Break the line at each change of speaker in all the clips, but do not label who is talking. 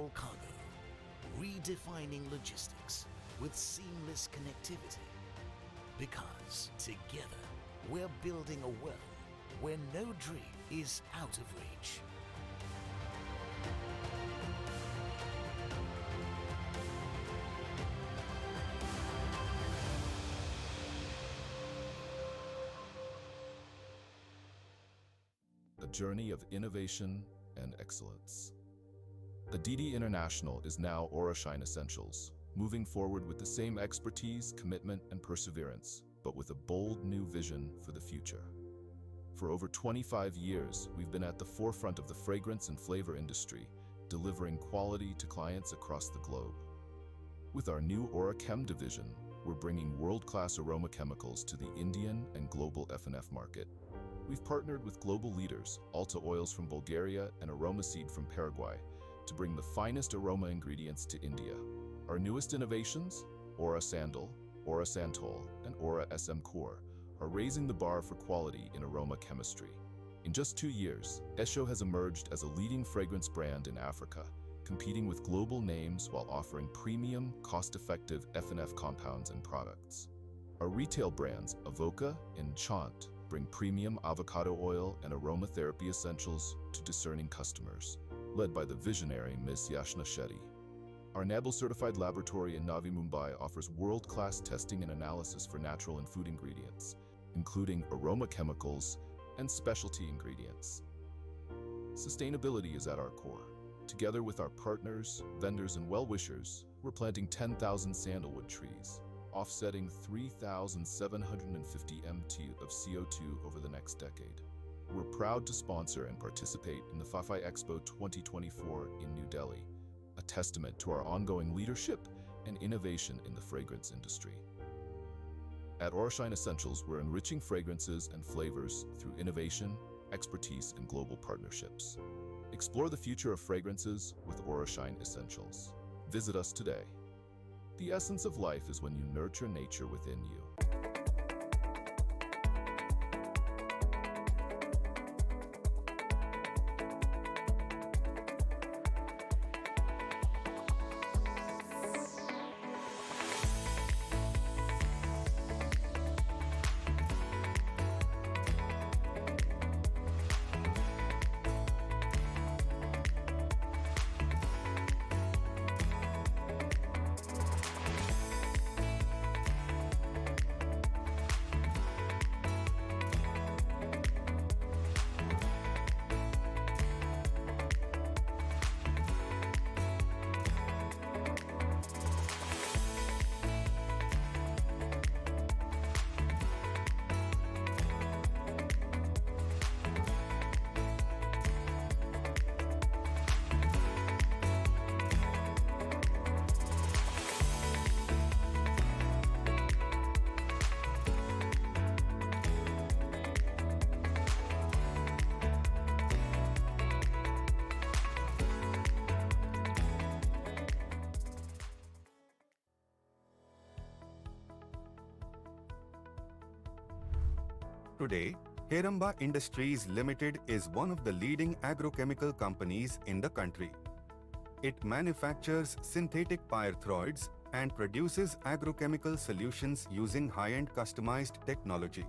Allcargo, redefining logistics with seamless connectivity. Because together, we're building a world where no dream is out of reach.
A journey of innovation and excellence. Aditi International is now Orashine Essentials, moving forward with the same expertise, commitment, and perseverance, but with a bold new vision for the future. For over 25 years, we've been at the forefront of the fragrance and flavor industry, delivering quality to clients across the globe. With our new OraChem division, we're bringing world-class aroma chemicals to the Indian and global F&F market. We've partnered with global leaders, Alta Oils from Bulgaria and Aroma Seed from Paraguay, to bring the finest aroma ingredients to India. Our newest innovations, Aura Sandal, Aura Santol, and Aura SM Core, are raising the bar for quality in aroma chemistry. In just 2 years, Esho has emerged as a leading fragrance brand in Africa, competing with global names while offering premium, cost-effective F&F compounds and products. Our retail brands, Avoca and Chant, bring premium avocado oil and aromatherapy essentials to discerning customers, led by the visionary Ms. Yashna Shetty. Our NABL-certified laboratory in Navi Mumbai offers world-class testing and analysis for natural and food ingredients, including aroma chemicals and specialty ingredients. Sustainability is at our core. Together with our partners, vendors, and well-wishers, we're planting 10,000 sandalwood trees, offsetting 3,750 mt of CO2 over the next decade. We're proud to sponsor and participate in the FAFI Expo 2024 in New Delhi, a testament to our ongoing leadership and innovation in the fragrance industry. At Orashine Essentials, we're enriching fragrances and flavors through innovation, expertise, and global partnerships. Explore the future of fragrances with Orashine Essentials. Visit us today. The essence of life is when you nurture nature within you.
Today, Heramba Industries Limited is one of the leading agrochemical companies in the country. It manufactures synthetic pyrethroids and produces agrochemical solutions using high-end customized technology.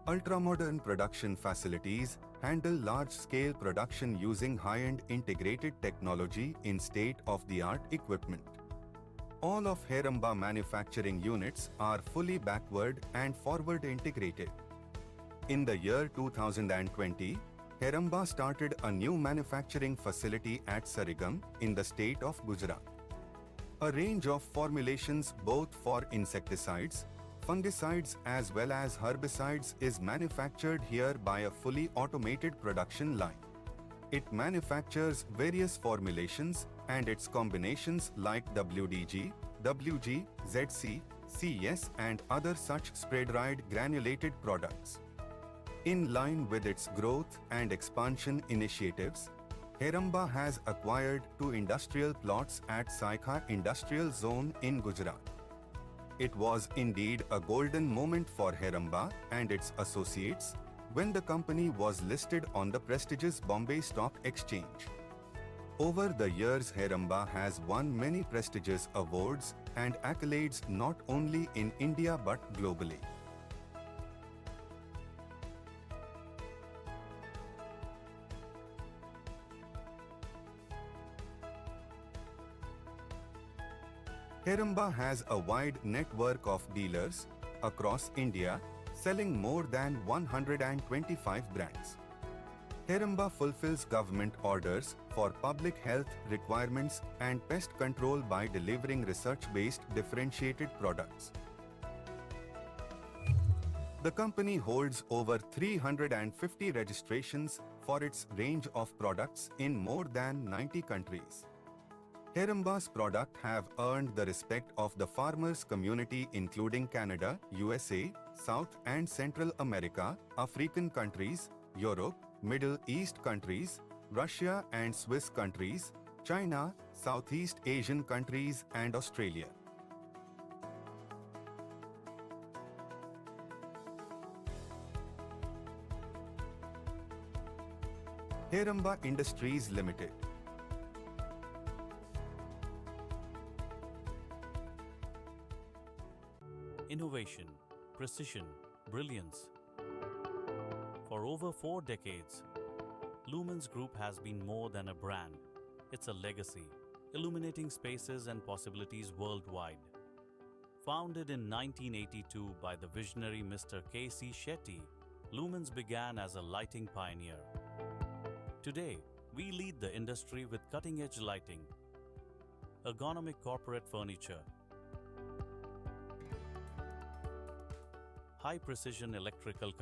Ultra-modern production facilities handle large-scale production using high-end integrated technology in state-of-the-art equipment. All of Heramba manufacturing units are fully backward and forward integrated. In the year 2020, Heramba started a new manufacturing facility at Sarigam in the state of Gujarat. A range of formulations both for insecticides, fungicides as well as herbicides is manufactured here by a fully automated production line. It manufactures various formulations and its combinations like WDG, WG, ZC, CS and other such spray-dried granulated products. In line with its growth and expansion initiatives, Heramba has acquired 2 industrial plots at Saikha Industrial Zone in Gujarat. It was indeed a golden moment for Heramba and its associates when the company was listed on the prestigious Bombay Stock Exchange. Over the years, Heramba has won many prestigious awards and accolades not only in India but globally. Heramba has a wide network of dealers across India, selling more than 125 brands. Heramba fulfills government orders for public health requirements and pest control by delivering research-based differentiated products. The company holds over 350 registrations for its range of products in more than 90 countries. Heramba's products have earned the respect of the farmers community including Canada, USA, South and Central America, African countries, Europe, Middle East countries, Russia and Swiss countries, China, Southeast Asian countries and Australia. Heramba Industries Limited.
Innovation, precision, brilliance. For over 4 decades, Lumens Group has been more than a brand. It's a legacy, illuminating spaces and possibilities worldwide. Founded in 1982 by the visionary Mr. K.C. Shetty, Lumens began as a lighting pioneer. Today, we lead the industry with cutting-edge lighting, ergonomic corporate furniture, high-precision electrical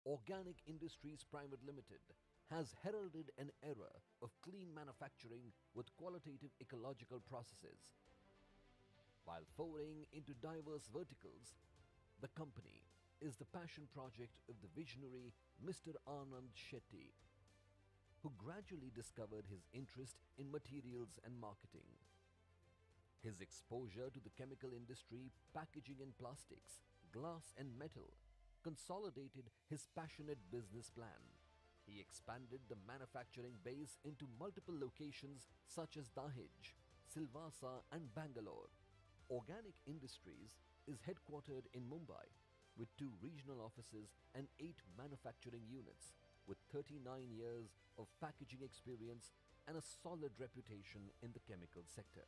Organic Industries Private Limited has heralded an era of clean manufacturing with qualitative ecological processes. While foraying into diverse verticals, the company is the passion project of the visionary Mr. Anand Shetty, who gradually discovered his interest in materials and marketing. His exposure to the chemical industry, packaging and plastics, glass and metal consolidated his passionate business plan. He expanded the manufacturing base into multiple locations such as Dahej, Silvassa and Bangalore. Organic Industries is headquartered in Mumbai with 2 regional offices and 8 manufacturing units with 39 years of packaging experience and a solid reputation in the chemical sector.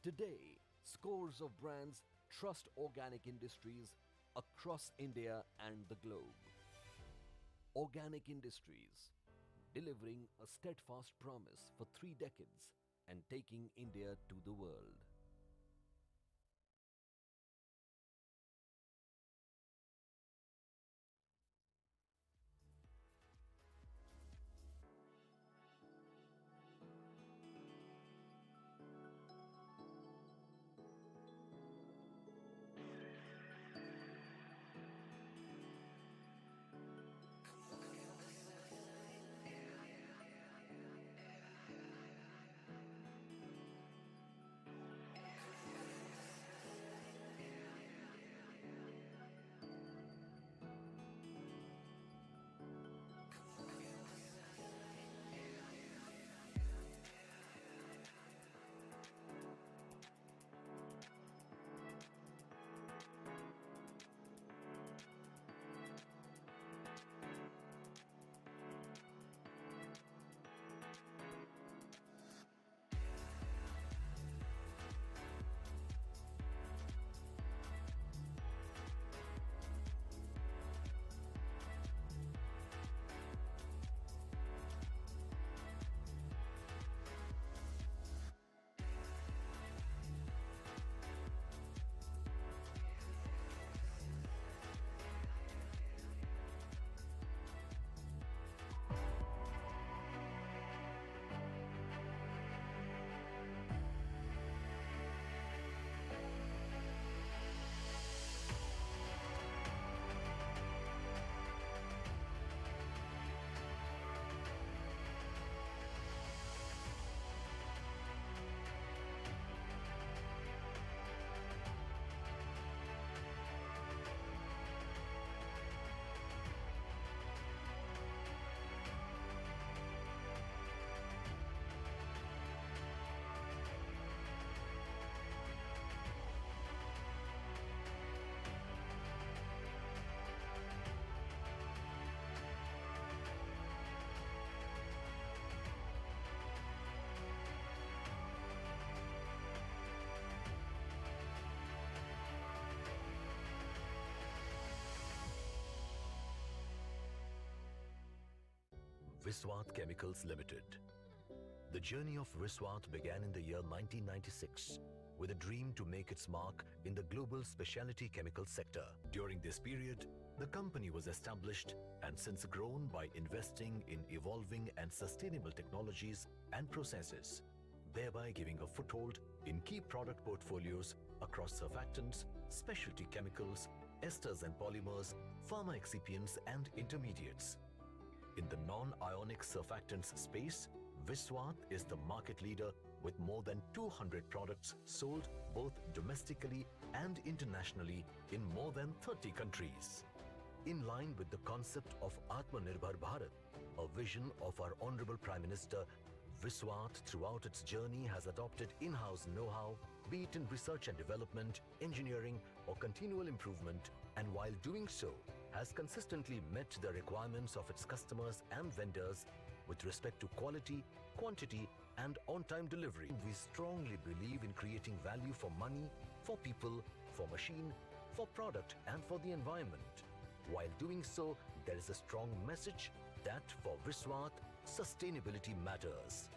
Today, scores of brands trust Organic Industries across India and the globe. Organic Industries, delivering a steadfast promise for 3 decades and taking India to the world.
Viswat Chemicals Limited. The journey of Viswat began in the year 1996 with a dream to make its mark in the global specialty chemical sector. During this period, the company was established and since grown by investing in evolving and sustainable technologies and processes, thereby giving a foothold in key product portfolios across surfactants, specialty chemicals, esters and polymers, pharma excipients and intermediates. In the non-ionic surfactants space, Viswat is the market leader with more than 200 products sold both domestically and internationally in more than 30 countries. In line with the concept of Atmanirbhar Bharat, a vision of our Honorable Prime Minister, Viswat throughout its journey has adopted in-house know-how, be it in research and development, engineering or continual improvement, and while doing so, has consistently met the requirements of its customers and vendors with respect to quality, quantity and on-time delivery. We strongly believe in creating value for money, for people, for machine, for product and for the environment. While doing so, there is a strong message that for Viswat, sustainability matters.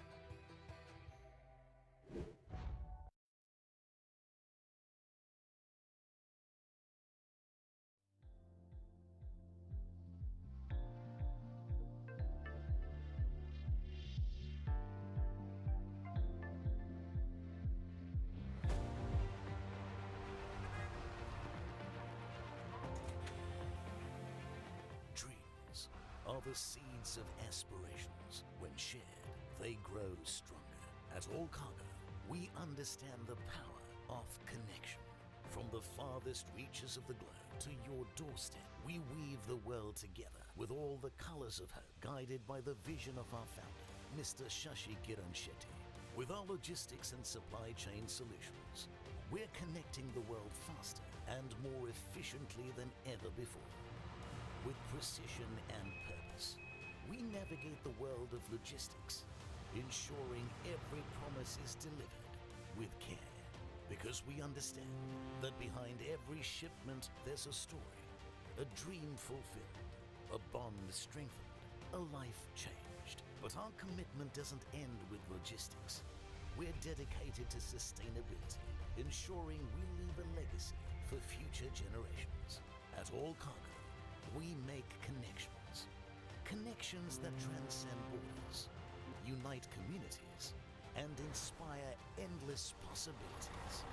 are the seeds of aspirations. When shared, they grow stronger. At Allcargo, we understand the power of connection. From the farthest reaches of the globe to your doorstep, we weave the world together with all the colors of hope, guided by the vision of our founder, Mr. Shetty. With our logistics and supply chain solutions, we're connecting the world faster and more efficiently than ever before. With precision and purpose, we navigate the world of logistics, ensuring every promise is delivered with care. Because we understand that behind every shipment there's a story, a dream fulfilled, a bond strengthened, a life changed. But our commitment doesn't end with logistics. We're dedicated to sustainability, ensuring we leave a legacy for future generations. At Allcargo, we make connections. Connections that transcend borders, unite communities, and inspire endless possibilities.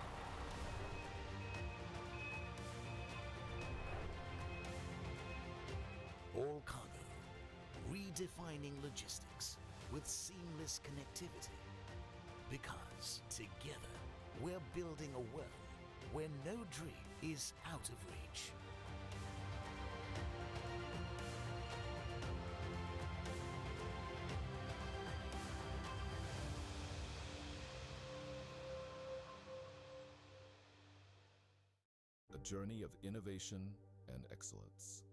Allcargo, redefining logistics with seamless connectivity. Because together, we're building a world where no dream is out of reach.
A journey of innovation and excellence.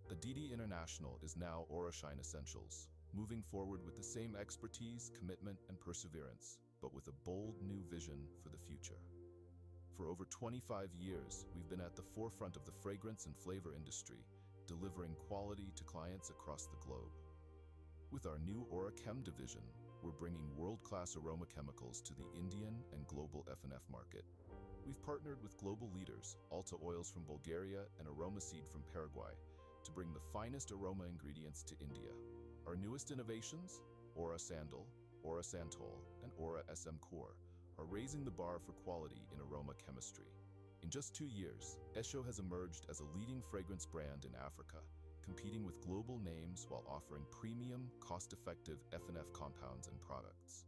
The DD International is now Shinde Essentials, moving forward with the same expertise, commitment, and perseverance, but with a bold new vision for the future. For over 25 years, we've been at the forefront of the fragrance and flavor industry, delivering quality to clients across the globe. With our new Chem division, we're bringing world-class aroma chemicals to the Indian and global F&F market. We've partnered with global leaders, Alta Oils from Bulgaria and Aroma Seed from Paraguay, to bring the finest aroma ingredients to India. Our newest innovations, Aura Sandal, Aura Santol, and Aura SM Core, are raising the bar for quality in aroma chemistry. In just 2 years, Esho has emerged as a leading fragrance brand in Africa, competing with global names while offering premium, cost-effective F&F compounds and products.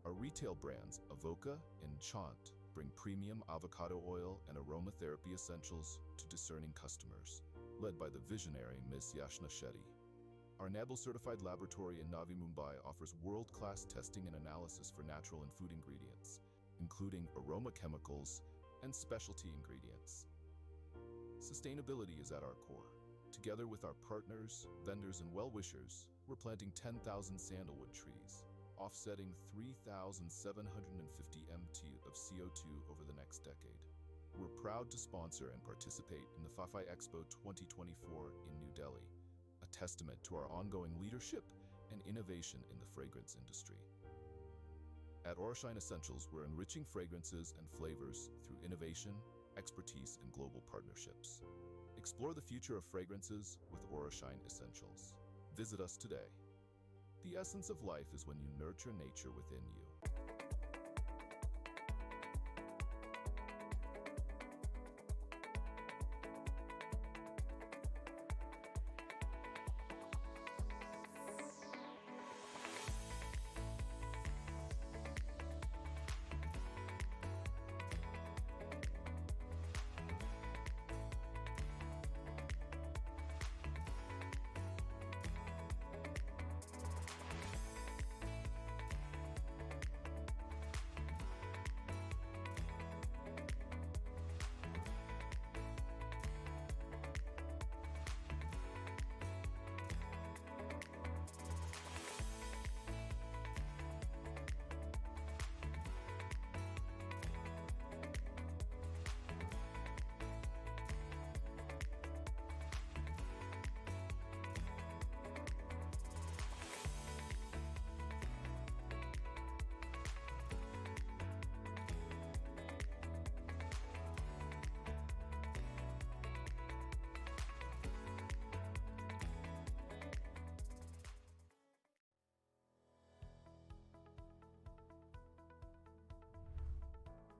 Our retail brands, Avoca and Chant, bring premium avocado oil and aromatherapy essentials to discerning customers, led by the visionary Ms. Yashna Shetty. Our NABL-certified laboratory in Navi Mumbai offers world-class testing and analysis for natural and food ingredients, including aroma chemicals and specialty ingredients. Sustainability is at our core. Together with our partners, vendors, and well-wishers, we're planting 10,000 sandalwood trees, offsetting 3,750 mt of CO2 over the next decade. We're proud to sponsor and participate in the FAFI Expo 2024 in New Delhi, a testament to our ongoing leadership and innovation in the fragrance industry. At Shinde Essentials, we're enriching fragrances and flavors through innovation, expertise, and global partnerships. Explore the future of fragrances with Shinde Essentials. Visit us today. The essence of life is when you nurture nature within you.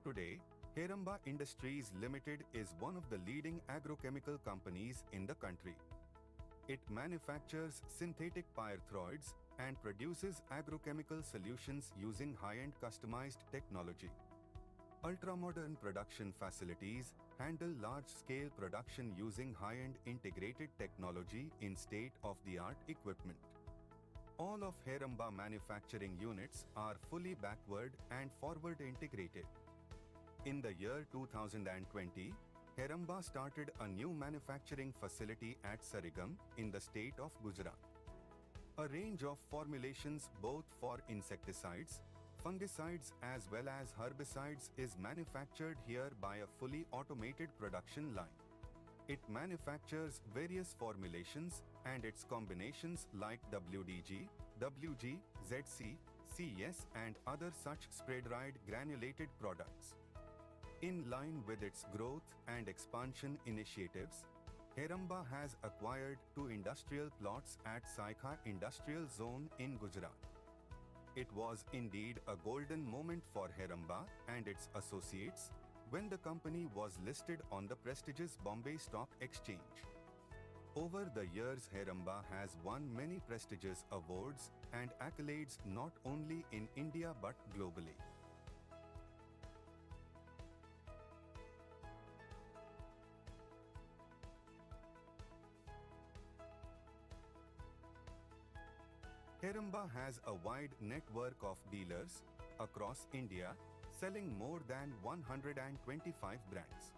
Today, Heramba Industries Limited is one of the leading agrochemical companies in the country. It manufactures synthetic pyrethroids and produces agrochemical solutions using high-end customized technology. Ultramodern production facilities handle large-scale production using high-end integrated technology in state-of-the-art equipment. All of Heramba manufacturing units are fully backward and forward integrated. In the year 2020, Heramba started a new manufacturing facility at Sarigam in the state of Gujarat. A range of formulations both for insecticides, fungicides as well as herbicides is manufactured here by a fully automated production line. It manufactures various formulations and its combinations like WDG, WG, ZC, CS and other such spray-dried granulated products. In line with its growth and expansion initiatives, Heramba has acquired 2 industrial plots at Saikha Industrial Zone in Gujarat. It was indeed a golden moment for Heramba and its associates when the company was listed on the prestigious Bombay Stock Exchange. Over the years, Heramba has won many prestigious awards and accolades not only in India but globally. Heramba has a wide network of dealers across India, selling more than 125 brands.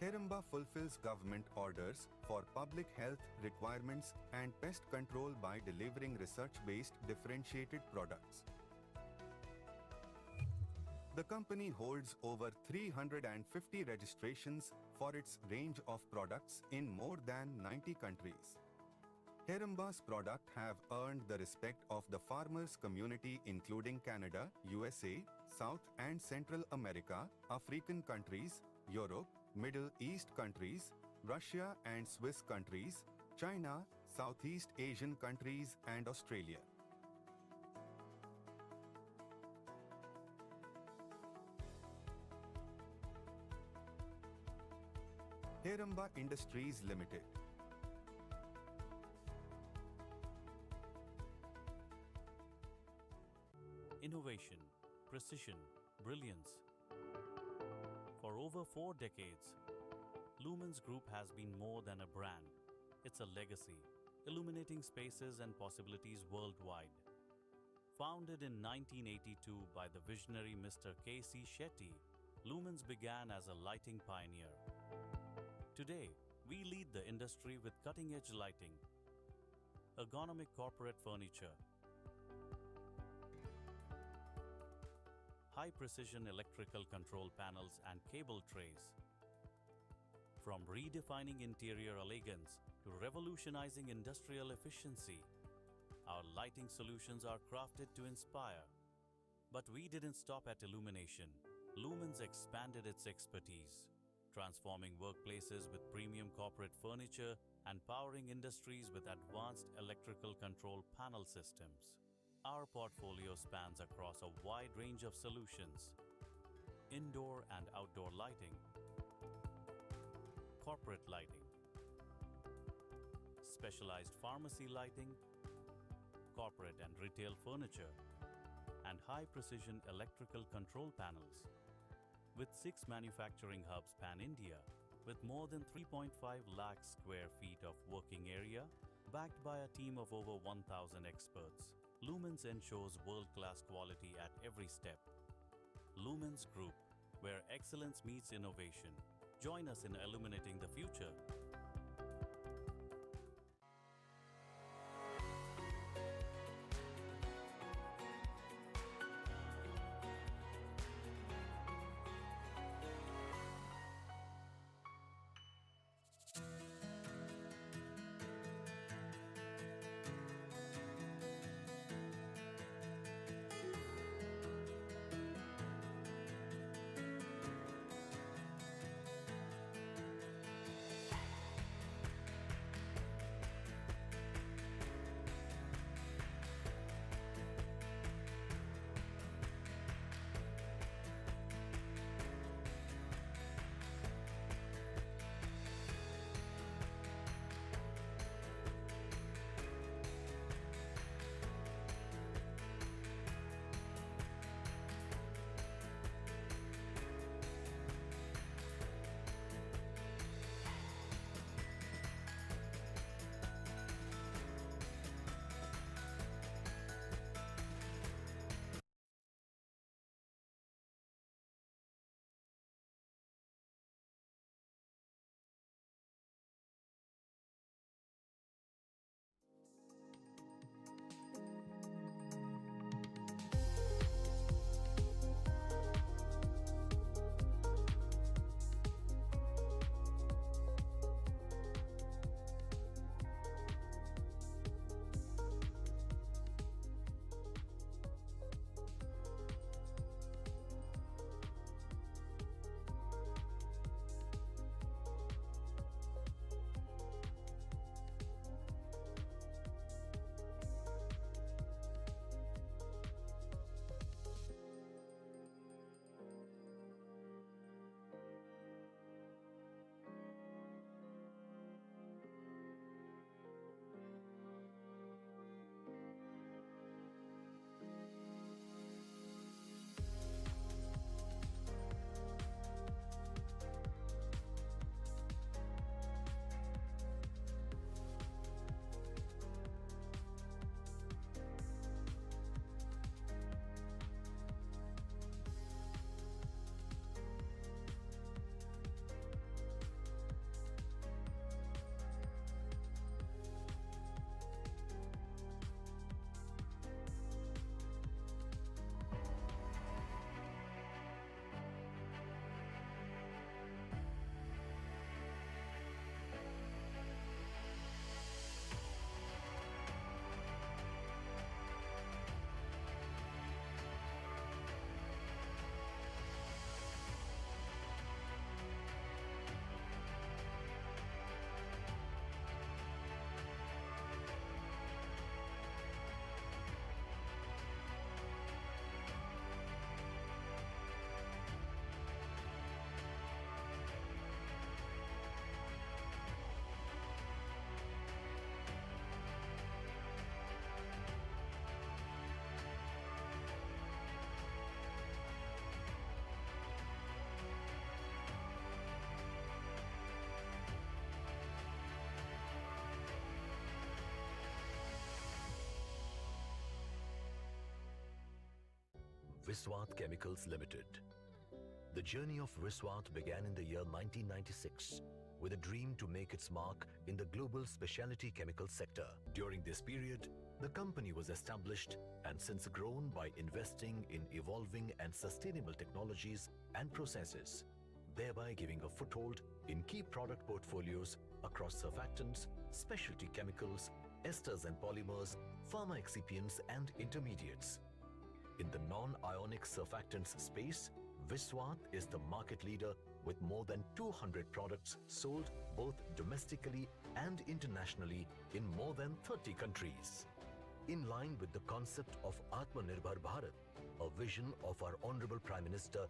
Heramba fulfills government orders for public health requirements and pest control by delivering research-based differentiated products. The company holds over 350 registrations for its range of products in more than 90 countries. Heramba's products have earned the respect of the farmers community including Canada, USA, South and Central America, African countries, Europe, Middle East countries, Russia and Swiss countries, China, Southeast Asian countries and Australia. Heramba Industries Limited.
Innovation, precision, brilliance. For over 4 decades, Lumen's Group has been more than a brand. It's a legacy, illuminating spaces and possibilities worldwide. Founded in 1982 by the visionary Mr. K.C. Shetty, Lumen's began as a lighting pioneer. Today, we lead the industry with cutting-edge lighting, ergonomic corporate furniture, high-precision electrical control panels and cable trays. From redefining interior elegance to revolutionizing industrial efficiency, our lighting solutions are crafted to inspire. But we didn't stop at illumination. Lumen's expanded its expertise, transforming workplaces with premium corporate furniture and powering industries with advanced electrical control panel systems. Our portfolio spans across a wide range of solutions: indoor and outdoor lighting, corporate lighting, specialized pharmacy lighting, corporate and retail furniture, and high-precision electrical control panels. With 6 manufacturing hubs pan-India, with more than 3.5 lakh square feet of working area, backed by a team of over 1,000 experts, Lumen's ensures world-class quality at every step. Lumen's Group, where excellence meets innovation. Join us in illuminating the future.
Viswat Chemicals Limited. The journey of Viswat began in the year 1996 with a dream to make its mark in the global specialty chemical sector. During this period, the company was established and since grown by investing in evolving and sustainable technologies and processes, thereby giving a foothold in key product portfolios across surfactants, specialty chemicals, esters and polymers, pharma excipients and intermediates. In the non-ionic surfactants space, Viswat is the market leader with more than 200 products sold both domestically and internationally in more than 30 countries. In line with the concept of Atmanirbhar Bharat, a vision of our Honorable Prime Minister,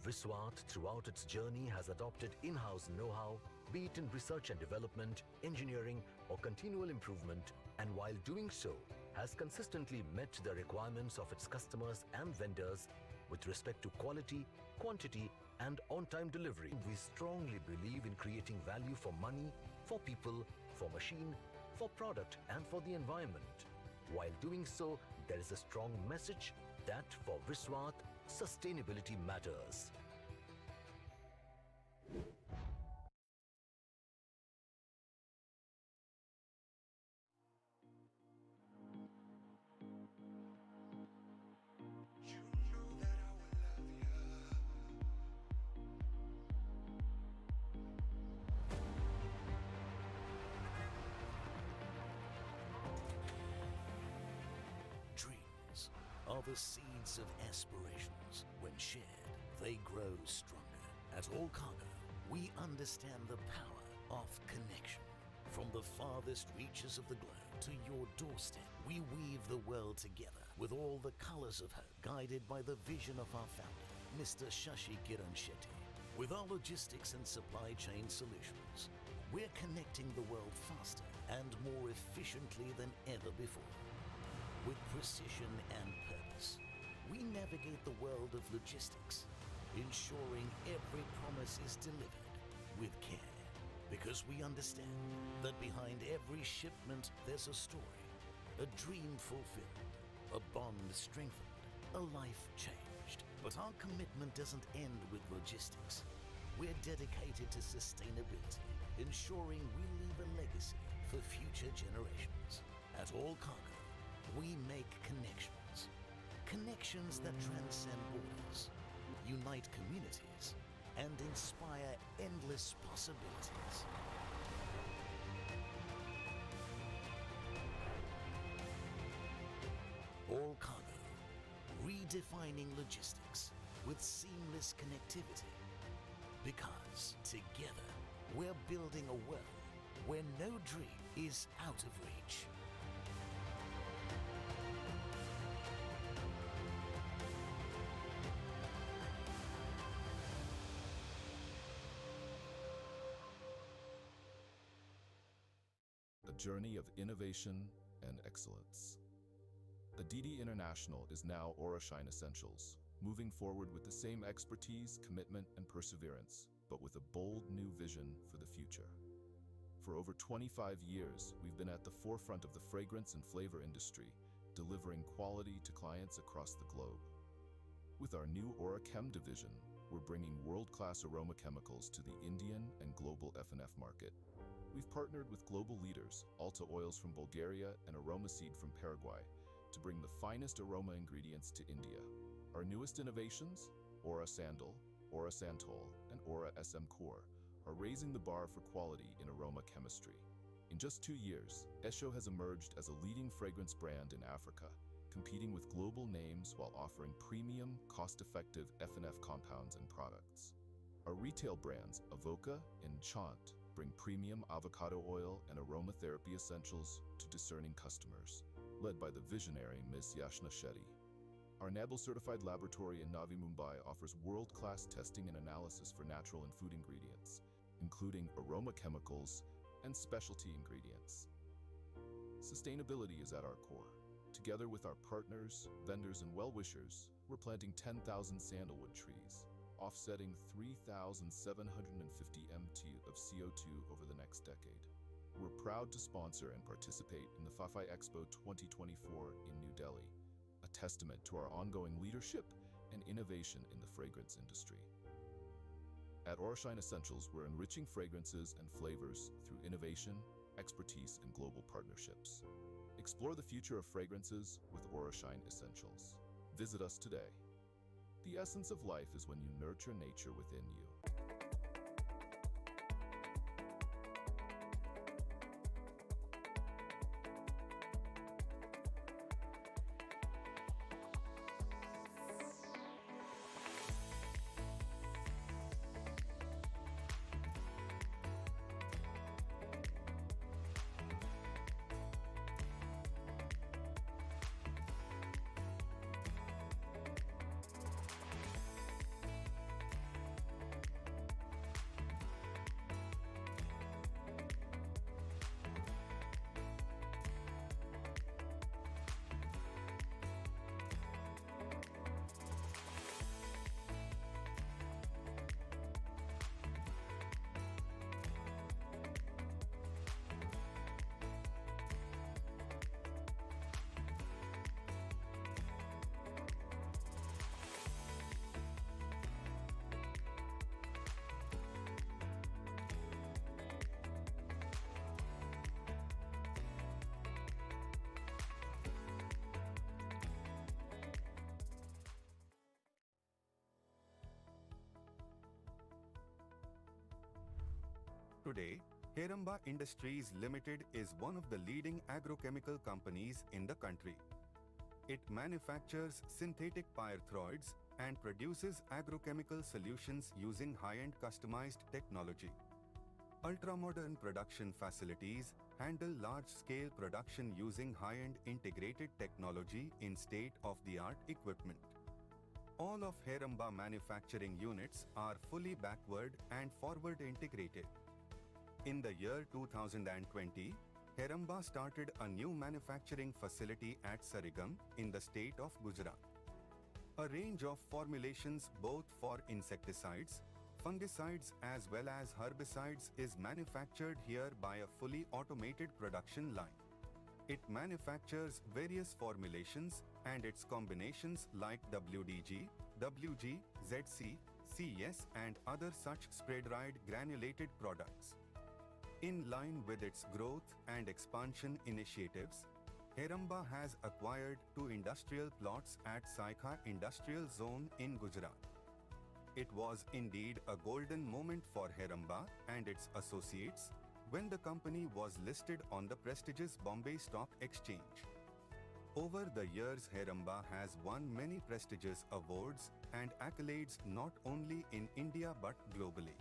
Viswat throughout its journey has adopted in-house know-how, be it in research and development, engineering or continual improvement, and while doing so, has consistently met the requirements of its customers and vendors with respect to quality, quantity and on-time delivery. We strongly believe in creating value for money, for people, for machine, for product and for the environment. While doing so, there is a strong message that for Viswat, sustainability matters.
Dreams are the seeds of aspirations. When shared, they grow stronger. At Allcargo, we understand the power of connection. From the farthest reaches of the globe to your doorstep, we weave the world together with all the colors of hope, guided by the vision of our founder, Mr. Shetty. With our logistics and supply chain solutions, we're connecting the world faster and more efficiently than ever before. With precision and purpose, we navigate the world of logistics, ensuring every promise is delivered with care. Because we understand that behind every shipment there's a story, a dream fulfilled, a bond strengthened, a life changed. But our commitment doesn't end with logistics. We're dedicated to sustainability, ensuring we leave a legacy for future generations. At Allcargo, we make connections. Connections that transcend borders, unite communities, and inspire endless possibilities. Allcargo, redefining logistics with seamless connectivity. Because together, we're building a world where no dream is out of reach.
A journey of innovation and excellence. Aditi International is now Orashine Essentials, moving forward with the same expertise, commitment, and perseverance, but with a bold new vision for the future. For over 25 years, we've been at the forefront of the fragrance and flavor industry, delivering quality to clients across the globe. With our new OraChem division, we're bringing world-class aroma chemicals to the Indian and global F&F market. We've partnered with global leaders, Alta Oils from Bulgaria and Aroma Seed from Paraguay, to bring the finest aroma ingredients to India. Our newest innovations, Aura Sandal, Aura Santol, and Aura SM Core, are raising the bar for quality in aroma chemistry. In just 2 years, Esho has emerged as a leading fragrance brand in Africa, competing with global names while offering premium, cost-effective F&F compounds and products. Our retail brands, Avoca and Chant, bring premium avocado oil and aromatherapy essentials to discerning customers, led by the visionary Ms. Yashna Shetty. Our NABL-certified laboratory in Navi Mumbai offers world-class testing and analysis for natural and food ingredients, including aroma chemicals and specialty ingredients. Sustainability is at our core. Together with our partners, vendors, and well-wishers, we're planting 10,000 sandalwood trees, offsetting 3,750 mt of CO2 over the next decade. We're proud to sponsor and participate in the Fafai Expo 2024 in New Delhi, a testament to our ongoing leadership and innovation in the fragrance industry. At Orashine Essentials, we're enriching fragrances and flavors through innovation, expertise, and global partnerships. Explore the future of fragrances with Orashine Essentials. Visit us today. The essence of life is when you nurture nature within you.
Today, Heramba Industries Limited is one of the leading agrochemical companies in the country. It manufactures synthetic pyrethroids and produces agrochemical solutions using high-end customized technology. Ultra-modern production facilities handle large-scale production using high-end integrated technology in state-of-the-art equipment. All of Heramba manufacturing units are fully backward and forward integrated. In the year 2020, Heramba started a new manufacturing facility at Sarigam in the state of Gujarat. A range of formulations both for insecticides, fungicides as well as herbicides is manufactured here by a fully automated production line. It manufactures various formulations and its combinations like WDG, WG, ZC, CS and other such spray-dried granulated products. In line with its growth and expansion initiatives, Heramba has acquired 2 industrial plots at Saikha Industrial Zone in Gujarat. It was indeed a golden moment for Heramba and its associates when the company was listed on the prestigious Bombay Stock Exchange. Over the years, Heramba has won many prestigious awards and accolades not only in India but globally.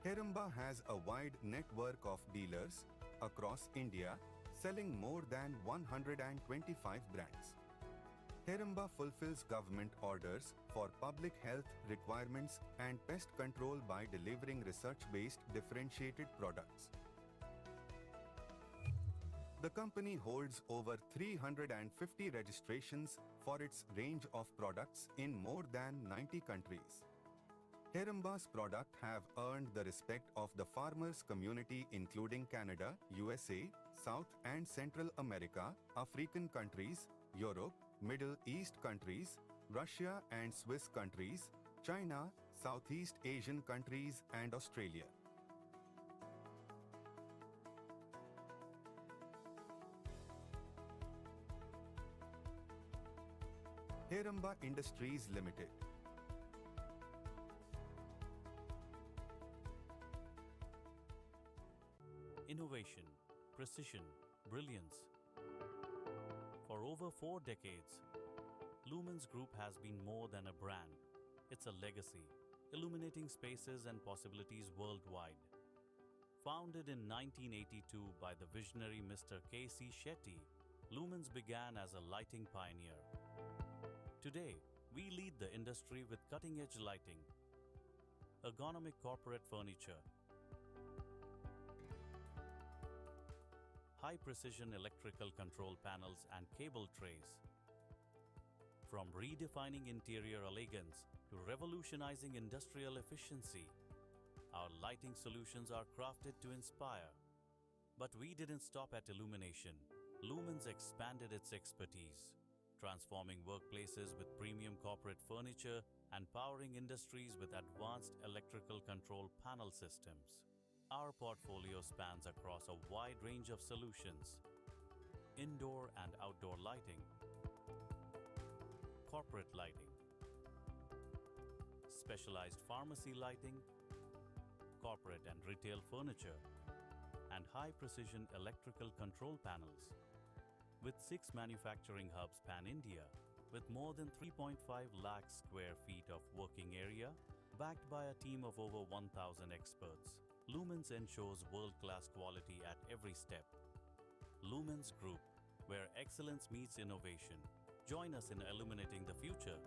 Heramba has a wide network of dealers across India, selling more than 125 brands. Heramba fulfills government orders for public health requirements and pest control by delivering research-based differentiated products. The company holds over 350 registrations for its range of products in more than 90 countries. Heramba's products have earned the respect of the farmers community including Canada, USA, South and Central America, African countries, Europe, Middle East countries, Russia and Swiss countries, China, Southeast Asian countries and Australia. Heramba Industries Limited.
Innovation, precision, brilliance. For over 4 decades, Lumen's Group has been more than a brand. It's a legacy, illuminating spaces and possibilities worldwide. Founded in 1982 by the visionary Mr. K.C. Shetty, Lumen's began as a lighting pioneer. Today, we lead the industry with cutting-edge lighting, ergonomic corporate furniture, high-precision electrical control panels and cable trays. From redefining interior elegance to revolutionizing industrial efficiency, Our lighting solutions are crafted to inspire. But we didn't stop at illumination. Lumens expanded its expertise, transforming workplaces with premium corporate furniture and powering industries with advanced electrical control panel systems. Our portfolio spans across a wide range of solutions: indoor and outdoor lighting, corporate lighting, specialized pharmacy lighting, corporate and retail furniture, and high-precision electrical control panels. With 6 manufacturing hubs pan-India, with more than 3.5 lakh square feet of working area, backed by a team of over 1,000 experts, Lumens ensures world-class quality at every step. Lumens Group, where excellence meets innovation. Join us in illuminating the future.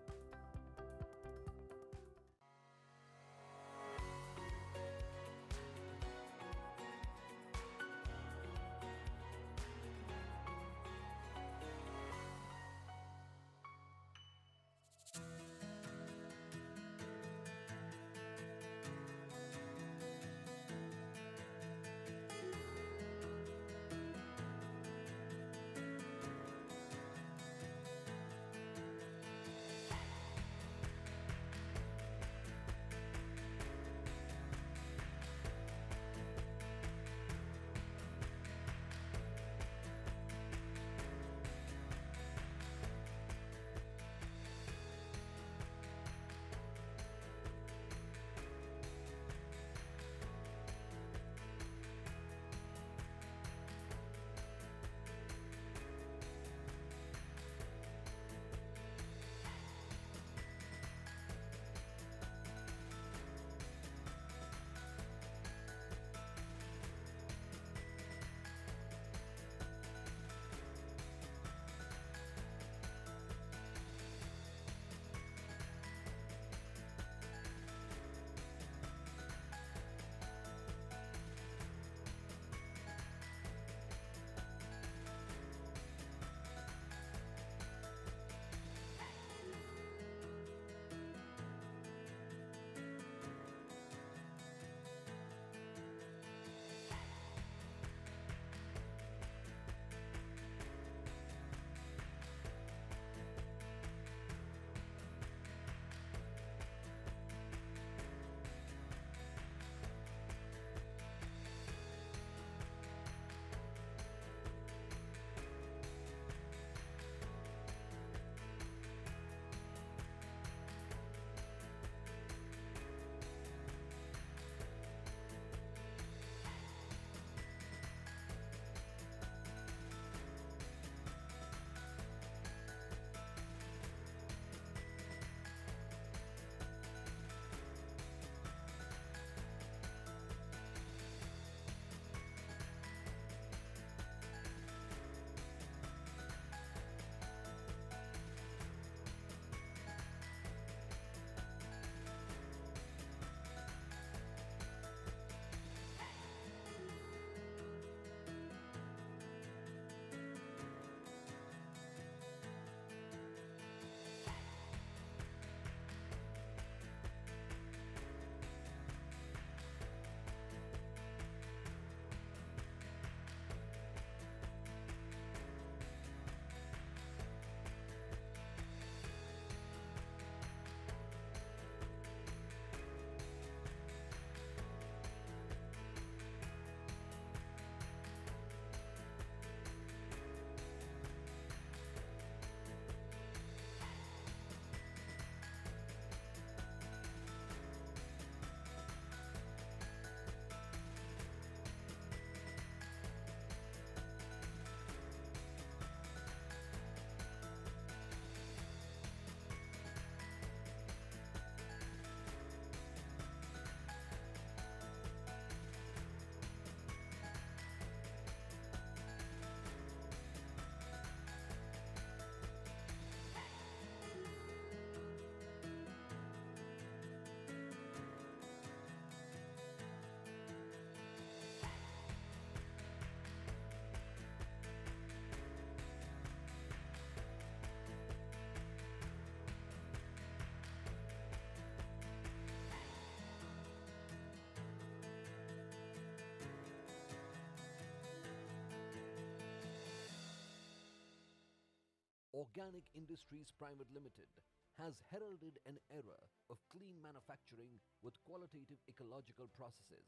Organic Industries Private Limited has heralded an era of clean manufacturing with qualitative ecological processes.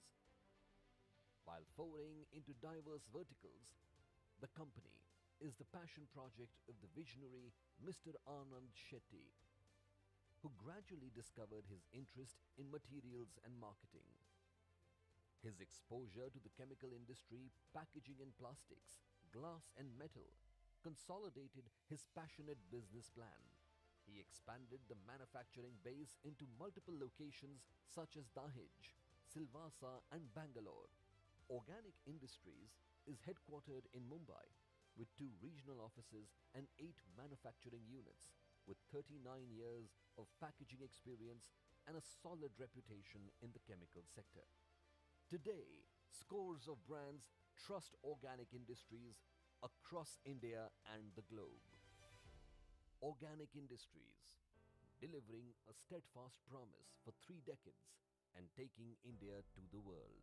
While foraying into diverse verticals, the company is the passion project of the visionary Mr. Anand Shetty, who gradually discovered his interest in materials and marketing. His exposure to the chemical industry, packaging and plastics, glass and metal consolidated his passionate business plan. He expanded the manufacturing base into multiple locations such as Dahej, Silvassa and Bangalore. Organic Industries is headquartered in Mumbai with 2 regional offices and 8 manufacturing units, with 39 years of packaging experience and a solid reputation in the chemical sector. Today, scores of brands trust Organic Industries across India and the globe. Organic Industries, delivering a steadfast promise for 3 decades and taking India to the world.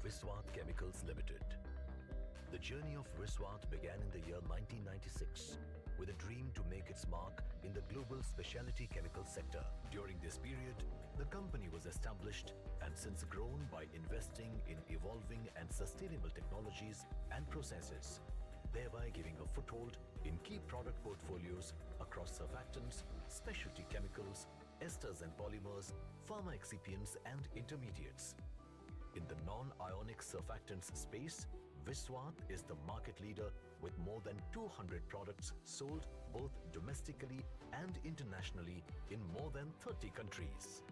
Viswat Chemicals Limited. The journey of Viswat began in the year 1996 with a dream to make its mark in the global specialty chemical sector. During this period, the company was established and since grown by investing in evolving and sustainable technologies and processes, thereby giving a foothold in key product portfolios across surfactants, specialty chemicals, esters and polymers, pharma excipients and intermediates. In the non-ionic surfactants space, Viswat is the market leader with more than 200 products sold both domestically and internationally in more than 30 countries.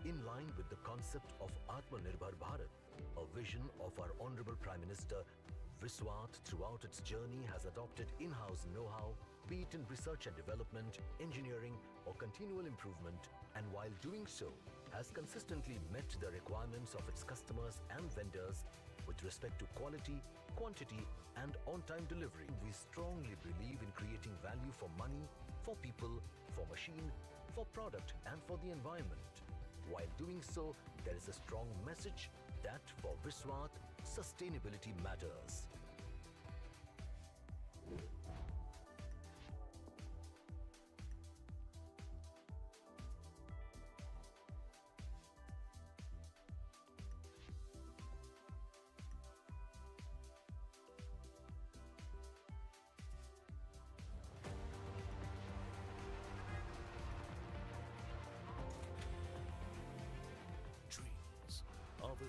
In line with the concept of Atmanirbhar Bharat, a vision of our Honorable Prime Minister, Viswat throughout its journey has adopted in-house know-how, be it in research and development, engineering or continual improvement, and while doing so, has consistently met the requirements of its customers and vendors with respect to quality, quantity and on-time delivery. We strongly believe in creating value for money, for people, for machine, for product and for the environment. While doing so, there is a strong message that for Viswat, sustainability matters.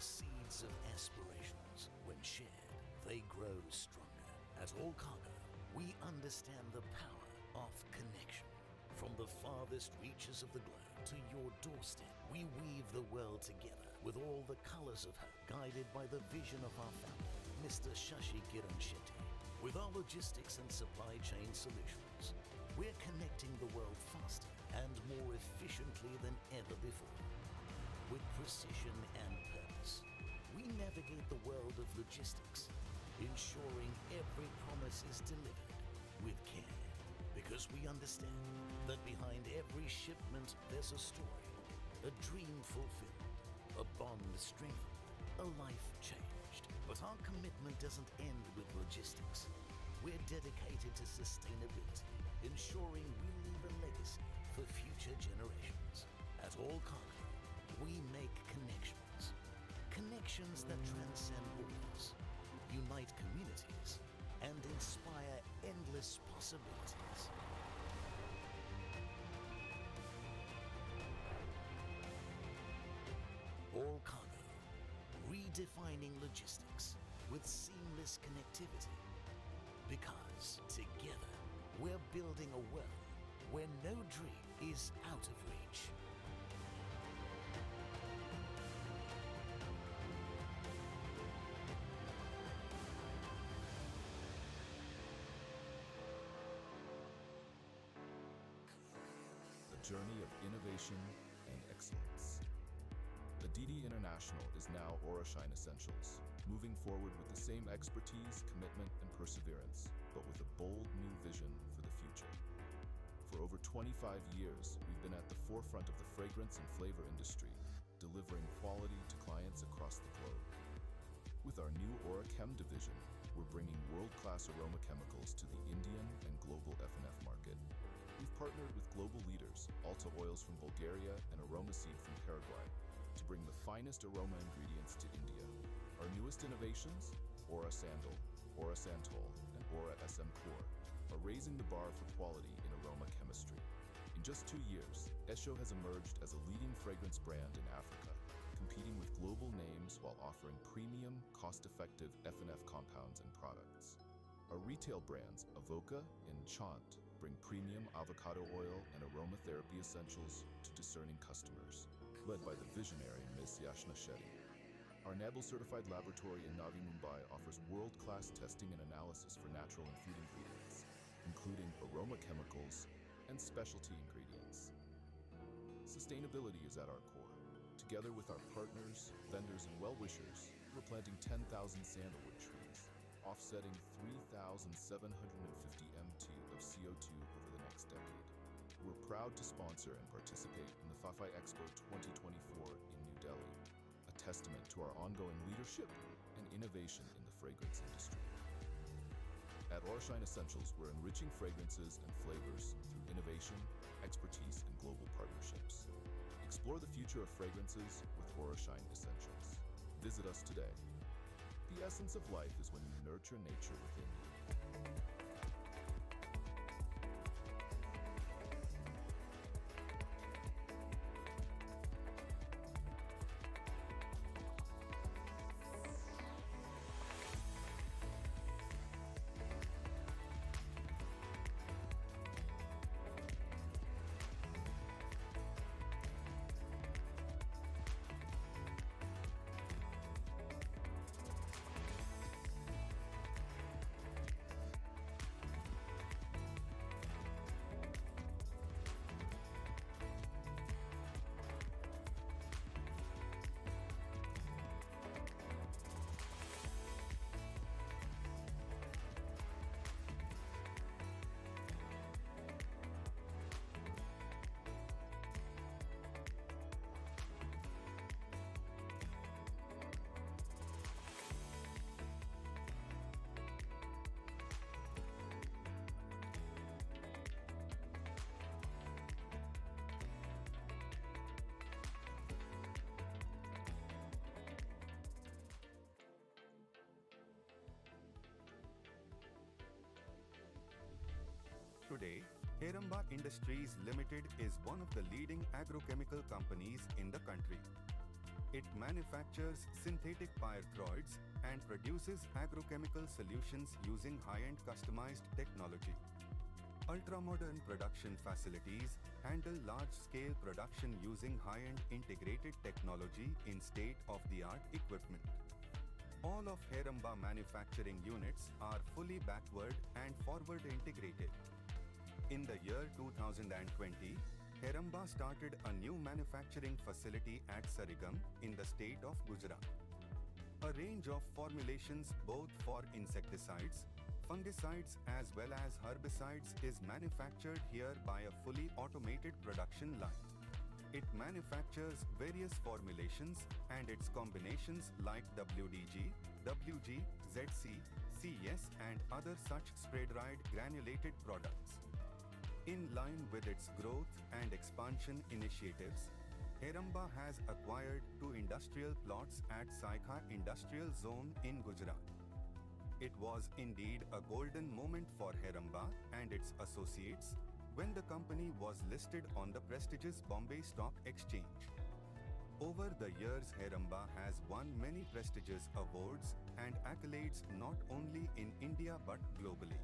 The seeds of aspirations, when shared, they grow stronger. At Allcargo, we understand the power of connection. From the farthest reaches of the globe to your doorstep, we weave the world together with all the colors of hope, guided by the vision of our founder, Mr. Shetty. With our logistics and supply chain solutions, we're connecting the world faster and more efficiently than ever before. With precision and purpose, we navigate the world of logistics, ensuring every promise is delivered with care. Because we understand that behind every shipment there's a story, a dream fulfilled, a bond strengthened, a life changed. But our commitment doesn't end with logistics. We're dedicated to sustainability, ensuring we leave a legacy for future generations. At Allcargo, we make connections. Connections that transcend borders, unite communities, and inspire endless possibilities. Allcargo, redefining logistics with seamless connectivity. Because together, we're building a world where no dream is out of reach.
Journey of innovation and excellence. Awardee International is now Shinde Essentials, moving forward with the same expertise, commitment, and perseverance, but with a bold new vision for the future. For over 25 years, we've been at the forefront of the fragrance and flavor industry, delivering quality to clients across the globe. With our new Chem division, we're bringing world-class aroma chemicals to the Indian and global F&F market. We've partnered with global leaders, Alta Oils from Bulgaria and Aromaseed from Paraguay, to bring the finest aroma ingredients to India. Our newest innovations, Aura Sandal, Aura Santol, and Aura SM Core, are raising the bar for quality in aroma chemistry. In just 2 years, Esho has emerged as a leading fragrance brand in Africa, competing with global names while offering premium, cost-effective F&F compounds and products. Our retail brands, Avoca and Chant, bring premium avocado oil and aromatherapy essentials to discerning customers, led by the visionary Ms. Yashna Shetty. Our NABL-certified laboratory in Navi Mumbai offers world-class testing and analysis for natural and food ingredients, including aroma chemicals and specialty ingredients. Sustainability is at our core. Together with our partners, vendors, and well-wishers, we're planting 10,000 sandalwood trees, offsetting 3,750 mt of CO2 over the next decade. We're proud to sponsor and participate in the FAFI Expo 2024 in New Delhi, a testament to our ongoing leadership and innovation in the fragrance industry. At Shinde Essentials, we're enriching fragrances and flavors through innovation, expertise, and global partnerships. Explore the future of fragrances with Shinde Essentials. Visit us today. The essence of life is when you nurture nature within you.
Today, Heramba Industries Limited is one of the leading agrochemical companies in the country. It manufactures synthetic pyrethroids and produces agrochemical solutions using high-end customized technology. Ultra-modern production facilities handle large-scale production using high-end integrated technology in state-of-the-art equipment. All of Heramba manufacturing units are fully backward and forward integrated. In the year 2020, Heramba started a new manufacturing facility at Sarigam in the state of Gujarat. A range of formulations both for insecticides, fungicides as well as herbicides is manufactured here by a fully automated production line. It manufactures various formulations and its combinations like WDG, WG, ZC, CS and other such spray-dried granulated products. In line with its growth and expansion initiatives, Heramba has acquired 2 industrial plots at Saikha Industrial Zone in Gujarat. It was indeed a golden moment for Heramba and its associates when the company was listed on the prestigious Bombay Stock Exchange. Over the years, Heramba has won many prestigious awards and accolades not only in India but globally.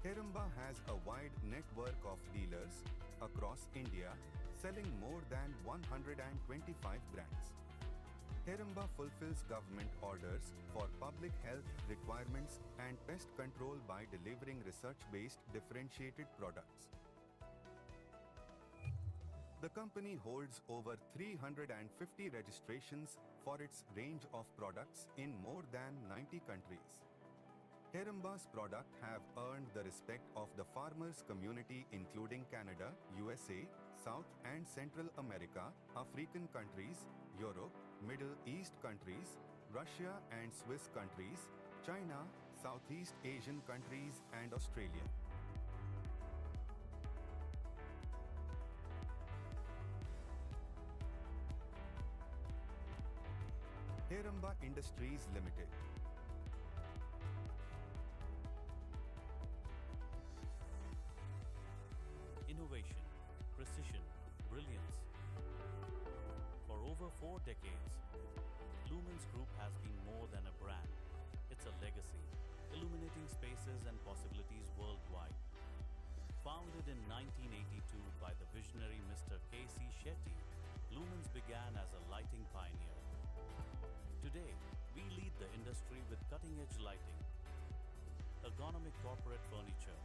Heramba has a wide network of dealers across India, selling more than 125 brands. Heramba fulfills government orders for public health requirements and pest control by delivering research-based differentiated products. The company holds over 350 registrations for its range of products in more than 90 countries. Heramba's products have earned the respect of the farmers community including Canada, USA, South and Central America, African countries, Europe, Middle East countries, Russia and Swiss countries, China, Southeast Asian countries and Australia. Heramba Industries Limited.
Innovation, precision, brilliance. For over 4 decades, Lumens Group has been more than a brand. It's a legacy, illuminating spaces and possibilities worldwide. Founded in 1982 by the visionary Mr. K.C. Shetty, Lumens began as a lighting pioneer. Today, we lead the industry with cutting-edge lighting, ergonomic corporate furniture,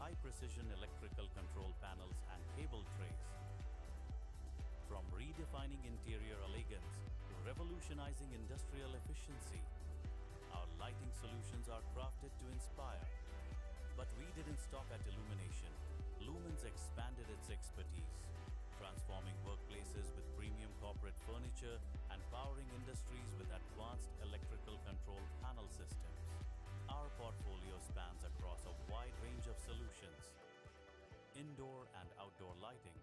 high-precision electrical control panels and cable trays. From redefining interior elegance to revolutionizing industrial efficiency, our lighting solutions are crafted to inspire. But we didn't stop at illumination. Lumens expanded its expertise, transforming workplaces with premium corporate furniture and powering industries with advanced electrical control panel systems. Our portfolio spans across a wide range of solutions: indoor and outdoor lighting,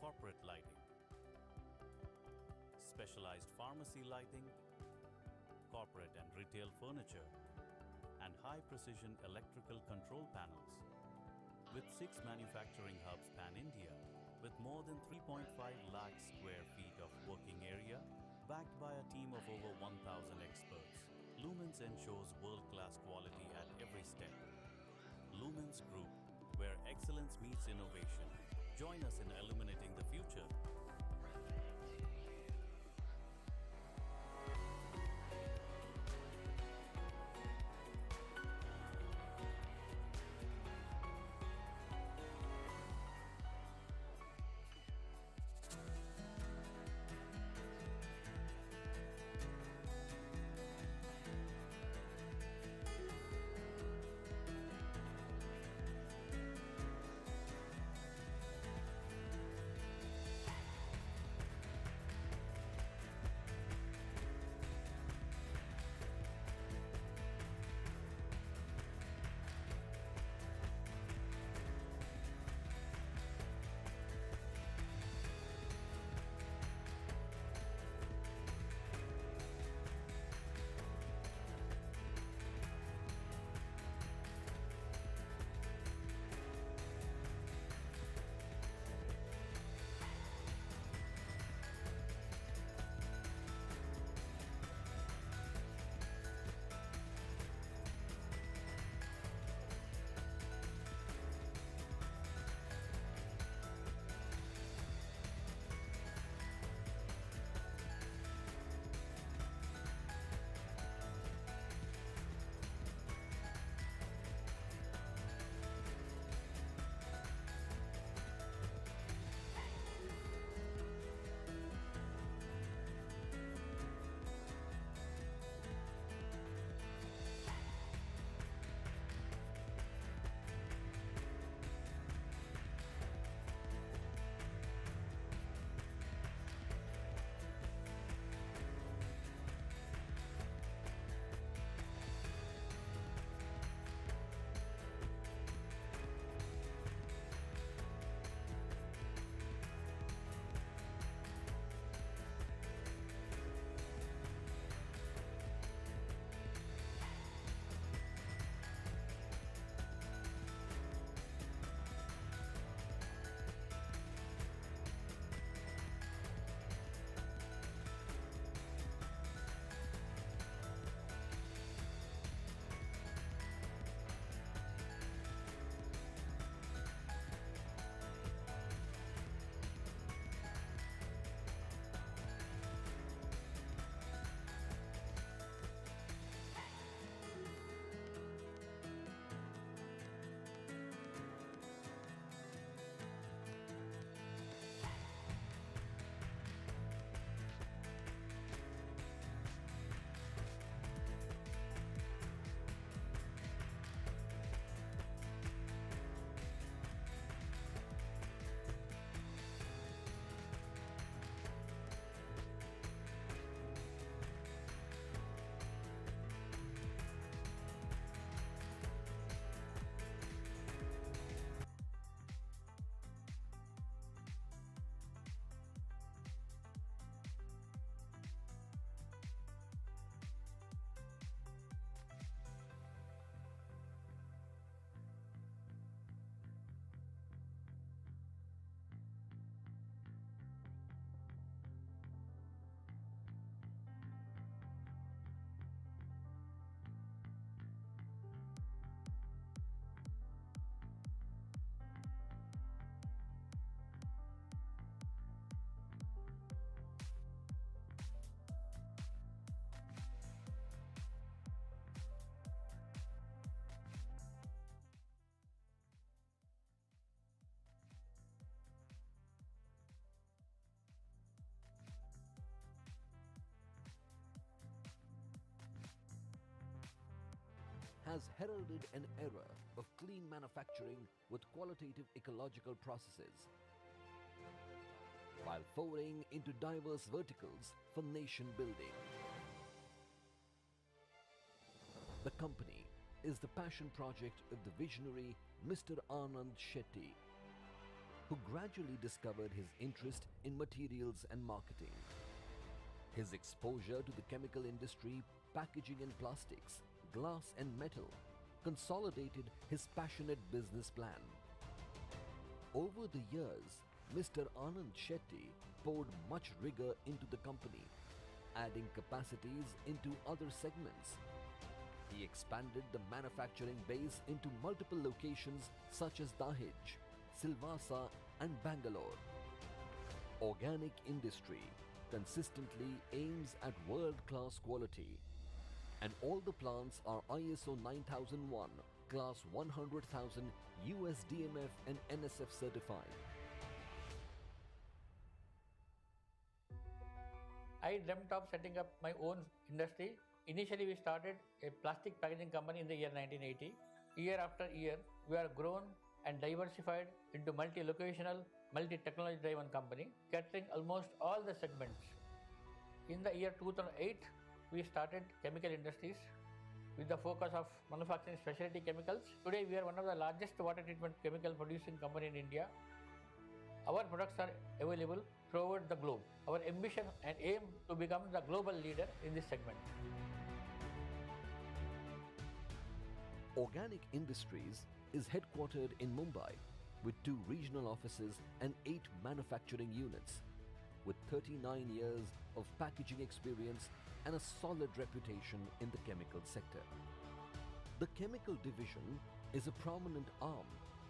corporate lighting, specialized pharmacy lighting, corporate and retail furniture, and high-precision electrical control panels. With 6 manufacturing hubs pan-India, with more than 3.5 lakh square feet of working area, backed by a team of over 1,000 experts, Lumens ensures world-class quality at every step. Lumens Group, where excellence meets innovation. Join us in illuminating the future.
has heralded an era of clean manufacturing with qualitative ecological processes, while foraying into diverse verticals for nation building. The company is the passion project of the visionary Mr. Anand Shetty, who gradually discovered his interest in materials and marketing. His exposure to the chemical industry, packaging and plastics, glass and metal consolidated his passionate business plan. Over the years, Mr. Anand Shetty poured much rigor into the company, adding capacities into other segments. He expanded the manufacturing base into multiple locations such as Dahej, Silvassa and Bangalore. Organic industry consistently aims at world-class quality, and all the plants are ISO 9001, Class 100,000, USDMF and NSF certified.
I dreamt of setting up my own industry. Initially, we started a plastic packaging company in the year 1980. Year after year, we are grown and diversified into multi-locational, multi-technology driven company, catering almost all the segments. In the year 2008, we started chemical industries with the focus of manufacturing specialty chemicals. Today, we are one of the largest water treatment chemical producing company in India. Our products are available throughout the globe. Our ambition and aim to become the global leader in this segment.
Organic Industries is headquartered in Mumbai with 2 regional offices and 8 manufacturing units, with 39 years of packaging experience and a solid reputation in the chemical sector. The chemical division is a prominent arm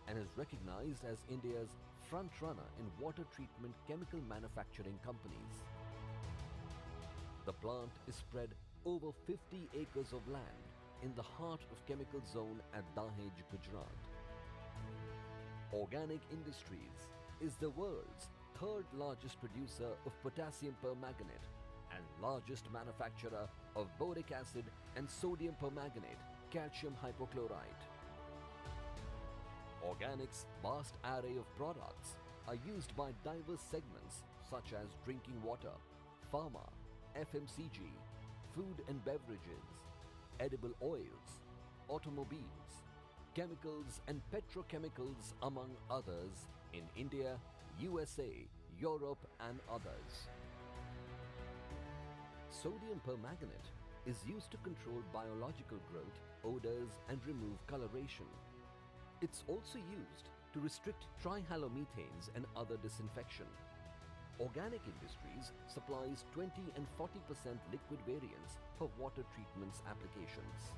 and is recognized as India's front-runner in water treatment chemical manufacturing companies. The plant is spread over 50 acres of land in the heart of chemical zone at Dahej, Gujarat. Organic Industries is the world's 3rd largest producer of potassium permanganate and largest manufacturer of boric acid and sodium permanganate, calcium hypochlorite. Organic's vast array of products are used by diverse segments such as drinking water, pharma, FMCG, food and beverages, edible oils, automobiles, chemicals and petrochemicals among others in India, USA, Europe and others. Sodium permanganate is used to control biological growth, odors and remove coloration. It's also used to restrict trihalomethanes and other disinfection. Organic Industries supplies 20 and 40% liquid variants for water treatments applications.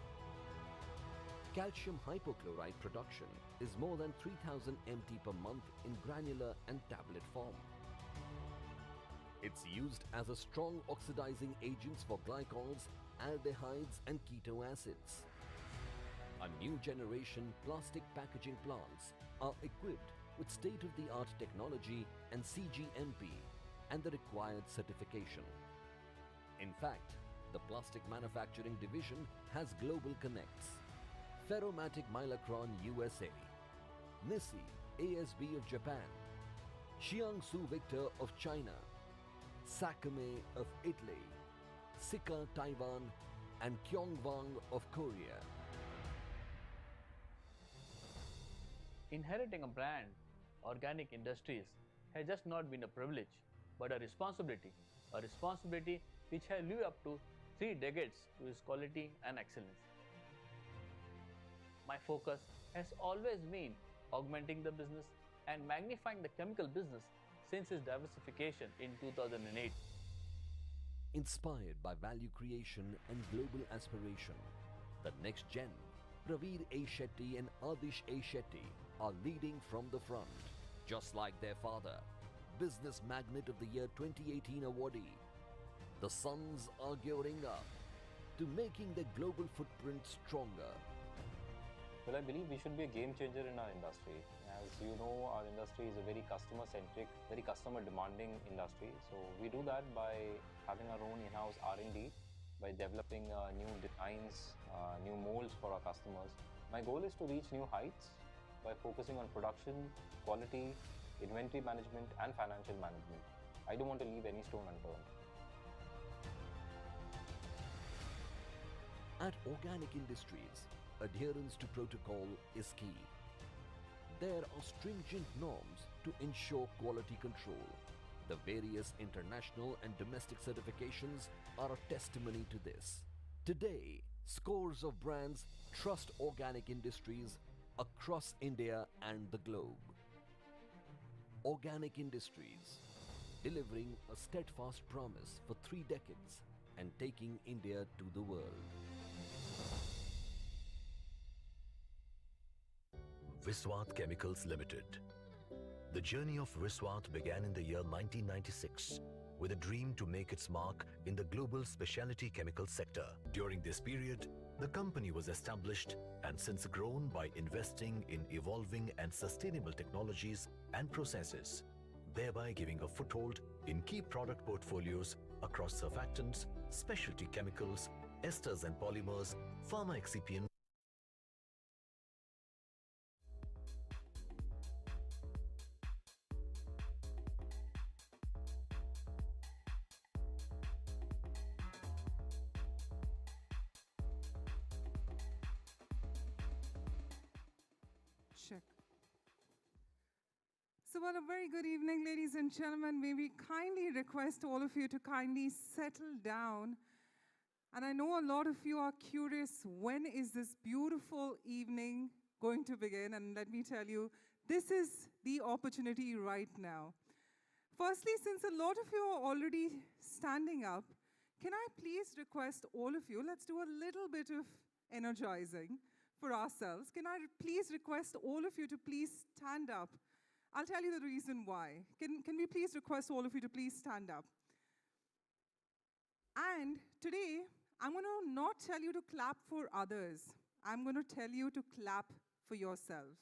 Calcium hypochlorite production is more than 3,000 MT per month in granular and tablet form. It's used as a strong oxidizing agents for glycols, aldehydes and keto acids. Our new generation plastic packaging plants are equipped with state-of-the-art technology and CGMP and the required certification. In fact, the plastic manufacturing division has global connects. Ferromatic Milacron USA, Nissi ASB of Japan, Jiangsu Victor of China, Sakame of Italy, Sika Taiwan and Kyongwang of Korea.
Inheriting a brand, Organic Industries, has just not been a privilege, but a responsibility which has lived up to 3 decades to its quality and excellence. My focus has always been augmenting the business and magnifying the chemical business since its diversification in 2008.
Inspired by value creation and global aspiration, the next gen, Pravin A. Shetty and Adish A. Shetty, are leading from the front, just like their father, Business Magnate of the Year 2018 awardee. The sons are gearing up to making their global footprint stronger.
Well, I believe we should be a game changer in our industry. As you know, our industry is a very customer-centric, very customer-demanding industry. So we do that by having our own in-house R&D by developing new designs, new molds for our customers. My goal is to reach new heights by focusing on production, quality, inventory management, and financial management. I don't want to leave any stone unturned.
At organic industries, adherence to protocol is key. There are stringent norms to ensure quality control. The various international and domestic certifications are a testimony to this. Today, scores of brands trust organic industries across India and the globe. Organic industries, delivering a steadfast promise for 3 decades and taking India to the world.
Viswat Chemicals Limited. The journey of Viswat began in the year 1996 with a dream to make its mark in the global specialty chemical sector. During this period, the company was established and since grown by investing in evolving and sustainable technologies and processes, thereby giving a foothold in key product portfolios across surfactants, specialty chemicals, esters and polymers, pharma excipients.
Check. So, well, a very good evening, ladies and gentlemen. May we kindly request all of you to kindly settle down. And I know a lot of you are curious, when is this beautiful evening going to begin? And let me tell you, this is the opportunity right now. Firstly, since a lot of you are already standing up, can I please request all of you, let's do a little bit of energizing for ourselves. Can I please request all of you to please stand up? I'll tell you the reason why. Can we please request all of you to please stand up? And today, I'm going to not tell you to clap for others. I'm going to tell you to clap for yourself.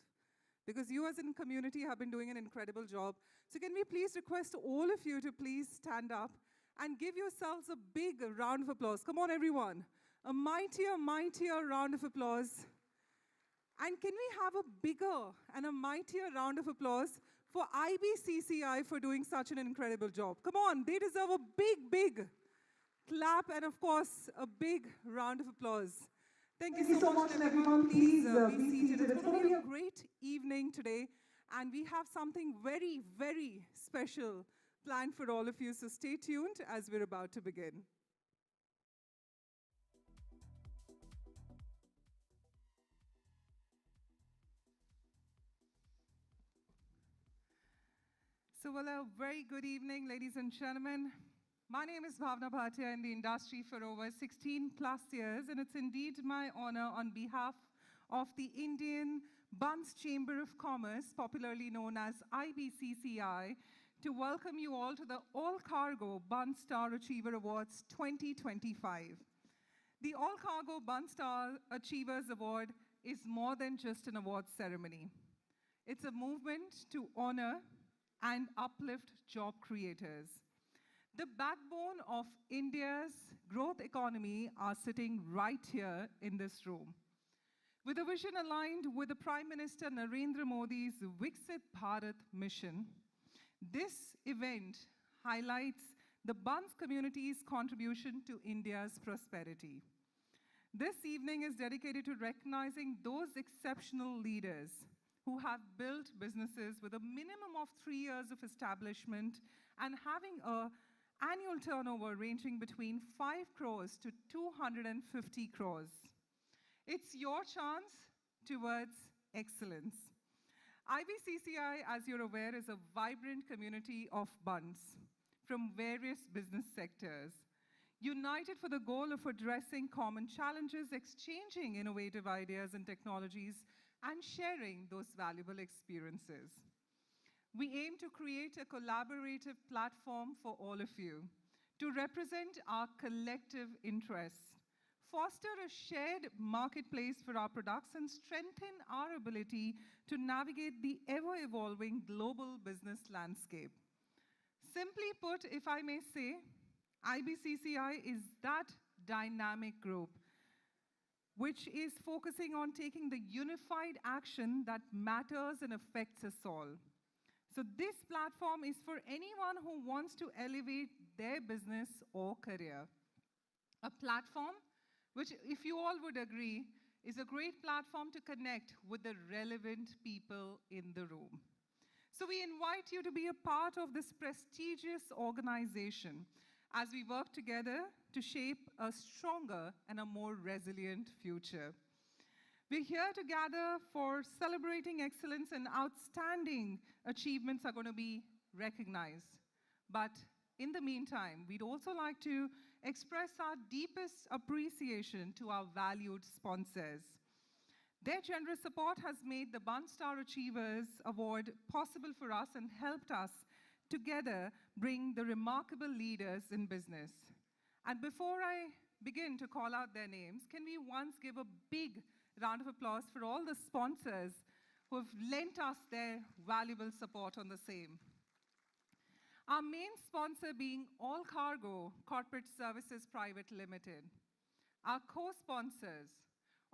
Because you as a community have been doing an incredible job. So can we please request all of you to please stand up and give yourselves a big round of applause. Come on, everyone. A mightier, mightier round of applause. And can we have a bigger and a mightier round of applause for IBCCI for doing such an incredible job? Come on, they deserve a big, big clap and, of course, a big round of applause. Thank you so much, everyone. Please be seated. It's going to be a great evening today, and we have something very, very special planned for all of you, so stay tuned as we're about to begin. So, well, a very good evening, ladies and gentlemen. My name is Bhavna Bhatia, in the industry for over 16 plus years, and it's indeed my honor on behalf of the Indian Bunts Chamber of Commerce, popularly known as IBCCI, to welcome you all to the Allcargo Bunts Star Achievers Awards 2025. The Allcargo Bunts Star Achievers Award is more than just an award ceremony. It's a movement to honor and uplift job creators. The backbone of India's growth economy are sitting right here in this room. With a vision aligned with the Prime Minister Narendra Modi's Viksit Bharat mission, this event highlights the Bunts community's contribution to India's prosperity. This evening is dedicated to recognizing those exceptional leaders who have built businesses with a minimum of 3 years of establishment and having an annual turnover ranging between 5 crores to 250 crores. It's your chance towards excellence. IBCCI, as you're aware, is a vibrant community of bunts from various business sectors, united for the goal of addressing common challenges, exchanging innovative ideas and technologies, and sharing those valuable experiences. We aim to create a collaborative platform for all of you to represent our collective interests, foster a shared marketplace for our products, and strengthen our ability to navigate the ever-evolving global business landscape. Simply put, if I may say, IBCCI is that dynamic group, which is focusing on taking the unified action that matters and affects us all. So this platform is for anyone who wants to elevate their business or career. A platform which, if you all would agree, is a great platform to connect with the relevant people in the room. So we invite you to be a part of this prestigious organization as we work together to shape a stronger and a more resilient future. We're here together for celebrating excellence, and outstanding achievements are going to be recognized. But in the meantime, we'd also like to express our deepest appreciation to our valued sponsors. Their generous support has made the Bunts Star Achievers Award possible for us and helped us together bring the remarkable leaders in business. And before I begin to call out their names, can we once give a big round of applause for all the sponsors who have lent us their valuable support on the same. Our main sponsor being Allcargo Corporate Services Private Limited. Our co-sponsors,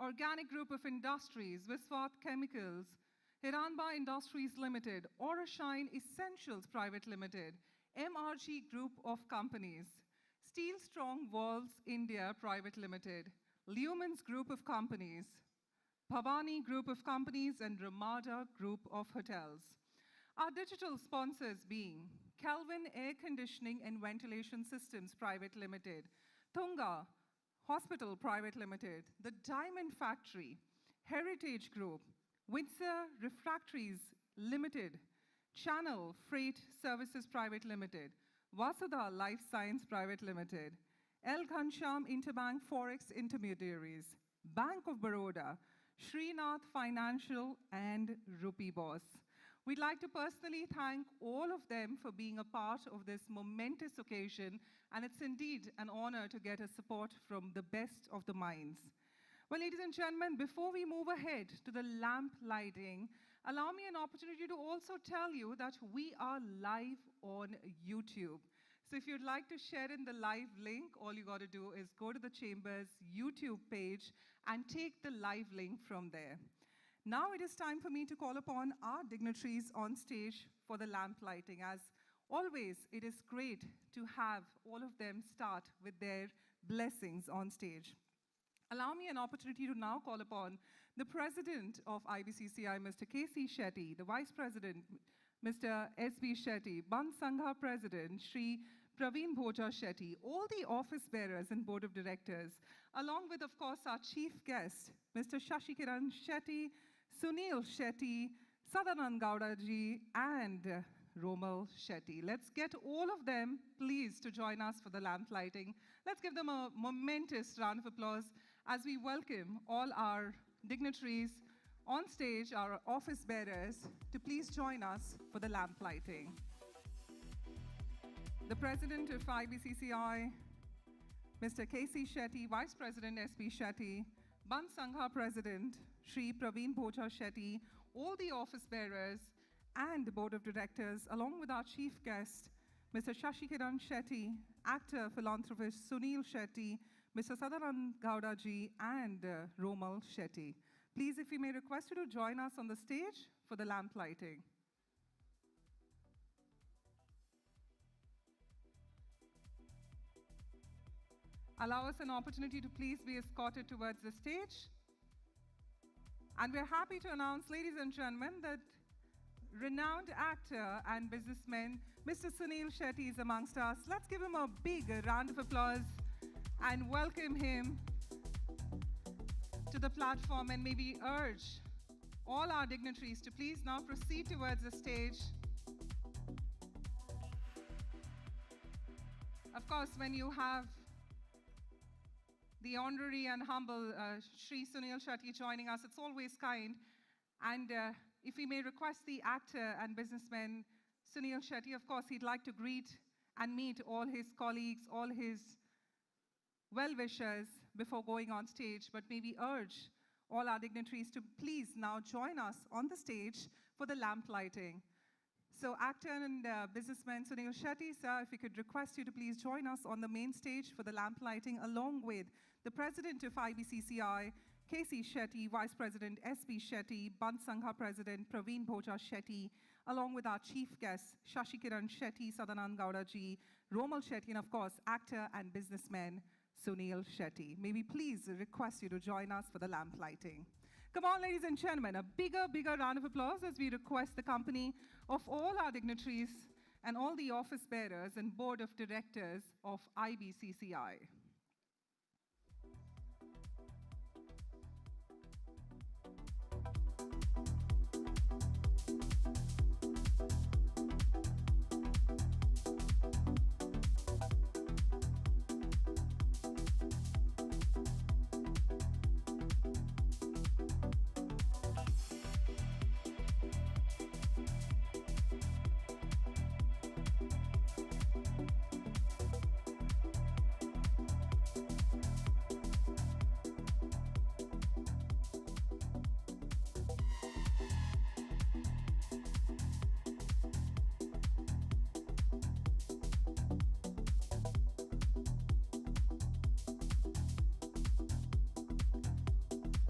Organic Group of Industries, Viswat Chemicals, Hiranba Industries Limited, Orashine Essentials Private Limited, MRG Group of Companies, Steel Strong Walls India Private Limited, Lumens Group of Companies, Bhavani Group of Companies, and Ramada Group of Hotels. Our digital sponsors being Kelvin Air Conditioning and Ventilation Systems Private Limited, Tunga Hospital Private Limited, The Diamond Factory, Heritage Group, Windsor Refractories Limited, Channel Freight Services Private Limited, Vasudha Life Science Private Limited, L. Ghansham Interbank Forex Intermediaries, Bank of Baroda, Srinath Financial, and Rupee Boss. We'd like to personally thank all of them for being a part of this momentous occasion, and it's indeed an honor to get a support from the best of the minds. Well, ladies and gentlemen, before we move ahead to the lamp lighting, allow me an opportunity to also tell you that we are live on YouTube. So if you'd like to share in the live link, all you got to do is go to the Chamber's YouTube page and take the live link from there. Now it is time for me to call upon our dignitaries on stage for the lamp lighting. As always, it is great to have all of them start with their blessings on stage. Allow me an opportunity to now call upon the President of IBCCI, Mr. K.C. Shetty, the Vice President, Mr. S.B. Shetty, Bunt Sangha President, Shri Pravin Shetty, all the office bearers and board of directors, along with, of course, our chief guest, Mr. Shashikiran Shetty, Suniel Shetty, Sadananda Gowda ji, and Romal Shetty. Let's get all of them, please, to join us for the lamp lighting. Let's give them a momentous round of applause as we welcome all our dignitaries on stage, our office bearers, to please join us for the lamp lighting. The President of IBCCI, Mr. K.C. Shetty, Vice President S.B. Shetty, Bunt Sangha President, Shri Pravin Shetty, all the office bearers and the board of directors, along with our chief guest, Mr. Shashikiran Shetty, actor, philanthropist Suniel Shetty, Mr. Sadananda Gowda ji, and Romal Shetty. Please, if we may request you to join us on the stage for the lamp lighting. Allow us an opportunity to please be escorted towards the stage. And we're happy to announce, ladies and gentlemen, that renowned actor and businessman, Mr. Suniel Shetty is amongst us. Let's give him a big round of applause and welcome him to the platform, and maybe urge all our dignitaries to please now proceed towards the stage. Of course, when you have the honorary and humble Shri Suniel Shetty joining us, it's always kind. And if we may request the actor and businessman Suniel Shetty, of course, he'd like to greet and meet all his colleagues, all his well-wishers before going on stage, but maybe urge all our dignitaries to please now join us on the stage for the lamp lighting. So actor and businessman Suniel Shetty, sir, if we could request you to please join us on the main stage for the lamp lighting, along with the President of IBCCI, KC Shetty, Vice President SP Shetty, Bunt Sangha President Pravin Shetty, along with our chief guests, Shashikiran Shetty, Sadananda Gowda ji, Romal Shetty, and of course, actor and businessman Suniel Shetty. May we please request you to join us for the lamp lighting. Come on, ladies and gentlemen, a bigger round of applause as we request the company of all our dignitaries and all the office bearers and board of directors of IBCCI.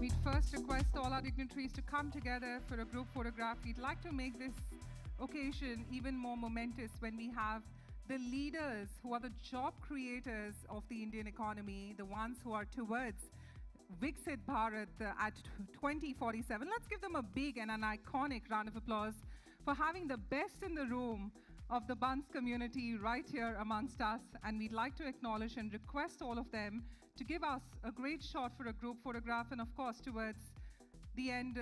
We'd first request all our dignitaries to come together for a group photograph. We'd like to make this occasion even more momentous when we have the leaders who are the job creators of the Indian economy, the ones who are towards Viksit Bharat at 2047. Let's give them a big and an iconic round of applause for having the best in the room of the Bunts community right here amongst us. And we'd like to acknowledge and request all of them to give us a great shot for a group photograph, and of course towards the end,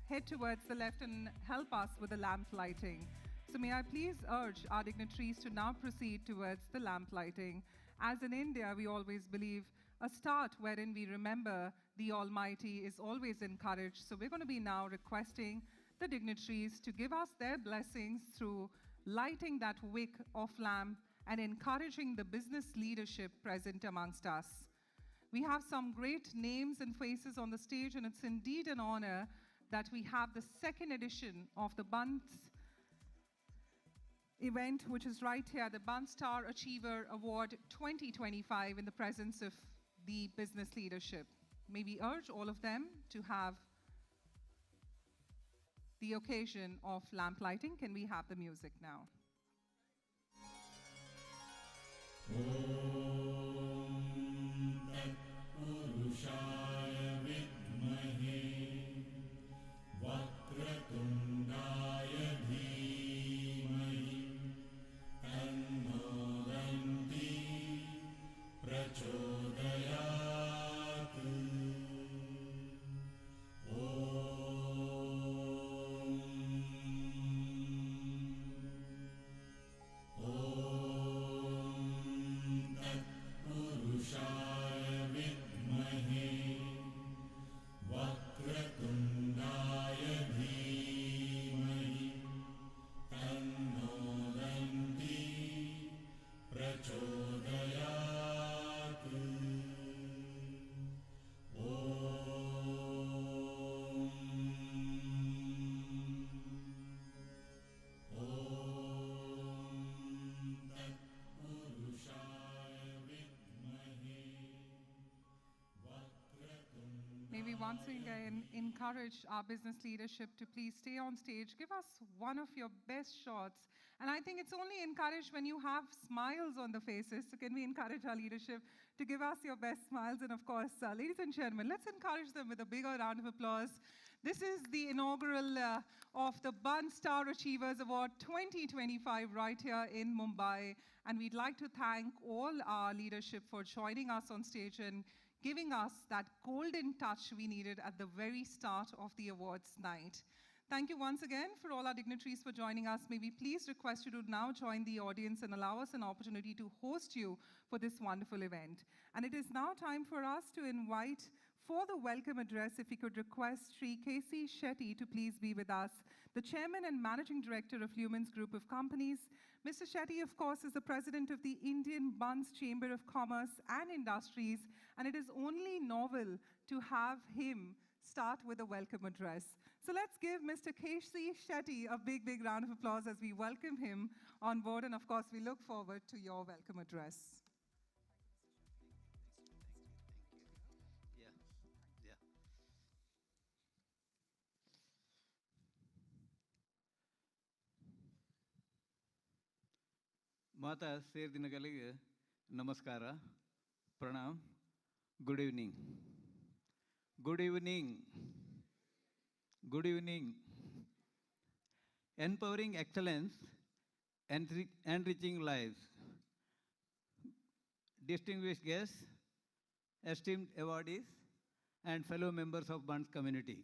head towards the left and help us with the lamp lighting. So may I please urge our dignitaries to now proceed towards the lamp lighting. As in India, we always believe a start wherein we remember the Almighty is always encouraged. So we're going to be now requesting the dignitaries to give us their blessings through lighting that wick of lamp and encouraging the business leadership present amongst us. We have some great names and faces on the stage, and it's indeed an honor that we have the second edition of the Bunts event, which is right here, the Bunts Star Achiever Award 2025, in the presence of the business leadership. May we urge all of them to have the occasion of lamp lighting. Can we have the music now? Maybe once again encourage our business leadership to please stay on stage. Give us one of your best shots. And I think it's only encouraged when you have smiles on the faces. So can we encourage our leadership to give us your best smiles? And of course, ladies and gentlemen, let's encourage them with a bigger round of applause. This is the inaugural of the Bunts Star Achievers Award 2025 right here in Mumbai. And we'd like to thank all our leadership for joining us on stage and giving us that golden touch we needed at the very start of the awards night. Thank you once again for all our dignitaries for joining us. May we please request you to now join the audience and allow us an opportunity to host you for this wonderful event. And it is now time for us to invite for the welcome address, if we could request Shri KC Shetty to please be with us, the Chairman and Managing Director of Lumen's Group of Companies. Mr. Shetty, of course, is the President of the Indian Bunts Chamber of Commerce and Industries, and it is only novel to have him start with a welcome address. So let's give Mr. Shetty a big, big round of applause as we welcome him on board. And of course, we look forward to your welcome address.
Yeah, yeah. ಮಾತಾ ಸೇರಿದಿನಗಳಿಗೆ ನಮಸ್ಕಾರ, pranam, good evening. Good evening. Good evening. Empowering excellence, enriching lives. Distinguished guests, esteemed awardees, and fellow members of Bunts community.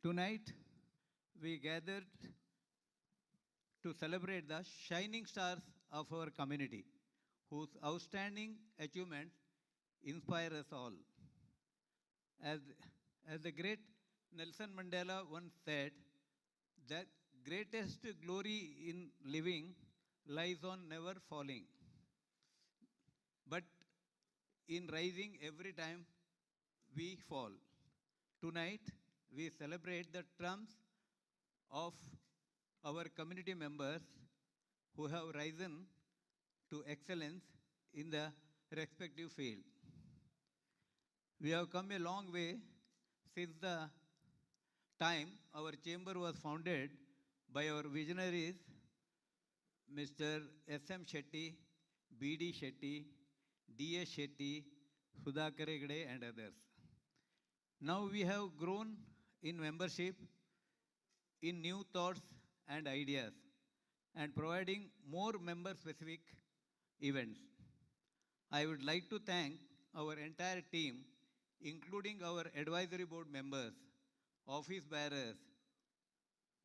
Tonight, we gathered to celebrate the shining stars of our community, whose outstanding achievements inspire us all. As, as the great Nelson Mandela once said, the greatest glory in living lies on never falling, but in rising every time we fall. Tonight, we celebrate the triumphs of our community members who have risen to excellence in the respective field. We have come a long way since the time our chamber was founded by our visionaries, Mr. S.M. Shetty, B.D. Shetty, D.S. Shetty, Sudhakar Hegde, and others. Now we have grown in membership, in new thoughts and ideas, and providing more member-specific events. I would like to thank our entire team, including our advisory board members, office bearers,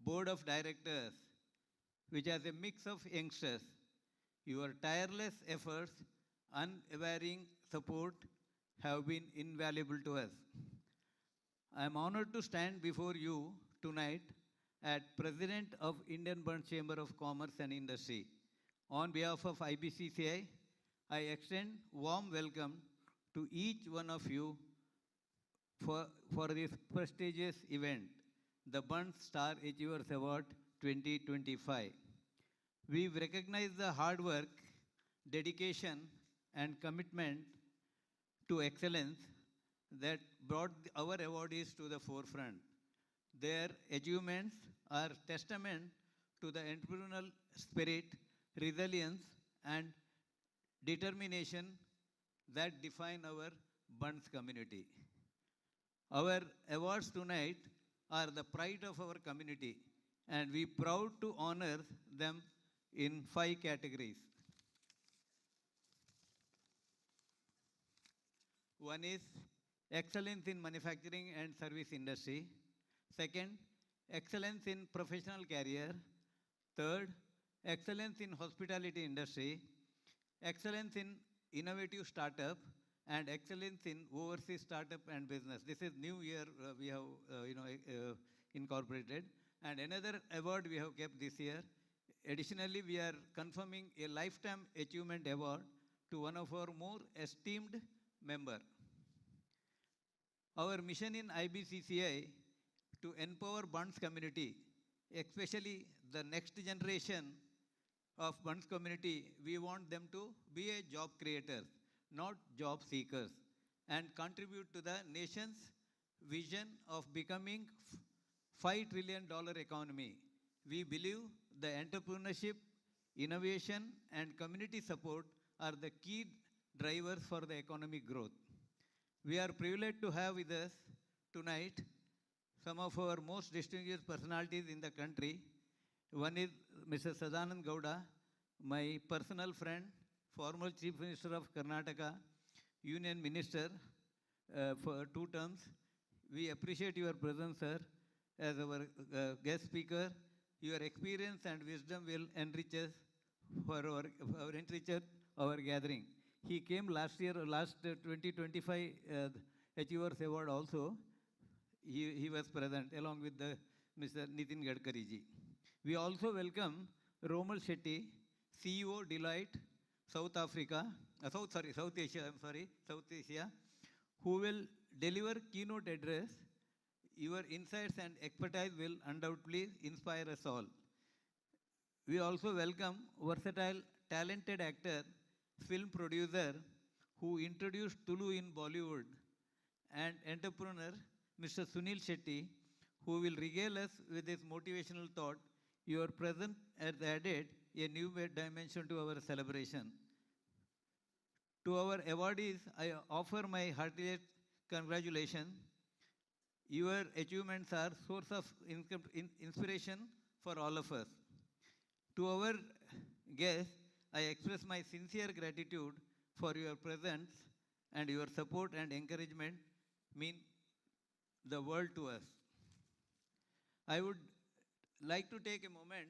board of directors, which has a mix of youngsters. Your tireless efforts, unwavering support have been invaluable to us. I am honored to stand before you tonight as President of Indian Bunts Chamber of Commerce and Industry. On behalf of IBCCI, I extend warm welcome to each one of you for this prestigious event, the Bunts Star Achievers Award 2025. We recognize the hard work, dedication, and commitment to excellence that brought our awardees to the forefront. Their achievements are testament to the entrepreneurial spirit, resilience, and determination that define our Bunts community. Our awards tonight are the pride of our community, and we are proud to honor them in 5 categories. One is excellence in manufacturing and service industry. Second, excellence in professional career. Third, excellence in hospitality industry. Excellence in innovative startup, and excellence in overseas startup and business. This is new year we have incorporated. And another award we have kept this year. Additionally, we are confirming a lifetime achievement award to one of our more esteemed member. Our mission in IBCCI to empower Bunts community, especially the next generation of Bunts community, we want them to be a job creators, not job seekers, and contribute to the nation's vision of becoming $5 trillion economy. We believe the entrepreneurship, innovation, and community support are the key drivers for the economic growth. We are privileged to have with us tonight some of our most distinguished personalities in the country. One is Mr. Sadananda Gowda, my personal friend, former Chief Minister of Karnataka, Union Minister for 2 terms. We appreciate your presence, sir, as our guest speaker. Your experience and wisdom will enrich us enrich our gathering. He came last 2025 Achievers Award also. He was present along with Mr. Nitin Gadkari ji. We also welcome Romal Shetty, CEO Deloitte, South Asia, who will deliver keynote address Your insights and expertise will undoubtedly inspire us all. We also welcome versatile, talented actor, film producer who introduced Tulu in Bollywood, and entrepreneur Mr. Sunil Shetty, who will regale us with his motivational thought. Your presence has added a new dimension to our celebration. To our awardees, I offer my heartiest congratulations. Your achievements are source of inspiration for all of us. To our guests, I express my sincere gratitude for your presence, and your support and encouragement mean the world to us. I would like to take a moment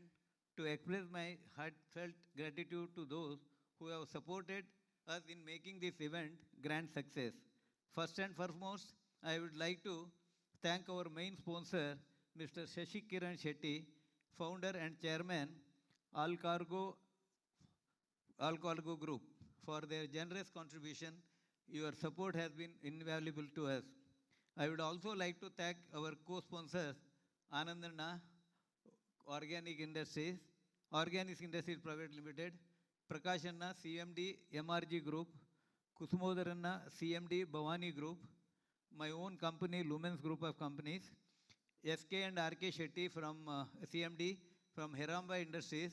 to express my heartfelt gratitude to those who have supported us in making this event grand success. First and foremost, I would like to thank our main sponsor, Mr. Shashi Kiran Shetty, founder and chairman, Allcargo Group, for their generous contribution. Your support has been invaluable to us. I would also like to thank our co-sponsors, Anandanna, Organic Industries Private Limited, Prakashanna, CMD, MRG Group, Kusumodaranna, CMD, Bhavani Group, my own company, Lumens Group of Companies, SK and RK Shetty from CMD, from Heramba Industries,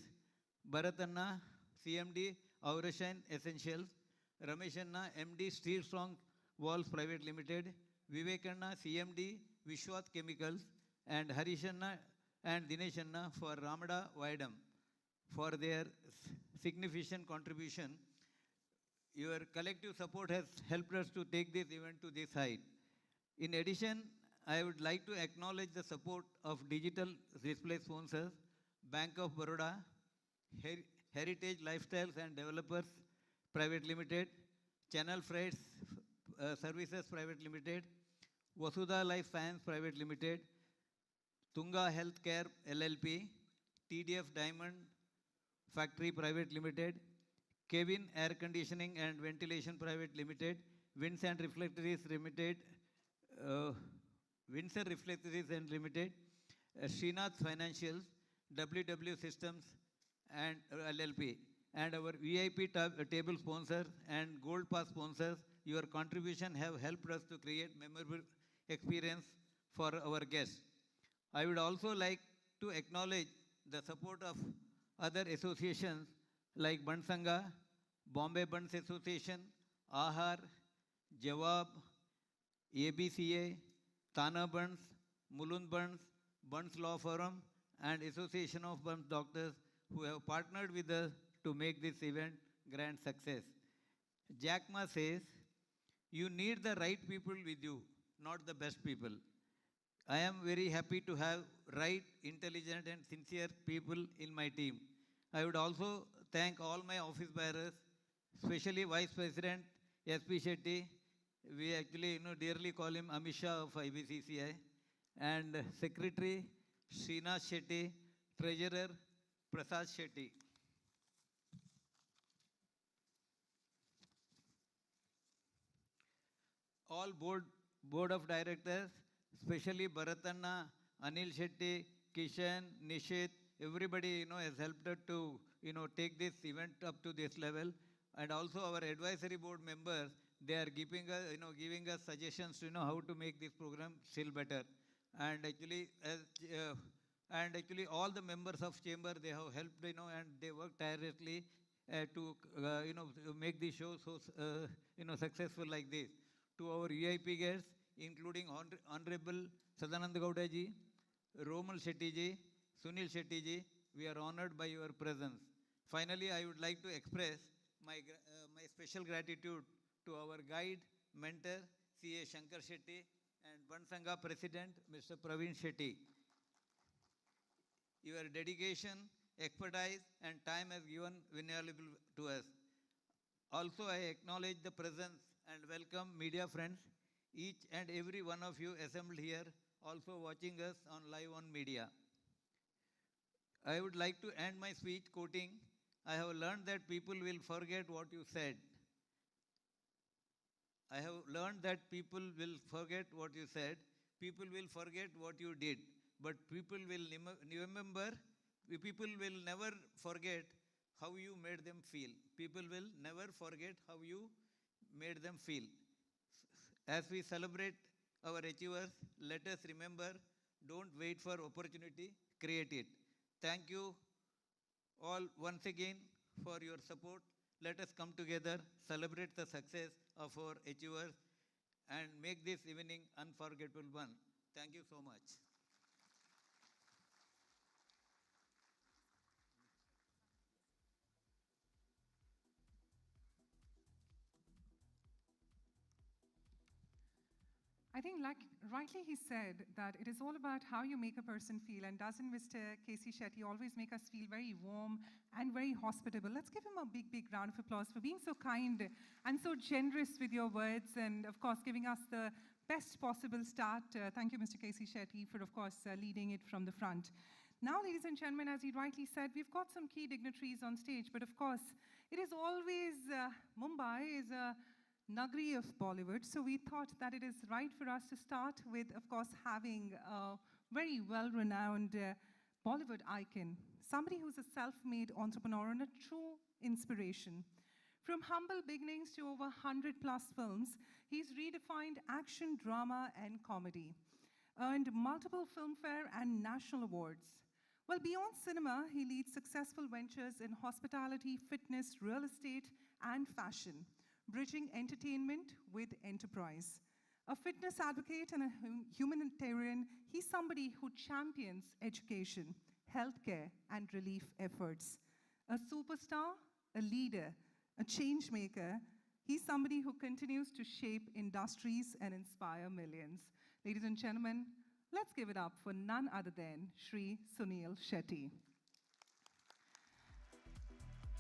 Bharatanna, CMD, Aurashine Essentials, Rameshanna, MD, Steel Strong Walls Private Limited, Vivekanna, CMD, Vishwath Chemicals, and Harishanna and Dineshanna for Ramada Vaidam for their significant contribution. Your collective support has helped us to take this event to this height. In addition, I would like to acknowledge the support of digital display sponsors, Bank of Baroda, Heritage Lifestyles and Developers Private Limited, Channel Freights Services Private Limited, Vasudha Life Science Private Limited, Tunga Healthcare LLP, TDF Diamond Factory Private Limited, Kevin Air Conditioning and Ventilation Private Limited, Windsor Reflectories Limited, Windsor Reflectories and Limited, Srinath Financials, WW Systems and LLP, and our VIP table sponsors and Gold Pass sponsors. Your contribution have helped us to create memorable experience for our guests. I would also like to acknowledge the support of other associations like Bunt Sangha, Bombay Bunts Association, Ahar, Jawab, ABCA, Tana Bunts, Mulund Bunts, Bunts Law Forum, and Association of Bunts Doctors who have partnered with us to make this event grand success. Jack Ma says, you need the right people with you, not the best people. I am very happy to have right, intelligent and sincere people in my team. I would also thank all my office bearers, especially Vice President SP Shetty. We actually dearly call him Amisha of IBCCI. And Secretary Srinath Shetty, Treasurer Prasad Shetty. All board of directors, especially Bharatanna, Anil Shetty, Kishan, Nishit, everybody has helped us to take this event up to this level. And also our advisory board members, they are giving us suggestions to how to make this program still better. And actually, all the members of chamber, they have helped, and they work tirelessly to make the show so successful like this. To our VIP guests, including Honorable Sadananda Gowda ji, Romal Shetty ji, Sunil Shetty ji, we are honored by your presence. Finally, I would like to express my special gratitude to our guide, mentor, C.A. Shankar Shetty, and Bunts Sangha President, Mr. Pravin Shetty. Your dedication, expertise, and time has given invaluable to us. Also, I acknowledge the presence and welcome media friends, each and every one of you assembled here, also watching us on live on media. I would like to end my speech quoting, I have learned that people will forget what you said. I have learned that people will forget what you said, People will forget what you did, but people will people will never forget how you made them feel. People will never forget how you made them feel. As we celebrate our achievers, let us remember, don't wait for opportunity, create it. Thank you all once again for your support. Let us come together, celebrate the success of our achievers, and make this evening unforgettable one. Thank you so much.
I think, like rightly he said, that it is all about how you make a person feel. And doesn't Mr. K.C. Shetty always make us feel very warm and very hospitable? Let's give him a big, big round of applause for being so kind and so generous with your words and, of course, giving us the best possible start. Thank you, Mr. K.C. Shetty, for, of course, leading it from the front. Now, ladies and gentlemen, as he rightly said, we've got some key dignitaries on stage. But, of course, it is always Mumbai is a Nagri of Bollywood, so we thought that it is right for us to start with, of course, having a very well-renowned Bollywood icon, somebody who's a self-made entrepreneur and a true inspiration. From humble beginnings to over 100+ films, he's redefined action, drama, and comedy, earned multiple Filmfare and national awards. Well, beyond cinema, he leads successful ventures in hospitality, fitness, real estate, and fashion, bridging entertainment with enterprise. A fitness advocate and a humanitarian, he's somebody who champions education, healthcare, and relief efforts. A superstar, a leader, a change maker, he's somebody who continues to shape industries and inspire millions. Ladies and gentlemen, let's give it up for none other than Shri Suniel Shetty.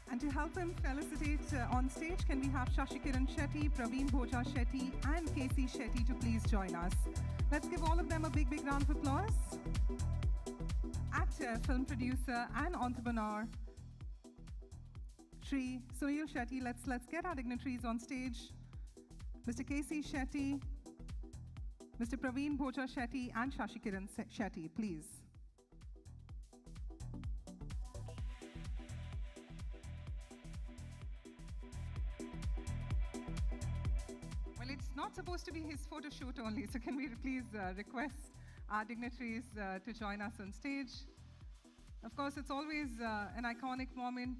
And to help him felicitate on stage, can we have Shashikiran Shetty, Pravin Bhoja Shetty, and K.C. Shetty to please join us. Let's give all of them a big, big round of applause. Actor, film producer, and entrepreneur, Shri Suniel Shetty. Let's get our dignitaries on stage. Mr. K.C. Shetty, Mr. Pravin Bhoja Shetty, and Shashikiran Shetty, please. Not supposed to be his photo shoot only, so can we please request our dignitaries to join us on stage? Of course, it's always an iconic moment.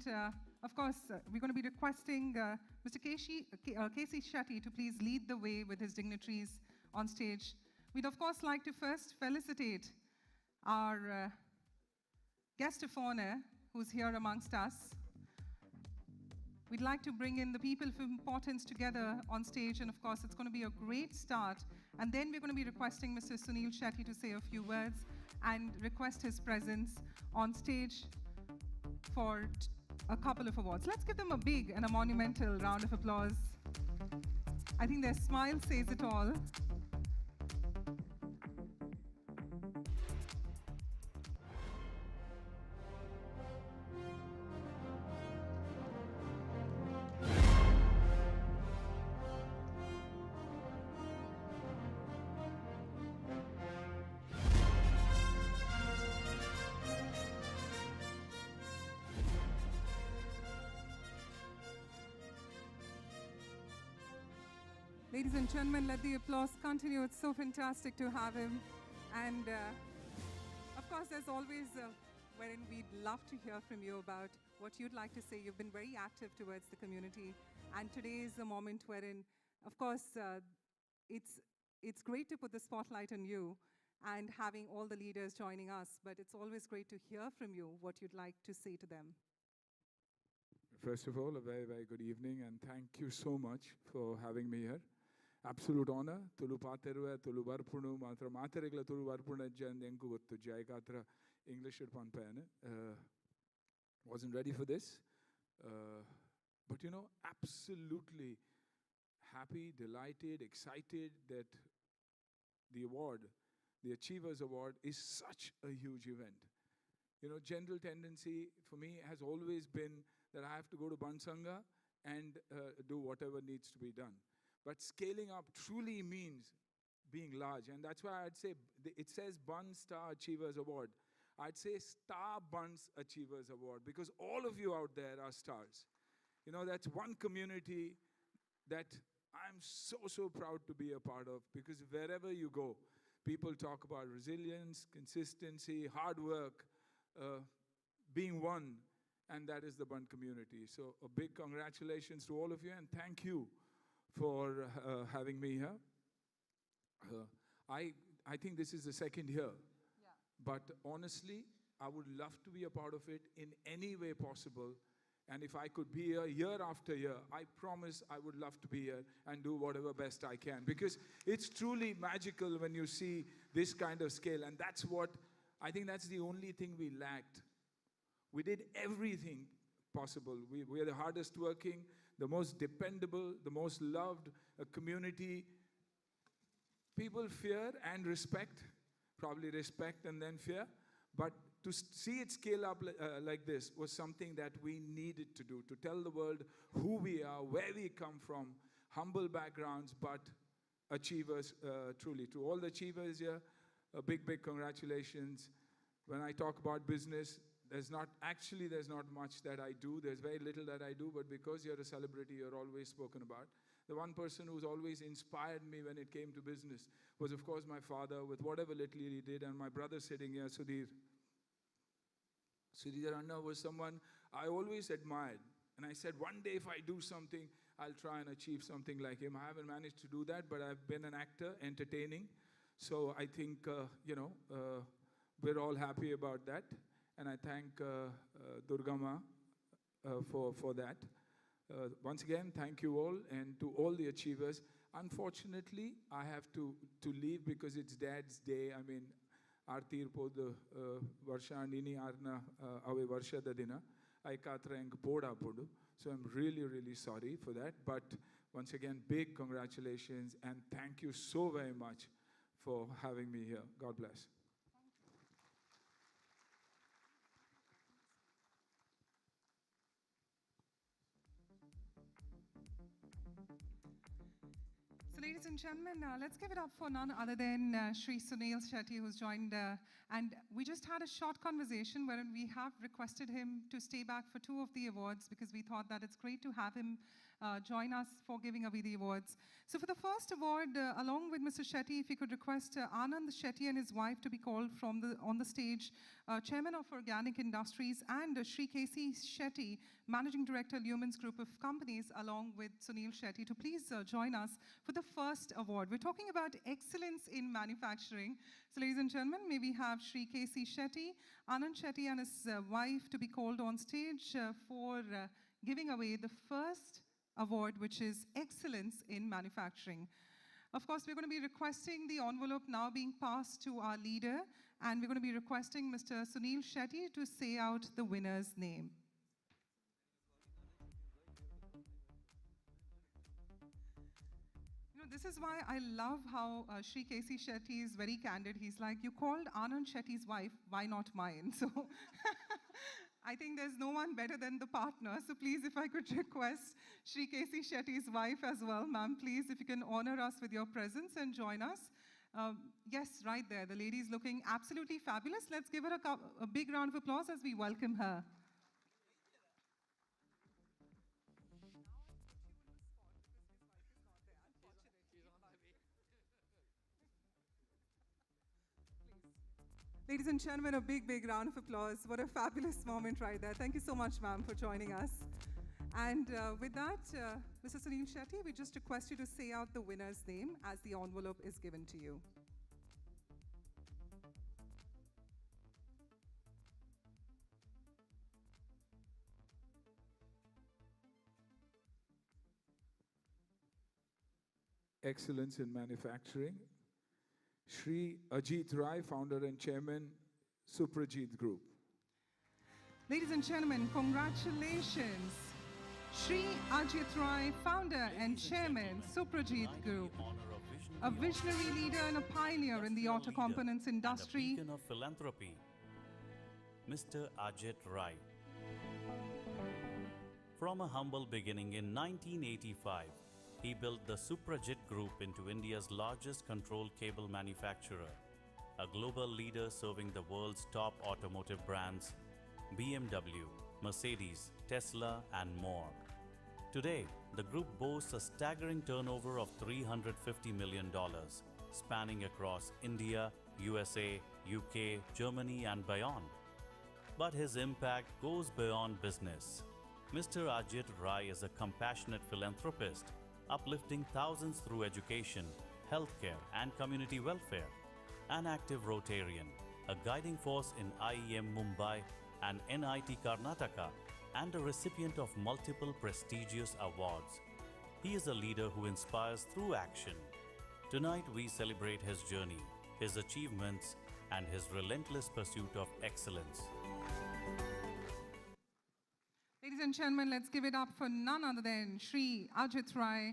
Of course, we're going to be requesting Mr. K.C. Shetty to please lead the way with his dignitaries on stage. We'd, of course, like to first felicitate our guest of honor who's here amongst us. We'd like to bring in the people of importance together on stage, and of course, it's going to be a great start. And then we're going to be requesting Mr. Suniel Shetty to say a few words and request his presence on stage for a couple of awards. Let's give them a big and a monumental round of applause. I think their smile says it all. Ladies and gentlemen, let the applause continue. It's so fantastic to have him. And of course, there's always wherein we'd love to hear from you about what you'd like to say. You've been very active towards the community. And today is a moment wherein, of course, it's great to put the spotlight on you and having all the leaders joining us. But it's always great to hear from you what you'd like to say to them.
First of all, a very, very good evening, and thank you so much for having me here. Absolute honor. Tulu paterwa, tulu barpunu, matra materegla tulu barpuna jan enku gottu jaikatra English panpane. Wasn't ready for this, but you know, absolutely happy, delighted, excited that the award, the Achievers Award, is such a huge event. You know, general tendency for me has always been that I have to go to Bansanga and do whatever needs to be done. But scaling up truly means being large. And that's why I'd say, it says Bunts Star Achievers Award. I'd say Star Bunts Achievers Award, because all of you out there are stars. You know, that's one community that I'm so proud to be a part of, because wherever you go, people talk about resilience, consistency, hard work, being one, and that is the Bunt community. So a big congratulations to all of you, and thank you for having me here. I think this is the second year, but honestly, I would love to be a part of it in any way possible. And if I could be here year after year, I promise I would love to be here and do whatever best I can. Because it's truly magical when you see this kind of scale. And that's what, I think that's the only thing we lacked. We did everything possible. We are the hardest working, the most dependable, the most loved community. People fear and respect, probably respect and then fear. But to see it scale up like this was something that we needed to do, to tell the world who we are, where we come from, humble backgrounds, but achievers, truly. To all the achievers here, a big congratulations. When I talk about business, there's not much that I do. There's very little that I do, but because you're a celebrity, you're always spoken about. The one person who's always inspired me when it came to business was, of course, my father, with whatever little he did, and my brother sitting here, Sudhir. Sudhir Anna was someone I always admired. And I said, one day if I do something, I'll try and achieve something like him. I haven't managed to do that, but I've been an actor, entertaining. So I think, we're all happy about that. And I thank Durgama for that. Once again, thank you all, and to all the achievers. Unfortunately, I have to leave because it's Dad's Day. I mean, Artir pod Varsha Nini Arna Ave Varsha Dadina. I katrang poda podu. So I'm really sorry for that. But once again, big congratulations, and thank you so very much for having me here. God bless.
So ladies and gentlemen, let's give it up for none other than Shri Suniel Shetty, who's joined. And we just had a short conversation wherein we have requested him to stay back for 2 of the awards, because we thought that it's great to have him join us for giving away the awards. So for the first award, along with Mr. Shetty, if you could request Anand Shetty and his wife to be called on the stage, Chairman of Organic Industries, and Shri K.C. Shetty, Managing Director, Lumens Group of Companies, along with Sunil Shetty, to please join us for the first award. We're talking about excellence in manufacturing. So ladies and gentlemen, may we have Shri K.C. Shetty, Anand Shetty and his wife to be called on stage for giving away the first award, which is Excellence in Manufacturing. Of course, we're going to be requesting the envelope now being passed to our leader, and we're going to be requesting Mr. Sunil Shetty to say out the winner's name. You know, this is why I love how Shri K.C. Shetty is very candid. He's like, you called Anand Shetty's wife, why not mine? So I think there's no one better than the partner. So please, if I could request Shri K.C. Shetty's wife as well, ma'am, please, if you can honor us with your presence and join us. Yes, right there. The lady's looking absolutely fabulous. Let's give her a big round of applause as we welcome her. Ladies and gentlemen, a big round of applause. What a fabulous moment right there. Thank you so much, ma'am, for joining us. And with that, Mr. Sunil Shetty, we just request you to say out the winner's name as the envelope is given to you.
Excellence in manufacturing. Shri Ajit Rai, founder and chairman, Suprajit Group.
Ladies and gentlemen, congratulations. Shri Ajit Rai, founder and chairman, Suprajit Group. A visionary leader and a pioneer in the auto components industry.
And a beacon of philanthropy, Mr. Ajit Rai. From a humble beginning in 1985, he built the Suprajit Group into India's largest control cable manufacturer, a global leader serving the world's top automotive brands BMW, Mercedes, Tesla, and more. Today, the group boasts a staggering turnover of $350 million, spanning across India, USA, UK, Germany, and beyond. But his impact goes beyond business. Mr. Ajit Rai is a compassionate philanthropist, uplifting thousands through education, healthcare, and community welfare. An active Rotarian, a guiding force in IEM Mumbai and NIT Karnataka, and a recipient of multiple prestigious awards. He is a leader who inspires through action. Tonight we celebrate his journey, his achievements, and his relentless pursuit of excellence.
Ladies and gentlemen, let's give it up for none other than Shri Ajit Rai.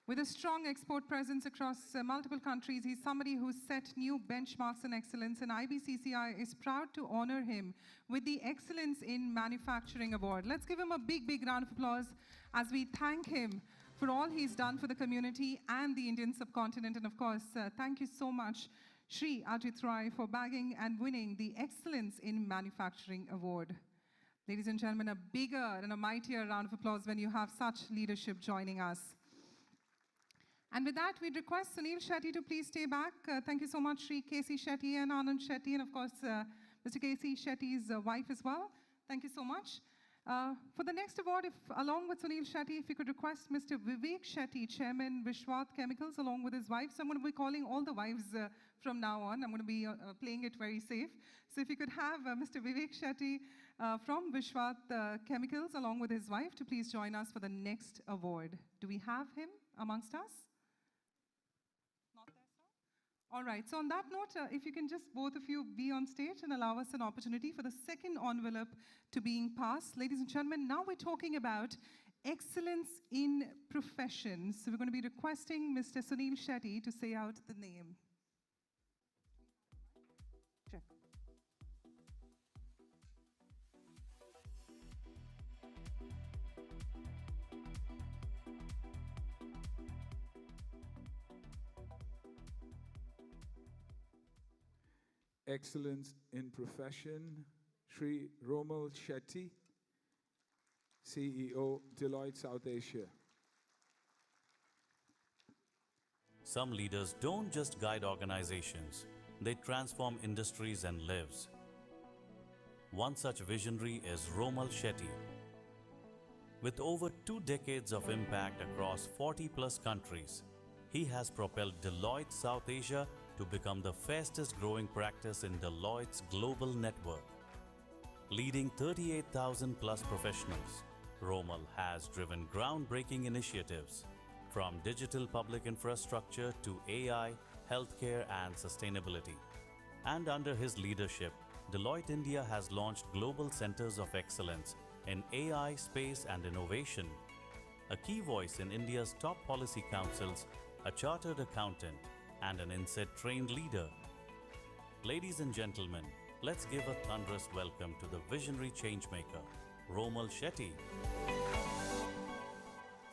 With a strong export presence across multiple countries, he's somebody who's set new benchmarks in excellence, and IBCCI is proud to honor him with the Excellence in Manufacturing Award. Let's give him a big, big round of applause as we thank him for all he's done for the community and the Indian subcontinent. And of course, thank you so much, Shri Ajit Rai, for bagging and winning the Excellence in Manufacturing Award. Ladies and gentlemen, a bigger and a mightier round of applause when you have such leadership joining us. And with that, we'd request Suniel Shetty to please stay back. Thank you so much, Shri K.C. Shetty and Anand Shetty, and of course, Mr. K.C. Shetty's wife as well. Thank you so much. For the next award, along with Suniel Shetty, if you could request Mr. Vivek Shetty, Chairman, Vishwath Chemicals, along with his wife. So I'm going to be calling all the wives from now on. I'm going to be playing it very safe. So if you could have Mr. Vivek Shetty from Vishwath Chemicals, along with his wife, to please join us for the next award. Do we have him amongst us? Not there, sir? All right. So on that note, if you can just both of you be on stage and allow us an opportunity for the second envelope to being passed. Ladies and gentlemen, now we're talking about excellence in professions. So we're going to be requesting Mr. Suniel Shetty to say out the name. Check.
Excellence in Profession, Shri Romal Shetty, CEO, Deloitte South Asia.
Some leaders don't just guide organizations, they transform industries and lives. One such visionary is Romal Shetty. With over 2 decades of impact across 40+ countries, he has propelled Deloitte South Asia to become the fastest growing practice in Deloitte's global network. Leading 38,000+ professionals, Romal has driven groundbreaking initiatives from digital public infrastructure to AI, healthcare, and sustainability. And under his leadership, Deloitte India has launched global centers of excellence in AI, space, and innovation. A key voice in India's top policy councils, a chartered accountant, and an INSEAD-trained leader. Ladies and gentlemen, let's give a thunderous welcome to the visionary changemaker, Romal Shetty.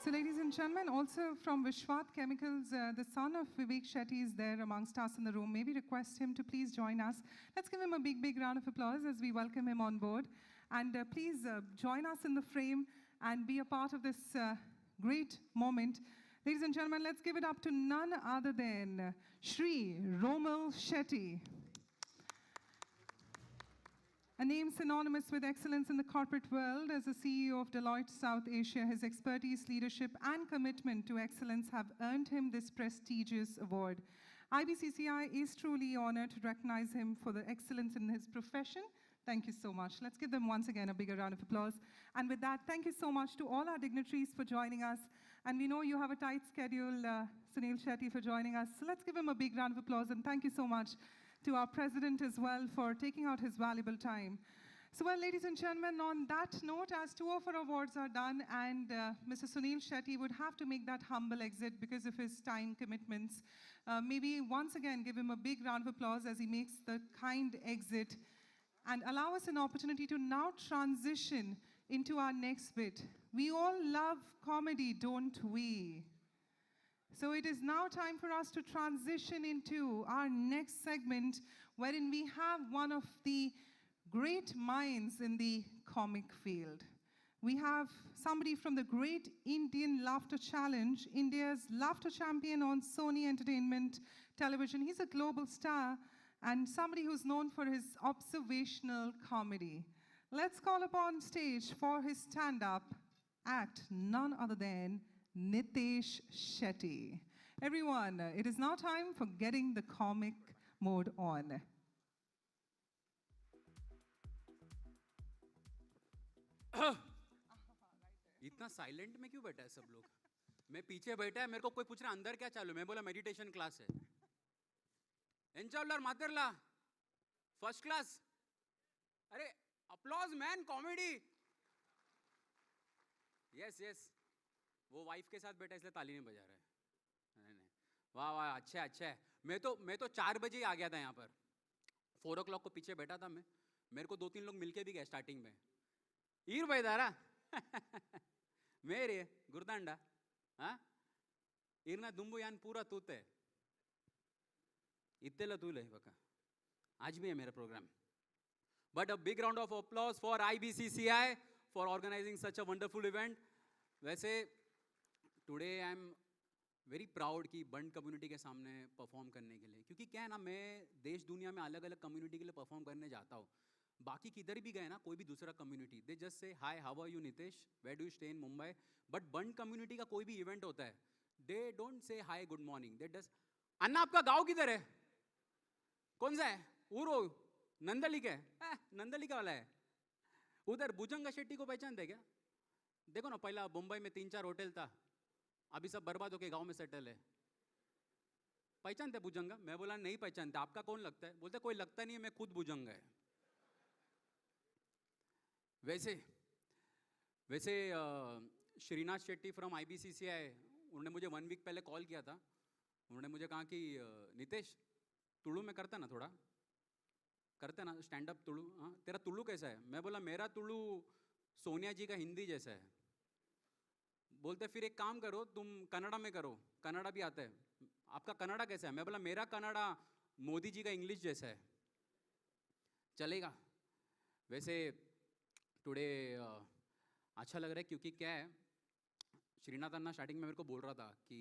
So ladies and gentlemen, also from Vishwath Chemicals, the son of Vivek Shetty is there amongst us in the room. Maybe request him to please join us. Let's give him a big, big round of applause as we welcome him on board. And please join us in the frame and be a part of this great moment. Ladies and gentlemen, let's give it up to none other than Shri Romal Shetty. A name synonymous with excellence in the corporate world, as the CEO of Deloitte South Asia, his expertise, leadership, and commitment to excellence have earned him this prestigious award. IBCCI is truly honored to recognize him for the excellence in his profession. Thank you so much. Let's give them once again a bigger round of applause. And with that, thank you so much to all our dignitaries for joining us. And we know you have a tight schedule, Suniel Shetty, for joining us. So let's give him a big round of applause. And thank you so much to our president as well for taking out his valuable time. So, well, ladies and gentlemen, on that note, as 2 of our awards are done, and Mr. Suniel Shetty would have to make that humble exit because of his time commitments, maybe once again give him a big round of applause as he makes the kind exit and allow us an opportunity to now transition into our next bit. We all love comedy, don't we? So it is now time for us to transition into our next segment, wherein we have one of the great minds in the comic field. We have somebody from the Great Indian Laughter Challenge, India's laughter champion on Sony Entertainment Television. He's a global star and somebody who's known for his observational comedy. Let's call upon stage for his stand-up act, none other than Nitesh Shetty. Everyone, it is now time for getting the comic mode on.
इतना silent में क्यों बैठा है सब लोग? मैं पीछे बैठा है, मेरे को कोई पूछ रहा अंदर क्या चालू? मैं बोला मेडिटेशन क्लास है. एंचावलर मातरला, फर्स्ट क्लास. अरे applause man, comedy. Yes yes, वो वाइफ के साथ बैठा इसलिए ताली नहीं बजा रहा है. नहीं नहीं, वाह वाह, अच्छा है अच्छा है. मैं तो 4 बजे ही आ गया था यहाँ पर. 4 o'clock को पीछे बैठा था मैं. मेरे को 2-3 लोग मिलके भी गए स्टार्टिंग में. ईर बैदारा मेरे गुरदांडा, हाँ इरना दुम्बू यान पूरा तूते इत्तेला तूले बका. आज भी है मेरा programme. But a big round of applause for IBCCI for organizing such a wonderful event. वैसे today I am very proud कि बंट कम्युनिटी के सामने परफॉर्म करने के लिए, क्योंकि क्या है ना, मैं देश दुनिया में अलग अलग कम्युनिटी के लिए परफॉर्म करने जाता हूँ. बाकी किधर भी गए ना, कोई भी दूसरा community, they just say hi how are you Nitesh, where do you stay in Mumbai. But Bunt community का कोई भी इवेंट होता है, they don't say hi good morning, they just अन्ना आपका गांव किधर है, कौन सा है, उरो नंदली का है, नंदली का वाला है उधर. भुजंगा शेट्टी को पहचानते क्या? देखो ना, पहला मुंबई में 3-4 होटल था, अभी सब बर्बाद होके गांव में सेटल है. पहचानते भुजंगा? मैं बोला नहीं पहचानते. आपका कौन लगता है? बोलते कोई लगता नहीं है, मैं खुद भुजंगा है. वैसे वैसे श्रीनाथ शेट्टी फ्रॉम IBCCI, उन्होंने मुझे 1 वीक पहले कॉल किया था. उन्होंने मुझे कहा कि नितेश तुलू में करता ना, थोड़ा करता ना स्टैंड अप तुलू. हाँ, तेरा तुलू कैसा है? मैं बोला मेरा तुलू सोनिया जी का हिंदी जैसा है. बोलते फिर एक काम करो, तुम कन्नड़ा में करो, कन्नड़ा भी आता है. आपका कन्नड़ा कैसा है? मैं बोला मेरा कन्नड़ा मोदी जी का इंग्लिश जैसा है, चलेगा. वैसे टुडे अच्छा लग रहा है, क्योंकि क्या है, श्रीनाथ अन्ना स्टार्टिंग में मेरे को बोल रहा था कि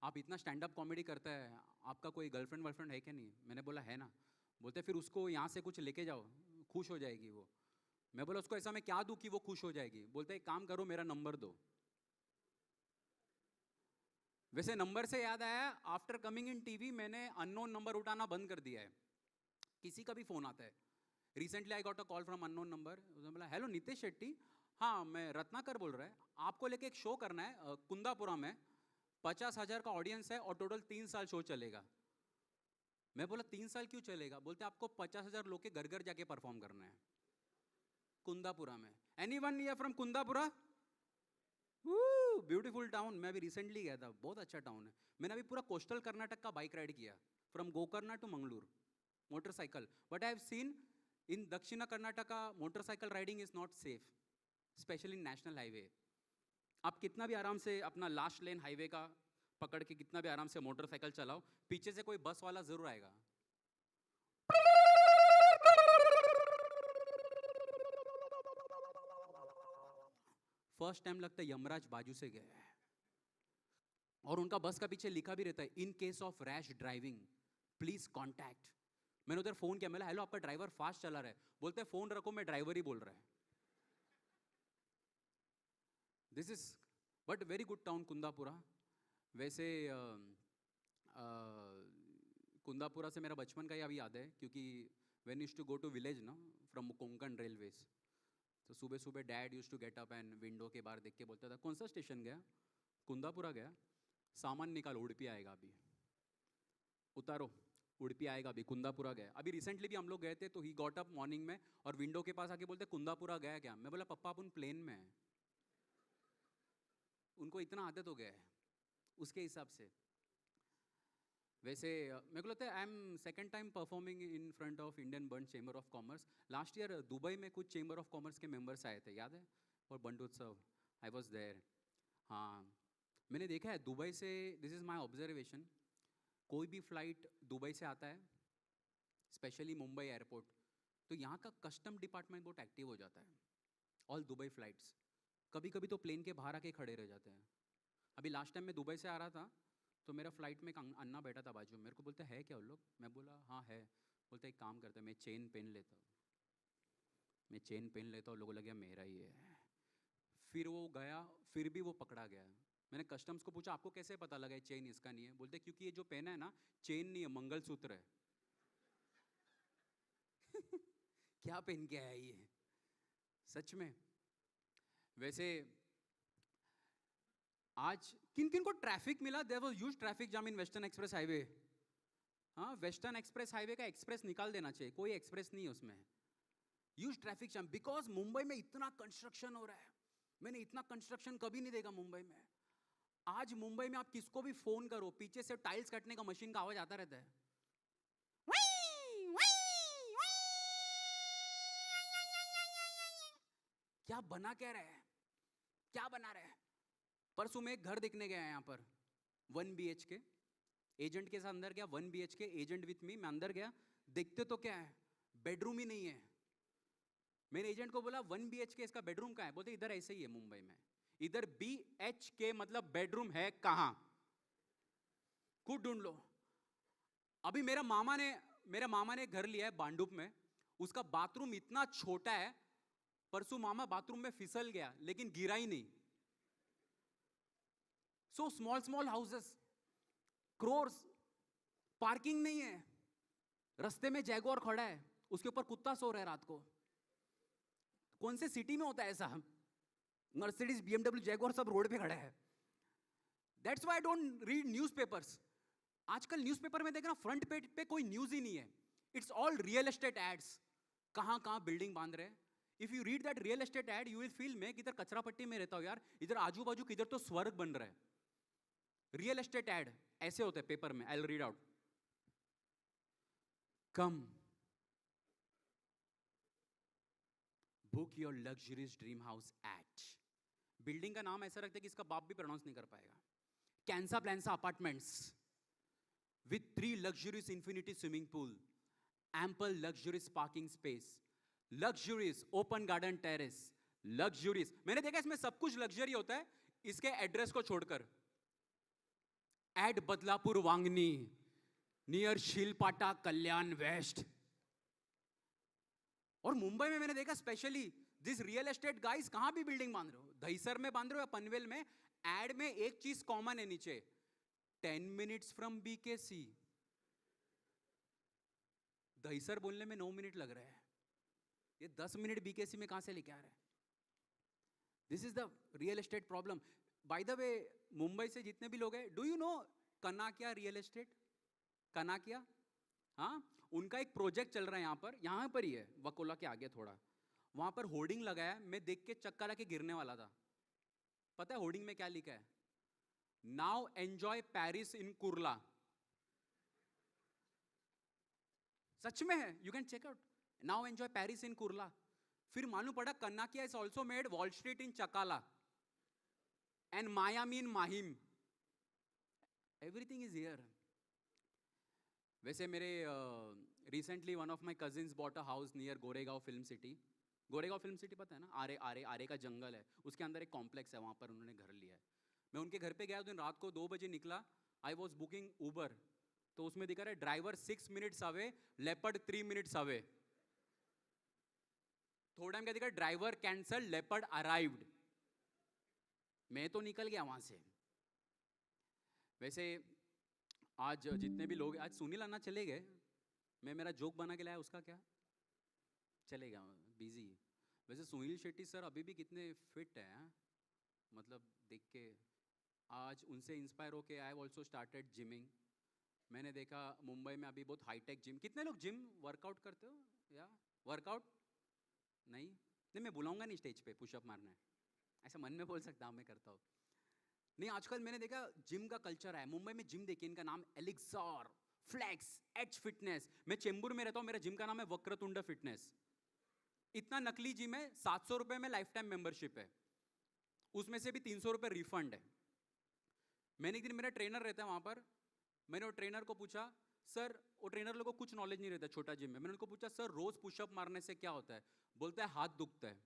आप इतना स्टैंड अप कॉमेडी करता है, आपका कोई गर्लफ्रेंड वर्लफ्रेंड है क्या नहीं? मैंने बोला है ना. बोलते फिर उसको यहाँ से कुछ लेके जाओ, खुश हो जाएगी वो. मैं बोला उसको ऐसा मैं क्या दूँ कि वो खुश हो जाएगी? बोलते एक काम करो, मेरा नंबर दो. वैसे नंबर से याद आया, आफ्टर कमिंग इन टीवी मैंने अननोन नंबर उठाना बंद कर दिया है. किसी का भी फ़ोन आता है. Recently I got a call from unknown number. उसने बोला हेलो नितेश शेट्टी, हाँ मैं रत्नाकर बोल रहा है, आपको लेके एक शो करना है कुंदापुरा में, 50,000 का ऑडियंस है और टोटल 3 साल शो चलेगा. मैं बोला 3 साल क्यों चलेगा? बोलते आपको 50,000 लोग के घर घर जाके परफॉर्म करना है कुंदापुरा में. Anyone here from Kundapura? Beautiful town. मैं अभी रिसेंटली गया था, बहुत अच्छा टाउन है. मैंने अभी पूरा कोस्टल कर्नाटक का बाइक राइड किया, from Gokarna to Mangalore, motorcycle. But I have seen in Dakshin Karnataka motorcycle riding is not safe, specially in national highway. आप कितना भी आराम से अपना लास्ट लेन हाईवे का पकड़ के कितना भी आराम से मोटरसाइकिल चलाओ, पीछे से कोई बस वाला जरूर आएगा. फर्स्ट टाइम लगता है यमराज बाजू से गया है. और उनका बस का पीछे लिखा भी रहता है in case of rash driving please contact. मैंने उधर फोन किया, मैंने हेलो आपका ड्राइवर फास्ट चला रहा है. बोलते फोन रखो, मैं ड्राइवर ही बोल रहा है. This is but very good town Kundapura. वैसे कुंदापुरा से मेरा बचपन का ही अभी याद है, क्योंकि when used to go to village ना फ्रॉम कोंकण रेलवेज, तो सुबह सुबह dad used to get up and window के बाहर देख के बोलता था कौन सा स्टेशन गया? कुंदापुरा गया. सामान निकालो, उडुपी आएगा अभी. उतारो, उडुपी आएगा अभी. कुंदापुरा गया. अभी रिसेंटली भी हम लोग गए थे, तो ही गॉट अप मॉर्निंग में और विंडो के पास आके बोलते कुंदापुरा गया क्या? मैं बोला पप्पा अपन प्लेन में है. उनको इतना आदत हो गया है उसके हिसाब से. वैसे मेरे को लगता है I am second time performing in front of Indian Bunt chamber of commerce. Last year Dubai में कुछ चेंबर ऑफ कॉमर्स के मेंबर्स आए थे, याद है, और Bunt Utsav. I was there. हाँ, मैंने देखा है दुबई से, दिस इज़ माई ऑब्जर्वेशन, कोई भी फ्लाइट दुबई से आता है, स्पेशली मुंबई एयरपोर्ट, तो यहाँ का कस्टम डिपार्टमेंट बहुत एक्टिव हो जाता है. ऑल दुबई फ्लाइट्स, कभी कभी तो प्लेन के बाहर आके खड़े रह जाते हैं. अभी लास्ट टाइम मैं दुबई से आ रहा था, तो मेरा फ्लाइट में एक अन्ना बैठा था बाजू में. मेरे को बोलते है क्या उन लोग? मैं बोला हाँ है. बोलते एक काम करते हैं, मैं चेन पहन लेता हूँ. मैं चेन पहन लेता हूँ, लोगों लगे मेरा ही है. फिर वो गया, फिर भी वो पकड़ा गया. मैंने कस्टम्स को पूछा आपको कैसे पता लगा चेन इसका नहीं है? बोलते क्योंकि ये जो पहना है ना, चेन नहीं है, मंगलसूत्र है. क्या पहन के आया ये, सच में. वैसे आज किन किन को ट्रैफिक मिला? There was huge traffic jam in western express highway. हाँ, वेस्टर्न एक्सप्रेस हाईवे का एक्सप्रेस निकाल देना चाहिए, कोई एक्सप्रेस नहीं है उसमें. Huge traffic jam because Mumbai में इतना कंस्ट्रक्शन हो रहा है. मैंने इतना कंस्ट्रक्शन कभी नहीं देखा मुंबई में. आज मुंबई में आप किसको भी फोन करो, पीछे से टाइल्स काटने का मशीन का आवाज आता रहता है. क्या बना क्या रहा है, क्या बना रहा है? परसों में एक घर देखने गया यहाँ पर, 1 BHK. एजेंट के साथ अंदर गया, 1 BHK, एजेंट विथ मी. मैं अंदर गया, देखते तो क्या है, बेडरूम ही नहीं है. मैंने एजेंट को बोला 1 BHK इसका बेडरूम कहाँ है? बोलते इधर ऐसे ही है मुंबई में. इधर BHK मतलब बेडरूम है कहाँ? खुद ढूंढ लो. अभी मेरे मामा ने घर लिया है बांडुप में. उसका बाथरूम इतना छोटा है, परसों मामा बाथरूम में फिसल गया लेकिन गिरा ही नहीं. So small houses, crores, parking नहीं है, रास्ते में जैगुआर खड़ा है, उसके ऊपर कुत्ता सो रहा है रात को. कौन से सिटी में होता है ऐसा? मर्सिडीज, BMW, जैगुआर सब रोड पे खड़ा है. That's why I don't read newspapers. आजकल न्यूज़पेपर में देखना फ्रंट पेज पे कोई न्यूज ही नहीं है. It's all real estate ads. कहां बिल्डिंग बांध रहे हैं. If you read that real estate ad, you will feel मैं किधर कचरा पट्टी में रहता हूं यार. इधर आजू बाजू किधर तो स्वर्ग बन रहा है. रियल एस्टेट एड ऐसे होते हैं पेपर में. I will read out. Come book your luxuries dream house at. Building का नाम ऐसा रखते हैं कि इसका बाप भी प्रोनाउंस नहीं कर पाएगा. कैंसा प्लान्सा apartments with 3 luxurious infinity swimming pool, ample luxurious parking space, luxurious open garden terrace, luxurious. मैंने देखा इसमें सब कुछ लग्जरी होता है इसके एड्रेस को छोड़कर. एट बदलापुर वांगनी नियर शिलपाटा कल्याण वेस्ट. और मुंबई में मैंने देखा specially this real estate guys, कहां भी बिल्डिंग बांध रहे हो, दहीसर में बांध रहे हो या पनवेल में, एड में एक चीज कॉमन है नीचे, 10 minutes from BKC. दहीसर बोलने में 9 मिनट लग रहा है, ये 10 मिनट BKC में कहां से लेके आ रहा है? This is the real estate problem. By the way, Mumbai से जितने भी लोग हैं, do you know Kanakia real estate? Kanakia, हाँ, उनका एक प्रोजेक्ट चल रहा है यहाँ पर ही है, वकोला के आगे थोड़ा. वहां पर होर्डिंग लगाया, मैं देख के चक्कर आके गिरने वाला था. पता है होर्डिंग में क्या लिखा है? Now enjoy Paris in Kurla. सच में है, you can check out. Now enjoy Paris in Kurla. फिर मालूम पड़ा Kanakia is also made Wall Street in Chakala and Miami in Mahim. Everything is here. वैसे मेरे recently one of my cousins bought a house near Goregaon film city. Goregaon film city पता है ना? आरे का जंगल है, उसके अंदर एक कॉम्प्लेक्स है, वहां पर उन्होंने घर लिया है. मैं उनके घर पे गया, दिन रात को 2 बजे निकला. आई वॉज बुकिंग उबर, तो उसमें दिखा रहा है driver 6 minutes away, leopard 3 minutes away. थोड़ा टाइम क्या दिखा, ड्राइवर कैंसल, लेपर्ड अराइव्ड. मैं तो निकल गया वहां से. वैसे आज जितने भी लोग, आज सुनील अन्ना चले गए, मैं मेरा जोक बना के लाया, उसका क्या चले गया, बिजी. वैसे सुनील शेट्टी सर अभी भी कितने फिट है, मतलब देख के आज उनसे इंस्पायर होके आई ऑल्सो स्टार्टेड जिमिंग. मैंने देखा मुंबई में अभी बहुत हाईटेक जिम. कितने लोग जिम वर्कआउट करते हो या वर्कआउट नहीं? मैं बुलाऊंगा नहीं स्टेज पे पुशअप मारना है, ऐसा मन में बोल सकता हूँ मैं करता हूँ. नहीं, आजकल मैंने देखा जिम का कल्चर है। मुंबई में जिम देखिए, इनका नाम एलिक्सर, फ्लेक्स, एच फिटनेस। मैं चेंबूर में रहता हूँ, मेरा जिम का नाम है वक्रतुंड फिटनेस। इतना नकली जिम है, 700 रुपए में लाइफ टाइम मेंबरशिप है, उसमें से भी 300 रुपए रिफंड है। मैंने एक दिन, मेरा ट्रेनर रहता है वहां पर, मैंने वो ट्रेनर को पूछा, सर, वो ट्रेनर लोगों को कुछ नॉलेज नहीं रहता छोटा जिम में। मैंने उनको पूछा, सर रोज पुशअप मारने से क्या होता है? बोलता है हाथ दुखता है।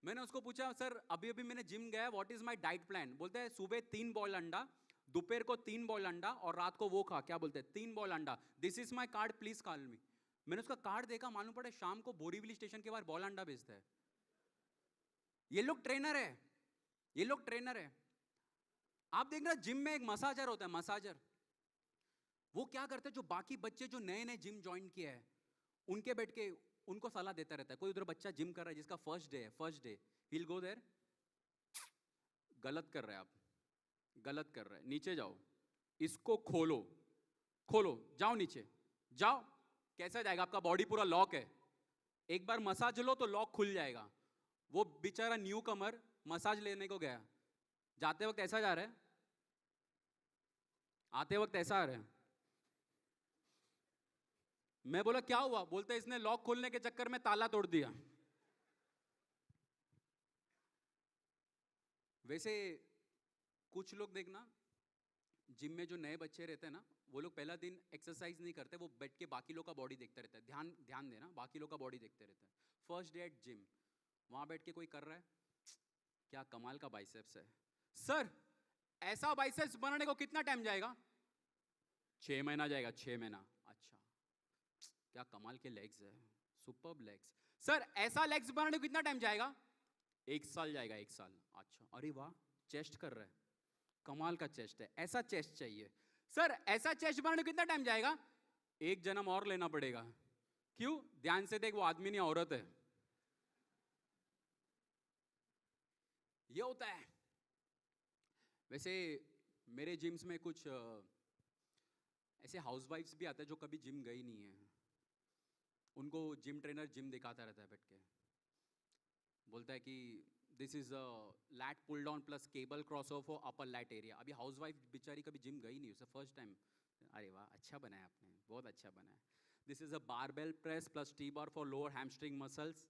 मैंने उसको पूछा, सर अभी अभी मैंने जिम गया, what is my diet plan? बोलता है सुबह 3 बॉयल अंडा, दोपहर को 3 बॉयल अंडा और रात को वो खा, क्या बोलते हैं, 3 बॉयल अंडा। This is my card, please call मी। मैंने उसका कार्ड देखा, मालूम पड़े शाम को बोरीवली स्टेशन के बाहर बॉयल अंडा बेचता है। ये लोग ट्रेनर है, ये लोग ट्रेनर है। आप देखना जिम में एक मसाजर होता है, मसाजर। वो क्या करते हैं, जो बाकी बच्चे जो नए नए जिम ज्वाइन किया है, उनके बैठ के उनको सलाह देता रहता है। कोई उधर बच्चा जिम कर रहा है जिसका फर्स्ट डे है, first day will go there, गलत कर रहे हैं आप, गलत कर रहे हैं, नीचे जाओ, इसको खोलो, खोलो, जाओ नीचे, जाओ। कैसा जाएगा? आपका बॉडी पूरा लॉक है, एक बार मसाज लो तो लॉक खुल जाएगा। वो बेचारा न्यू कमर मसाज लेने को गया, जाते वक्त ऐसा जा रहा है, आते वक्त ऐसा आ रहा है। मैं बोला क्या हुआ? बोलते इसने लॉक खोलने के चक्कर में ताला तोड़ दिया। वैसे कुछ लोग देखना, जिम में जो नए बच्चे रहते हैं ना, वो लोग पहला दिन एक्सरसाइज नहीं करते, वो बैठ के बाकी लोग का बॉडी देखते रहता है। ध्यान ध्यान देना, बाकी लोग का बॉडी देखते रहता है। फर्स्ट डे एट जिम, वहां बैठ के कोई कर रहा है, क्या कमाल का बाइसेप्स है सर, ऐसा बाइसेप्स बनाने को कितना टाइम जाएगा? 6 महीना जाएगा, 6 महीना। अच्छा, क्या कमाल के लेग्स है, सुपर्ब लेग्स। सर ऐसा लेग्स बनाने को कितना टाइम जाएगा? 1 साल जाएगा, 1 साल। अच्छा, अरे वाह, चेस्ट कर रहा है, कमाल का चेस्ट है, ऐसा चेस्ट चाहिए। सर ऐसा चेस्ट बनाने को कितना टाइम जाएगा? 1 जन्म और लेना पड़ेगा। क्यों? ध्यान से देख, वो आदमी नहीं औरत है। ये होता है। वैसे मेरे जिम्स में कुछ ऐसे हाउसवाइफ्स भी आते हैं जो कभी जिम गई नहीं है, उनको जिम ट्रेनर जिम दिखाता रहता है बैठ के, बोलता है कि this is a lat pull down plus cable cross over for upper lat area. अभी हाउसवाइफ बेचारी कभी जिम गई नहीं, उसे फर्स्ट टाइम। अरे वाह, अच्छा बनाया आपने, बहुत अच्छा बनाया। This is a barbell press plus T bar for lower hamstring muscles,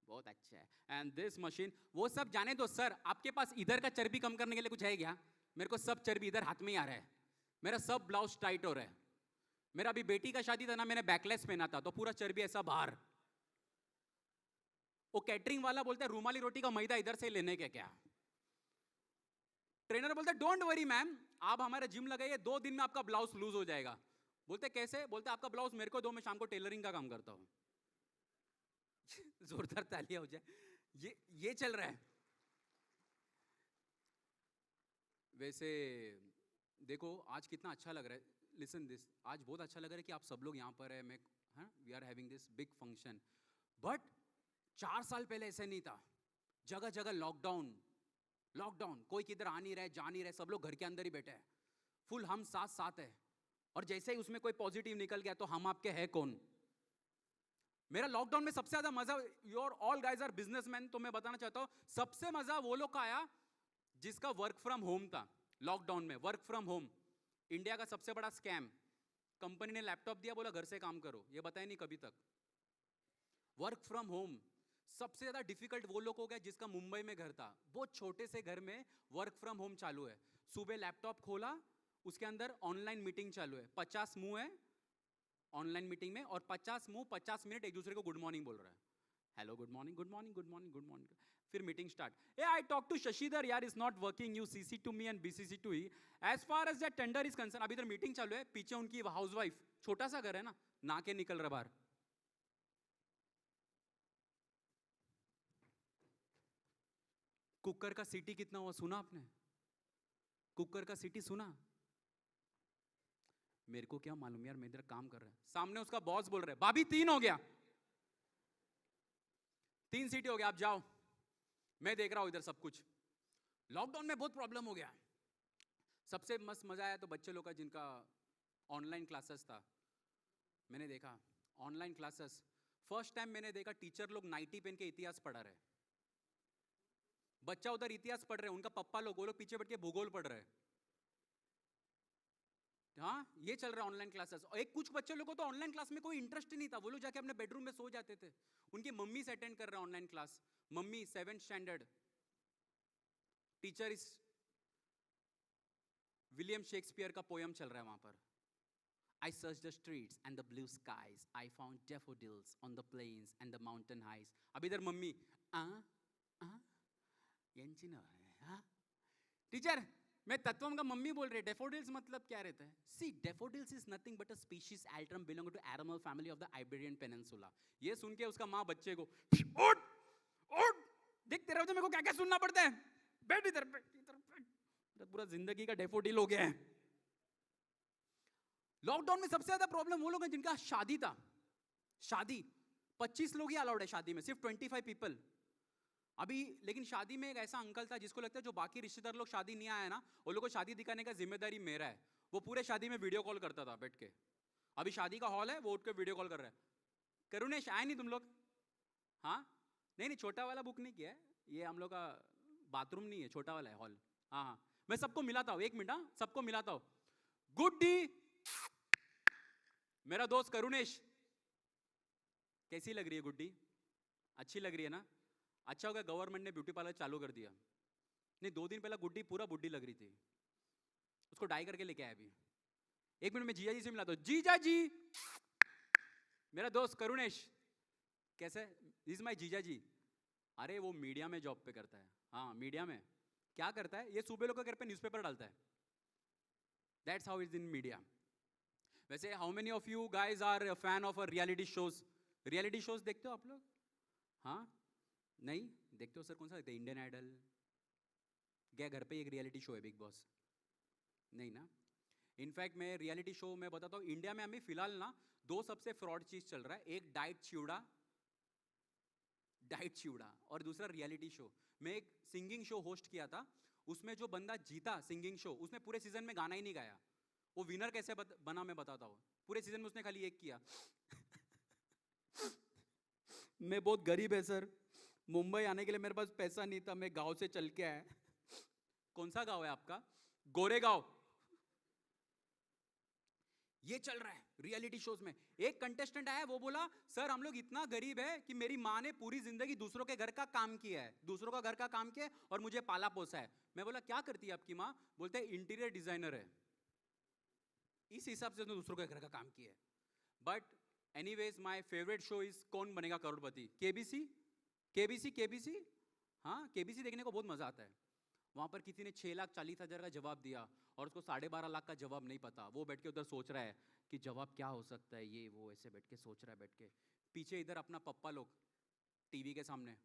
बहुत अच्छा है। एंड दिस मशीन, वो सब जाने दो सर, आपके पास इधर का चर्बी कम करने के लिए कुछ है क्या? मेरे को सब चर्बी इधर हाथ में ही आ रहा है, मेरा सब ब्लाउज टाइट हो रहा है। मेरा अभी बेटी का शादी था ना, मैंने बैकलेस पहना था तो पूरा चर्बी ऐसा बाहर। वो कैटरिंग वाला बोलता है रुमाली रोटी का मैदा इधर से लेने के क्या? ट्रेनर बोलता है डोंट वरी मैम, आप हमारे जिम लगाइए, 2 दिन में आपका ब्लाउज लूज हो जाएगा। बोलते कैसे? बोलते आपका ब्लाउज मेरे को दो, मैं शाम को टेलरिंग का काम करता हूं। जोरदार तालियां हो जाए। ये चल रहा है। वैसे देखो आज कितना अच्छा लग रहा है, लिसन दिस, आज बहुत अच्छा लग रहा है कि आप सब लोग यहाँ पर है। मैं, हाँ, we are having this big function. But 4 साल पहले ऐसे नहीं था, जगह जगह लॉकडाउन, लॉकडाउन, कोई किधर आ नहीं रहा है, जा नहीं रहा है, सब लोग घर के अंदर ही बैठे हैं, फुल हम साथ साथ है। और जैसे ही उसमें कोई पॉजिटिव निकल गया तो हम आपके है कौन? मेरा लॉकडाउन में सबसे ज्यादा मजा, your all guys are businessman, तो मैं बताना चाहता हूं सबसे मजा वो लोग का आया जिसका वर्क फ्रॉम होम था। लॉकडाउन में वर्क फ्रॉम होम इंडिया का सबसे बड़ा स्कैम। कंपनी ने लैपटॉप दिया, बोला घर से काम करो, ये बताया नहीं कभी तक। वर्क फ्रॉम होम सबसे ज्यादा डिफिकल्ट वो लोग हो गया जिसका मुंबई में घर था, बहुत छोटे से घर में वर्क फ्रॉम होम चालू है। सुबह लैपटॉप खोला, उसके अंदर ऑनलाइन मीटिंग चालू है, 50 मुंह है ऑनलाइन मीटिंग में, और 50 मुंह 50 मिनट एक दूसरे को गुड मॉर्निंग बोल रहा है, hello good morning good morning good morning good morning. फिर meeting start, uh I talk to Shashidhar यार, is not working, you CC to me and BCC to he as far as that tender is concern. अभी इधर meeting चालू है, पीछे उनकी housewife, छोटा सा घर है ना, ना के निकल रहा बाहर। कुकर का सीटी कितना हुआ सुना आपने? कुकर का सीटी सुना? मेरे को क्या मालूम यार, मैं इधर काम कर रहा है, सामने उसका बॉस बोल रहा है भाभी 3 हो गया, 3 सीटी हो गया, आप जाओ, मैं देख रहा हूं इधर सब कुछ। लॉकडाउन में बहुत प्रॉब्लम हो गया। सबसे मस्त मजा आया तो बच्चे लोग का जिनका ऑनलाइन क्लासेस था, मैंने देखा ऑनलाइन क्लासेस, फर्स्ट टाइम मैंने देखा टीचर लोग नाइटी पहन के इतिहास पढ़ा रहे। बच्चा उधर इतिहास पढ़ रहे हैं, उनका पप्पा लोग, वो लोग पीछे बैठ के भूगोल पढ़ रहे हैं। हाँ, ये चल रहा है ऑनलाइन क्लासेस। एक कुछ बच्चे लोगों को तो ऑनलाइन क्लास में कोई इंटरेस्ट ही नहीं था, वो लोग जाके अपने बेडरूम में सो जाते थे। उनकी मम्मी से अटेंड कर रहे हैं online class, mummy 7th standard, teacher इस विलियम शेक्सपियर का पोयम चल रहा है वहां पर। I searched the streets and the blue skies. I found daffodils on the plains and the mountain heights. अब इधर मम्मी टीचर, मैं तत्वम का मम्मी बोल रही है, डेफोडिल्स मतलब क्या रहता है? See, daffodils is nothing but a species altrum belong to aromal family of the Iberian peninsula. ये सुन के उसका माँ बच्चे को उठ उठ, देख तेरा मेरे को क्या क्या सुनना पड़ता है, बैठ इधर बैठ, पूरा जिंदगी का डेफोडिल हो गया है। लॉकडाउन में सबसे ज्यादा प्रॉब्लम वो लोग हैं जिनका शादी था। शादी 25 लोग ही अलाउड है शादी में, सिर्फ 25 पीपल अभी। लेकिन शादी में एक ऐसा अंकल था जिसको लगता है जो बाकी रिश्तेदार लोग शादी नहीं आया ना, वो लोग को शादी दिखाने का जिम्मेदारी मेरा है। वो पूरे शादी में वीडियो कॉल करता था बैठ के। अभी शादी का हॉल है, वो उठ के वीडियो कॉल कर रहा है। करुणेश आए नहीं तुम लोग? हाँ, नहीं छोटा वाला बुक नहीं किया है, ये हम लोग का बाथरूम नहीं है, छोटा वाला है हॉल। हाँ हाँ, मैं सबको मिलाता हूँ, 1 मिनट। हाँ, सबको मिलाता हूँ। गुड डी, मेरा दोस्त करुणेश, कैसी लग रही है गुड्डी? अच्छी लग रही है ना? अच्छा होगा गवर्नमेंट ने ब्यूटी पार्लर चालू कर दिया। नहीं, 2 दिन पहले गुड्डी पूरा बुड्ढी लग रही थी, उसको डाई करके लेके आया अभी। 1 मिनट में जीजा जी से मिला दो। जीजा जी, मेरा दोस्त करुणेश कैसे? दिस माय जीजा जी। अरे वो मीडिया में जॉब पे करता है। हाँ, मीडिया में क्या करता है? ये सूबे लोग के घर पे न्यूज़पेपर डालता है। That's how is in media. वैसे how many of you guys are fan of a reality shows? Reality shows देखते हो आप लोग? हाँ, नहीं देखते हो? सर कौन सा देखते हैं? Indian idol? क्या घर पे एक रियलिटी शो है बिग बॉस? नहीं ना। इनफैक्ट मैं रियलिटी शो में बताता हूँ, इंडिया में अभी फिलहाल ना 2 सबसे फ्रॉड चीज चल रहा है। एक डाइट चिवड़ा और दूसरा रियलिटी शो। मैं एक सिंगिंग शो होस्ट किया था, उसमें जो बंदा जीता सिंगिंग शो, उसने पूरे सीजन में गाना ही नहीं गाया। वो विनर कैसे बना मैं बताता हूँ। पूरे सीजन में उसने खाली एक किया मैं बहुत गरीब है सर, मुंबई आने के लिए मेरे पास पैसा नहीं था, मैं गांव से चल के आया। कौन सा गांव है आपका? गोरेगांव। ये चल रहा है रियलिटी शोज में। एक कंटेस्टेंट आया, वो बोला सर हम लोग इतना गरीब है कि मेरी माँ ने पूरी जिंदगी दूसरों के घर का काम किया है, दूसरों का घर का काम किया है और मुझे पाला पोसा है। मैं बोला क्या करती है आपकी माँ? बोलते हैं इंटीरियर डिजाइनर है। इस हिसाब से उसने दूसरों के घर का काम किया है। But anyways my favourite show is कौन बनेगा करोड़पति। केबीसी। हाँ, केबीसी देखने को बहुत मजा आता है। वहां पर किसी ने 6,40,000 का जवाब दिया और उसको 12.5 लाख का जवाब नहीं पता। वो बैठ के उधर सोच रहा है कि जवाब क्या हो सकता है, ये वो ऐसे बैठ के सोच रहा है। बैठ के पीछे इधर अपना पप्पा लोग टीवी के सामने।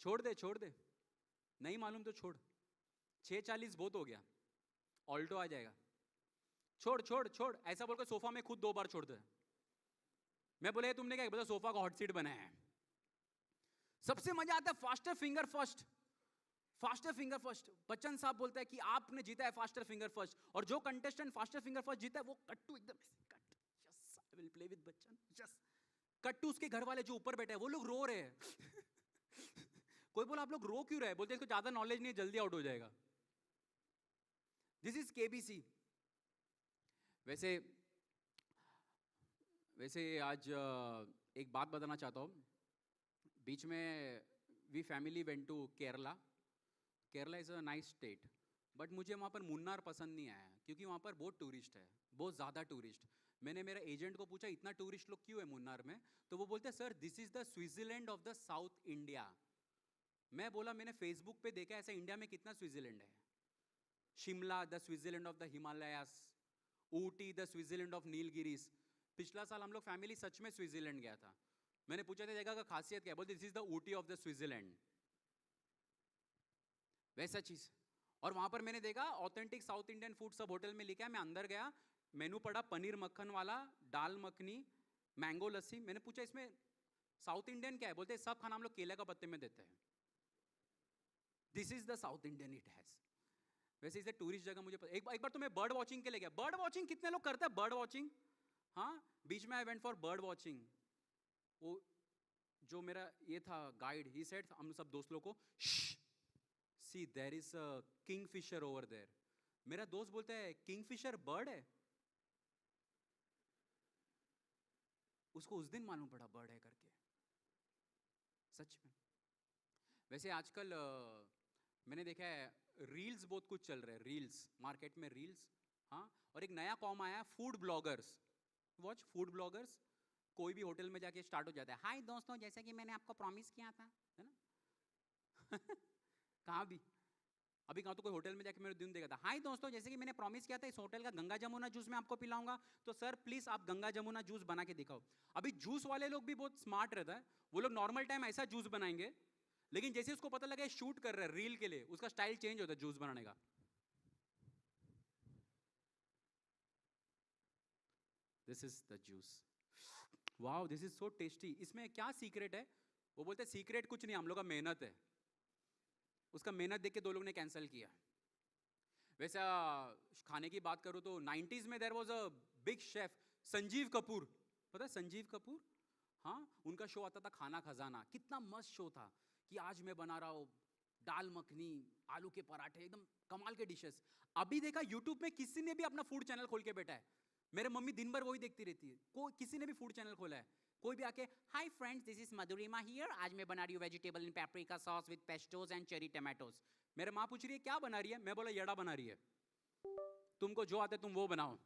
छोड़ दे, नहीं मालूम तो छोड़। 6:40 बहुत हो गया, ऑल्टो आ जाएगा। छोड़ ऐसा बोलकर सोफा में खुद 2 बार छोड़ दे। मैं बोले तुमने क्या बोला? सोफा का हॉट सीट बनाया है। सबसे मजा आता है फास्टर फिंगर फर्स्ट। बच्चन साहब बोलता है कि आपने जीता है फास्टर फिंगर फर्स्ट, और जो कंटेस्टेंट फास्टर फिंगर फर्स्ट जीता है वो कट्टू एकदम cut, yes I will play with Bachchan, yes. कट्टू उसके घर वाले जो ऊपर बैठे हैं वो लोग रो रहे हैं कोई बोला आप लोग रो क्यों रहे? बोलते इसको ज्यादा नॉलेज नहीं है, जल्दी आउट हो जाएगा। This is KBC. वैसे आज एक बात बताना चाहता हूँ। बीच में we family went to Kerala. Kerala is a nice state, but मुझे वहाँ पर मुन्नार पसंद नहीं आया क्योंकि वहाँ पर बहुत टूरिस्ट है, बहुत ज़्यादा टूरिस्ट। मैंने मेरे एजेंट को पूछा इतना टूरिस्ट लोग क्यों है मुन्नार में? तो वो बोलते sir this is the Switzerland of the south India. मैं बोला मैंने फेसबुक पे देखा ऐसा इंडिया में कितना स्विट्जरलैंड है? Shimla the Switzerland of the Himalayas, Ooty the Switzerland of Nilgiris. पिछला साल हम लोग फैमिली सच में स्विट्जरलैंड गया था। मैंने पूछा था जगह का खासियत क्या है? बोलते this is the Ooty of the Switzerland, वैसा चीज। और वहां पर मैंने देखा ऑथेंटिक साउथ इंडियन फूड सब होटल में लिखा है। मैं अंदर गया, मेनू पड़ा पनीर मक्खन वाला, दाल मखनी, मैंगो लस्सी। मैंने पूछा इसमें साउथ इंडियन क्या है? बोलते सब खाना हम लोग केले का पत्ते में देते हैं। This is the south Indian it has. वैसे इसे टूरिस्ट जगह मुझे एक बार तो मैं बर्ड वॉचिंग के लिए गया। बर्ड वॉचिंग कितने लोग करते हैं? बर्ड वॉचिंग, हाँ, बीच में I went for bird watching. वो जो मेरा ये था गाइड, ही सेड हम सब दोस्त लोग को, see there is a kingfisher over there. मेरा दोस्त बोलता है किंगफिशर बर्ड है. उसको उस दिन मालूम पड़ा बर्ड है करके. सच में. वैसे आजकल मैंने देखा है रील्स बहुत कुछ चल रहा है. रील्स मार्केट में रील्स. हाँ. और एक नया कॉम आया food bloggers. Watch food bloggers. कोई भी होटल में जाके स्टार्ट हो जाता है, हाय दोस्तों जैसे कि मैंने आपको प्रॉमिस किया था, है ना. कहाँ भी अभी कहाँ तो कोई होटल में जाके मेरे दिन देखा था, हाय दोस्तों जैसे कि मैंने प्रॉमिस किया था इस होटल का गंगा जमुना जूस मैं आपको पिलाऊंगा, तो सर प्लीज आप गंगा जमुना जूस बना के दिखाओ. अभी जूस वाले लोग भी बहुत स्मार्ट रहता है. वो लोग नॉर्मल टाइम ऐसा जूस बनाएंगे, लेकिन जैसे उसको पता लगा शूट कर रहा है रील के लिए, उसका स्टाइल चेंज होता है जूस बनाने का. This is the juice. Wow this is so tasty. इसमें क्या सीक्रेट है? वो बोलते हैं सीक्रेट कुछ नहीं, हम लोग का मेहनत है. उसका मेहनत देख के दो लोग ने कैंसिल किया. वैसा खाने की बात करूं तो 90s में there was a big chef Sanjeev Kapoor. पता है संजीव कपूर? हाँ. उनका शो आता था खाना खजाना. कितना मस्त शो था कि आज मैं बना रहा हूँ दाल मखनी, आलू के पराठे, एकदम कमाल के डिशेस. अभी देखा यूट्यूब में किसी ने भी अपना फूड चैनल खोल के बैठा है. मेरे मम्मी दिन भर वही देखती रहती है. कोई किसी ने भी फूड चैनल खोला है. कोई भी आके hi friends this is Madhurima here, आज मैं बना रही हूँ vegetable in paprika sauce with pestos and cherry tomatoes. मेरे माँ पूछ रही है क्या बना रही है, मैं बोला यड़ा बना रही है. तुमको जो आता है तुम वो बनाओ.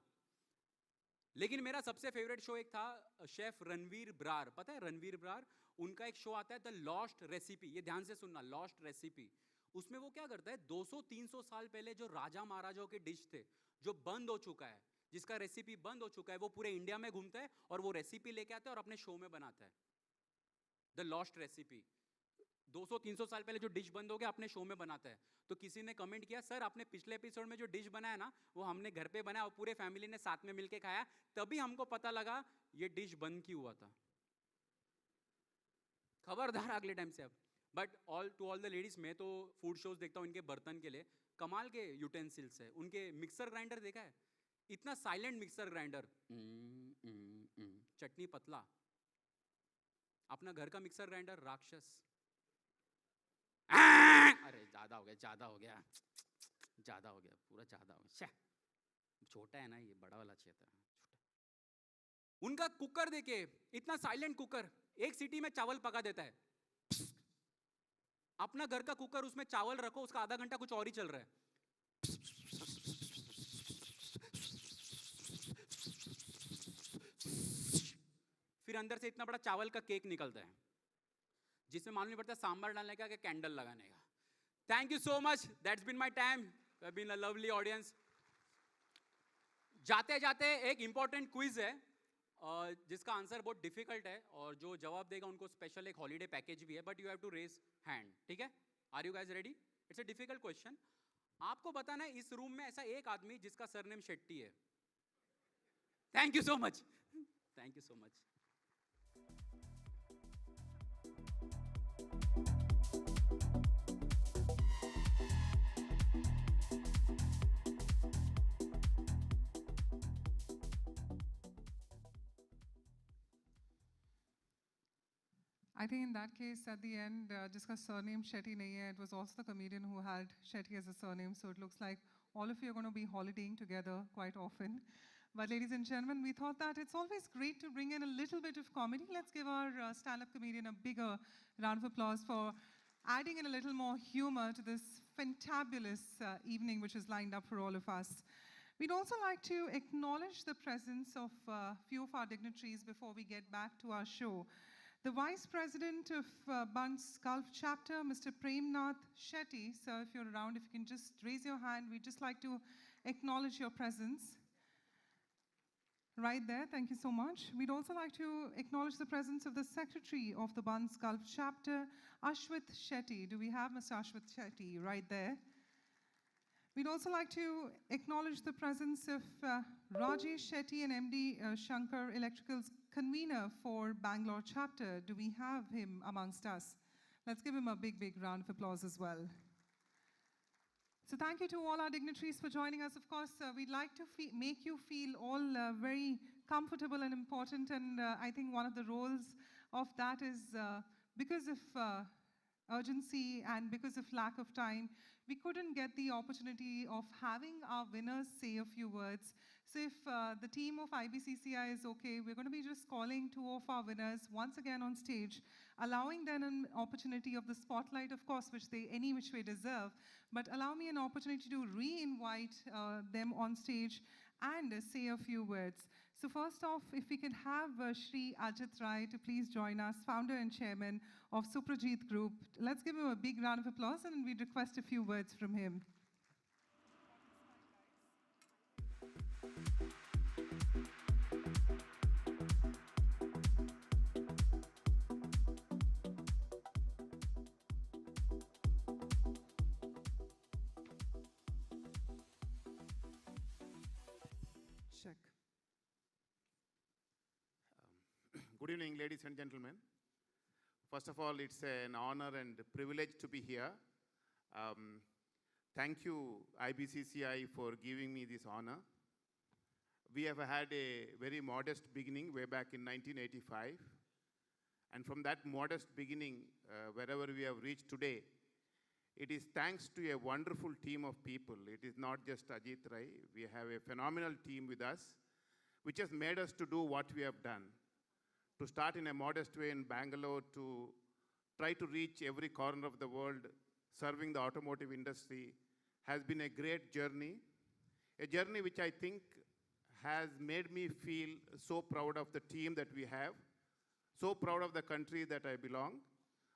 लेकिन मेरा सबसे फेवरेट शो एक था शेफ रणवीर ब्रार. पता है रणवीर ब्रार? उनका एक शो आता है द लॉस्ट रेसिपी. ये ध्यान से सुनना, लॉस्ट रेसिपी. उसमें वो क्या करता है 200-300 साल पहले जो राजा महाराजाओं के डिश थे जो बंद हो चुका है, जिसका रेसिपी बंद हो चुका है, वो पूरे इंडिया में घूमता है और वो रेसिपी लेके आता है और अपने शो में बनाता है. The lost recipe. 200-300 साल पहले जो डिश बंद हो गया अपने शो में बनाता है. तो किसी ने कमेंट किया सर आपने पिछले एपिसोड में जो डिश बनाया ना वो हमने घर पे बनाया और पूरे फैमिली ने साथ में मिलके खाया, तभी हमको पता लगा ये डिश बंद क्यों हुआ था. खबरदार अगले टाइम से अब. बट ऑल द लेडीज, मैं तो फूड शोज देखता हूँ इनके बर्तन के लिए कमाल के यूटेंसिल्स है. उनके मिक्सर ग्राइंडर देखा है? इतना साइलेंट मिक्सर ग्राइंडर. चटनी पतला. अपना घर का मिक्सर ग्राइंडर राक्षस. अरे ज्यादा हो गया, ज्यादा हो गया, ज्यादा हो गया, पूरा ज्यादा हो गया. छोटा है ना ये, बड़ा वाला चाहिए था. उनका कुकर देखे, इतना साइलेंट कुकर, एक सीटी में चावल पका देता है. अपना घर का कुकर, उसमें चावल रखो, उसका आधा घंटा कुछ और ही चल रहा है. फिर अंदर से इतना बड़ा चावल का केक निकलता है जिसमें मालूम नहीं पड़ता सांभर डालने का कि कैंडल लगाने का. Thank you so much. That's been my time. Been a lovely audience. जाते जाते एक इंपॉर्टेंट क्विज है जिसका आंसर बहुत डिफिकल्ट है और जो जवाब देगा उनको स्पेशल एक हॉलीडे पैकेज भी है, but you have to raise hand. ठीक है? Are you guys ready? It's a difficult question. आपको बताना है इस रूम में ऐसा एक आदमी जिसका सरनेम शेट्टी है. Thank you so much. Thank you so much.
I think in that case, at the end, jiska surname Shetty nahi hai, it was also the comedian who had Shetty as a surname, so it looks like all of you are going to be holidaying together quite often. But ladies and gentlemen, we thought that it's always great to bring in a little bit of comedy. Let's give our stand-up comedian a bigger round of applause for adding in a little more humor to this fantabulous evening which is lined up for all of us. We'd also like to acknowledge the presence of a few of our dignitaries before we get back to our show. The Vice President of Bunts Gulf Chapter, Mr. Eknath Shetty. Sir, if you're around, if you can just raise your hand, we'd just like to acknowledge your presence. Right there, thank you so much. We'd also like to acknowledge the presence of the Secretary of the Bunts Gulf Chapter, Ashwit Shetty. Do we have Mr. Ashwit Shetty right there? We'd also like to acknowledge the presence of Rajesh Shetty and MD Shankar Electrical's convener for Bangalore chapter. Do we have him amongst us? Let's give him a big, big round of applause as well. So thank you to all our dignitaries for joining us. Of course, we'd like to make you feel all very comfortable and important, and I think one of the roles of that is because of urgency and because of lack of time, we couldn't get the opportunity of having our winners say a few words. So if the team of IBCCI is okay, we're going to be just calling two of our winners once again on stage, allowing them an opportunity of the spotlight, of course, which they any which way deserve, but allow me an opportunity to re-invite them on stage and say a few words. So first off, if we could have Shri Ajit to please join us, founder and chairman of Suprajit Group. Let's give him a big round of applause and we'd request a few words from him. Check.
Good evening, ladies and gentlemen. First of all, it's an honor and privilege to be here. Thank you, IBCCI, for giving me this honor. We have had a very modest beginning way back in 1985. And from that modest beginning, wherever we have reached today, it is thanks to a wonderful team of people. It is not just Ajit Rai. We have a phenomenal team with us, which has made us to do what we have done. To start in a modest way in Bangalore, to try to reach every corner of the world, serving the automotive industry, has been a great journey. A journey which I think has made me feel so proud of the team that we have, so proud of the country that I belong.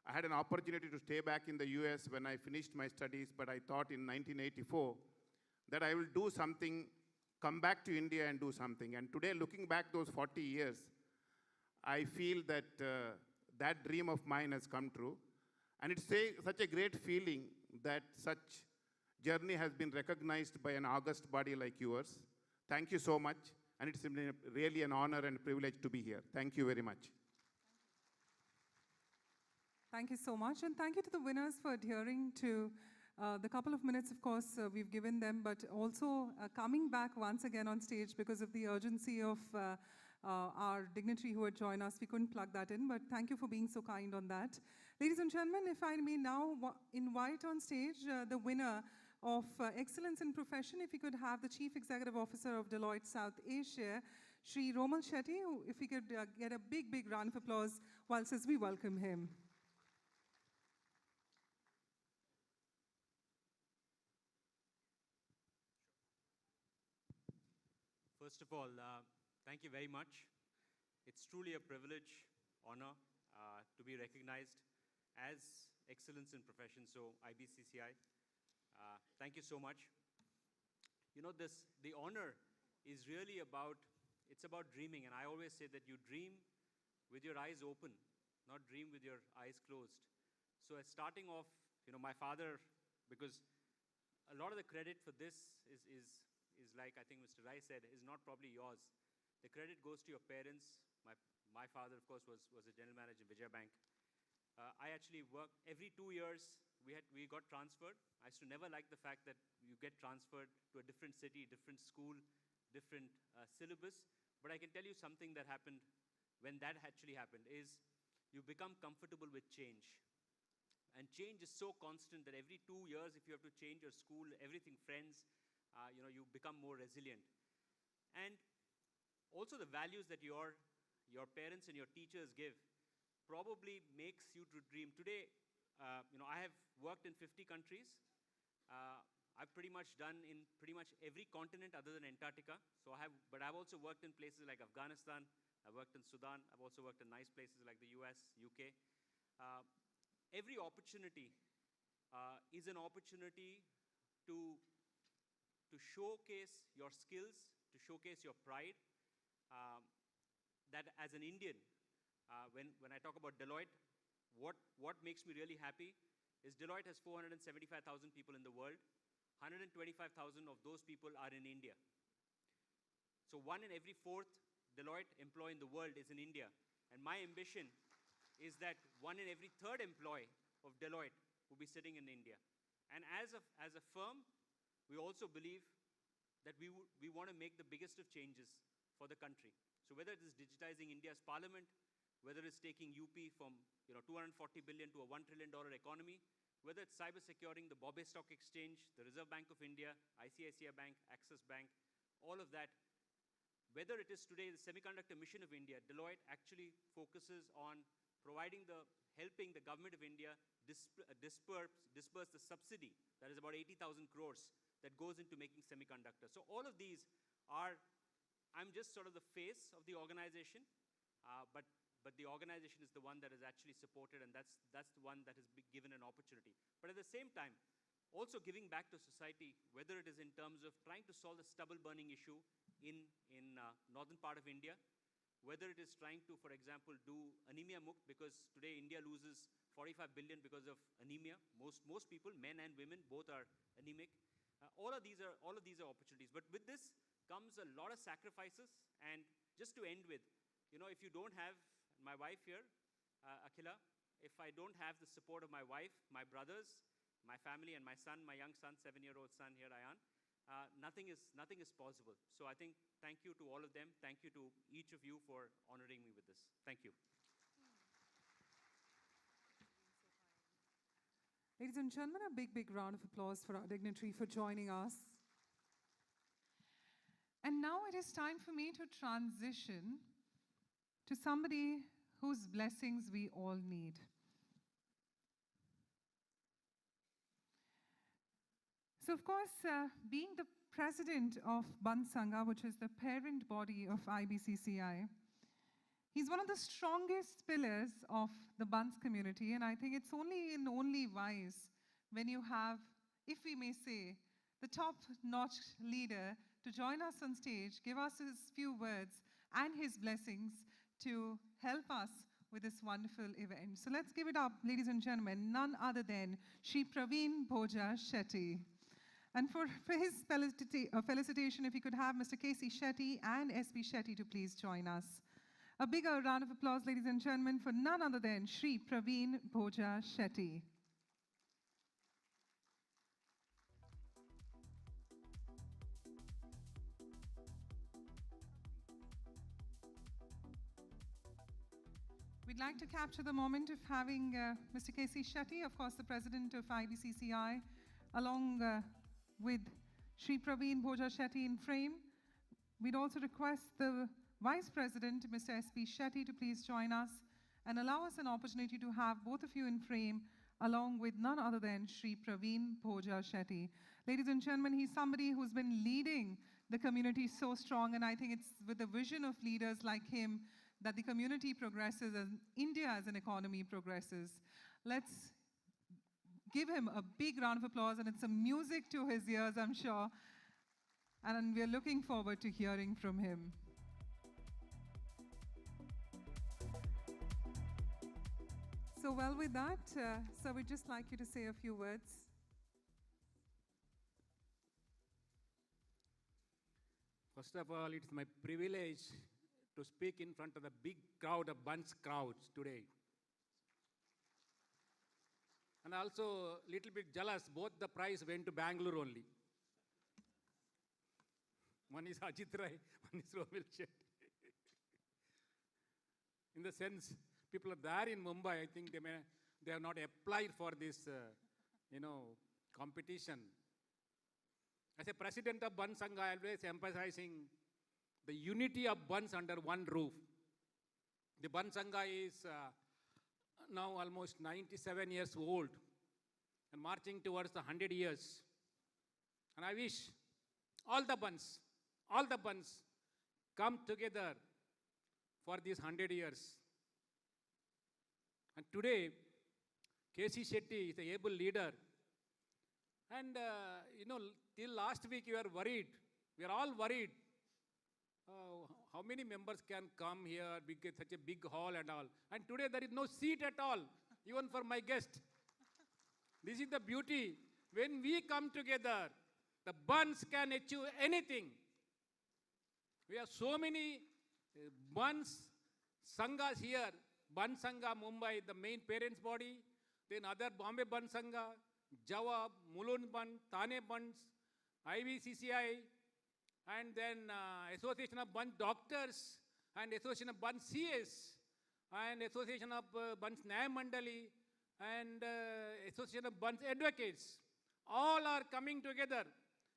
I had an opportunity to stay back in the US when I finished my studies, but I thought in 1984 that I will do something, come back to India and do something. And today, looking back those 40 years, I feel that that dream of mine has come true. And it's such a great feeling that such journey has been recognized by an august body like yours. Thank you so much. And it's really an honor and privilege to be here. Thank you very much.
Thank you so much. And thank you to the winners for adhering to the couple of minutes, of course, we've given them, but also coming back once again on stage because of the urgency of our dignitary who had joined us. We couldn't plug that in, but thank you for being so kind on that. Ladies and gentlemen, if I may now invite on stage the winner of Excellence in Profession, if we could have the Chief Executive Officer of Deloitte South Asia, Shri Romal Shetty, if we could get a big, big round of applause whilst as we welcome him.
First of all, thank you very much. It's truly a privilege, honor, to be recognized as Excellence in Profession, so IBCCI. Thank you so much. You know, the honor is really about, it's about dreaming, and I always say that you dream with your eyes open, not dream with your eyes closed. So as starting off, you know, my father, because a lot of the credit for this is like I think Mr. Rai said, is not probably yours. The credit goes to your parents. My father, of course, was a general manager in Vijaya Bank. I actually worked every 2 years. We got transferred. I used to never like the fact that you get transferred to a different city, different school, different syllabus. But I can tell you something that happened when that actually happened is you become comfortable with change. And change is so constant that every 2 years, if you have to change your school, everything, friends, you know, you become more resilient. And also the values that your parents and your teachers give probably makes you to dream. Today, you know, I have worked in 50 countries. I've pretty much done in pretty much every continent other than Antarctica. But I've also worked in places like Afghanistan. I've worked in Sudan. I've also worked in nice places like the US, UK. Every opportunity is an opportunity to showcase your skills, to showcase your pride. That as an Indian, when I talk about Deloitte, what makes me really happy is Deloitte has 475,000 people in the world. 125,000 of those people are in India. So 1 in every 4th Deloitte employee in the world is in India. And my ambition is that 1 in every 3rd employee of Deloitte will be sitting in India. And as a firm, we also believe that we want to make the biggest of changes for the country. So whether it is digitizing India's parliament, whether it's taking UP from 240 billion to a $1 trillion economy, whether it's cyber securing the Bombay Stock Exchange, the Reserve Bank of India, ICICI Bank, Axis Bank, all of that. Whether it is today the Semiconductor Mission of India, Deloitte actually focuses on helping the government of India disperse the subsidy, that is about 80,000 crores, that goes into making semiconductors. So all of these are, I'm just sort of the face of the organization, but the organization is the one that is actually supported, and that's the one that has been given an opportunity. But at the same time, also giving back to society, whether it is in terms of trying to solve the stubble burning issue in northern part of India, whether it is trying to, for example, do anemia mukt, because today India loses 45 billion because of anemia. Most people, men and women, both are anemic. All of these are opportunities. But with this comes a lot of sacrifices. And just to end with, if you don't have my wife here, Akhila, if I don't have the support of my wife, my brothers, my family, and my son, my young son, 7-year-old son here, Ayan, nothing is possible. So I think thank you to all of them. Thank you to each of you for honoring me with this. Thank you.
Ladies and gentlemen, a big, big round of applause for our dignitary for joining us. And now it is time for me to transition to somebody whose blessings we all need. So, of course, being the president of Bunts Sangha, which is the parent body of IBCCI, he's one of the strongest pillars of the Bunts community, and I think it's only wise when you have, if we may say, the top-notch leader to join us on stage, give us his few words and his blessings to help us with this wonderful event. So let's give it up, ladies and gentlemen, none other than Shri Pravin Bhoja Shetty. And for his felicitation, if we could have Mr. K.C. Shetty and S.P. Shetty to please join us. A bigger round of applause, ladies and gentlemen, for none other than Shri Pravin Bhoja Shetty. We'd like to capture the moment of having Mr. K.C. Shetty, of course, the president of IBCCI, along with Shri Pravin Bhoja Shetty in frame. We'd also request the Vice President, Mr. S.P. Shetty, to please join us and allow us an opportunity to have both of you in frame, along with none other than Shri Pravin Bhoja Shetty. Ladies and gentlemen, he's somebody who's been leading the community so strong, and I think it's with the vision of leaders like him that the community progresses and India as an economy progresses. Let's give him a big round of applause, and it's some music to his ears, I'm sure. And we're looking forward to hearing from him. So well with that, sir, we'd just like you to say a few words.
First of all, it's my privilege to speak in front of the big crowd of Bunts crowds today. And also a little bit jealous, both the prize went to Bangalore only. One is Ajit Rai, one is Romal. In the sense, people are there in Mumbai, I think they have not applied for this, competition. As a president of Bunts Sangha, I always emphasizing the unity of Bunts under one roof. The Bunts Sangha is now almost 97 years old and marching towards the 100 years. And I wish all the Bunts come together for these 100 years. And today, K.C. Shetty is an able leader. And, till last week you were worried. We are all worried. How many members can come here, we get such a big hall and all. And today there is no seat at all, even for my guest. This is the beauty. When we come together, the Bunts can achieve anything. We have so many Bunts Sanghas here. Bunts Sangha, Mumbai, the main parents body. Then other Bombay Bunts Sangha, Jawab, Mulund Bunt, Thane Bunts, IBCCI, and then Association of Bunt Doctors and Association of Bunt CS. and Association of Bunts Nyaya Mandali, and Association of Bunts Advocates. All are coming together.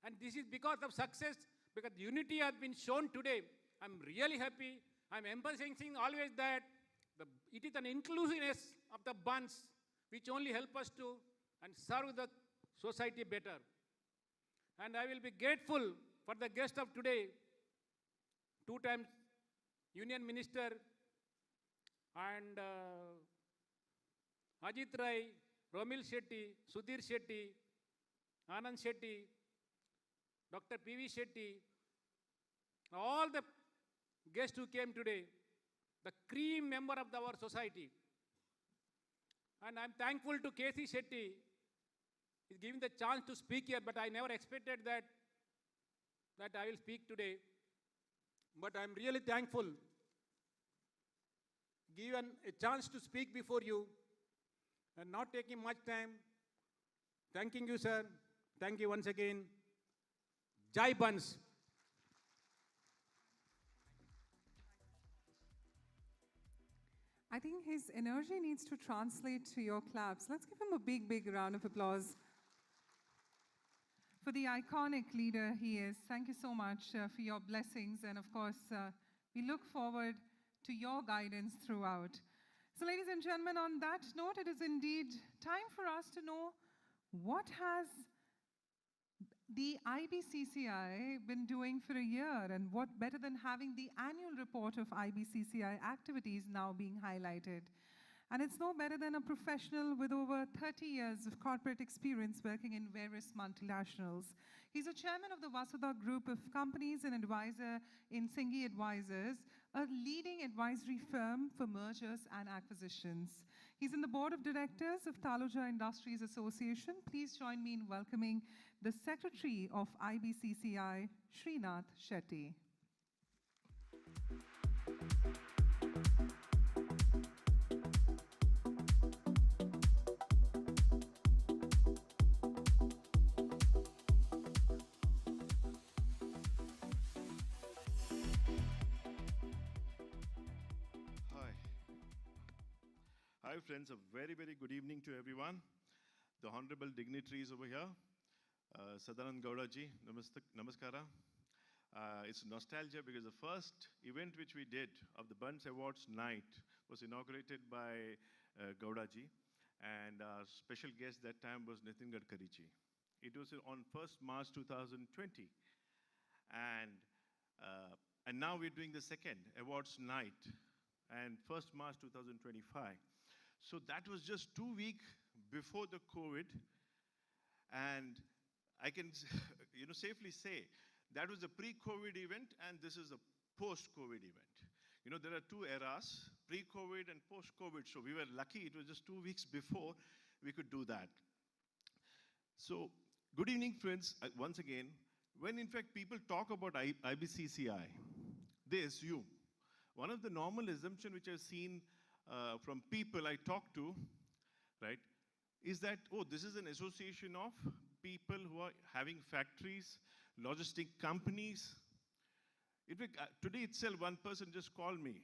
And this is because of success, because unity has been shown today. I'm really happy. I'm emphasizing always that it is an inclusiveness of the bunts which only help us to and serve the society better. And I will be grateful for the guest of today, 2 times Union Minister and Ajit Rai, Romal Shetty, Sudhir Shetty, Anand Shetty, Dr. P.V. Shetty, all the guests who came today, the cream member of our society. And I'm thankful to K.C. Shetty. He's giving the chance to speak here, but I never expected that I will speak today. But I'm really thankful, given a chance to speak before you and not taking much time. Thanking you, sir. Thank you once again. Jai Bunts.
I think his energy needs to translate to your claps. Let's give him a big, big round of applause for the iconic leader he is. Thank you so much for your blessings. And of course, we look forward to your guidance throughout. So ladies and gentlemen, on that note, it is indeed time for us to know what has the IBCCI been doing for a year, and what better than having the annual report of IBCCI activities now being highlighted. And it's no better than a professional with over 30 years of corporate experience working in various multinationals. He's a chairman of the Vasudha Group of Companies and advisor in Singhi Advisors, a leading advisory firm for mergers and acquisitions. He's in the board of directors of Taloja Industries Association. Please join me in welcoming the secretary of IBCCI, Srinath Shetty.
Hi friends, a very, very good evening to everyone. The honorable dignitaries over here. Sadananda Gowda ji, namaskara. It's nostalgia because the first event which we did of the Bunts Awards night was inaugurated by Gowda ji, and our special guest that time was Nitin Gadkari ji. It was on 1st March 2020, and now we're doing the second awards night, and 1st March 2025. So that was just 2 weeks before the COVID, and I can safely say that was a pre-COVID event, and this is a post-COVID event. There are 2 eras, pre-COVID and post-COVID, so we were lucky it was just 2 weeks before we could do that. So, good evening friends, once again. When in fact people talk about IBCCI, they assume, one of the normal assumptions which I've seen from people I talk to, right, is that, oh, this is an association of people who are having factories, logistic companies. In fact, today itself, one person just called me.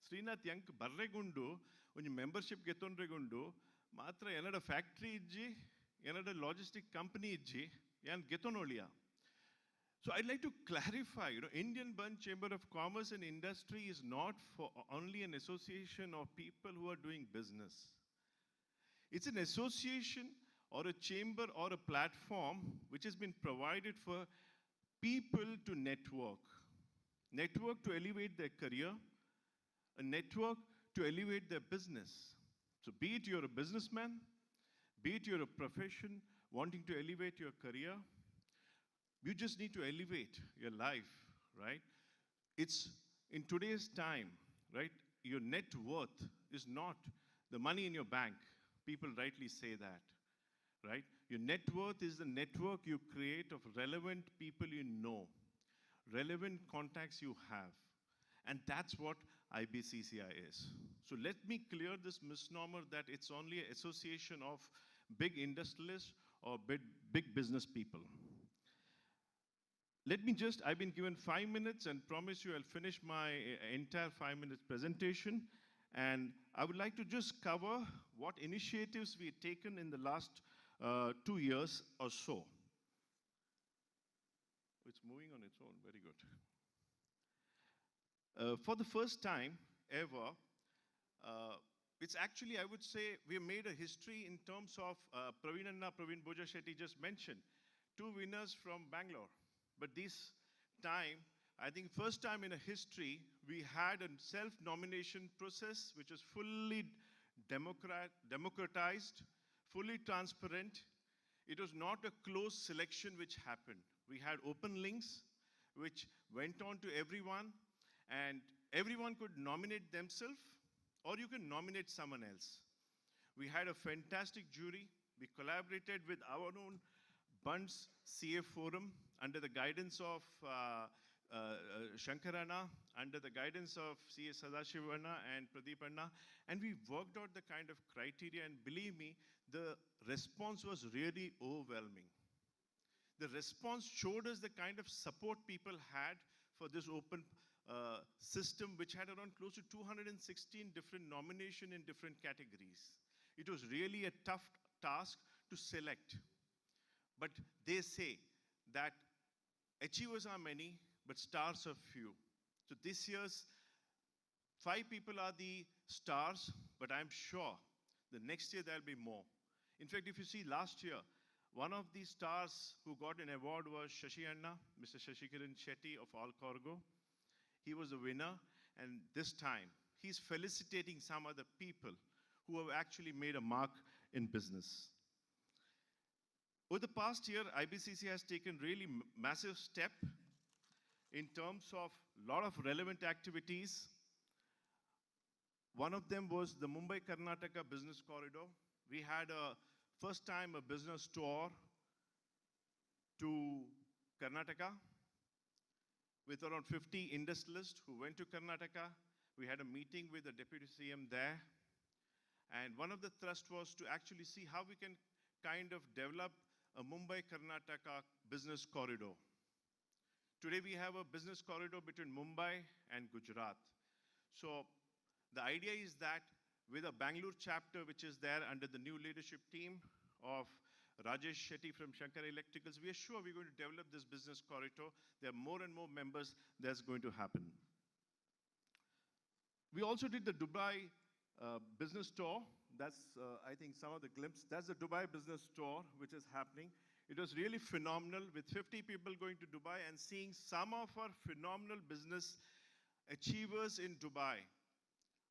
Srinath, yank barregundu, unji membership getonregundu, matra yenada factory idji, yenada logistic company idji, yan getonoliya. So I'd like to clarify, Indian Bunts Chamber of Commerce and Industry is not for only an association of people who are doing business. It's an association or a chamber or a platform which has been provided for people to network. Network to elevate their career, a network to elevate their business. So be it you're a businessman, be it you're a profession wanting to elevate your career, you just need to elevate your life, right? It's in today's time, right? Your net worth is not the money in your bank. People rightly say that, right? Your net worth is the network you create of relevant people you know, relevant contacts you have. And that's what IBCCI is. So let me clear this misnomer that it's only an association of big industrialists or big business people. I've been given 5 minutes and promise you I'll finish my entire 5 minutes presentation. And I would like to just cover what initiatives we've taken in the last 2 years or so. It's moving on its own, very good. For the first time ever, it's actually, I would say, we made a history in terms of Pravin Boja Shetty just mentioned. 2 winners from Bangalore. But this time, I think first time in a history, we had a self-nomination process which was fully democratized, fully transparent. It was not a closed selection which happened. We had open links which went on to everyone, and everyone could nominate themselves or you can nominate someone else. We had a fantastic jury. We collaborated with our own Bunts CA Forum under the guidance of Shankarana, under the guidance of CA Sadashivana and Pradeepanna, and we worked out the kind of criteria, and believe me, the response was really overwhelming. The response showed us the kind of support people had for this open system, which had around close to 216 different nominations in different categories. It was really a tough task to select. But they say that achievers are many, but stars are few. So this year's 5 people are the stars, but I'm sure the next year there'll be more. In fact, if you see last year, one of the stars who got an award was Shashi Anna, Mr. Shashikiran Shetty of Allcargo. He was the winner, and this time he's felicitating some other people who have actually made a mark in business. Over the past year, IBCC has taken really massive step in terms of a lot of relevant activities. One of them was the Mumbai-Karnataka Business Corridor. We had first time a business tour to Karnataka with around 50 industrialists who went to Karnataka. We had a meeting with the Deputy CM there. And one of the thrusts was to actually see how we can kind of develop a Mumbai-Karnataka business corridor. Today we have a business corridor between Mumbai and Gujarat. So the idea is that with a Bangalore chapter, which is there under the new leadership team of Rajesh Shetty from Shankar Electricals, we are sure we're going to develop this business corridor. There are more and more members that's going to happen. We also did the Dubai business tour. That's, I think, some of the glimpse. That's the Dubai business tour, which is happening. It was really phenomenal, with 50 people going to Dubai and seeing some of our phenomenal business achievers in Dubai.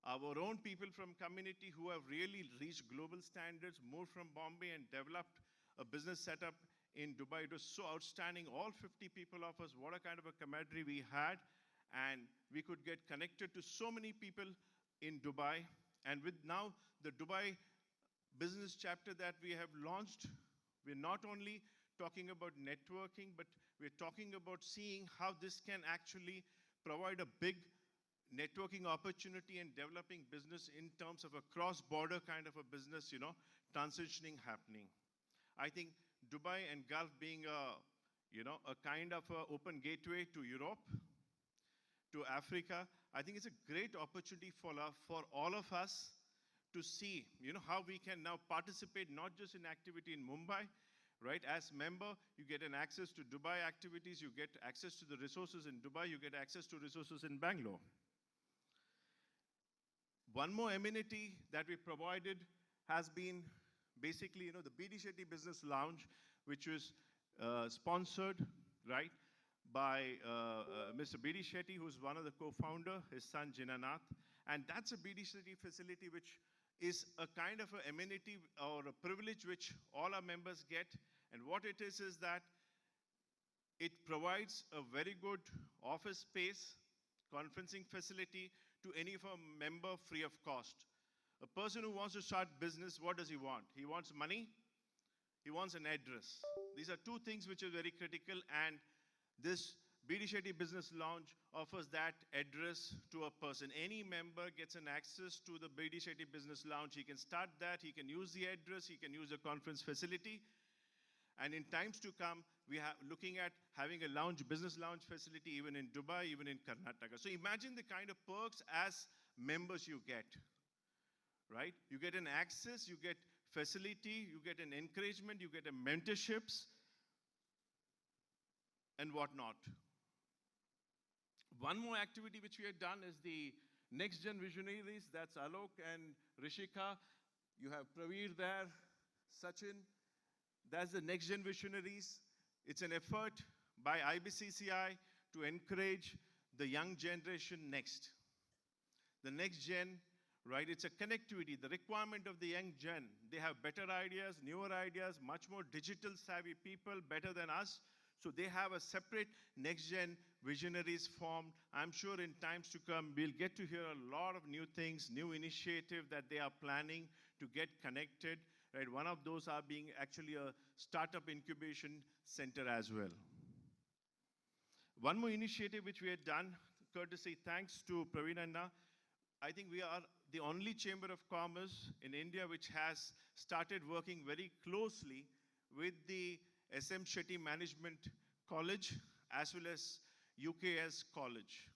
Our own people from community who have really reached global standards, moved from Bombay and developed a business setup in Dubai. It was so outstanding. All 50 people of us, what a kind of a camaraderie we had. And we could get connected to so many people in Dubai. And with now the Dubai business chapter that we have launched, we're not only talking about networking, but we're talking about seeing how this can actually provide a big networking opportunity and developing business in terms of a cross-border kind of a business, transitioning happening. I think Dubai and Gulf being a kind of a open gateway to Europe, to Africa, I think it's a great opportunity for all of us to see, how we can now participate not just in activity in Mumbai, right? As member, you get an access to Dubai activities, you get access to the resources in Dubai, you get access to resources in Bangalore. One more amenity that we provided has been basically, the BD Shetty Business Lounge, which was sponsored, right, by Mr. BD Shetty, who's one of the co-founder, his son Eknath. And that's a BD Shetty facility, which is a kind of an amenity or a privilege which all our members get. And what it is that it provides a very good office space, conferencing facility to any of our member free of cost. A person who wants to start business, what does he want? He wants money, he wants an address. These are two things which are very critical, and this BD Shetty Business Lounge offers that address to a person. Any member gets an access to the BD Shetty Business Lounge. He can start that, he can use the address, he can use the conference facility. And in times to come, we are looking at having a business lounge facility even in Dubai, even in Karnataka. So imagine the kind of perks as members you get, right? You get an access, you get facility, you get an encouragement, you get a mentorships, and whatnot. One more activity which we have done is the next gen visionaries. That's Alok and Rishika. You have Pravin there, Sachin. That's the next gen visionaries. It's an effort by IBCCI to encourage the young generation next. The next gen, right? It's a connectivity, the requirement of the young gen. They have better ideas, newer ideas, much more digital savvy people, better than us. So they have a separate next gen visionaries formed. I'm sure in times to come, we'll get to hear a lot of new things, new initiative that they are planning to get connected. Right? One of those are being actually a startup incubation center as well. One more initiative which we had done, courtesy thanks to Pravin Anna. I think we are the only Chamber of Commerce in India which has started working very closely with the SM Shetty Management College as well as UKS College.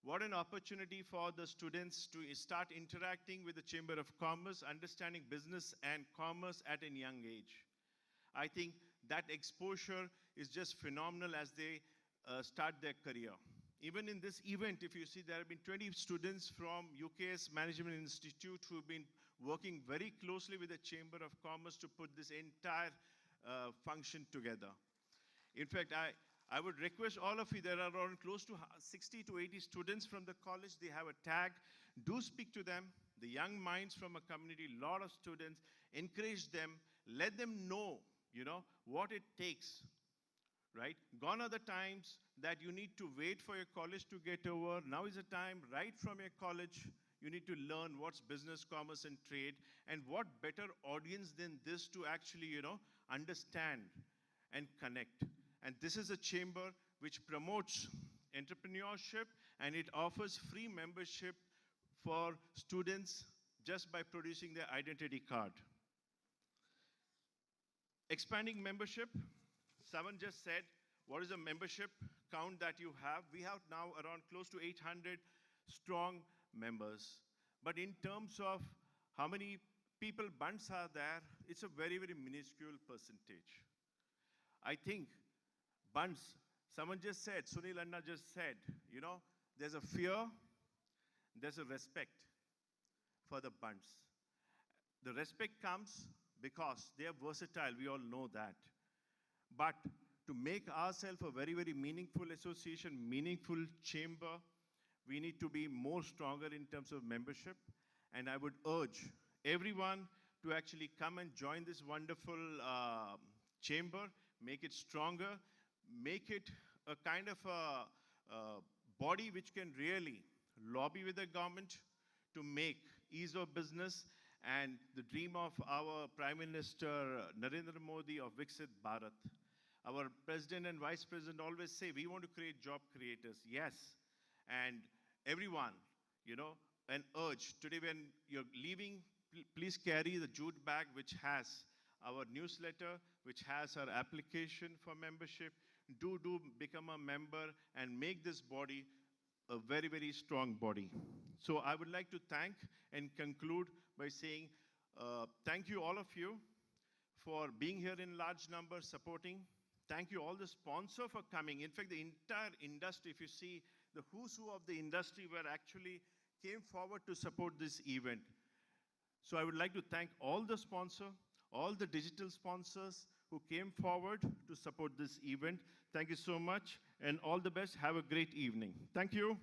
What an opportunity for the students to start interacting with the Chamber of Commerce, understanding business and commerce at a young age. I think that exposure is just phenomenal as they start their career. Even in this event, if you see, there have been 20 students from UKS Management Institute who have been working very closely with the Chamber of Commerce to put this entire function together. In fact, I would request all of you, there are around close to 60 to 80 students from the college. They have a tag. Do speak to them, the young minds from a community, a lot of students. Encourage them. Let them know, what it takes, right? Gone are the times that you need to wait for your college to get over. Now is the time, right from your college, you need to learn what's business, commerce, and trade. And what better audience than this to actually, understand and connect. And this is a chamber which promotes entrepreneurship, and it offers free membership for students just by producing their identity card. Expanding membership, someone just said, what is the membership count that you have? We have now around close to 800 strong members. But in terms of how many people Bunts are there, it's a very, very minuscule percentage. I think Bunts, someone just said, Suniel Anna just said, there's a fear, there's a respect for the Bunts. The respect comes because they are versatile, we all know that. But to make ourselves a very, very meaningful association, meaningful chamber, we need to be more stronger in terms of membership. And I would urge everyone to actually come and join this wonderful chamber, make it stronger, make it a kind of a body which can really lobby with the government to make ease of business and the dream of our Prime Minister Narendra Modi of Viksit Bharat. Our President and Vice President always say, we want to create job creators. Yes, and everyone, an urge. Today when you're leaving, please carry the jute bag which has our newsletter, which has our application for membership. Do become a member and make this body a very, very strong body. So I would like to thank and conclude by saying thank you all of you for being here in large numbers, supporting. Thank you all the sponsors for coming. In fact, the entire industry, if you see, the who's who of the industry were actually came forward to support this event. So I would like to thank all the sponsors, all the digital sponsors who came forward to support this event. Thank you so much, and all the best. Have a great evening. Thank you.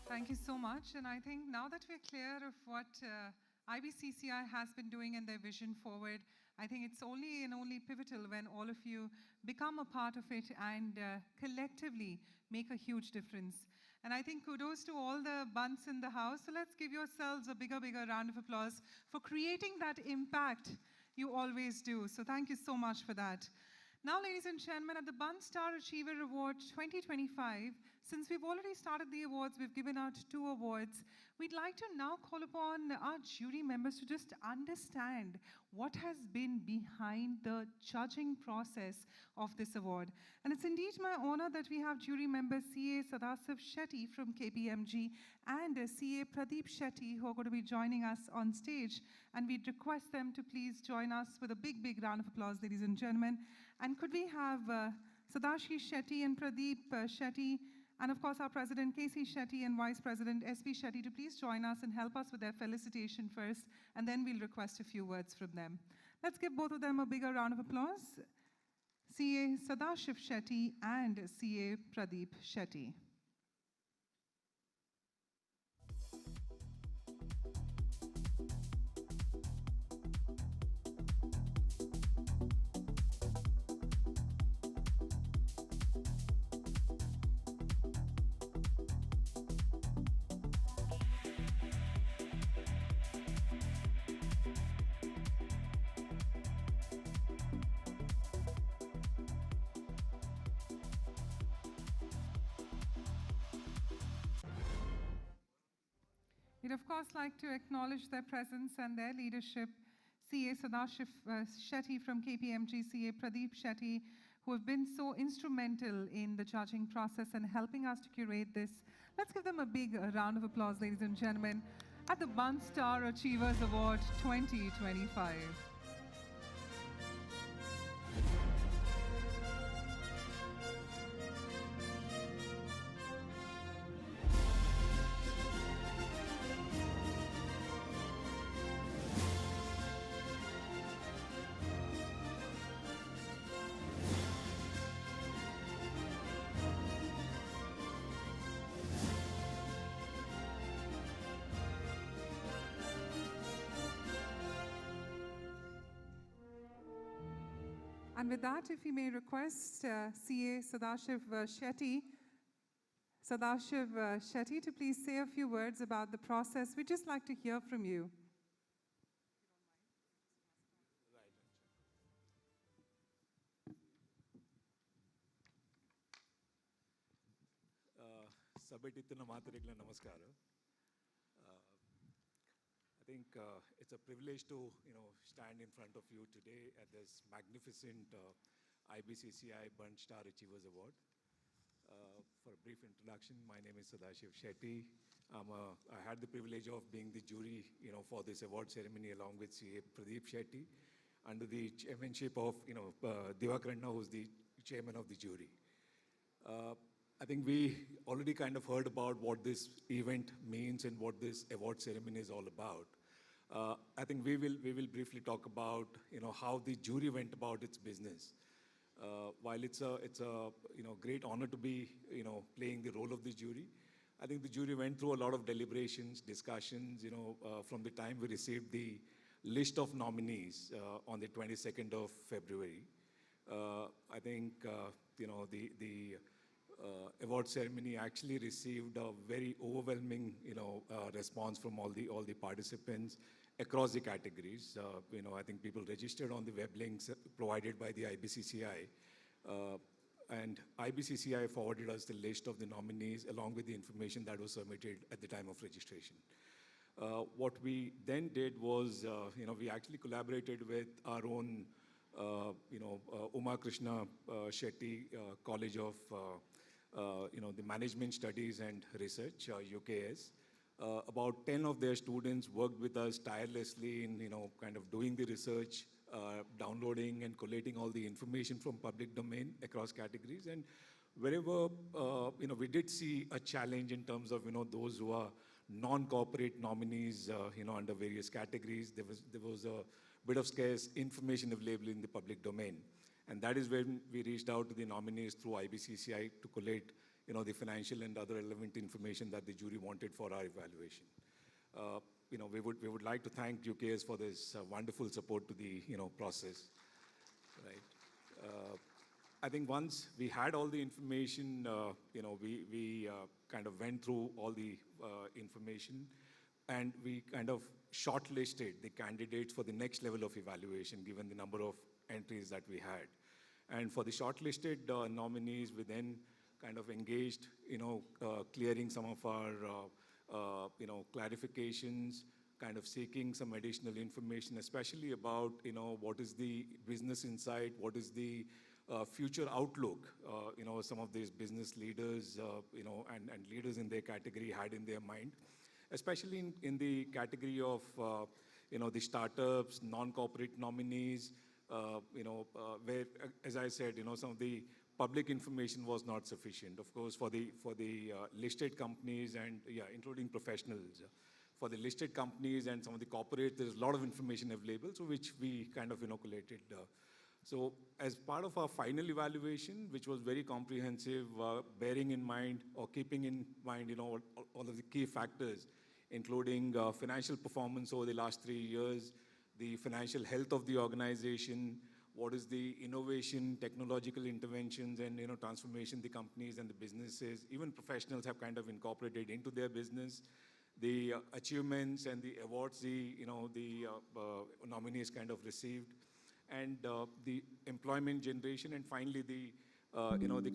Thank you so much. And I think now that we're clear of what IBCCI has been doing and their vision forward, I think it's only pivotal when all of you become a part of it and collectively make a huge difference. And I think kudos to all the Bunts in the house. So let's give yourselves a bigger round of applause for creating that impact you always do. So thank you so much for that. Now, ladies and gentlemen, at the Bunts Star Achiever Award 2025, since we've already started the awards, we've given out 2 awards. We'd like to now call upon our jury members to just understand what has been behind the judging process of this award. And it's indeed my honor that we have jury members CA Shetty from KPMG and CA Pradeep Shetty, who are going to be joining us on stage. And we'd request them to please join us with a big, big round of applause, ladies and gentlemen. And could we have Shetty and Pradeep Shetty, and of course our President KC Shetty and Vice President SP Shetty to please join us and help us with their felicitation first, and then we'll request a few words from them. Let's give both of them a bigger round of applause. CA Shetty and CA Pradeep Shetty. We'd of course like to acknowledge their presence and their leadership, CA Shetty from KPMG, CA Pradeep Shetty, who have been so instrumental in the judging process and helping us to curate this. Let's give them a big round of applause, ladies and gentlemen, at the Bunts Star Achievers Award 2025. And with that, if we may request CA Shetty to please say a few words about the process. We'd just like to hear from you.
Sabetittana Matarigla Namaskara. I think it's a privilege to stand in front of you today at this magnificent IBCCI Bunts Star Achievers Award. For a brief introduction, my name is Shetty. I had the privilege of being the jury for this award ceremony along with CA Pradeep Shetty under the chairmanship of Diwakar, who's the chairman of the jury. I think we already kind of heard about what this event means and what this award ceremony is all about. I think we will briefly talk about how the jury went about its business. While it's a great honor to be playing the role of the jury, I think the jury went through a lot of deliberations, discussions. From the time we received the list of nominees on the 22nd of February. I think the award ceremony actually received a very overwhelming response from all the participants across the categories. I think people registered on the web links provided by the IBCCI, and IBCCI forwarded us the list of the nominees along with the information that was submitted at the time of registration. What we then did was, we actually collaborated with our own, Uma Krishna Shetty College of the Management Studies and Research, UKS. About 10 of their students worked with us tirelessly in, kind of doing the research, downloading and collating all the information from public domain across categories. And wherever, we did see a challenge in terms of, those who are non-corporate nominees, under various categories. There was a bit of scarce information available in the public domain. And that is when we reached out to the nominees through IBCCI to collate, the financial and other relevant information that the jury wanted for our evaluation. We would like to thank UKS for this wonderful support to the, process. Right. I think once we had all the information, we kind of went through all the information, and we kind of shortlisted the candidates for the next level of evaluation, given the number of entries that we had. And for the shortlisted nominees, we then kind of engaged, clearing some of our, clarifications, kind of seeking some additional information, especially about, what is the business insight, what is the future outlook, some of these business leaders, and leaders in their category had in their mind, especially in the category of, the startups, non-corporate nominees, where, as I said, some of the public information was not sufficient. Of course, for the listed companies and, including professionals. For the listed companies and some of the corporate, there's a lot of information available, so which we kind of inoculated. So as part of our final evaluation, which was very comprehensive, bearing in mind or keeping in mind, all of the key factors, including financial performance over the last 3 years, the financial health of the organization, what is the innovation, technological interventions, and transformation the companies and the businesses, even professionals have kind of incorporated into their business, the achievements and the awards the nominees kind of received, and the employment generation, and finally the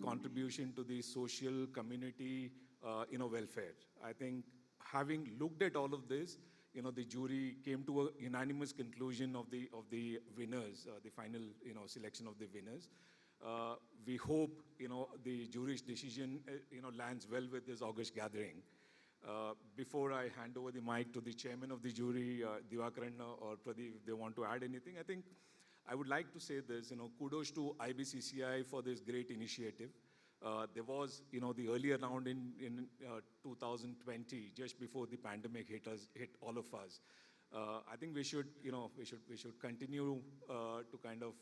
contribution to the social community welfare. I think having looked at all of this, the jury came to a unanimous conclusion of the winners, the final selection of the winners. We hope the jury's decision lands well with this August gathering. Before I hand over the mic to the chairman of the jury, Diwakar or Pradeep, if they want to add anything, I think I would like to say this, kudos to IBCCI for this great initiative. There was, the earlier round in 2020, just before the pandemic hit all of us. I think we should continue to kind of,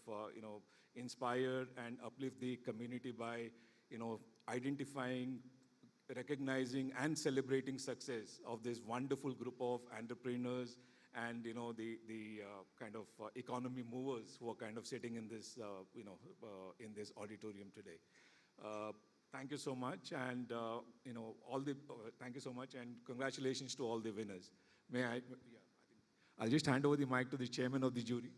inspire and uplift the community by, identifying, recognizing, and celebrating success of this wonderful group of entrepreneurs and the kind of economy movers who are kind of sitting in this in this auditorium today. Thank you so much, and thank you so much, and congratulations to all the winners. I'll just hand over the mic to the chairman of the jury.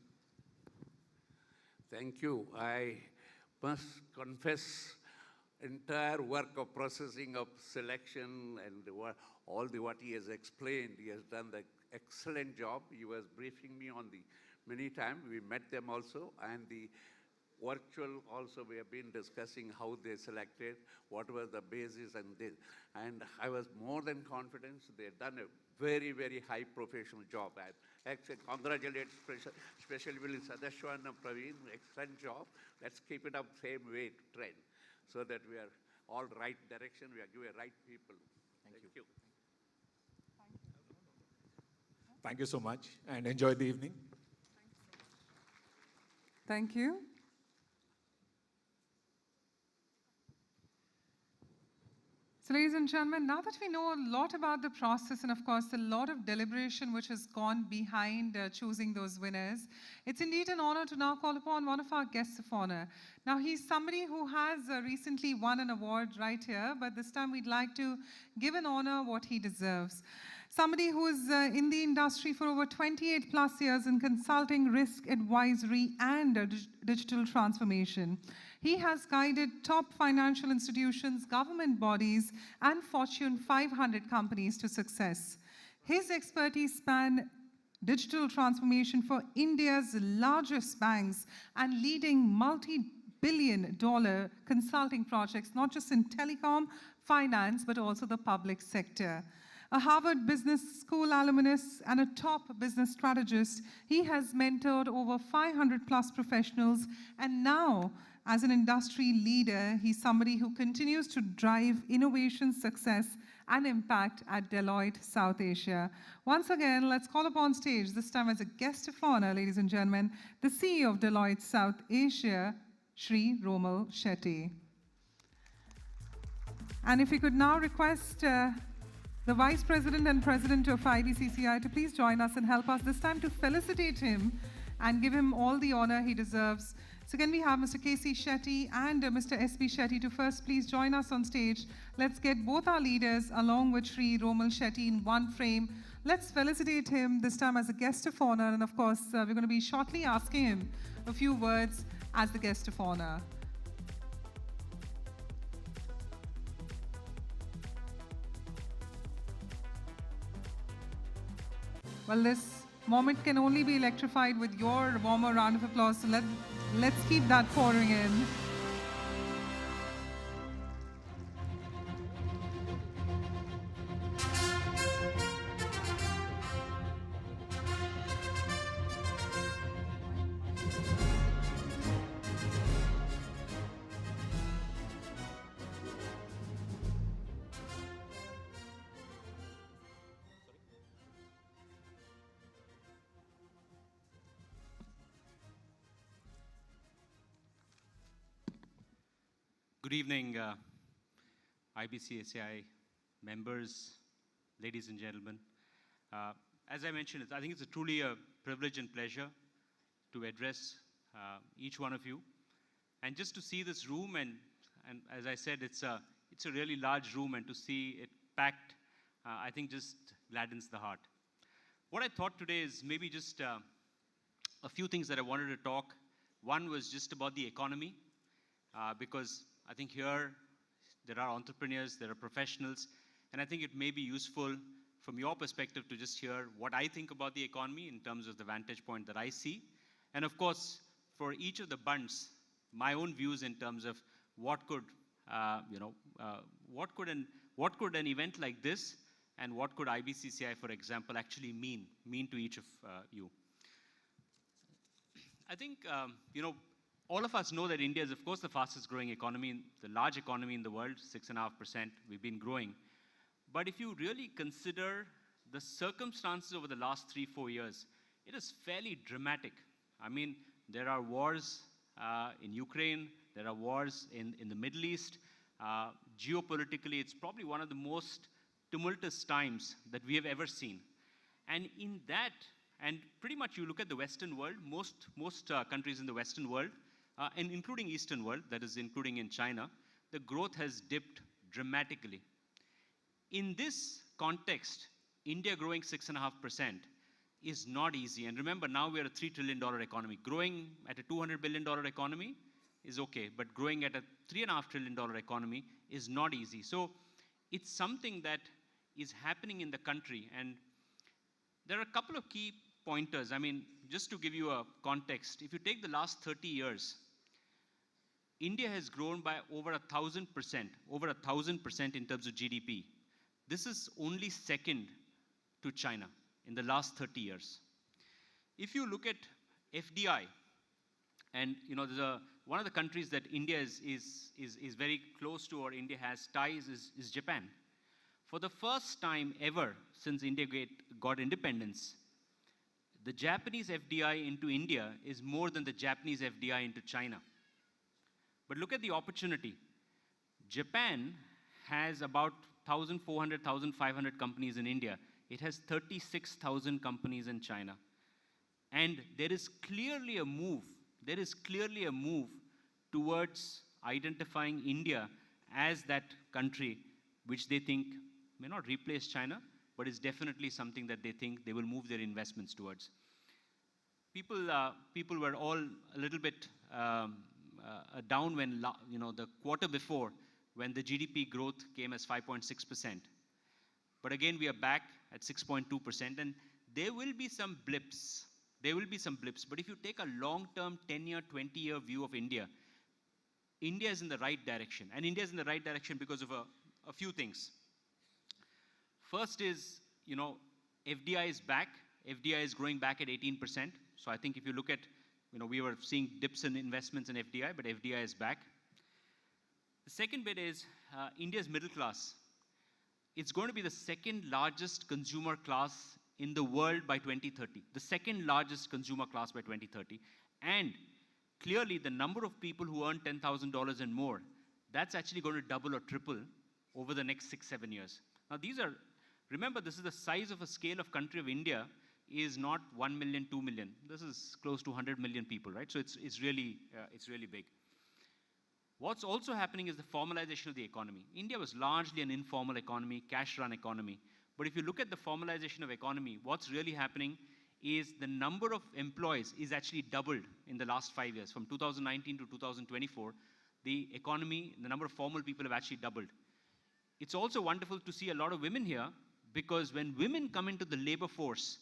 Thank you. I must confess, entire work of processing of selection and what he has explained, he has done the excellent job. He was briefing me on the many times. We met them also, and the virtual also we have been discussing how they selected, what was the basis and this. And I was more than confident they've done a very, very high professional job. I actually congratulate especially Sadashwan and Pravin, excellent job. Let's keep it up same way trend so that we are all right direction, we are giving right people. Thank you.
Thank you so much, and enjoy the evening.
Thank you. So ladies and gentlemen, now that we know a lot about the process and of course a lot of deliberation which has gone behind choosing those winners, it's indeed an honor to now call upon one of our guests of honor. Now he's somebody who has recently won an award right here, but this time we'd like to give an honor what he deserves. Somebody who is in the industry for over 28 plus years in consulting, risk advisory and digital transformation. He has guided top financial institutions, government bodies, and Fortune 500 companies to success. His expertise span digital transformation for India's largest banks and leading multi-billion-dollar consulting projects, not just in telecom, finance, but also the public sector. A Harvard Business School alumnus and a top business strategist, he has mentored over 500 plus professionals, and now, as an industry leader, he's somebody who continues to drive innovation, success, and impact at Deloitte South Asia. Once again, let's call upon stage, this time as a guest of honor, ladies and gentlemen, the CEO of Deloitte South Asia, Shri Romal Shetty. And if we could now request the Vice President and President of IBCCI to please join us and help us this time to felicitate him and give him all the honor he deserves. So can we have Mr. K.C. Shetty and Mr. S.B. Shetty to first please join us on stage. Let's get both our leaders along with Shri Romal Shetty in one frame. Let's felicitate him this time as a guest of honor, and of course we're going to be shortly asking him a few words as the guest of honor. Well, this moment can only be electrified with your warmer round of applause, so let's keep that pouring in.
Good evening, IBCSI members, ladies and gentlemen. As I mentioned, I think it's truly a privilege and pleasure to address each one of you. And just to see this room, and as I said, it's a really large room, and to see it packed, I think just gladdens the heart. What I thought today is maybe just a few things that I wanted to talk. One was just about the economy, because I think here there are entrepreneurs, there are professionals, and I think it may be useful from your perspective to just hear what I think about the economy in terms of the vantage point that I see. And of course, for each of the bunts, my own views in terms of what could an event like this and what could IBCCI, for example, actually mean to each of you. I think, all of us know that India is, of course, the fastest growing economy, the large economy in the world, 6.5%. We've been growing. But if you really consider the circumstances over the last 3-4 years, it is fairly dramatic. I mean, there are wars in Ukraine, there are wars in the Middle East. Geopolitically, it's probably one of the most tumultuous times that we have ever seen. And in that, and pretty much you look at the Western world, most countries in the Western world, and including Eastern world, that is including in China, the growth has dipped dramatically. In this context, India growing 6.5% is not easy. And remember, now we are a $3 trillion economy. Growing at a $200 billion economy is okay, but growing at a $3.5 trillion economy is not easy. So it's something that is happening in the country. And there are a couple of key pointers. I mean, just to give you a context, if you take the last 30 years, India has grown by over 1,000% in terms of GDP. This is only second to China in the last 30 years. If you look at FDI, and there's one of the countries that India is very close to, or India has ties, is Japan. For the first time ever since India got independence, the Japanese FDI into India is more than the Japanese FDI into China. But look at the opportunity. Japan has about 1,400, 1,500 companies in India. It has 36,000 companies in China. And there is clearly a move towards identifying India as that country which they think may not replace China, but is definitely something that they think they will move their investments towards. People were all a little bit down when, the quarter before, when the GDP growth came as 5.6%. But again, we are back at 6.2%, and there will be some blips. But if you take a long-term, 10-year, 20-year view of India, India is in the right direction. And India is in the right direction because of a few things. First is, FDI is back. FDI is growing back at 18%. So I think if you look at, we were seeing dips in investments in FDI, but FDI is back. The second bit is India's middle class. It's going to be the second largest consumer class in the world by 2030. The second largest consumer class by 2030. And clearly the number of people who earn $10,000 and more, that's actually going to double or triple over the next 6-7 years. Now remember, this is the size of a scale of country of India is not 1 million, 2 million. This is close to 100 million people, right? So it's really big. What's also happening is the formalization of the economy. India was largely an informal economy, cash-run economy. But if you look at the formalization of economy, what's really happening is the number of employees is actually doubled in the last 5 years. From 2019 to 2024, the economy, the number of formal people have actually doubled. It's also wonderful to see a lot of women here, because when women come into the labor force,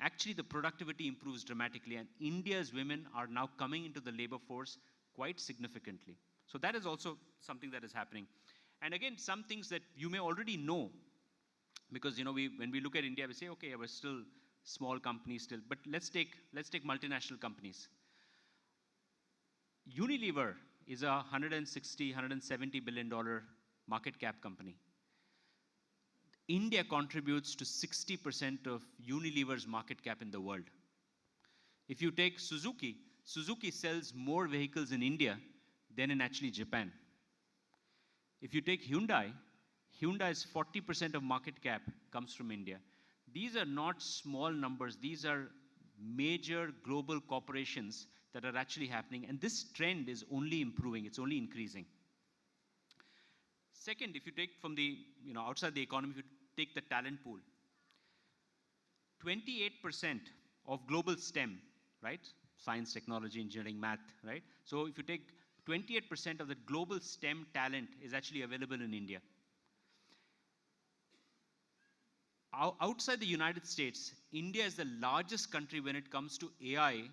actually the productivity improves dramatically, and India's women are now coming into the labor force quite significantly. So that is also something that is happening. And again, some things that you may already know, because when we look at India, we say, okay, we're still small companies still, but let's take multinational companies. Unilever is a $170 billion market cap company. India contributes to 60% of Unilever's market cap in the world. If you take Suzuki, Suzuki sells more vehicles in India than in actually Japan. If you take Hyundai, Hyundai's 40% of market cap comes from India. These are not small numbers. These are major global corporations that are actually happening, and this trend is only improving. It's only increasing. Second, if you take from the, outside the economy, if you take the talent pool, 28% of global STEM, right? Science, technology, engineering, math, right? So if you take 28% of the global STEM talent is actually available in India. Outside the United States, India is the largest country when it comes to AI,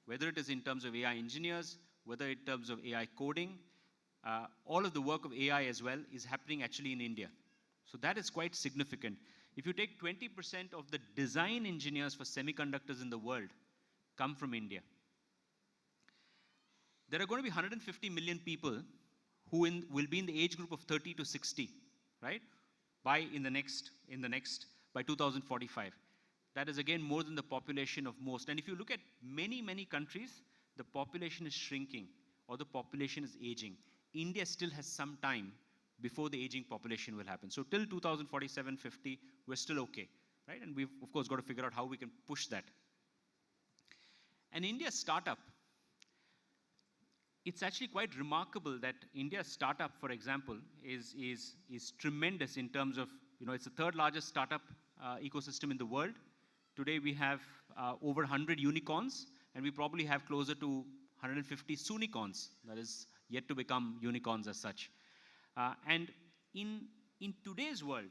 whether it is in terms of AI engineers, whether in terms of AI coding, all of the work of AI as well is happening actually in India. So that is quite significant. If you take 20% of the design engineers for semiconductors in the world come from India. There are going to be 150 million people who will be in the age group of 30 to 60, right? By 2045. That is again more than the population of most. And if you look at many, many countries, the population is shrinking or the population is aging. India still has some time before the aging population will happen. So till 2047, 50, we're still okay, right? And we've, of course, got to figure out how we can push that. And India's startup, it's actually quite remarkable that India's startup, for example, is tremendous in terms of, it's the third largest startup ecosystem in the world. Today we have over 100 unicorns, and we probably have closer to 150 sunicorns, that is yet to become unicorns as such. And in today's world,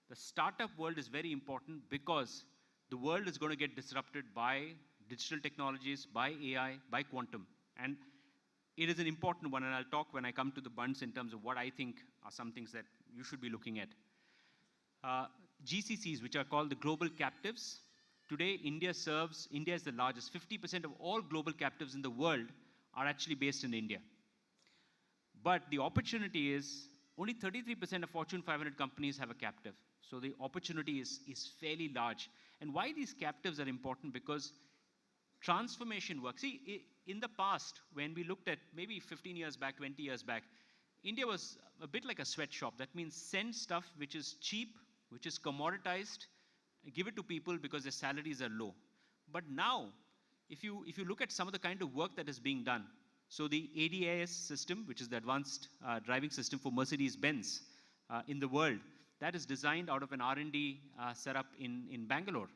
the startup world is very important because the world is going to get disrupted by digital technologies, by AI, by quantum. And it is an important one, and I'll talk when I come to the Bunts in terms of what I think are some things that you should be looking at. GCCs, which are called the global captives. Today, India is the largest. 50% of all global captives in the world are actually based in India. But the opportunity is only 33% of Fortune 500 companies have a captive. So the opportunity is fairly large. And why these captives are important? Because transformation work. See, in the past, when we looked at maybe 15 years back, 20 years back, India was a bit like a sweatshop. That means send stuff which is cheap, which is commoditized, give it to people because their salaries are low. But now, if you look at some of the kind of work that is being done, so the ADAS system, which is the advanced driving system for Mercedes-Benz in the world, that is designed out of an R&D setup in Bangalore.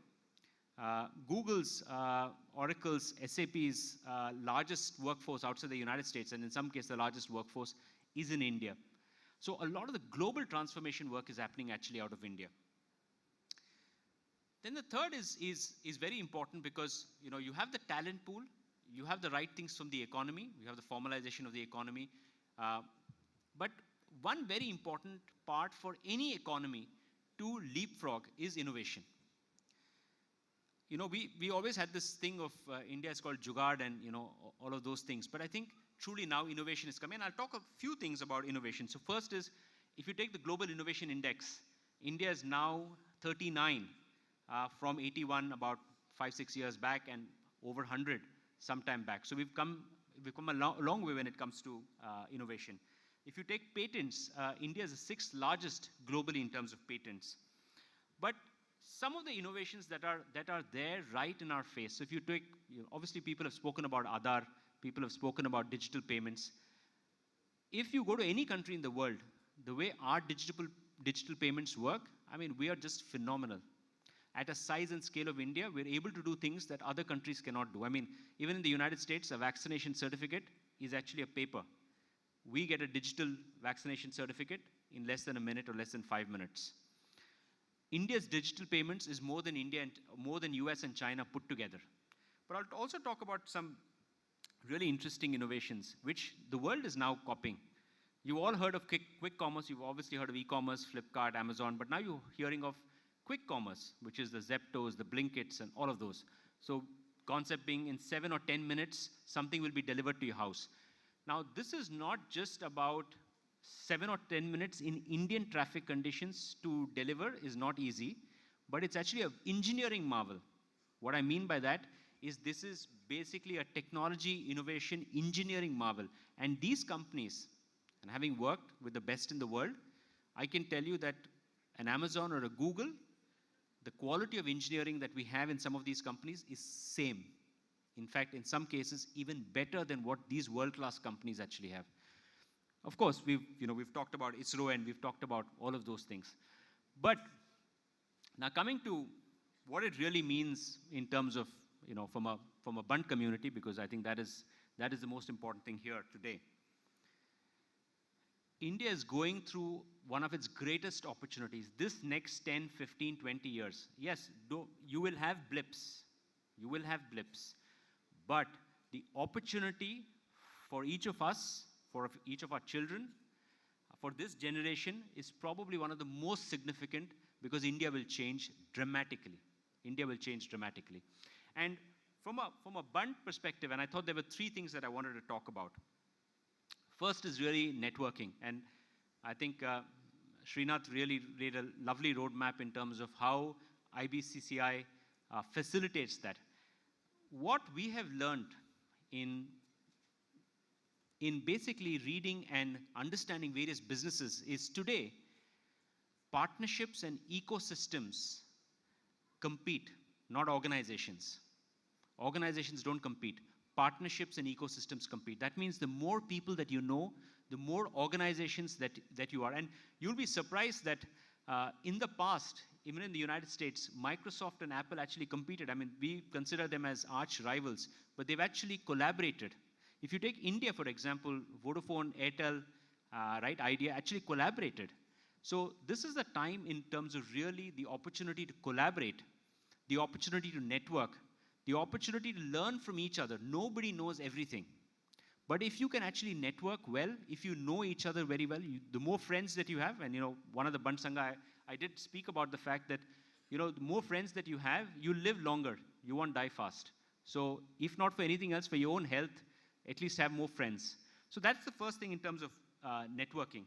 Google's, Oracle's, SAP's largest workforce outside the United States, and in some cases the largest workforce, is in India. So a lot of the global transformation work is happening actually out of India. Then the third is very important because you have the talent pool, you have the right things from the economy, you have the formalization of the economy. But one very important part for any economy to leapfrog is innovation. We always had this thing of India is called Jugaad and all of those things. But I think truly now innovation is coming. And I'll talk a few things about innovation. So first is, if you take the Global Innovation Index, India is now 39 from 81 about 5-6 years back and over 100 sometime back. So we've come a long way when it comes to innovation. If you take patents, India is the 6th largest globally in terms of patents. But some of the innovations that are there right in our face. So if you take, obviously people have spoken about Aadhaar, people have spoken about digital payments. If you go to any country in the world, the way our digital payments work, I mean, we are just phenomenal. at a size and scale of India, we're able to do things that other countries cannot do. I mean, even in the United States, a vaccination certificate is actually a paper. We get a digital vaccination certificate in less than a minute or less than 5 minutes. India's digital payments is more than India and more than US and China put together. But I'll also talk about some really interesting innovations, which the world is now copying. You've all heard of quick commerce. You've obviously heard of e-commerce, Flipkart, Amazon, but now you're hearing of quick commerce, which is the Zeptos, the Blinkits, and all of those. So concept being in 7 or 10 minutes, something will be delivered to your house. Now, this is not just about 7 or 10 minutes in Indian traffic conditions to deliver is not easy, but it's actually an engineering marvel. What I mean by that is this is basically a technology, innovation, engineering marvel. And these companies, and having worked with the best in the world, I can tell you that an Amazon or a Google, the quality of engineering that we have in some of these companies is same. In fact, in some cases, even better than what these world-class companies actually have. Of course, we've talked about ISRO and we've talked about all of those things. But now coming to what it really means in terms of, from a Bunt community, because I think that is the most important thing here today. India is going through one of its greatest opportunities. This next 10, 15, 20 years. Yes, you will have blips. You will have blips. But the opportunity for each of us, for each of our children, for this generation is probably one of the most significant because India will change dramatically. India will change dramatically. And from a Bunt perspective, and I thought there were 3 things that I wanted to talk about. First is really networking. And I think Srinath really laid a lovely roadmap in terms of how IBCCI facilitates that. What we have learned in basically reading and understanding various businesses is today, partnerships and ecosystems compete, not organizations. Organizations don't compete. Partnerships and ecosystems compete. That means the more people that you know, the more organizations that you are. And you'll be surprised that in the past, even in the United States, Microsoft and Apple actually competed. I mean, we consider them as arch rivals, but they've actually collaborated. If you take India, for example, Vodafone, Airtel, Idea actually collaborated. So this is the time in terms of really the opportunity to collaborate, the opportunity to network, the opportunity to learn from each other. Nobody knows everything. But if you can actually network well, if you know each other very well, the more friends that you have, and one of the Bunt Sangha, I did speak about the fact that, the more friends that you have, you live longer. You won't die fast. So if not for anything else, for your own health, at least have more friends. So that's the first thing in terms of networking.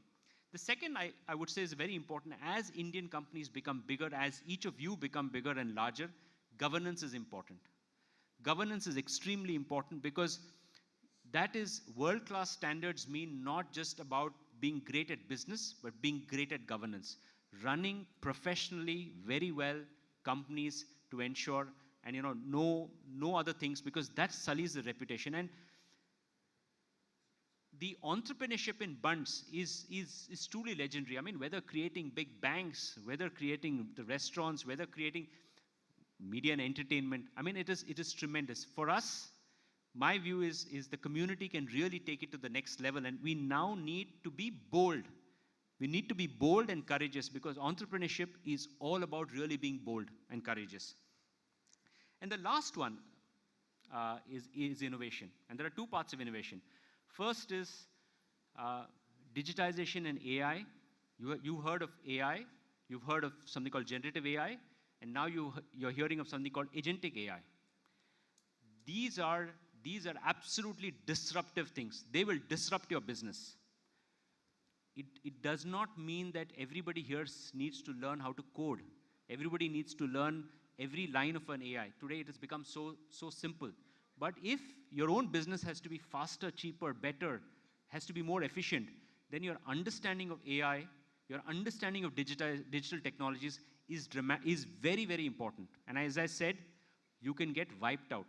The second, I would say, is very important. As Indian companies become bigger, as each of you become bigger and larger, governance is important. Governance is extremely important because that is world-class standards mean not just about being great at business, but being great at governance. Running professionally, very well, companies to ensure, and no other things, because that sullies the reputation. And the entrepreneurship in Bunts is truly legendary. I mean, whether creating big banks, whether creating the restaurants, whether creating media and entertainment, I mean, it is tremendous. For us, my view is the community can really take it to the next level, and we now need to be bold. We need to be bold and courageous because entrepreneurship is all about really being bold and courageous. And the last one is innovation. And there are 2 parts of innovation. First is digitization and AI. You've heard of AI. You've heard of something called generative AI. And now you're hearing of something called agentic AI. These are absolutely disruptive things. They will disrupt your business. It does not mean that everybody here needs to learn how to code. Everybody needs to learn every line of an AI. Today it has become so simple. But if your own business has to be faster, cheaper, better, has to be more efficient, then your understanding of AI, your understanding of digital technologies is very, very important. And as I said, you can get wiped out.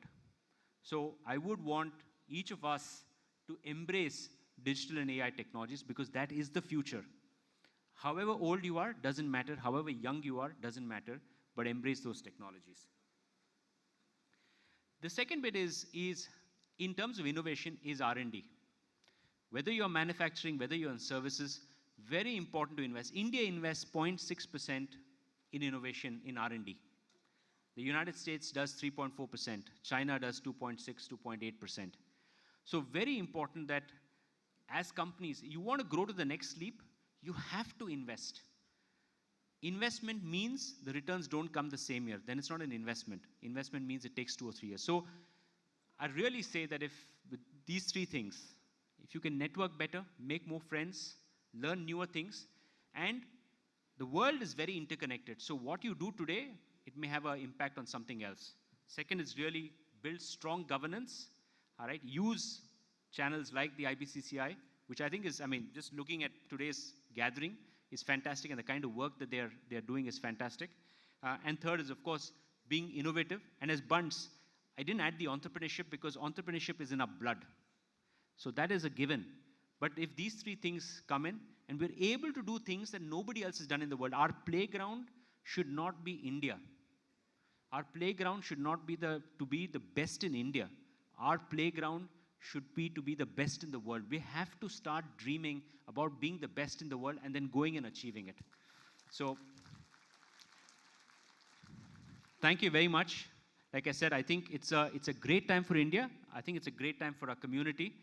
So I would want each of us to embrace digital and AI technologies because that is the future. However old you are, doesn't matter. However young you are, doesn't matter. but embrace those technologies. The second bit is in terms of innovation, is R&D. Whether you're manufacturing, whether you're in services, very important to invest. India invests 0.6% in innovation in R&D. The United States does 3.4%. China does 2.6, 2.8%. So very important that as companies, you want to grow to the next leap, you have to invest. Investment means the returns don't come the same year. Then it's not an investment. Investment means it takes 2 or 3 years. So I really say that if with these 3 things, if you can network better, make more friends, learn newer things, and the world is very interconnected. So what you do today, it may have an impact on something else. Second is really build strong governance, all right? Use channels like the IBCCI, which I think is, I mean, just looking at today's gathering is fantastic, and the kind of work that they're doing is fantastic. And third is, of course, being innovative. And as Bunts, I didn't add the entrepreneurship because entrepreneurship is in our blood. So that is a given. But if these 3 things come in, and we're able to do things that nobody else has done in the world, our playground should not be India. Our playground should not be to be the best in India. Our playground should be to be the best in the world. We have to start dreaming about being the best in the world and then going and achieving it. So, thank you very much. Like I said, I think it's a great time for India. I think it's a great time for our community.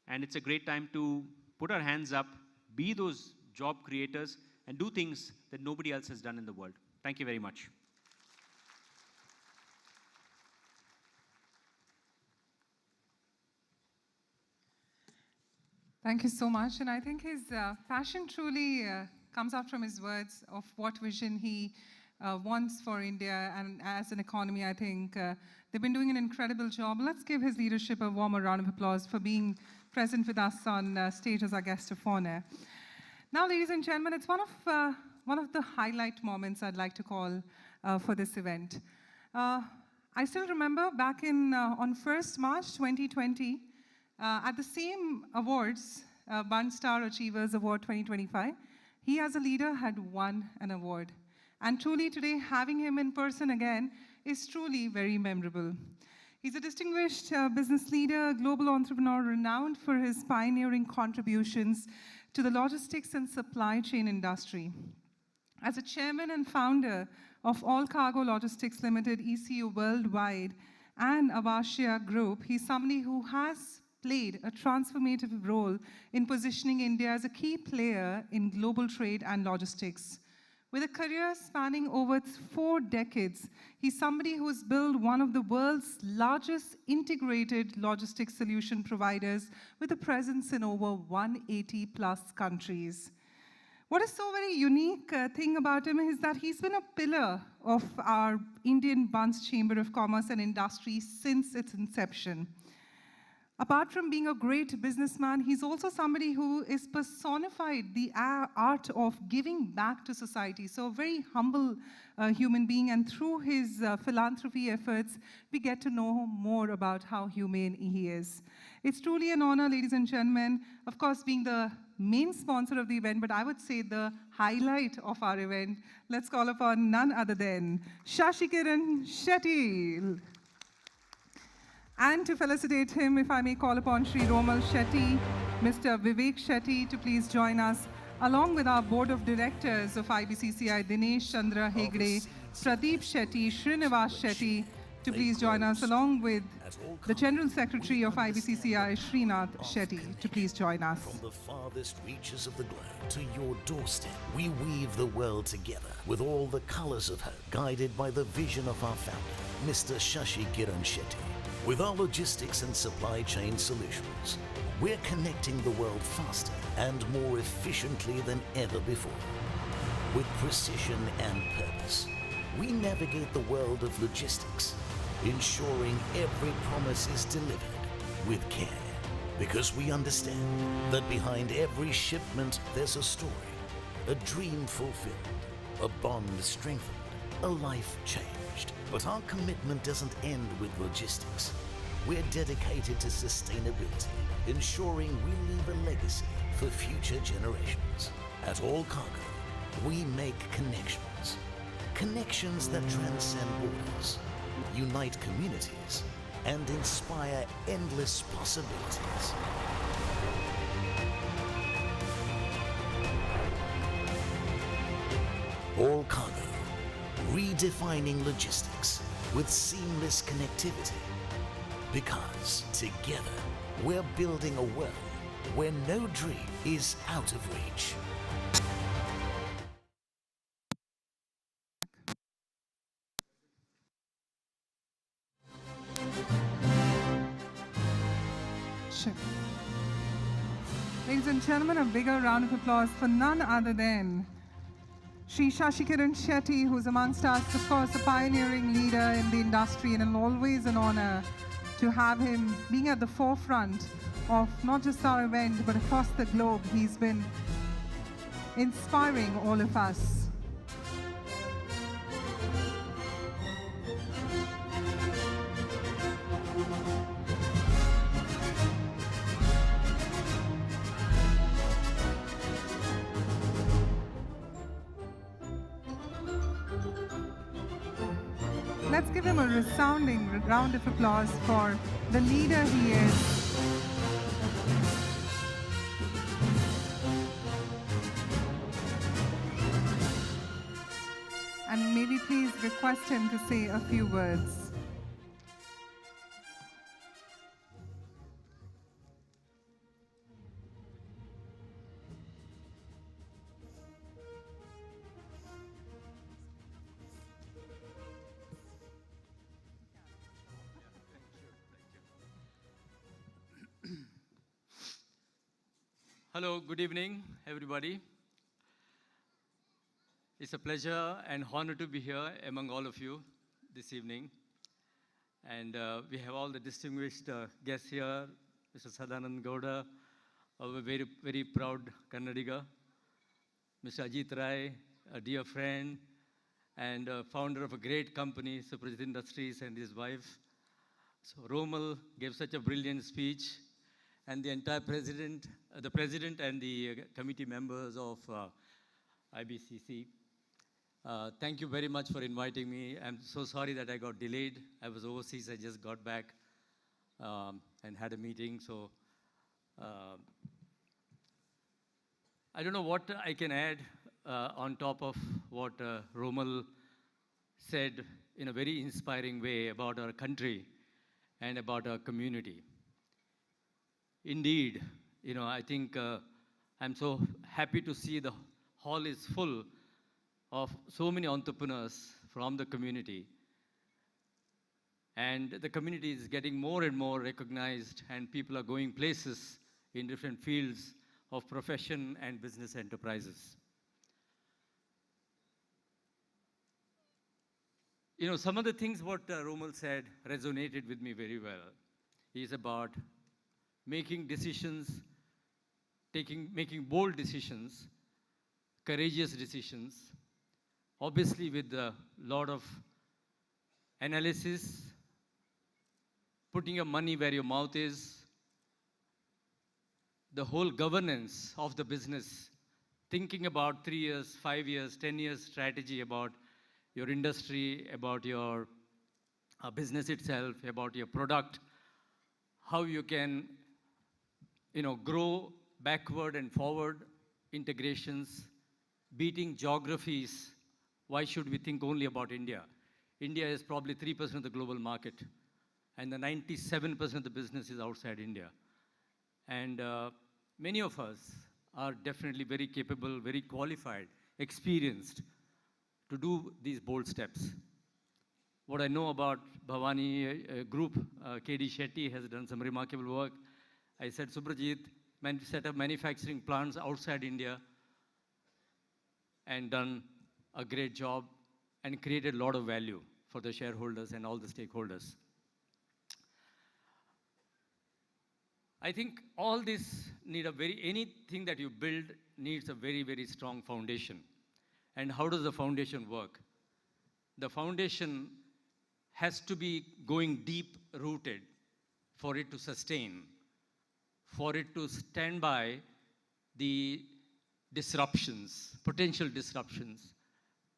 And it's a great time to put our hands up, be those job creators, and do things that nobody else has done in the world. Thank you very much.
Thank you so much. And I think his passion truly comes out from his words of what vision he wants for India. And as an economy, I think they've been doing an incredible job. Let's give his leadership a warmer round of applause for being present with us on stage as our guest of honor. Now, ladies and gentlemen, it's one of the highlight moments I'd like to call for this event. I still remember back on 1st March 2020, at the same awards, Bunts Star Achievers Award 2025, he as a leader had won an award. And truly today, having him in person again is truly very memorable. He's a distinguished business leader, global entrepreneur, renowned for his pioneering contributions to the logistics and supply chain industry. As a chairman and founder of Allcargo Logistics Limited, ECU Worldwide, and Avashia Group, he's somebody who has played a transformative role in positioning India as a key player in global trade and logistics. With a career spanning over 4 decades, he's somebody who has built one of the world's largest integrated logistics solution providers with a presence in over 180 plus countries. What is so very unique thing about him is that he's been a pillar of our Indian Bunts Chamber of Commerce and Industry since its inception. Apart from being a great businessman, he's also somebody who is personified the art of giving back to society. So a very humble human being, and through his philanthropy efforts, we get to know more about how humane he is. It's truly an honor, ladies and gentlemen, of course, being the main sponsor of the event, but I would say the highlight of our event. Let's call upon none other than Shashikiran Shetty. And to felicitate him, if I may call upon Shri Romal Shetty, Mr. Vivek Shetty to please join us, along with our board of directors of IBCCI, Dinesh Chandra Hegde, Pradeep Shetty, Srinivas Shetty, to please join us, along with the General Secretary of IBCCI, Srinath Shetty, to please join us.
From the farthest reaches of the globe to your doorstep, we weave the world together with all the colors of hope, guided by the vision of our founder, Mr. Shashikiran Shetty. With our logistics and supply chain solutions, we're connecting the world faster and more efficiently than ever before. With precision and purpose, we navigate the world of logistics, ensuring every promise is delivered with care. Because we understand that behind every shipment there's a story, a dream fulfilled, a bond strengthened, a life changed. But our commitment doesn't end with logistics. We're dedicated to sustainability, ensuring we leave a legacy for future generations. At Allcargo, we make connections. Connections that transcend borders, unite communities, and inspire endless possibilities. Allcargo, redefining logistics with seamless connectivity. Because together, we're building a world where no dream is out of reach.
Sure. Ladies and gentlemen, a bigger round of applause for none other than Shri Shetty, who's amongst us, of course, a pioneering leader in the industry, and always an honor to have him being at the forefront of not just our event, but across the globe. He's been inspiring all of us. Let's give him a resounding round of applause for the leader he is. And maybe please request him to say a few words.
Hello, good evening, everybody. It's a pleasure and honor to be here among all of you this evening. And we have all the distinguished guests here, Mr. Sadananda Gowda, our very, very proud Kannadiga, Mr. Ajit Rai, a dear friend, and founder of a great company, Suprajit Industries, and his wife. So Romal gave such a brilliant speech, and the entire president, the president and the committee members of IBCC. Thank you very much for inviting me. I'm so sorry that I got delayed. I was overseas, I just got back and had a meeting. So I don't know what I can add on top of what Romal said in a very inspiring way about our country and about our community. Indeed, you know, I think I'm so happy to see the hall is full of so many entrepreneurs from the community. And the community is getting more and more recognized, and people are going places in different fields of profession and business enterprises. You know, some of the things what Romal said resonated with me very well. He's about making decisions, making bold decisions, courageous decisions, obviously with a lot of analysis, putting your money where your mouth is, the whole governance of the business, thinking about 3 years, 5 years, 10 years strategy about your industry, about your business itself, about your product, how you can grow backward and forward integrations, beating geographies. Why should we think only about India? India is probably 3% of the global market, and the 97% of the business is outside India. And many of us are definitely very capable, very qualified, experienced to do these bold steps. What I know about Bhavani Group, KD Shetty has done some remarkable work. I said, Suprajit, set up manufacturing plants outside India and done a great job and created a lot of value for the shareholders and all the stakeholders. I think all this need anything that you build needs a very, very strong foundation. And how does the foundation work? The foundation has to be going deep rooted for it to sustain, for it to stand by the disruptions, potential disruptions,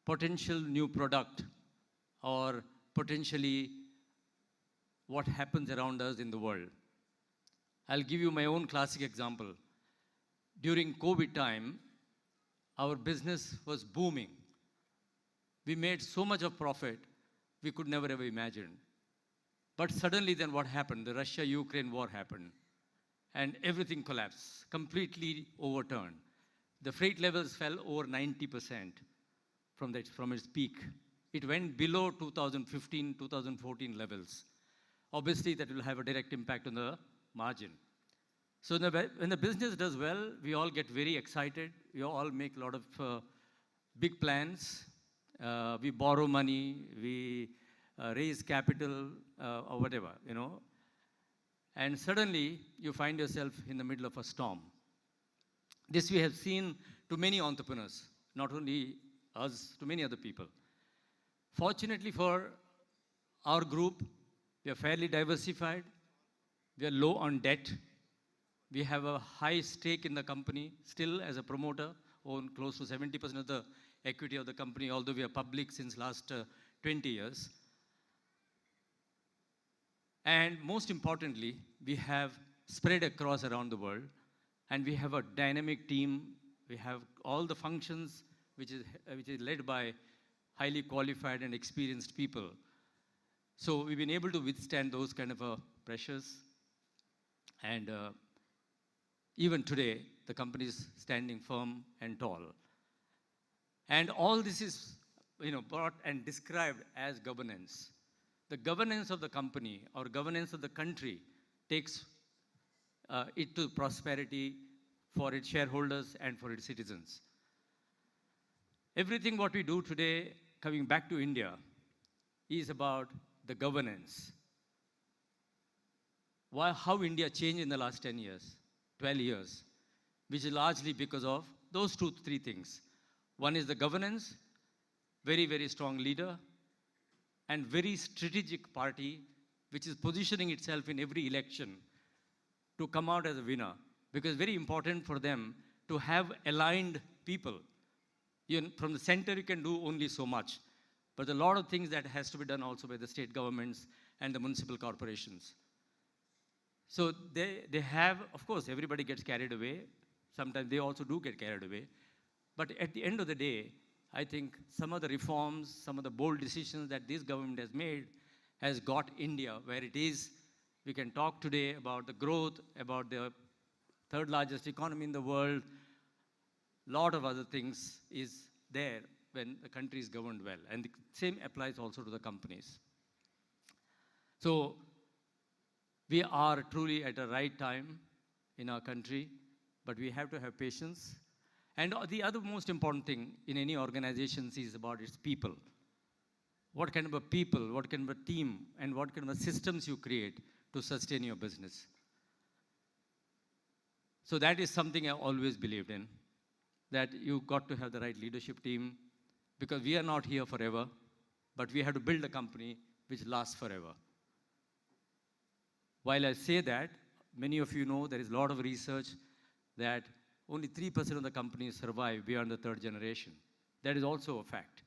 potential new product or potentially what happens around us in the world. I'll give you my own classic example. During COVID time, our business was booming. We made so much of profit, we could never ever imagine. But suddenly then what happened? The Russia-Ukraine war happened. And everything collapsed, completely overturned. The freight levels fell over 90% from its peak. It went below 2015, 2014 levels. Obviously, that will have a direct impact on the margin. So when the business does well, we all get very excited. We all make a lot of big plans. We borrow money, we raise capital, or whatever, you know. And suddenly, you find yourself in the middle of a storm. This we have seen to many entrepreneurs, not only us, to many other people. Fortunately for our group, we are fairly diversified. We are low on debt. We have a high stake in the company, still as a promoter, own close to 70% of the equity of the company, although we are public since last 20 years. And most importantly, we have spread across around the world, and we have a dynamic team. We have all the functions which is led by highly qualified and experienced people. So we've been able to withstand those kind of pressures. And even today, the company is standing firm and tall. And all this is, brought and described as governance. The governance of the company or governance of the country takes it to prosperity for its shareholders and for its citizens. Everything what we do today, coming back to India, is about the governance. How India changed in the last 10 years, 12 years, which is largely because of those 2-3 things. One is the governance, very, very strong leader, and very strategic party, which is positioning itself in every election to come out as a winner. Because it's very important for them to have aligned people. From the center, you can do only so much. But a lot of things that has to be done also by the state governments and the municipal corporations. So they have, of course, everybody gets carried away. Sometimes they also do get carried away. But at the end of the day, I think some of the reforms, some of the bold decisions that this government has made has got India where it is. We can talk today about the growth, about the third largest economy in the world. Lot of other things is there when the country is governed well. And the same applies also to the companies. So we are truly at the right time in our country, but we have to have patience. And the other most important thing in any organization is about its people. What kind of a people, what kind of a team, and what kind of systems you create to sustain your business. So that is something I always believed in, that you got to have the right leadership team, because we are not here forever, but we have to build a company which lasts forever. While I say that, many of you know there is a lot of research that only 3% of the companies survive beyond the third generation. That is also a fact.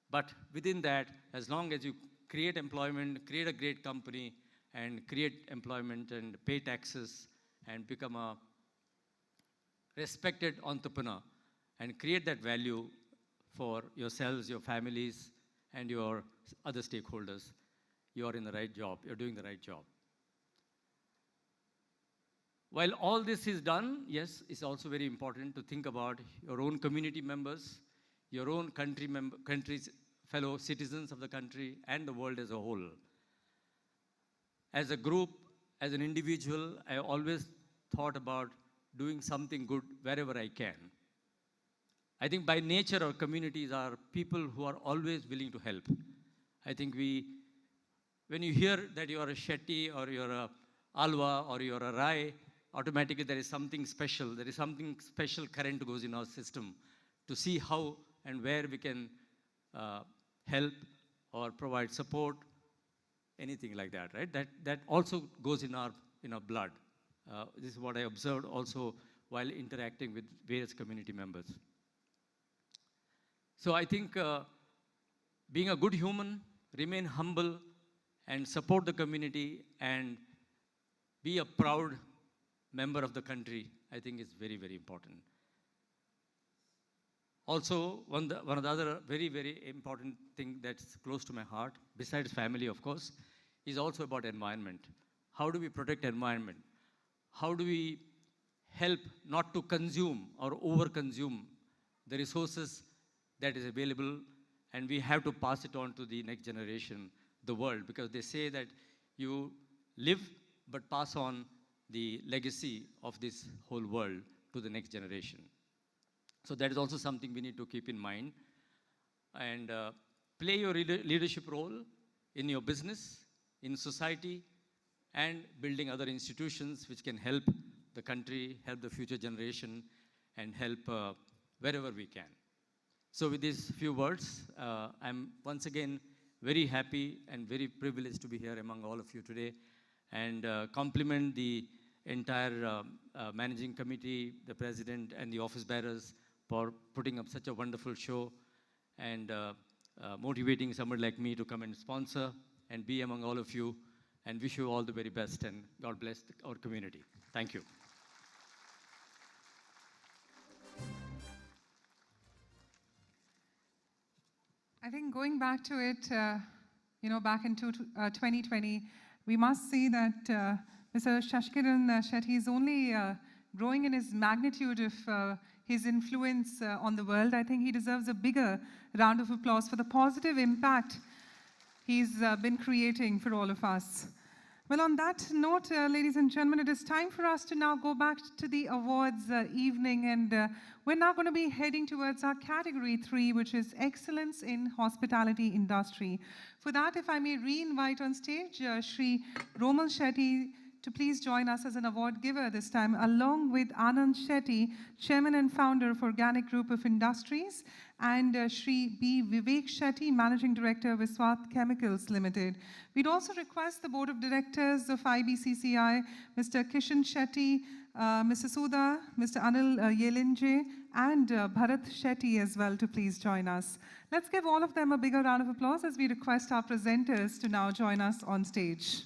But within that, as long as you create employment, create a great company, and create employment and pay taxes, and become a respected entrepreneur, and create that value for yourselves, your families, and your other stakeholders, you are in the right job, you're doing the right job. While all this is done, yes, it's also very important to think about your own community members, your own country's fellow citizens of the country, and the world as a whole. As a group, as an individual, I always thought about doing something good wherever I can. I think by nature, our communities are people who are always willing to help. I think when you hear that you are a Shetty, or you're a Alwa, or you're a Rai, automatically there is something special. There is something special current goes in our system to see how and where we can help or provide support, anything like that, right? That also goes in our blood. This is what I observed also while interacting with various community members. So I think being a good human, remain humble, and support the community, and be a proud member of the country, I think is very, very important. Also, one of the other very, very important thing that's close to my heart, besides family, of course, is also about environment. How do we protect environment? How do we help not to consume or over-consume the resources that is available, and we have to pass it on to the next generation, the world, because they say that you live but pass on the legacy of this whole world to the next generation. So that is also something we need to keep in mind. And play your leadership role in your business, in society, and building other institutions which can help the country, help the future generation, and help wherever we can. So with these few words, I'm once again very happy and very privileged to be here among all of you today, and compliment the entire managing committee, the president, and the office bearers for putting up such a wonderful show, and motivating somebody like me to come and sponsor and be among all of you, and wish you all the very best, and God bless our community. Thank you.
I think going back to it, back in 2020, we must see that Mr. Shashkiran Shetty is only growing in his magnitude of his influence on the world. I think he deserves a bigger round of applause for the positive impact he's been creating for all of us. Well, on that note, ladies and gentlemen, it is time for us to now go back to the awards evening, and we're now going to be heading towards our category 3, which is Excellence in Hospitality Industry. For that, if I may re-invite on stage Shri Romal Shetty to please join us as an award giver this time, along with Anand Shetty, Chairman and Founder of Organic Group of Industries, and Shri B. Vivek Shetty, Managing Director of Viswat Chemicals Limited. We'd also request the Board of Directors of IBCCI, Mr. Kishan Shetty, Mr. Sudha, Mr. Anil Yelinje, and Bharat Shetty as well to please join us. Let's give all of them a bigger round of applause as we request our presenters to now join us on stage.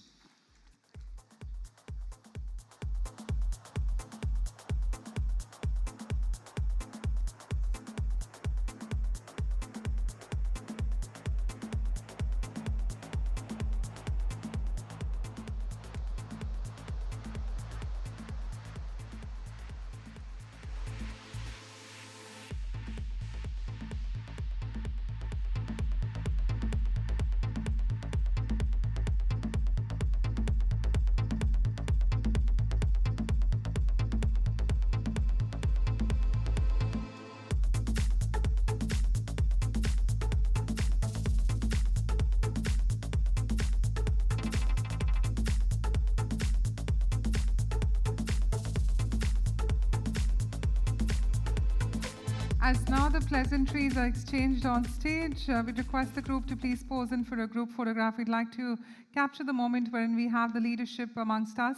As now the pleasantries are exchanged on stage, we request the group to please pose in for a group photograph. We'd like to capture the moment when we have the leadership amongst us.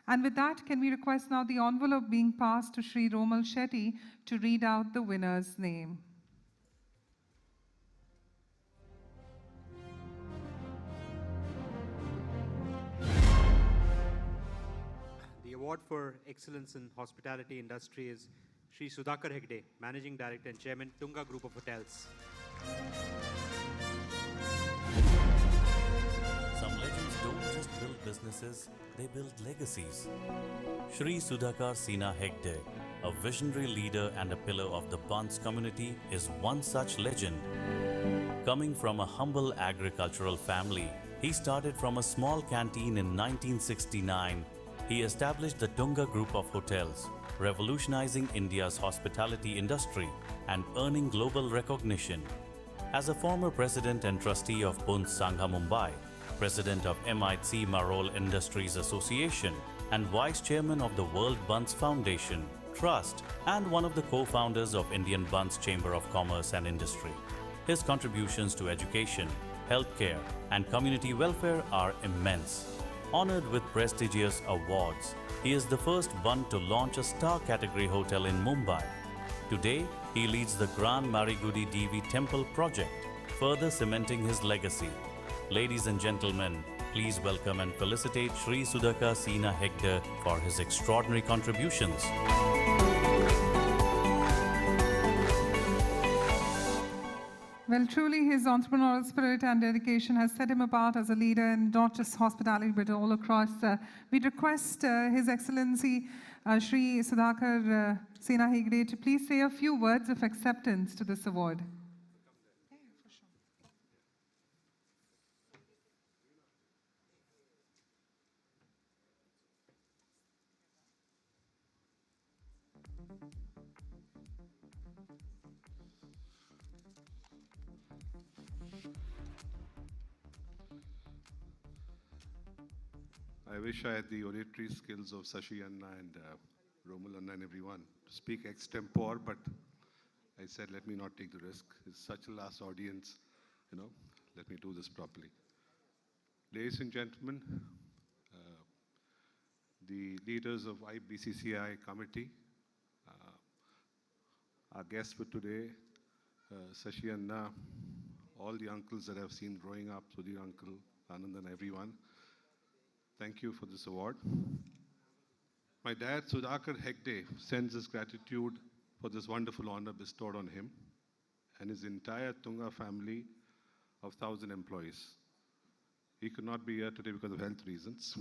And with that, can we request now the envelope being passed to Shri Romal Shetty to read out the winner's name.
The award for excellence in hospitality industry is Shri Sudhakar Hegde, Managing Director and Chairman, Tunga Group of Hotels.
Some legends don't just build businesses, they build legacies. Shri Sudhakar Sina Hegde, a visionary leader and a pillar of the Bunts community, is one such legend. Coming from a humble agricultural family, he started from a small canteen in 1969. He established the Tunga Group of Hotels, revolutionizing India's hospitality industry and earning global recognition. As a former president and trustee of Bunts Sangha Mumbai, president of MIT Marol Industries Association, and vice chairman of the World Bunts Foundation Trust, and one of the co-founders of Indian Bunts Chamber of Commerce and Industry. His contributions to education, healthcare, and community welfare are immense. Honored with prestigious awards, he is the first Bunt to launch a star category hotel in Mumbai. Today, he leads the Grand Marigudi Devi Temple project, further cementing his legacy. Ladies and gentlemen, please welcome and felicitate Shri Sudhakar Sina Hegde for his extraordinary contributions.
Well, truly his entrepreneurial spirit and dedication has set him apart as a leader in not just hospitality but all across. We request His Excellency Shri Sudhakar Sina Hegde to please say a few words of acceptance to this award.
I wish I had the oratory skills of Sashi Anna and Romal Anna and everyone to speak extempore, but I said, let me not take the risk. It's such a large audience, let me do this properly. Ladies and gentlemen, the leaders of IBCCI committee, our guests for today, Sashi Anna, all the uncles that I've seen growing up, Sudhir uncle, Anand and everyone. Thank you for this award. My dad, Sudhakar Hegde, sends his gratitude for this wonderful honor bestowed on him and his entire Tunga family of 1,000 employees. He could not be here today because of health reasons.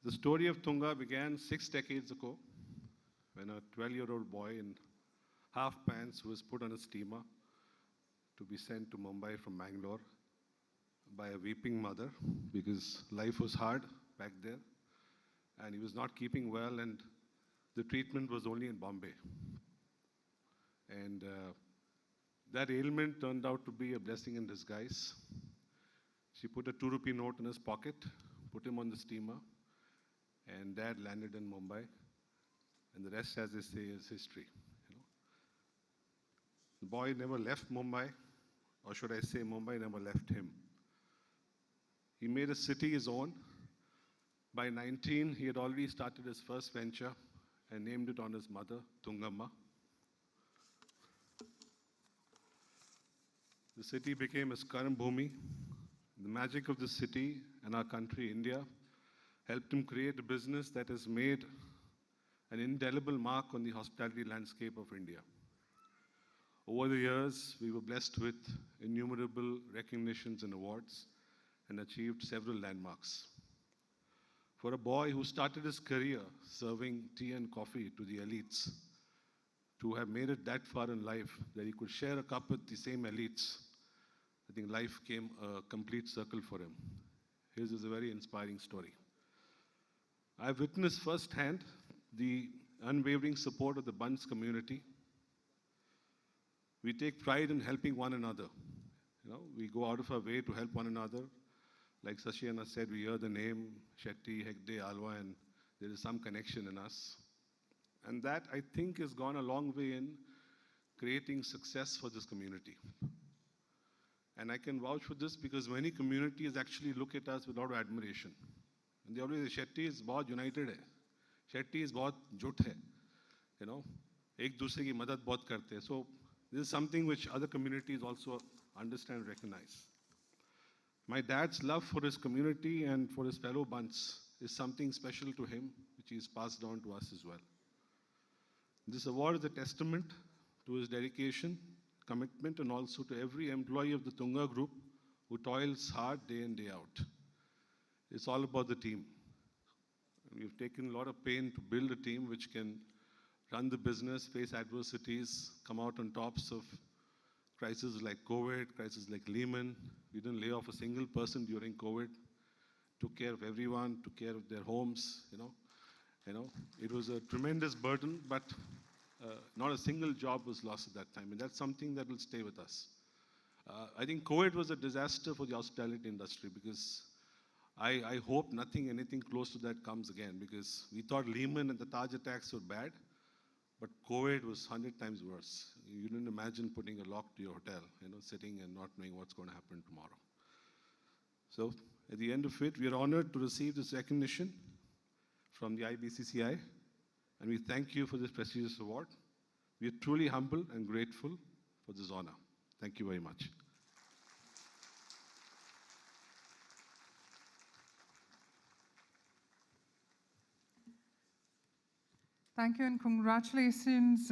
The story of Tunga began 6 decades ago when a 12-year-old boy in half pants was put on a steamer to be sent to Mumbai from Bangalore by a weeping mother because life was hard back there and he was not keeping well and the treatment was only in Bombay. And that ailment turned out to be a blessing in disguise. She put a 2 rupee note in his pocket, put him on the steamer, and Dad landed in Mumbai. And the rest, as they say, is history. The boy never left Mumbai, or should I say Mumbai never left him. He made a city his own. By 19, he had already started his first venture and named it on his mother, Tungamma. The city became his Karam Bhumi. The magic of the city and our country, India, helped him create a business that has made an indelible mark on the hospitality landscape of India. Over the years, we were blessed with innumerable recognitions and awards and achieved several landmarks. For a boy who started his career serving tea and coffee to the elites, to have made it that far in life that he could share a cup with the same elites, I think life came a complete circle for him. His is a very inspiring story. I've witnessed firsthand the unwavering support of the Bunts community. We take pride in helping one another. We go out of our way to help one another. Like Sashi Anna said, we hear the name Shetty, Hegde, Alwa, and there is some connection in us. And that, I think, has gone a long way in creating success for this community. And I can vouch for this because many communities actually look at us with a lot of admiration. And they always say, Shetty is बहुत united hai. Shetty is बहुत जुट hai. एक दूसरे की मदद बहुत करते हैं. So this is something which other communities also understand and recognize. My dad's love for his community and for his fellow Bunts is something special to him, which he's passed on to us as well. This award is a testament to his dedication, commitment, and also to every employee of the Tunga Group who toils hard day in, day out. It's all about the team. We've taken a lot of pain to build a team which can run the business, face adversities, come out on tops of crises like COVID, crises like Lehman. We didn't lay off a single person during COVID. Took care of everyone, took care of their homes, It was a tremendous burden, but not a single job was lost at that time. And that's something that will stay with us. I think COVID was a disaster for the hospitality industry because I hope anything close to that comes again because we thought Lehman and the Taj attacks were bad, but COVID was 100 times worse. You didn't imagine putting a lock to your hotel, sitting and not knowing what's going to happen tomorrow. So at the end of it, we are honored to receive this recognition from the IBCCI, and we thank you for this prestigious award. We are truly humble and grateful for this honor. Thank you very much.
Thank you and congratulations,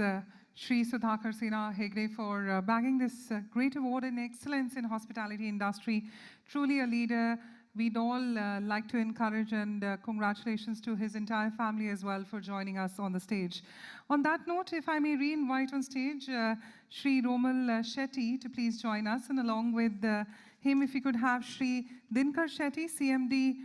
Shri Sudhakar Hegde, for bagging this great award in excellence in hospitality industry. Truly a leader we'd all like to encourage, and congratulations to his entire family as well for joining us on the stage. On that note, if I may re-invite on stage Shri Romal Shetty to please join us, and along with him, if you could have Shri Dinkar Shetty, CMD,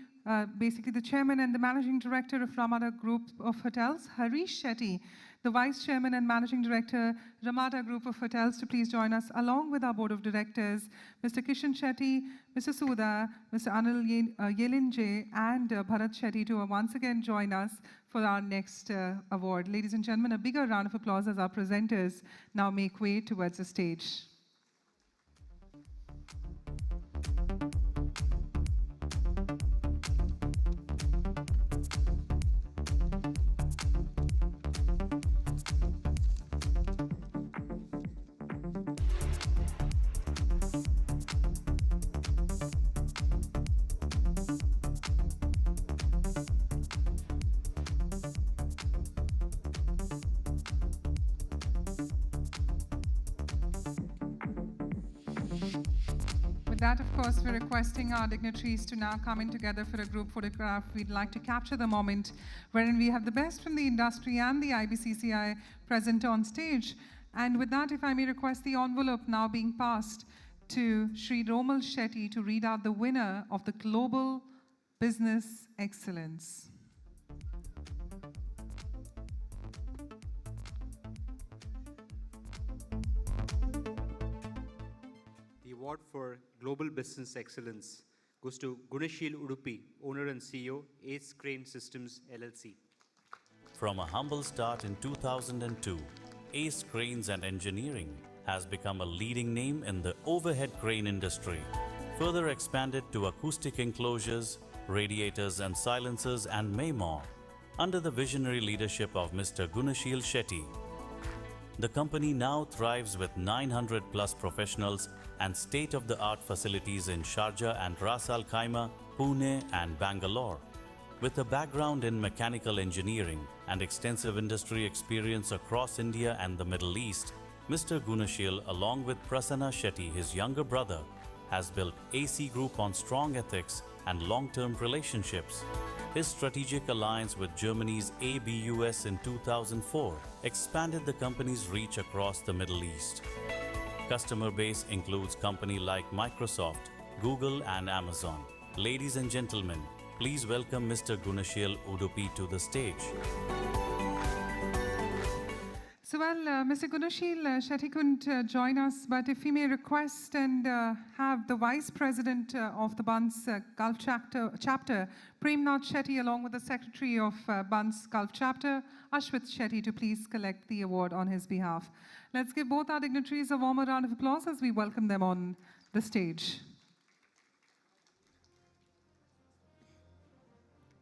basically the chairman and the managing director of Ramada Group of Hotels, Harish Shetty, the vice chairman and managing director, Ramada Group of Hotels, to please join us, along with our board of directors, Mr. Kishan Shetty, Mr. Suda, Mr. Anil Yelinje, and Bharat Shetty to once again join us for our next award. Ladies and gentlemen, a bigger round of applause as our presenters now make way towards the stage. That, of course, we're requesting our dignitaries to now come in together for a group photograph. We'd like to capture the moment wherein we have the best from the industry and the IBCCI present on stage. And with that, if I may request the envelope now being passed to Shri Romal Shetty to read out the winner of the Global Business Excellence.
The award for Global Business Excellence goes to Gunasheel Udupi, owner and CEO, Ace Crane Systems, LLC.
From a humble start in 2002, Ace Cranes and Engineering has become a leading name in the overhead crane industry, further expanded to acoustic enclosures, radiators and silencers, and may more, under the visionary leadership of Mr. Gunasheel Shetty. The company now thrives with 900 plus professionals and state-of-the-art facilities in Sharjah and Ras Al Khaimah, Pune and Bangalore. With a background in mechanical engineering and extensive industry experience across India and the Middle East, Mr. Gunasheel, along with Prasanna Shetty, his younger brother, has built AC Group on strong ethics and long-term relationships. His strategic alliance with Germany's ABUS in 2004 expanded the company's reach across the Middle East. Customer base includes companies like Microsoft, Google and Amazon. Ladies and gentlemen, please welcome Mr. Gunasheel Udupi to the stage.
So, well, Mr. Gunasheel Shetty couldn't join us, but if we may request and have the Vice President of the Bunts Gulf Chapter, Premnath Shetty, along with the Secretary of Bunts Gulf Chapter, Ashwit Shetty, to please collect the award on his behalf. Let's give both our dignitaries a warmer round of applause as we welcome them on the stage.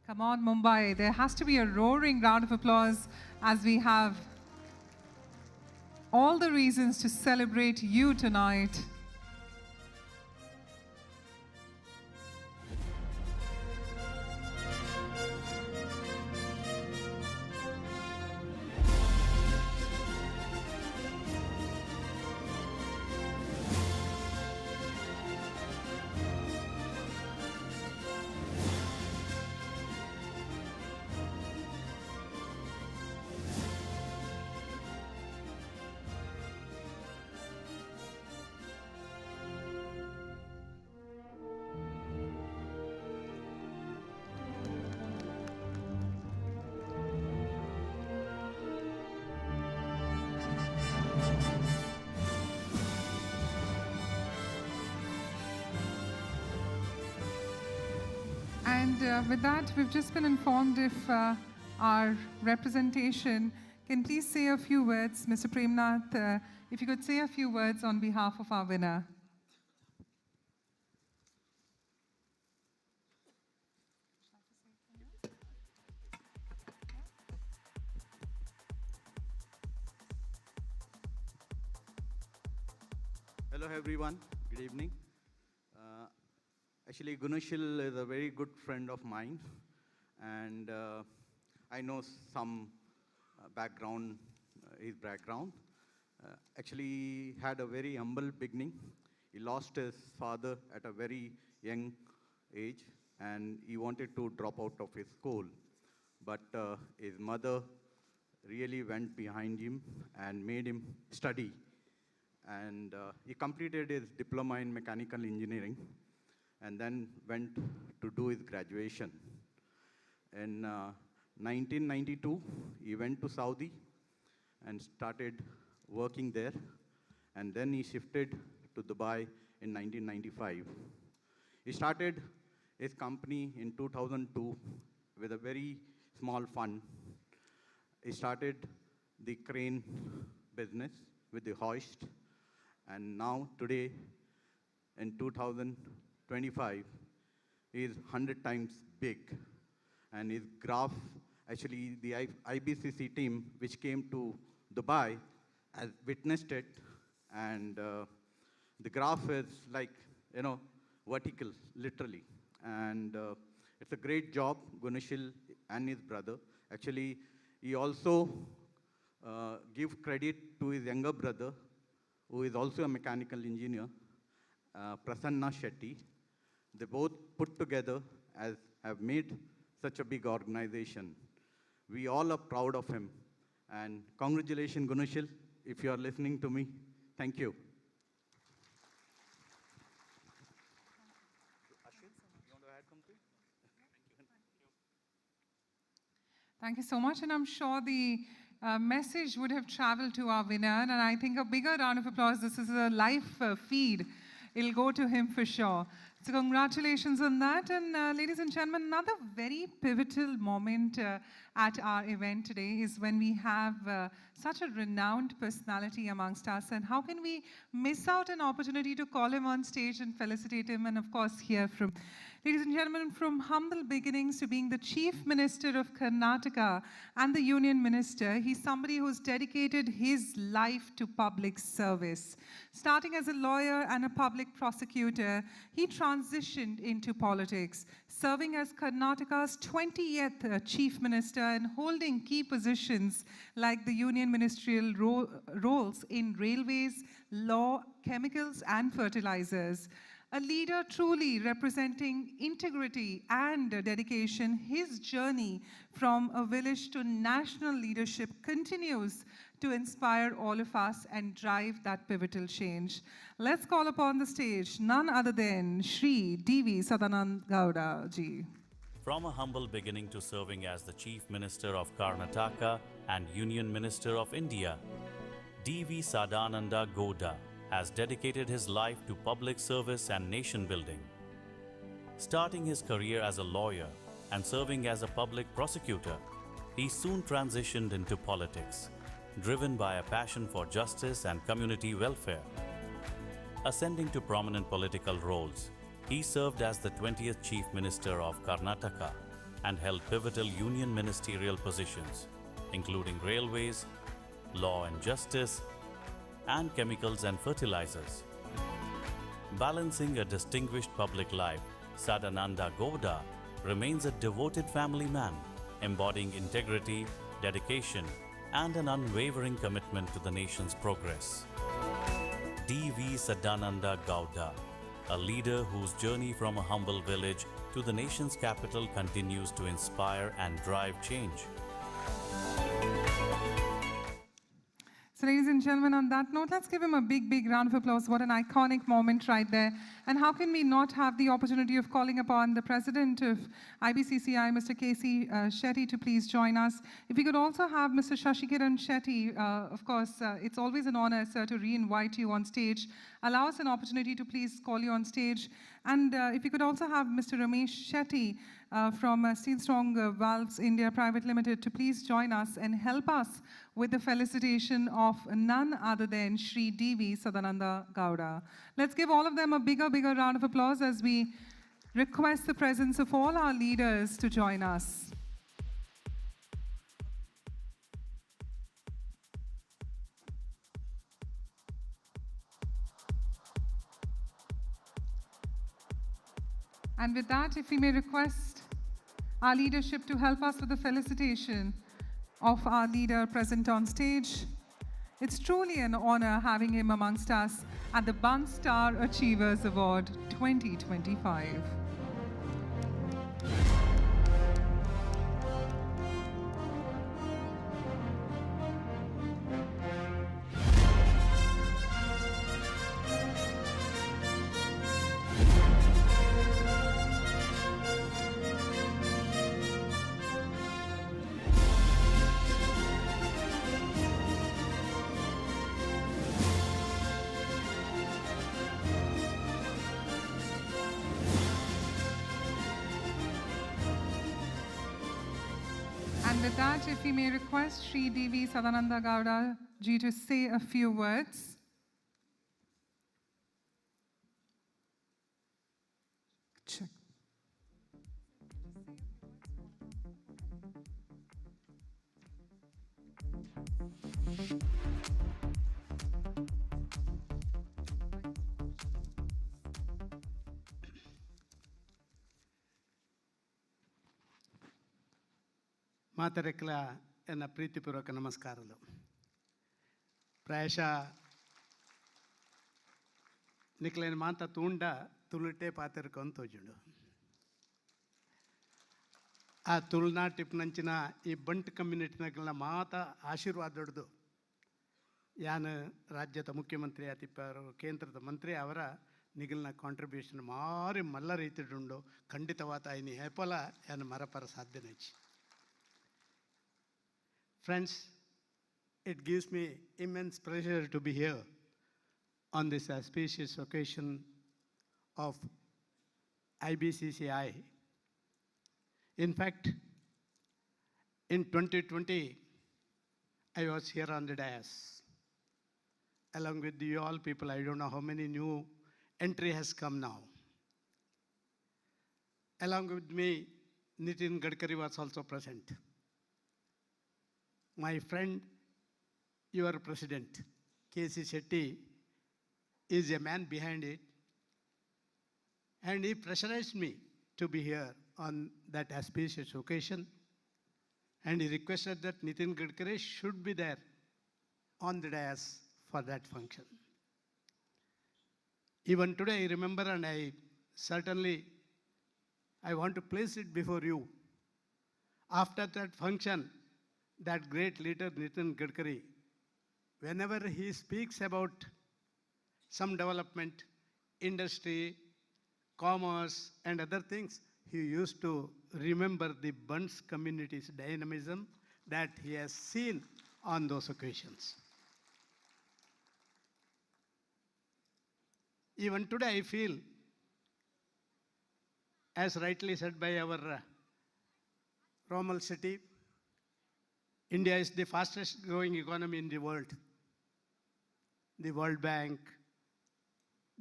Come on, Mumbai. There has to be a roaring round of applause as we have all the reasons to celebrate you tonight. And with that, we've just been informed if our representation can please say a few words. Mr. Premnath, if you could say a few words on behalf of our winner.
Hello, everyone. Good evening. Actually, Gunasheel is a very good friend of mine, and I know some background, his background. Actually, he had a very humble beginning. He lost his father at a very young age, and he wanted to drop out of his school. But his mother really went behind him and made him study. And he completed his diploma in mechanical engineering and then went to do his graduation. In 1992, he went to Saudi and started working there. And then he shifted to Dubai in 1995. He started his company in 2002 with a very small fund. He started the crane business with the hoist. And now, today, in 2025, he is 100 times big. And his graph, actually, the IBCC team, which came to Dubai, has witnessed it. And the graph is like, vertical, literally. And it's a great job, Gunasheel and his brother. Actually, he also give credit to his younger brother, who is also a mechanical engineer, Prasanna Shetty. They both put together have made such a big organization. We all are proud of him. And congratulations, Gunasheel, if you are listening to me. Thank you.
Thank you so much, and I'm sure the message would have traveled to our winner, and I think a bigger round of applause. This is a live feed. It'll go to him for sure. So congratulations on that, and ladies and gentlemen, another very pivotal moment at our event today is when we have such a renowned personality amongst us, and how can we miss out an opportunity to call him on stage and felicitate him, and of course hear from. Ladies and gentlemen, from humble beginnings to being the Chief Minister of Karnataka and the Union Minister, he's somebody who's dedicated his life to public service. Starting as a lawyer and a public prosecutor, he transitioned into politics, serving as Karnataka's 20th Chief Minister and holding key positions like the Union Ministerial roles in railways, law, chemicals, and fertilizers. A leader truly representing integrity and dedication, his journey from a village to national leadership continues to inspire all of us and drive that pivotal change. Let's call upon the stage none other than Shri D.V. Sadananda Gowda ji.
From a humble beginning to serving as the Chief Minister of Karnataka and Union Minister of India, D.V. Sadananda Gowda has dedicated his life to public service and nation building. Starting his career as a lawyer and serving as a public prosecutor, he soon transitioned into politics, driven by a passion for justice and community welfare. Ascending to prominent political roles, he served as the 20th Chief Minister of Karnataka and held pivotal union ministerial positions, including railways, law and justice, and chemicals and fertilizers. Balancing a distinguished public life, Sadananda Gowda remains a devoted family man, embodying integrity, dedication, and an unwavering commitment to the nation's progress. D.V. Sadananda Gowda, a leader whose journey from a humble village to the nation's capital continues to inspire and drive change.
So ladies and gentlemen, on that note, let's give him a big, big round of applause. What an iconic moment right there. And how can we not have the opportunity of calling upon the President of IBCCI, Mr. K.C. Shetty, to please join us. If we could also have Mr. Shashikiran Shetty, of course, it's always an honor, sir, to re-invite you on stage. Allow us an opportunity to please call you on stage. And if we could also have Mr. Ramesh Shetty from Steel Strong Valves India Private Limited to please join us and help us with the felicitation of none other than Shri D.V. Sadananda Gowda. Let's give all of them a bigger round of applause as we request the presence of all our leaders to join us. And with that, if we may request our leadership to help us with the felicitation of our leader present on stage. It's truly an honor having him amongst us at the Bunts Star Achievers Award 2025. And with that, if we may request Shri Devi Sadananda Gowda ji to say a few words. Check.
ಮಾತರೆಕ್ಕಲ ಎನ್ನ ಪ್ರೀತಿಪೂರ್ವಕ ನಮಸ್ಕಾರಗಳು. ಪ್ರಾಯಶಃ ನಿಕ್ಲೇನು ಮಾತ ತೂಂಡ ತುಳುಟೆ ಪಾತಿರ್ಕೊಂಡು ತೋಜುಂಡು. ಆ ತುಳುನಾಟಿಪ್ನಂಚಿನ ಈ ಬಂಟ್ ಕಮ್ಯುನಿಟಿನಾಗೆಲ್ಲ ಮಾತ ಆಶೀರ್ವಾದ ದೊಡ್ಡದು. ಯಾನು ರಾಜ್ಯದ ಮುಖ್ಯಮಂತ್ರಿ ಆತಿಪ್ಪಾರು, ಕೇಂದ್ರದ ಮಂತ್ರಿ ಅವರ ನಿಗಲಿನ ಕಾಂಟ್ರಿಬ್ಯೂಷನ್ ಮಾರಿ ಮಲ್ಲ ರೀತಿಡುಂಡು. ಖಂಡಿತವಾದ ಐನಿ ಹೇಪಲ ಯಾನು ಮರಪರ ಸಾಧ್ಯನೇ. Friends, it gives me immense pleasure to be here on this auspicious occasion of IBCCI. In fact, in 2020, I was here on the dais. Along with you all people, I don't know how many new entry has come now. Along with me, Nitin Gadkari was also present. My friend, your president, K.C. Shetty, is a man behind it. And he pressurized me to be here on that auspicious occasion. And he requested that Nitin Gadkari should be there on the dais for that function. Even today, I remember, and I want to place it before you. After that function, that great leader Nitin Gadkari, whenever he speaks about some development, industry, commerce, and other things, he used to remember the Bunts community's dynamism that he has seen on those occasions. Even today, I feel, as rightly said by our Romal city, India is the fastest growing economy in the world. The World Bank,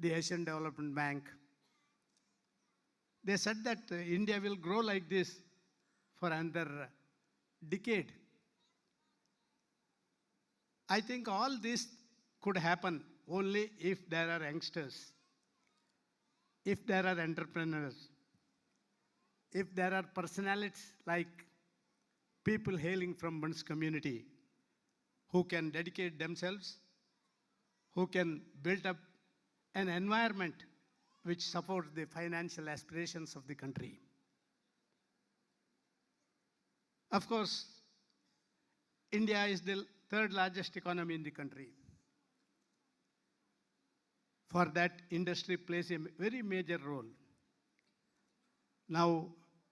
the Asian Development Bank, they said that India will grow like this for another decade. I think all this could happen only if there are youngsters, if there are entrepreneurs, if there are personalities like people hailing from Bunts community who can dedicate themselves, who can build up an environment which supports the financial aspirations of the country. Of course, India is the third largest economy in the country. For that, industry plays a very major role. Now,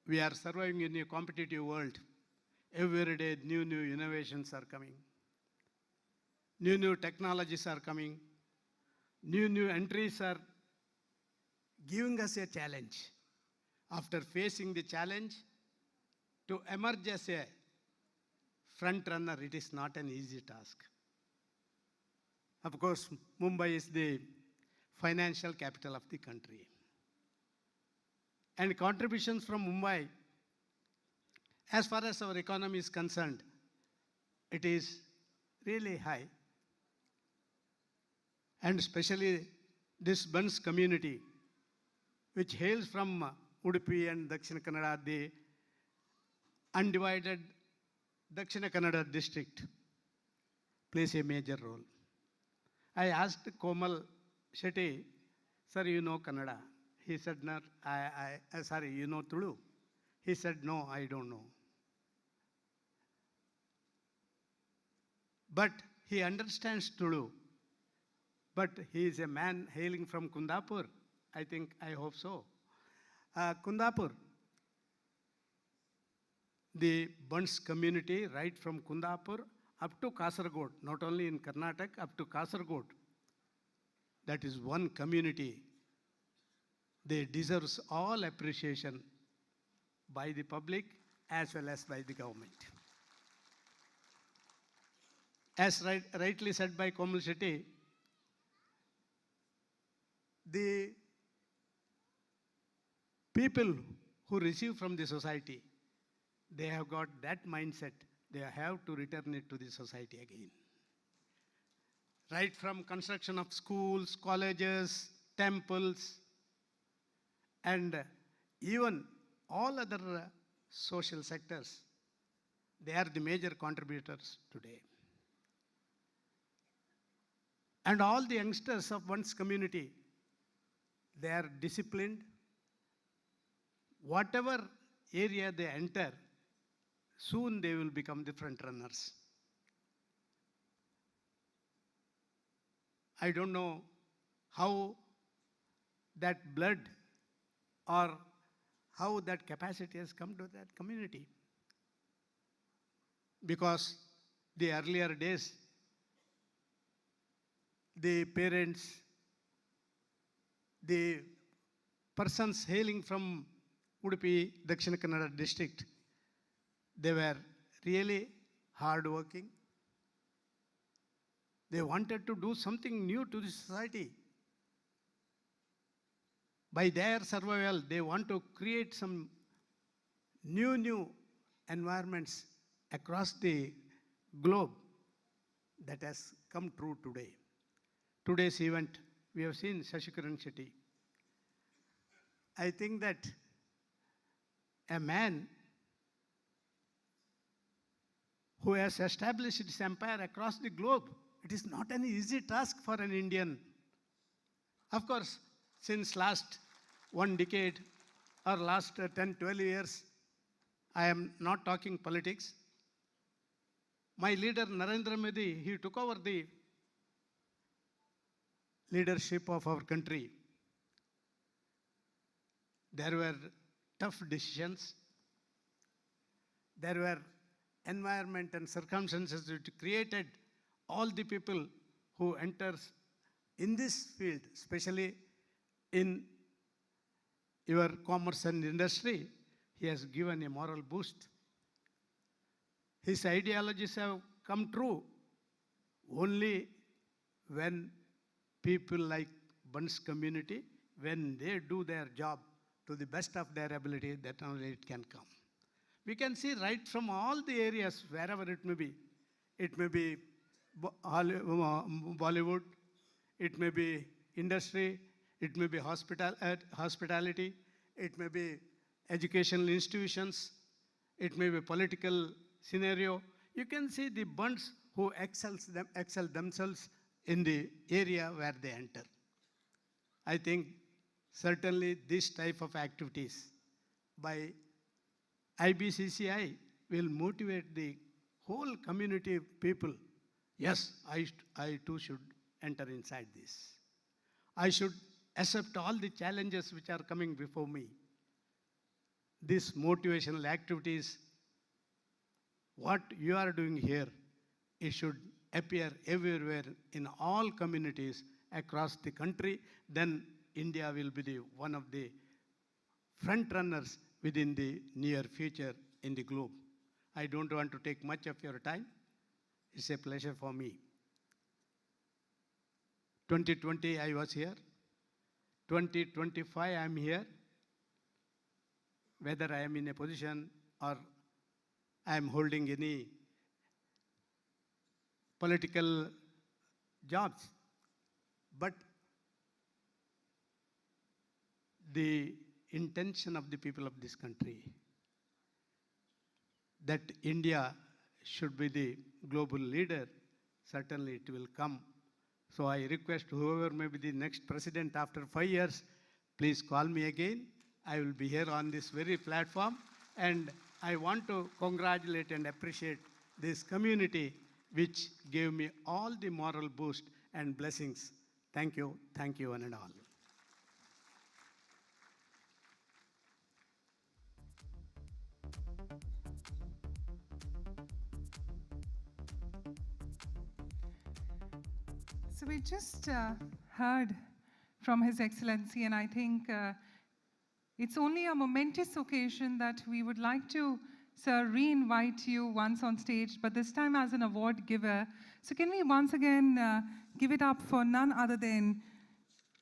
we are surviving in a competitive world. Every day, new innovations are coming. New technologies are coming. New entries are giving us a challenge. After facing the challenge, to emerge as a front runner, it is not an easy task. Of course, Mumbai is the financial capital of the country. And contributions from Mumbai, as far as our economy is concerned, it is really high. And especially this Bunts community, which hails from Udupi and Dakshina Kannada, the undivided Dakshina Kannada district plays a major role. I asked Komal Shetty, sir, you know Kannada? He said, no, sorry, you know Tulu? He said, no, I don't know. But he understands Tulu. But he is a man hailing from Kundapur. I hope so. Kundapur, the Bunts community, right from Kundapur up to Kasaragod, not only in Karnataka, up to Kasaragod. That is one community. They deserve all appreciation by the public as well as by the government. As rightly said by Komal Shetty, the people who receive from the society, they have got that mindset. They have to return it to the society again. Right from construction of schools, colleges, temples, and even all other social sectors, they are the major contributors today. And all the youngsters of one's community, they are disciplined. Whatever area they enter, soon they will become the front runners. I don't know how that blood or how that capacity has come to that community. Because the earlier days, the parents, the persons hailing from Udupi, Dakshina Kannada district, they were really hardworking. They wanted to do something new to the society. By their survival, they want to create some new environments across the globe. That has come true today. Today's event, we have seen Shashikaran Shetty. I think that a man who has established his empire across the globe, it is not an easy task for an Indian. Of course, since last 1 decade or last 10, 12 years, I am not talking politics. My leader, Narendra Modi, he took over the leadership of our country. There were tough decisions. There were environment and circumstances which created all the people who enters in this field, especially in your commerce and industry. He has given a moral boost. His ideologies have come true only when people like Bunts community, when they do their job to the best of their ability, that only it can come. We can see right from all the areas, wherever it may be. It may be Bollywood, it may be industry, it may be hospitality, it may be educational institutions, it may be political scenario. You can see the Bunts who excel themselves in the area where they enter. I think certainly this type of activities by IBCCI will motivate the whole community of people. Yes, I too should enter inside this. I should accept all the challenges which are coming before me. These motivational activities, what you are doing here, it should appear everywhere in all communities across the country. Then India will be one of the front runners within the near future in the globe. I don't want to take much of your time. It's a pleasure for me. 2020 I was here. 2025 I am here. Whether I am in a position or I am holding any political jobs. But the intention of the people of this country, that India should be the global leader, certainly it will come. So I request whoever may be the next president after 5 years, please call me again. I will be here on this very platform. And I want to congratulate and appreciate this community which gave me all the moral boost and blessings. Thank you, one and all.
So we just heard from His Excellency, and I think it's only a momentous occasion that we would like to, sir, re-invite you once on stage, but this time as an award giver. So can we once again give it up for none other than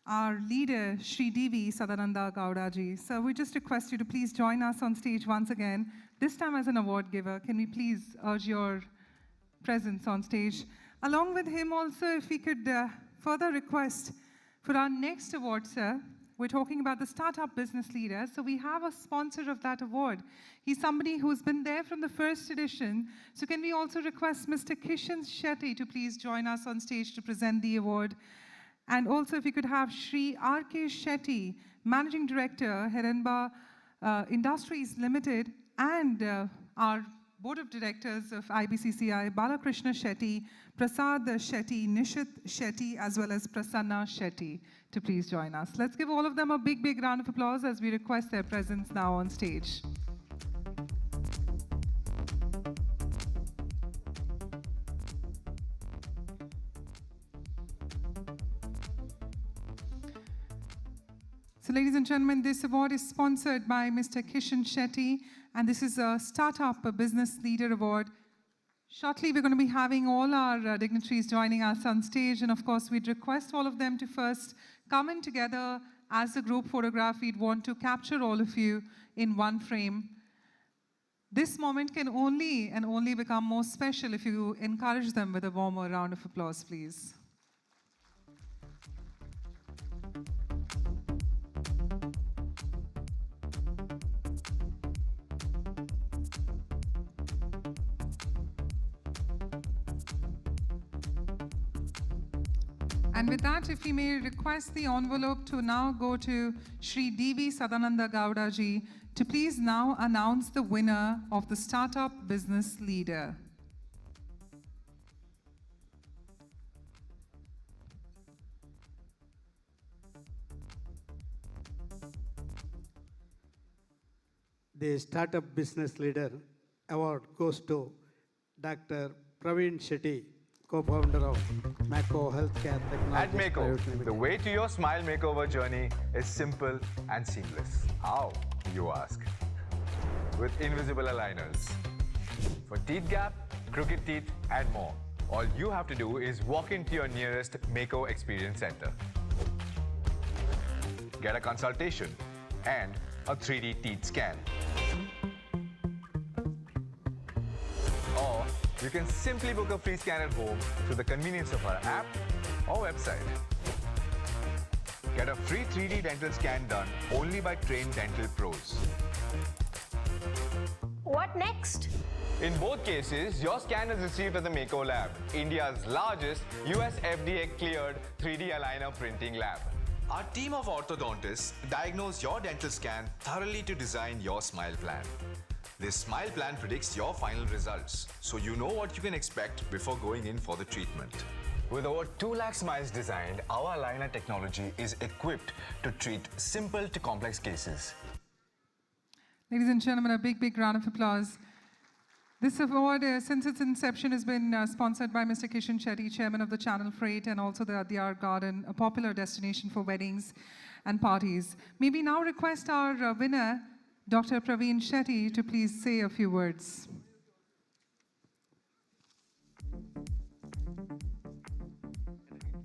our leader, Shri Sadananda Gowda ji. So we just request you to please join us on stage once again, this time as an award giver. Can we please urge your presence on stage? Along with him also, if we could further request for our next award, sir, we're talking about the Startup Business Leader. So we have a sponsor of that award. He's somebody who's been there from the first edition. So can we also request Mr. Kishan Shetty to please join us on stage to present the award? And also if you could have Shri R.K. Shetty, Managing Director, Herenba Industries Limited, and our Board of Directors of IBCCI, Balakrishna Shetty, Prasad Shetty, Nishit Shetty, as well as Prasanna Shetty to please join us. Let's give all of them a big, big round of applause as we request their presence now on stage. So ladies and gentlemen, this award is sponsored by Mr. Kishan Shetty, and this is a Startup Business Leader Award. Shortly, we're going to be having all our dignitaries joining us on stage, and of course, we'd request all of them to first come in together as a group photograph. We'd want to capture all of you in one frame. This moment can only and only become more special if you encourage them with a warmer round of applause, please. And with that, if we may request the envelope to now go to Shri Sadananda Gowda ji to please now announce the winner of the Startup Business Leader.
The Startup Business Leader Award goes to Dr. Pravin Shetty, co-founder of Mako Healthcare Technologies.
At Mako, the way to your smile makeover journey is simple and seamless. How, you ask? With invisible aligners. For teeth gap, crooked teeth, and more. All you have to do is walk into your nearest Mako Experience Center. Get a consultation and a 3D teeth scan. Or you can simply book a free scan at home through the convenience of our app or website. Get a free 3D dental scan done only by trained dental pros.
What next?
In both cases, your scan is received at the Mako Lab, India's largest US FDA cleared 3D aligner printing lab. Our team of orthodontists diagnose your dental scan thoroughly to design your smile plan. This smile plan predicts your final results, so you know what you can expect before going in for the treatment. With over 2 lakh smiles designed, our aligner technology is equipped to treat simple to complex cases.
Ladies and gentlemen, a big, big round of applause. This award, since its inception, has been sponsored by Mr. Kishan Shetty, Chairman of the Channel Freight, and also the Art Garden, a popular destination for weddings and parties. May we now request our winner, Dr. Pravin Shetty, to please say a few words.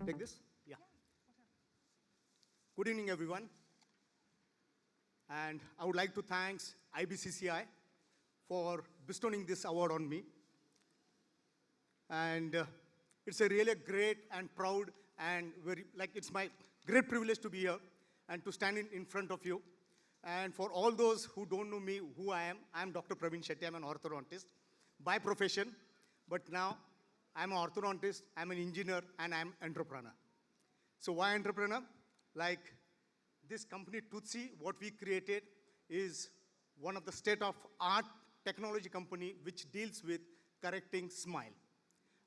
Take this? Yeah. Good evening, everyone. And I would like to thank IBCCI for bestowing this award on me. And it's a really great and proud and it's my great privilege to be here and to stand in front of you. And for all those who don't know me, who I am Dr. Pravin Shetty. I'm an orthodontist by profession, but now I'm an orthodontist, I'm an engineer, and I'm an entrepreneur. So why entrepreneur? Like this company, Tootsie, what we created is one of the state-of-art technology company which deals with correcting smile.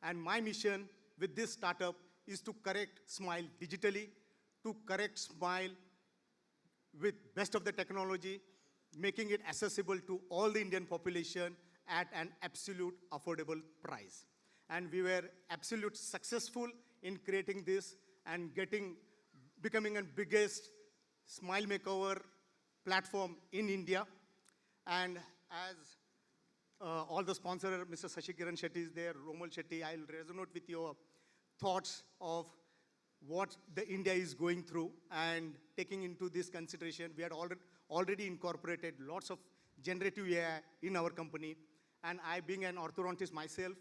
And my mission with this startup is to correct smile digitally, to correct smile with best of the technology, making it accessible to all the Indian population at an absolute affordable price. And we were absolute successful in creating this and becoming the biggest smile makeover platform in India. And as all the sponsors, Mr. Sashikiran Shetty is there, Romal Shetty, I'll resonate with your thoughts of what the India is going through and taking into this consideration. We had already incorporated lots of generative AI in our company. And I, being an orthodontist myself,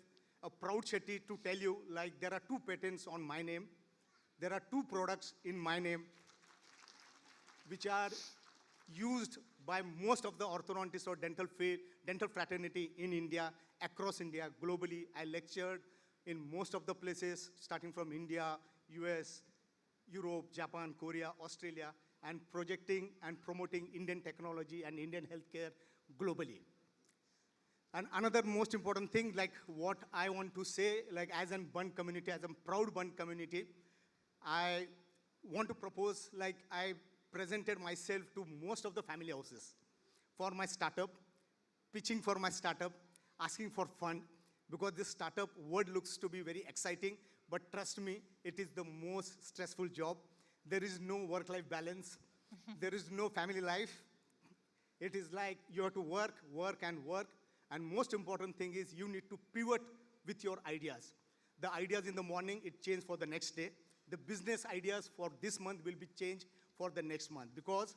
a proud Shetty to tell you, like there are 2 patents on my name. There are 2 products in my name which are used by most of the orthodontists or dental fraternity in India, across India, globally. I lectured in most of the places, starting from India, US, Europe, Japan, Korea, Australia, and projecting and promoting Indian technology and Indian healthcare globally. And another most important thing, like what I want to say, like as a Bunt community, as a proud Bunt community, I want to propose, like I presented myself to most of the family houses for my startup, pitching for my startup, asking for fund, because this startup word looks to be very exciting, but trust me, it is the most stressful job. There is no work-life balance. There is no family life. It is like you have to work, work, and work. And most important thing is you need to pivot with your ideas. The ideas in the morning, it changed for the next day. The business ideas for this month will be changed for the next month, because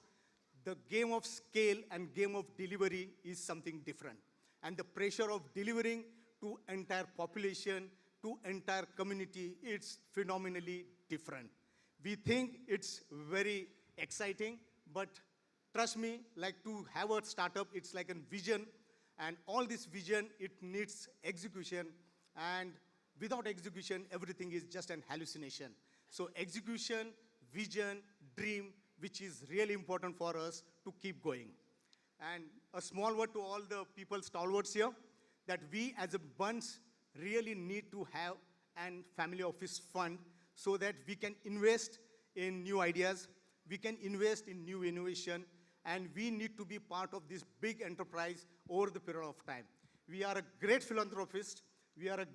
the game of scale and game of delivery is something different. And the pressure of delivering to entire population, to entire community, it's phenomenally different. We think it's very exciting, but trust me, like to have a startup, it's like a vision, and all this vision, it needs execution, and without execution, everything is just an hallucination. So execution, vision, dream, which is really important for us to keep going. And a small word to all the people stalwarts here, that we as a Bunts really need to have an family office fund so that we can invest in new ideas, we can invest in new innovation, and we need to be part of this big enterprise over the period of time. We are a great philanthropist, we are a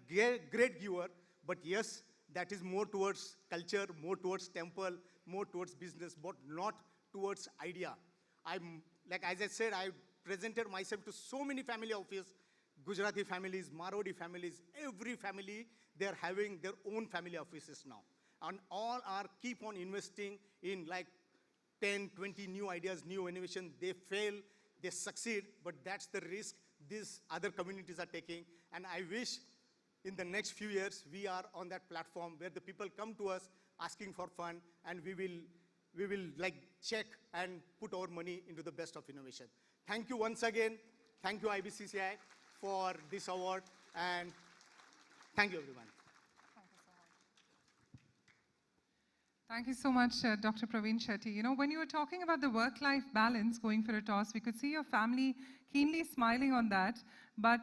great giver, but yes, that is more towards culture, more towards temple, more towards business, but not towards idea. Like as I said, I presented myself to so many family offices, Gujarati families, Marodi families, every family, they're having their own family offices now. And all are keep on investing in like 10, 20 new ideas, new innovation. They fail, they succeed, but that's the risk these other communities are taking. And I wish in the next few years, we are on that platform where the people come to us asking for fund, and we will like check and put our money into the best of innovation. Thank you once again. Thank you IBCCI for this award, and thank you everyone.
Thank you so much, Dr. Pravin Shetty. You know, when you were talking about the work-life balance going for a toss, we could see your family keenly smiling on that. But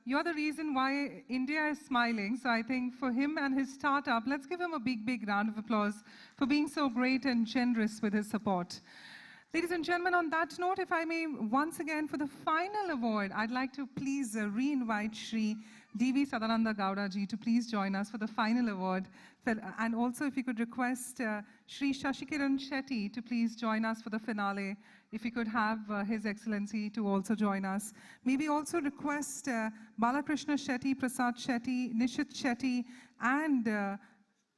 you're the reason why India is smiling. So I think for him and his startup, let's give him a big, big round of applause for being so great and generous with his support. Ladies and gentlemen, on that note, if I may, once again, for the final award, I'd like to please re-invite Shri D.V. Sadananda Gowda ji to please join us for the final award. And also, if you could request Shri Sashikiran Shetty to please join us for the finale. If you could have His Excellency to also join us. Maybe also request Balakrishna Shetty, Prasad Shetty, Nishit Shetty, and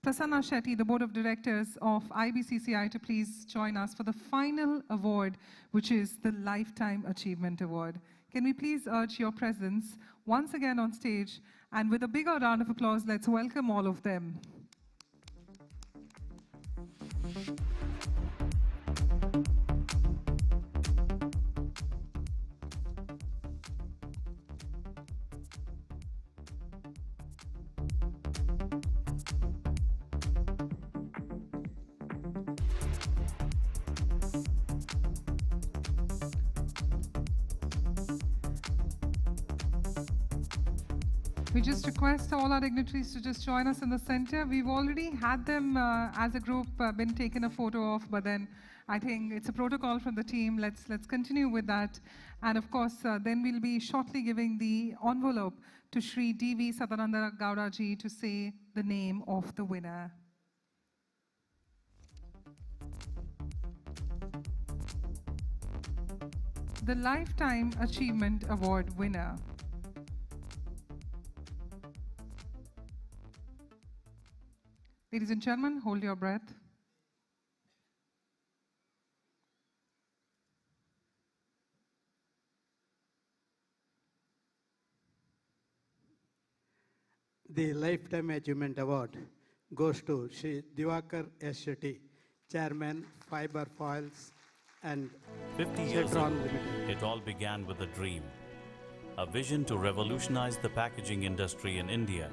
Prasanna Shetty, the Board of Directors of IBCCI, to please join us for the final award, which is the Lifetime Achievement Award. Can we please urge your presence once again on stage, and with a bigger round of applause, let's welcome all of them. We just request all our dignitaries to just join us in the center. We've already had them as a group been taken a photo of, but then I think it's a protocol from the team. Let's continue with that. And of course, then we'll be shortly giving the envelope to Shri D.V. Sadananda Gowda ji to say the name of the winner. The Lifetime Achievement Award winner. Ladies and gentlemen, hold your breath.
The Lifetime Achievement Award goes to Shri Diwakar S. Shetty, Chairman, Fiber Foils and
50 years ago,
Limited.
it all began with a dream, a vision to revolutionize the packaging industry in India.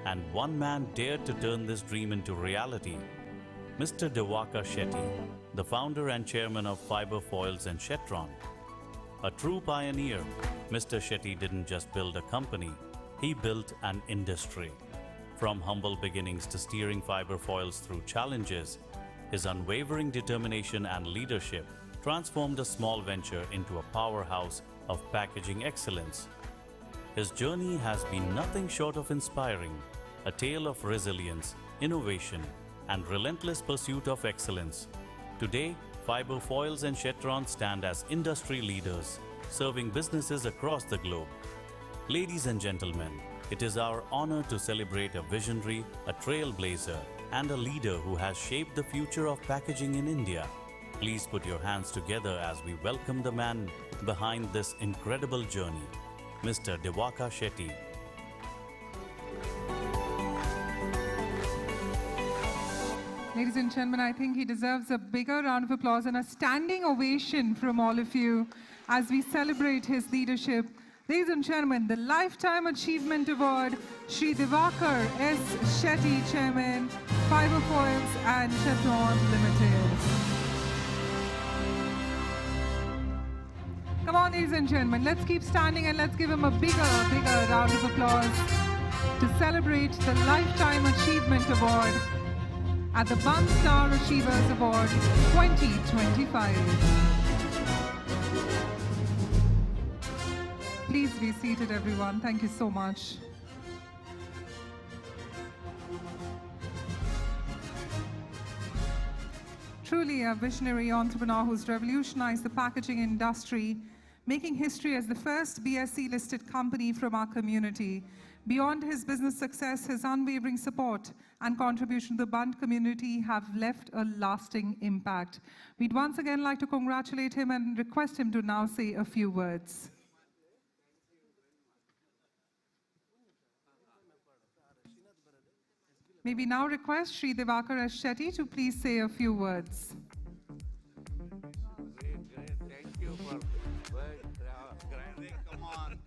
And one man dared to turn this dream into reality. Mr. Diwakar Shetty, the founder and chairman of Fiber Foils and Shetron. A true pioneer, Mr. Shetty didn't just build a company, he built an industry. From humble beginnings to steering Fiber Foils through challenges, his unwavering determination and leadership transformed a small venture into a powerhouse of packaging excellence. His journey has been nothing short of inspiring, a tale of resilience, innovation, and relentless pursuit of excellence. Today, Fiber Foils and Shetron stand as industry leaders, serving businesses across the globe. Ladies and gentlemen, it is our honor to celebrate a visionary, a trailblazer, and a leader who has shaped the future of packaging in India. Please put your hands together as we welcome the man behind this incredible journey, Mr. Diwakar Shetty.
Ladies and gentlemen, I think he deserves a bigger round of applause and a standing ovation from all of you as we celebrate his leadership. Ladies and gentlemen, the Lifetime Achievement Award, Shri Diwakar S. Shetty, Chairman, Fiber Foils and Shetron Limited. Come on, ladies and gentlemen, let's keep standing and let's give him a bigger round of applause to celebrate the Lifetime Achievement Award at the Bunts Star Achievers Award 2025. Please be seated, everyone. Thank you so much. Truly a visionary entrepreneur who's revolutionized the packaging industry, making history as the first BSE-listed company from our community. Beyond his business success, his unwavering support and contribution to the Bunt community have left a lasting impact. We'd once again like to congratulate him and request him to now say a few words. May we now request Shri Diwakar S. Shetty to please say a few words.
Thank you for come on.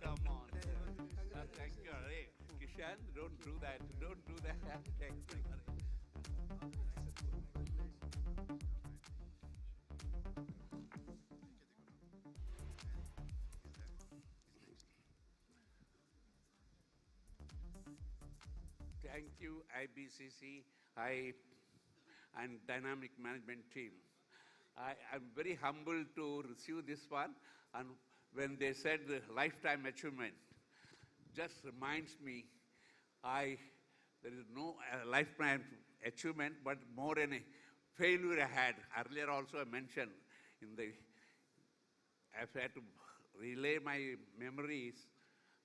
Thank you. Hey, Kishan, don't do that. Thank you. Thank you, IBCC and Dynamic Management Team. I'm very humbled to receive this one, and when they said the lifetime achievement, just reminds me, there is no lifetime achievement, but more than a failure I had. Earlier also I mentioned, if I had to relay my memories,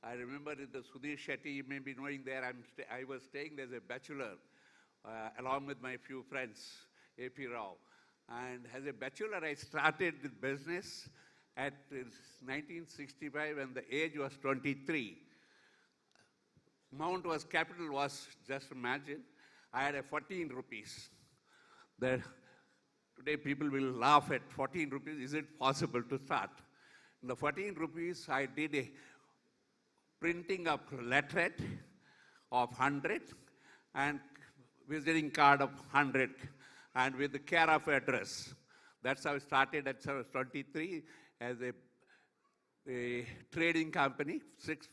I remember the Sudhir Shetty, you may be knowing there, I was staying there as a bachelor, along with my few friends, A.P. Rao. And as a bachelor, I started the business at 1965 when the age was 23. Capital was, just imagine, I had a 14 rupees. Today people will laugh at 14 rupees, is it possible to start? In the 14 rupees, I did a printing of letterhead of 100 and visiting card of 100 and with the care of address. That's how I started at 23 as a trading company.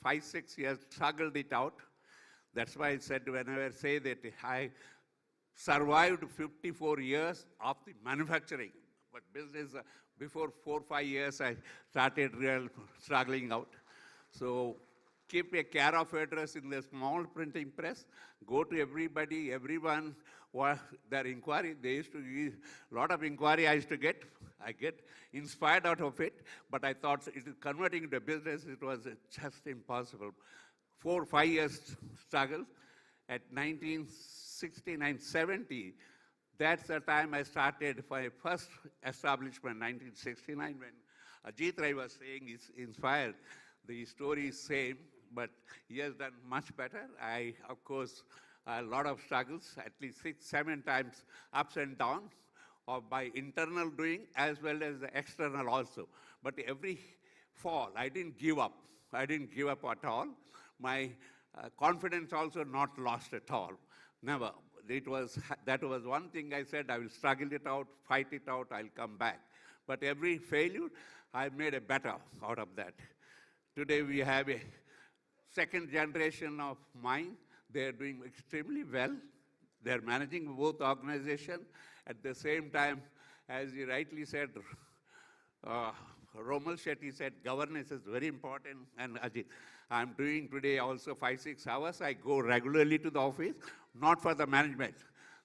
5, 6 years, struggled it out. That's why I said whenever I say that I survived 54 years of the manufacturing, but business, before 4 or 5 years, I started real struggling out. So keep a care of address in the small printing press, go to everybody, everyone, their inquiry, they used to give a lot of inquiry I used to get. I get inspired out of it, but I thought it is converting into a business, it was just impossible. 4 or 5 years struggle. At 1969-70, that's the time I started my first establishment, 1969, when Ajit Rai was saying he's inspired. The story is same, but he has done much better. I, of course, a lot of struggles, at least 6, 7 times ups and downs, or by internal doing as well as the external also. But every fall, I didn't give up. I didn't give up at all. My confidence also not lost at all. Never. That was one thing I said, I will struggle it out, fight it out, I'll come back. But every failure, I made a better out of that. Today we have a second generation of mine. They're doing extremely well. They're managing both organizations. At the same time, as you rightly said, Romal Shetty said, governance is very important. And Ajit, I'm doing today also 5, 6 hours. I go regularly to the office, not for the management.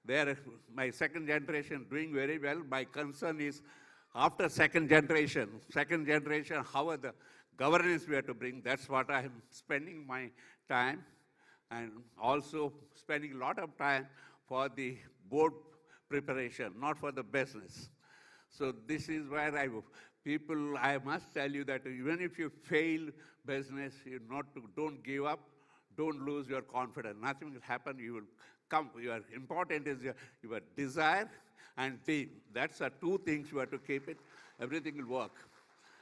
There, my second generation doing very well. My concern is after second generation, how are the governance we have to bring? That's what I'm spending my time, and also spending a lot of time for the board preparation, not for the business. So this is where I must tell you that even if you fail business, don't give up, don't lose your confidence. Nothing will happen, you will come. Your important is your desire and team. That's the 2 things you have to keep it. Everything will work.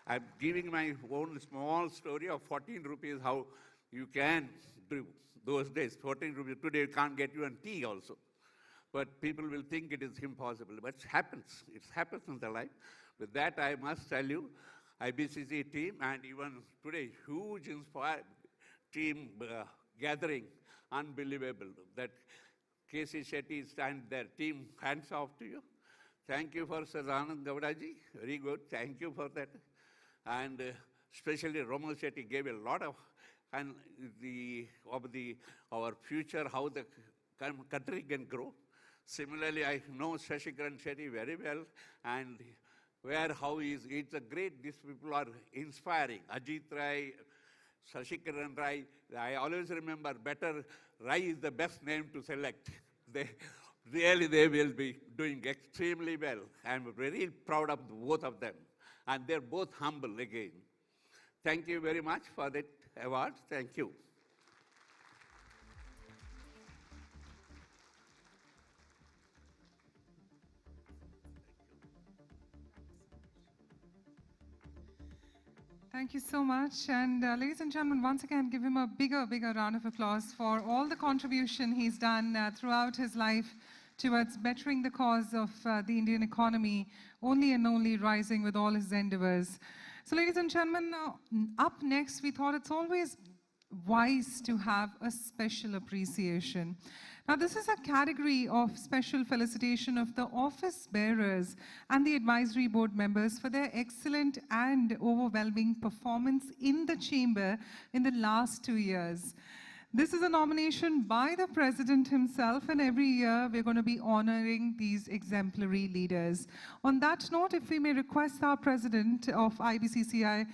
I'm giving my own small story of 14 rupees, how you can do those days. 14 rupees, today you can't get you a tea also. But people will think it is impossible. But it happens in the life. With that, I must tell you, IBCC team, and even today, huge inspired team gathering, unbelievable. That K.C. Shetty stand there, team, hands off to you. Thank you for Sadananda Gowda ji, very good, thank you for that. And especially Romal Shetty gave a lot of, and our future, how the country can grow. Similarly, I know Shashikaran Shetty very well, and how it's a great, these people are inspiring. Ajit Rai, Shashikaran Rai, I always remember, better Rai is the best name to select. They will be doing extremely well. I'm very proud of both of them. And they're both humble again. Thank you very much for that award. Thank you.
Thank you so much. And ladies and gentlemen, once again, give him a bigger round of applause for all the contribution he's done throughout his life towards bettering the cause of the Indian economy, only and only rising with all his endeavors. So ladies and gentlemen, up next, we thought it's always wise to have a special appreciation. Now, this is a category of special felicitation of the office bearers and the advisory board members for their excellent and overwhelming performance in the chamber in the last 2 years. This is a nomination by the president himself, and every year we're going to be honoring these exemplary leaders. On that note, if we may request our president of IBCCI,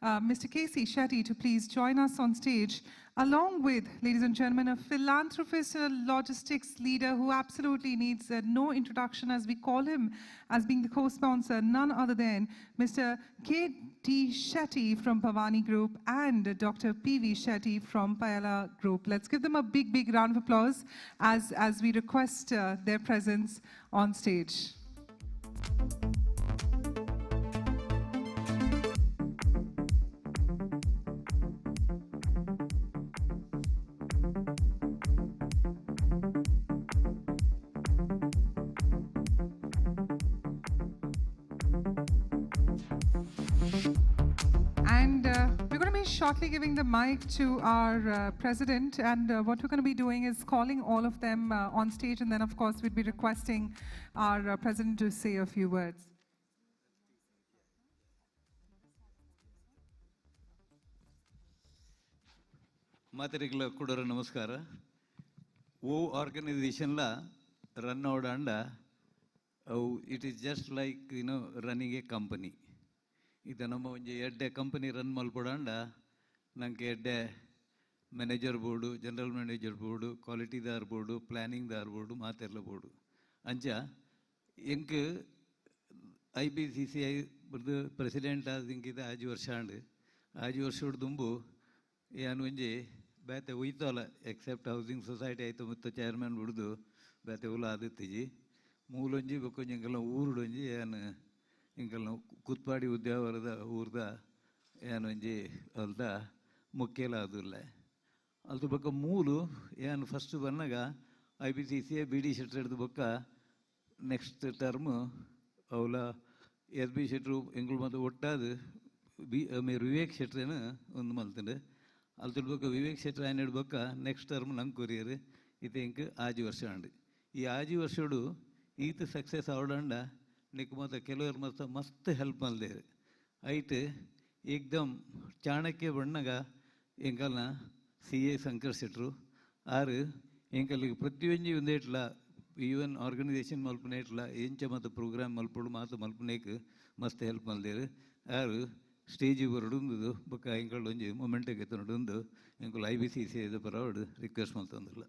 Mr. K.C. Shetty, to please join us on stage, along with, ladies and gentlemen, a philanthropist and a logistics leader who absolutely needs no introduction, as we call him as being the co-sponsor, none other than Mr. K.T. Shetty from Bhavani Group and Dr. P.V. Shetty from Payala Group. Let's give them a big round of applause as we request their presence on stage. shortly giving the mic to our president, and what we're going to be doing is calling all of them on stage, and then of course we'd be requesting our president to say a few words.
ಮಾತರಿಗಳ ಕೊಡೋರ ನಮಸ್ಕಾರ. ಓ ಆರ್ಗನೈಸೇಷನ್ಲ run ಅವಡಾಂಡ ಅವು it is just like running a company. ಇದು ನಮ್ಮ ಒಂದು ಎಡ್ಡೆ company run ಮಲ್ಪಡಾಂಡ ನಂಗೆ ಎಡ್ಡೆ manager board, general manager board, ಕ್ವಾಲಿಟಿದಾರ್ ಬೋರ್ಡು, ಪ್ಲ್ಯಾನಿಂಗ್ದಾರ್ ಬೋರ್ಡು ಮಾತೆಲ್ಲ ಬೋರ್ಡು ಅಂಚ ಎಂಕ್ IBCCI ಬರ್ದು ಪ್ರೆಸಿಡೆಂಟ್ ಆದಿಂಕಿದ 5 ವರ್ಷ ಆಂಡು 5 ವರ್ಷದ ದುಂಬು ಏನು ಒಂಜಿ ಬೇತೆ ಒಯ್ತೋಲ ಎಕ್ಸೆಪ್ಟ್ ಹೌಸಿಂಗ್ ಸೊಸೈಟಿ ಆಯಿತು ಮತ್ತು ಚೇರ್ಮನ್ ಬಿಡ್ದು ಬೇತೆ ಉಲ ಆದಿತ್ತಿಜಿ ಮೂಲೊಂಜಿ ಬೊಕ್ಕೊಂಜಿ ಇಂಕಲ್ನ ಊರುಡೊಂಜಿ ಏನು ಇಂಕಲ್ನ ಕುತ್ಪಾಡಿ ಉದ್ಯಾವರದ ಊರ್ದ ಏನೊಂಜಿ ಅಲ್ದ ಮುಖ್ಯಲ ಅದುಲ್ಲ ಅಲ್ದು ಬೊಕ್ಕ ಮೂಲು ಏನು ಫಸ್ಟ್ ಬಂದಾಗ IBCCI BD ಶೆಟ್ರ್ ಹಿಡ್ದು ಬೊಕ್ಕ ನೆಕ್ಸ್ಟ್ ಟರ್ಮು ಅವಲ SB ಶೆಟ್ರು ಎಂಗಳು ಮತ್ತು ಒಟ್ಟಾದ ವಿವೇಕ್ ಶೆಟ್ರೇನ ಒಂದು ಮಲ್ತಂಡು ಅಲ್ಲಿ ಬೊಕ್ಕ ವಿವೇಕ್ ಶೆಟ್ರ್ ಆಯ್ನ ಹಿಡ್ಬೊಕ್ಕ ನೆಕ್ಸ್ಟ್ ಟರ್ಮ್ ನಂಗೆ ಕೊರಿಯರು ಇದು ಇಂಕ 5 ವರ್ಷ ಆಂಡು ಈ 5 ವರ್ಷಡು ಈತ ಸಕ್ಸಸ್ ಅವಡಂಡ ನಿಕ್ ಮತ್ತು ಕೆಲವರು ಮತ್ತು ಮಸ್ತ್ ಹೆಲ್ಪ್ ಮಲ್ದೇರು ಐಟ್ ಏಕ್ದಮ್ ಚಾಣಕ್ಯ ಬಣ್ಣಗ ಎಂಕಲ್ನ CA ಶಂಕರ್ ಶೆಟ್ರು ಆರು ಎಂಕಲ್ಲಿಗೆ ಪ್ರತಿಯೊಂದು ಒಂದೇಟ್ಲ ಈವನ್ ಆರ್ಗನೈಸೇಷನ್ ಮಲ್ಪನೇಟ್ಲ ಎಂಚ ಮತ್ತು ಪ್ರೋಗ್ರಾಮ್ ಮಲ್ಪಡು ಮಾತು ಮಲ್ಪನೇಕ್ ಮಸ್ತ್ ಹೆಲ್ಪ್ ಮಲ್ದೇರು ಯಾರು ಸ್ಟೇಜಿಗೆ ಬರಡುಂದು ಬೊಕ್ಕ ಎಂಕಲ್ ಒಂಜಿ ಮೊಮೆಂಟಿಗೆ ಎತ್ತನಡುಂದು ಎಂಕಲ್ IBCCI ಪರವಡು ರಿಕ್ವೆಸ್ಟ್ ಮಲ್ತಂದಿಲ್ಲ.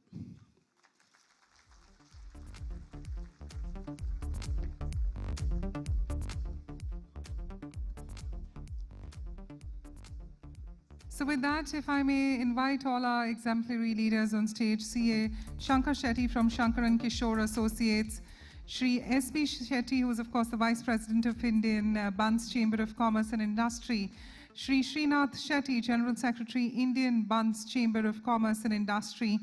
So with that, if I may invite all our exemplary leaders on stage, CA Shankar Shetty from Shankar and Kishore Associates, Shri SB Shetty, who is of course the Vice President of Indian Bunts Chamber of Commerce and Industry, Shri Srinath Shetty, General Secretary, Indian Bunts Chamber of Commerce and Industry,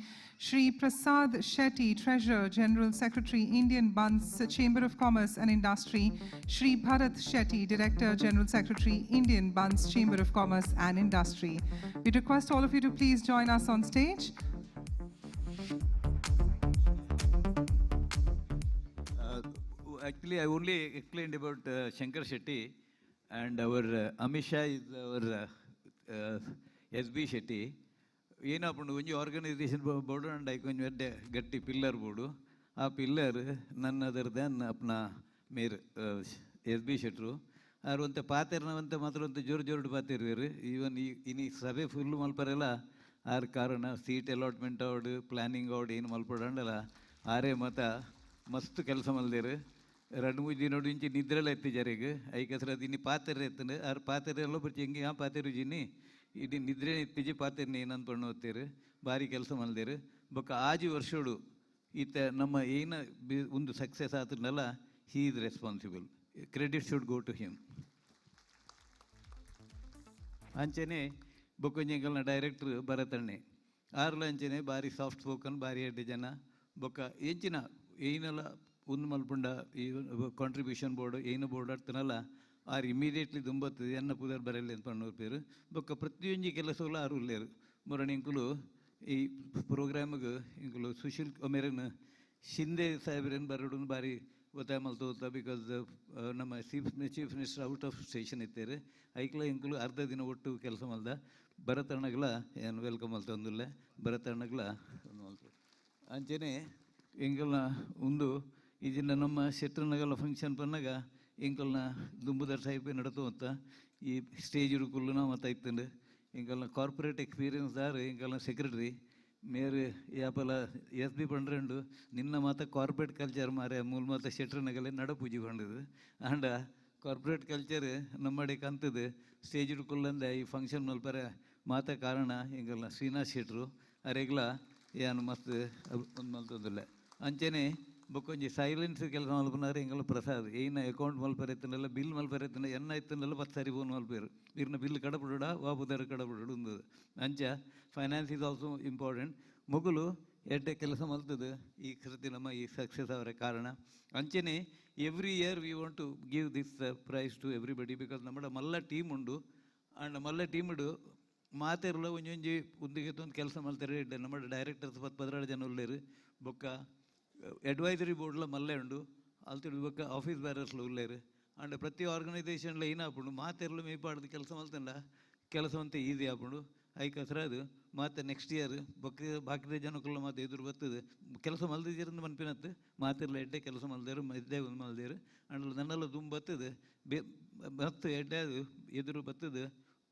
Shri Prasad Shetty, Treasurer, General Secretary, Indian Bunts Chamber of Commerce and Industry, Shri Bharat Shetty, Director, General Secretary, Indian Bunts Chamber of Commerce and Industry. We request all of you to please join us on stage.
Actually, I only explained about Shankar Shetty, and our Amisha is our SB Shetty. ಏನಪ್ಪು ಒಂಜಿ organisation board and ಐಕೊಂಜಿ ಎಡ್ಡೆ ಗಟ್ಟಿ pillar board ಆ pillar ನನ್ನ other then ಅಪ್ನ ಮೇರ್ SB ಶೆಟ್ರು ಆರು ಒಂತೆ ಪಾತೆರ್ನವಂತೆ ಮಾತ್ರ ಒಂತೆ ಜೋರು ಜೋರು ಪಾತಿರ್ವೇರು ಈವನ್ ಇನಿ ಸಭೆ ಫುಲ್ ಮಲ್ಪರೆಲ್ಲ ಆರು ಕಾರಣ ಸೀಟ್ ಅಲಾಟ್ಮೆಂಟ್ ಅವಡು ಪ್ಲ್ಯಾನಿಂಗ್ ಅವಡು ಏನು ಮಲ್ಪಡಂಡಲ್ಲ ಆರೇ ಮತ ಮಸ್ತ್ ಕೆಲಸ ಮಲ್ದೇರು 2-3 ದಿನ ಇಂಚಿ ನಿದ್ರೆಲ್ಲ ಎತ್ತಿಜಾರಿಗೆ ಐಕಸ್ರದ್ದು ಇನ್ನು ಪಾತೆರೆ ಎತ್ತಂಡು ಆರು ಪಾತೆರೆಲ್ಲ ಬರ್ಚಿ ಹೆಂಗೆ ಆ ಪಾತೆರು ಜಿನ್ನಿ ಇಡೀ ನಿದ್ರೆ ಎತ್ತಿಜಿ ಪಾತೆರ್ನ ಏನಂತ ಪಣ್ಣು ಓದ್ತೀರು ಭಾರಿ ಕೆಲಸ ಮಲ್ದೇರು ಬೊಕ್ಕ 5 ವರ್ಷಡು ಈತ ನಮ್ಮ ಏನು ಒಂದು ಸಕ್ಸಸ್ ಆತನಲ್ಲ he is responsible, credit should go to him. ಅಂಚನೆ ಬೊಕ್ಕೊಂಜಂಗಲ್ನ ಡೈರೆಕ್ಟ್ರ್ ಭರತಣ್ಣೆ ಆರ್ಲ ಅಂಚನೆ ಭಾರಿ ಸಾಫ್ಟ್ ಸ್ಪೋಕನ್ ಭಾರಿ ಎಡ್ಡೆ ಜನ ಬೊಕ್ಕ ಎಂಚಿನ ಏನೆಲ್ಲ ಒಂದು ಮಲ್ಪುಂಡ ಈ ಕಾಂಟ್ರಿಬ್ಯೂಷನ್ ಬೋರ್ಡು ಏನು ಬೋರ್ಡ್ ಆಡ್ತಾನಲ್ಲ ಆರು ಇಮಿಡಿಯೇಟ್ಲಿ ದುಂಬತ್ತು ಎನ್ನ ಪುದರ್ ಬರಲ್ಲ ಅಂತ ಪಣ್ಣವ್ರ ಪೇರು ಬೊಕ್ಕ ಪ್ರತಿಯೊಂದು ಕೆಲಸಗಳು ಆರು ಉಳ್ಳೇರು ಮೊರಣ ಇಂಕುಲು ಈ ಪ್ರೋಗ್ರಾಮಿಗೆ ಇಂಕುಲು ಸುಶೀಲ್ ಮೇರನ್ ಶಿಂದೆ ಸಾಹೇಬ್ರೇನು ಬರೋಡು ಭಾರಿ ಒತ್ತಾಯ ಮಲ್ತೋತ ಬಿಕಾಸ್ ನಮ್ಮ chief minister out of station ಇತ್ತೇರು ಐಕ್ಲ ಇಂಕುಲು ಅರ್ಧ ದಿನ ಒಟ್ಟು ಕೆಲಸ ಮಲ್ದ ಭರತಣ್ಣಗಳ ಏನು ವೆಲ್ಕಮ್ ಮಲ್ತಂದಿಲ್ಲ ಭರತಣ್ಣಗಳ ಮಲ್ತು ಅಂಚನೆ ಎಂಕಲ್ನ ಒಂದು ಇದನ್ನು ನಮ್ಮ ಶೆಟ್ರನಗಲ ಫಂಕ್ಷನ್ ಪನ್ನಾಗ ಎಂಕಲ್ನ ದುಂಬುದರ್ ಸಾಹಿಬ್ ನಡತು ಅಂತ ಈ ಸ್ಟೇಜ್ ಇರುಕುಲ್ಲು ನಾವು ಮತ್ತು ಐತಂಡು ಎಂಕಲ್ನ ಕಾರ್ಪೊರೇಟ್ ಎಕ್ಸ್ಪೀರಿಯನ್ಸ್ದಾರ್ ಎಂಕಲ್ನ ಸೆಕ್ರೆಟರಿ ಮೇರೆ ಯಾಪಲ SB ಪಂಡ್ರಂಡು ನಿನ್ನ ಮಾತ ಕಾರ್ಪೊರೇಟ್ ಕಲ್ಚರ್ ಮಾರೆ ಮೂಲ ಮಾತ ಶೆಟ್ರನಗಲೆ ನಡ ಪೂಜೆ ಪಂಡದು ಆಂಡ ಕಾರ್ಪೊರೇಟ್ ಕಲ್ಚರ್ ನಮ್ಮಡೆ ಕಂತದು ಸ್ಟೇಜ್ ಇರುಕುಲ್ಲಂದ ಈ ಫಂಕ್ಷನ್ ಮಲ್ಪರ ಮಾತ ಕಾರಣ ಎಂಕಲ್ನ ಶ್ರೀನಾಥ್ ಶೆಟ್ರು ಅರೆಗ್ಲ ಏನು ಮಸ್ತ್ ಒಂದು ಮಲ್ತದಿಲ್ಲ ಅಂಚನೆ ಬೊಕ್ಕೊಂಜಿ ಸೈಲೆನ್ಸ್ ಕೆಲಸ ಮಲ್ಪನಾರೆ ಎಂಗಲ ಪ್ರಸಾದ್ ಏನ ಅಕೌಂಟ್ ಮಲ್ಪರೆತ್ತನಲ್ಲ ಬಿಲ್ ಮಲ್ಪರೆತ್ತನ ಎನ್ನ ಇತ್ತನಲ್ಲ 10 ಸಾರಿ ಫೋನ್ ಮಲ್ಪೇರು ಇರ್ನ ಬಿಲ್ ಕಡಪುಡ ವಾಪುದರ ಕಡಪುಡು ಉಂದು ಅಂಚ ಫೈನಾನ್ಸ್ ಈಸ್ ಆಲ್ಸೋ ಇಂಪಾರ್ಟೆಂಟ್ ಮೊಗಲು ಎಡ್ಡೆ ಕೆಲಸ ಮಲ್ತದು ಈ ಸತಿ ನಮ್ಮ ಈ ಸಕ್ಸಸ್ ಅವರ ಕಾರಣ ಅಂಚನೆ every year we want to give this prize to everybody because ನಮ್ಮ ಮಲ್ಲ ಟೀಮ್ ಉಂಡು ಆಂಡ್ ಮಲ್ಲ ಟೀಮ್ಡು ಮಾತೆರ್ಲ ಒಂಜೊಂಜಿ ಉಂದಿಗೆತ್ತೊಂದು ಕೆಲಸ ಮಾಡ್ತಾರೆ ನಮ್ಮ ಡೈರೆಕ್ಟರ್ಸ್ 16 ಜನ ಉಳ್ಳೇರು ಬೊಕ್ಕ ಅಡ್ವೈಸರಿ ಬೋರ್ಡ್ಲ ಮಲ್ಲೆ ಉಂಡು ಅಲ್ತಿಡು ಬೊಕ್ಕ ಆಫೀಸ್ ಬ್ಯಾರರ್ಸ್ಲ ಉಳ್ಳೇರು ಅಂಡ್ ಪ್ರತಿ ಆರ್ಗನೈಸೇಷನ್ಲ ಏನಾಪುಂಡು ಮಾತೆರ್ಲು ಮೇಪಾಡ್ದು ಕೆಲಸ ಮಲ್ತಂಡ ಕೆಲಸ ಅಂತ ಈಸಿ ಆಪುಂಡು ಐಕ್ ಹಸ್ರದು ಮತ್ತೆ ನೆಕ್ಸ್ಟ್ ಇಯರ್ ಬಾಕಿ ಜನಕ್ಕಲ್ಲ ಮತ್ತೆ ಎದುರು ಬರ್ತದೆ ಕೆಲಸ ಮಲ್ದಿದ್ದೀರಿಂದ ಮನ್ಪಿನತ್ತು ಮಾತಿರ್ಲ ಎಡ್ಡೆ ಕೆಲಸ ಮಲ್ದೇರು ಇದ್ದೇ ಒಂದು ಮಲ್ದೇರು ಅಂಡ್ ನನ್ನೆಲ್ಲ ತುಂಬ ಬರ್ತದೆ ಬತ್ತು ಎಡ್ಡೆ ಅದು ಎದುರು ಬರ್ತದೆ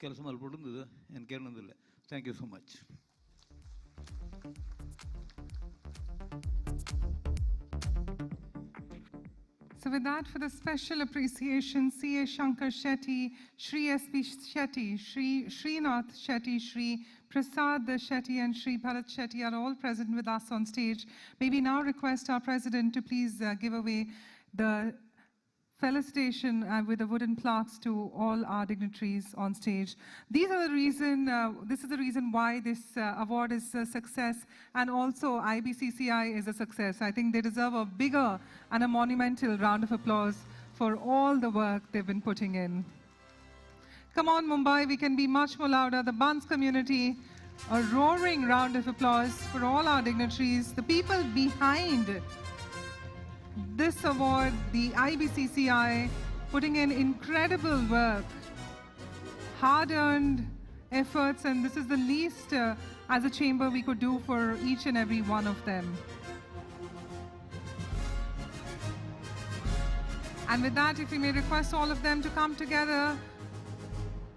ಕೆಲಸ ಮಲ್ಪಡುದು ಏನು ಕೇಳೋದಿಲ್ಲ. Thank you so much.
So with that, for the special appreciation, C.A. Shankar Shetty, Shri S.P. Shetty, Shri Srinath Shetty, Shri Prasad Shetty and Shri Bharat Shetty are all present with us on stage. May we now request our President to please give away the felicitation with the wooden plaques to all our dignitaries on stage. This is the reason why this award is a success, and also IBCCI is a success. I think they deserve a bigger and a monumental round of applause for all the work they've been putting in. Come on, Mumbai, we can be much more louder. The Bunts community, a roaring round of applause for all our dignitaries, the people behind this award, the IBCCI, putting in incredible work, hard-earned efforts, and this is the least as a chamber we could do for each and every one of them. And with that, if we may request all of them to come together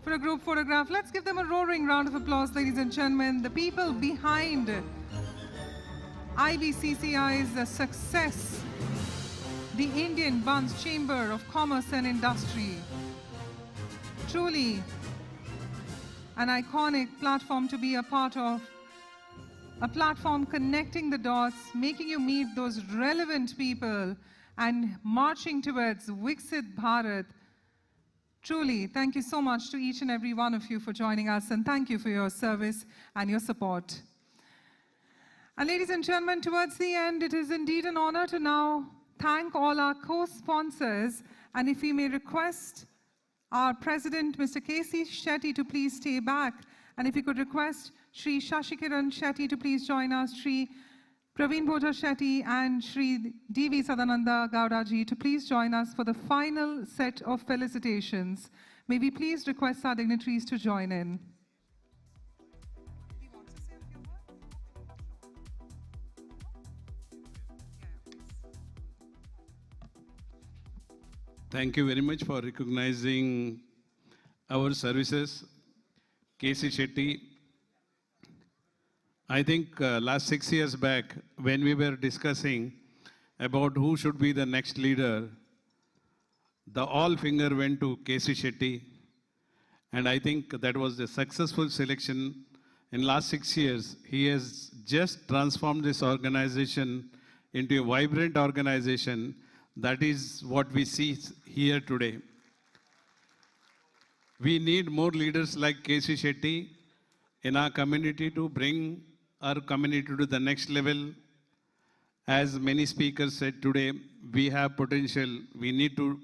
for a group photograph, let's give them a roaring round of applause, ladies and gentlemen. The people behind IBCCI's success, the Indian Bunts Chamber of Commerce and Industry. Truly an iconic platform to be a part of, a platform connecting the dots, making you meet those relevant people and marching towards Viksit Bharat. Truly, thank you so much to each and every one of you for joining us, and thank you for your service and your support. And ladies and gentlemen, towards the end, it is indeed an honor to now thank all our co-sponsors, and if we may request our President, Mr. K.C. Shetty, to please stay back, and if we could request Shri Shashikaran Shetty to please join us, Shri Pravin Shetty and Shri D.V. Sadananda Gowda ji to please join us for the final set of felicitations. May we please request our dignitaries to join in.
Thank you very much for recognizing our services. K.C. Shetty, I think last 6 years back, when we were discussing about who should be the next leader, the all finger went to K.C. Shetty. And I think that was a successful selection. In last 6 years, he has just transformed this organization into a vibrant organization. That is what we see here today. We need more leaders like K.C. Shetty in our community to bring our community to the next level. As many speakers said today, we have potential. We need to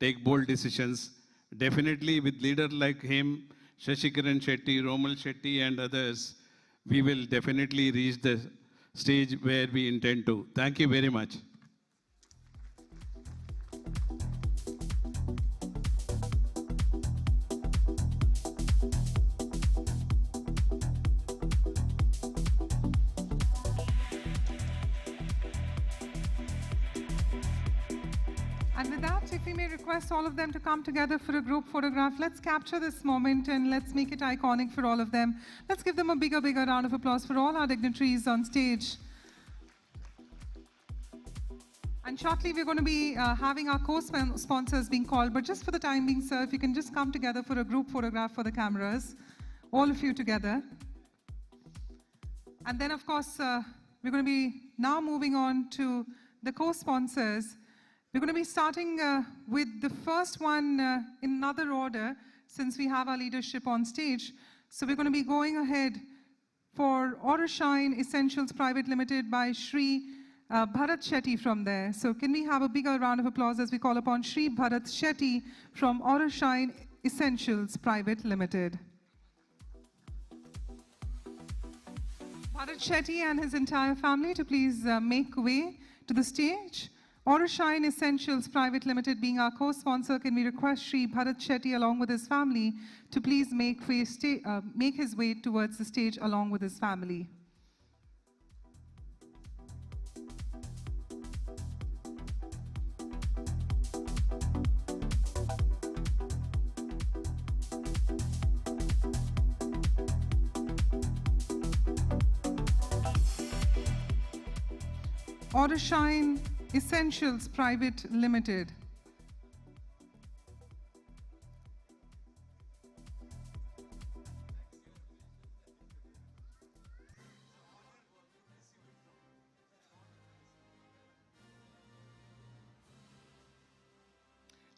take bold decisions. Definitely with leaders like him, Shashikaran Shetty, Romal Shetty and others, we will definitely reach the stage where we intend to. Thank you very much.
And with that, if we may request all of them to come together for a group photograph, let's capture this moment and let's make it iconic for all of them. Let's give them a bigger round of applause for all our dignitaries on stage. And shortly, we're going to be having our co-sponsors being called, but just for the time being, sir, if you can just come together for a group photograph for the cameras, all of you together. And then, of course, we're going to be now moving on to the co-sponsors. We're going to be starting with the first one in another order, since we have our leadership on stage. So we're going to be going ahead for Orashine Essentials Private Limited by Shri Bharat Shetty from there. So can we have a bigger round of applause as we call upon Shri Bharat Shetty from Orashine Essentials Private Limited. Bharat Shetty and his entire family to please make way to the stage. Shine Essentials Private Limited being our co-sponsor, can we request Shri Bharat Shetty along with his family to please make his way towards the stage along with his family. Shine Essentials Private Limited.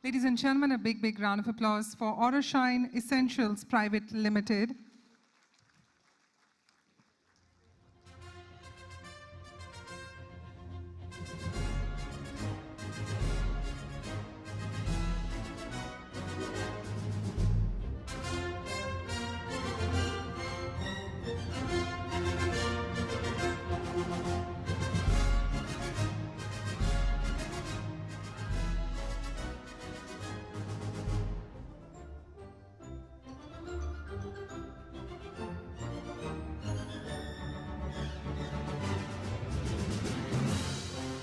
Ladies and gentlemen, a big, big round of applause for Shine Essentials Private Limited.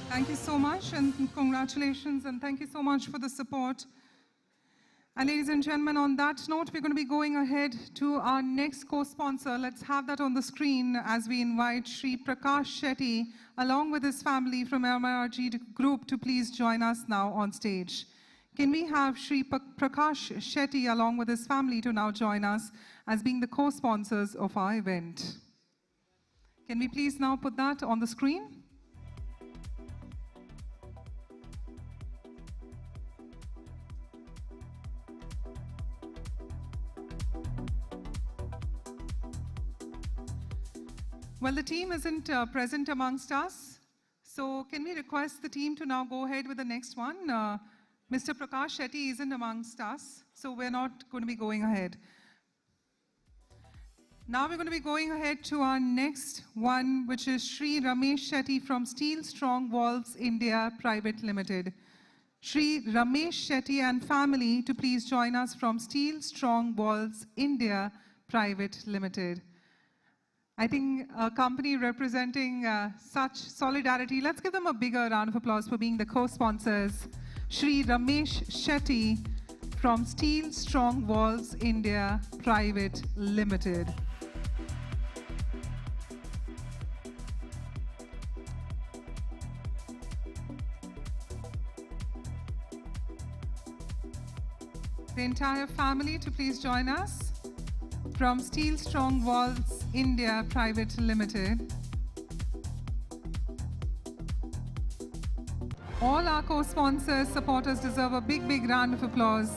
Thank you so much, and congratulations, and thank you so much for the support. And ladies and gentlemen, on that note, we're going to be going ahead to our next co-sponsor. Let's have that on the screen as we invite Shri Prakash Shetty, along with his family from MRG Group, to please join us now on stage. Can we have Shri Prakash Shetty, along with his family, to now join us as being the co-sponsors of our event? Can we please now put that on the screen? Well, the team isn't present amongst us, so can we request the team to now go ahead with the next one? Mr. Prakash Shetty isn't amongst us, so we're not going to be going ahead. Now we're going to be going ahead to our next one, which is Shri Ramesh Shetty from Steel Strong Walls India Private Limited. Shri Ramesh Shetty and family to please join us from Steel Strong Walls India Private Limited. I think a company representing such solidarity, let's give them a bigger round of applause for being the co-sponsors. Shri Ramesh Shetty from Steel Strong Walls India Private Limited. The entire family to please join us from Steel Strong Walls India Private Limited. All our co-sponsors, supporters deserve a big, big round of applause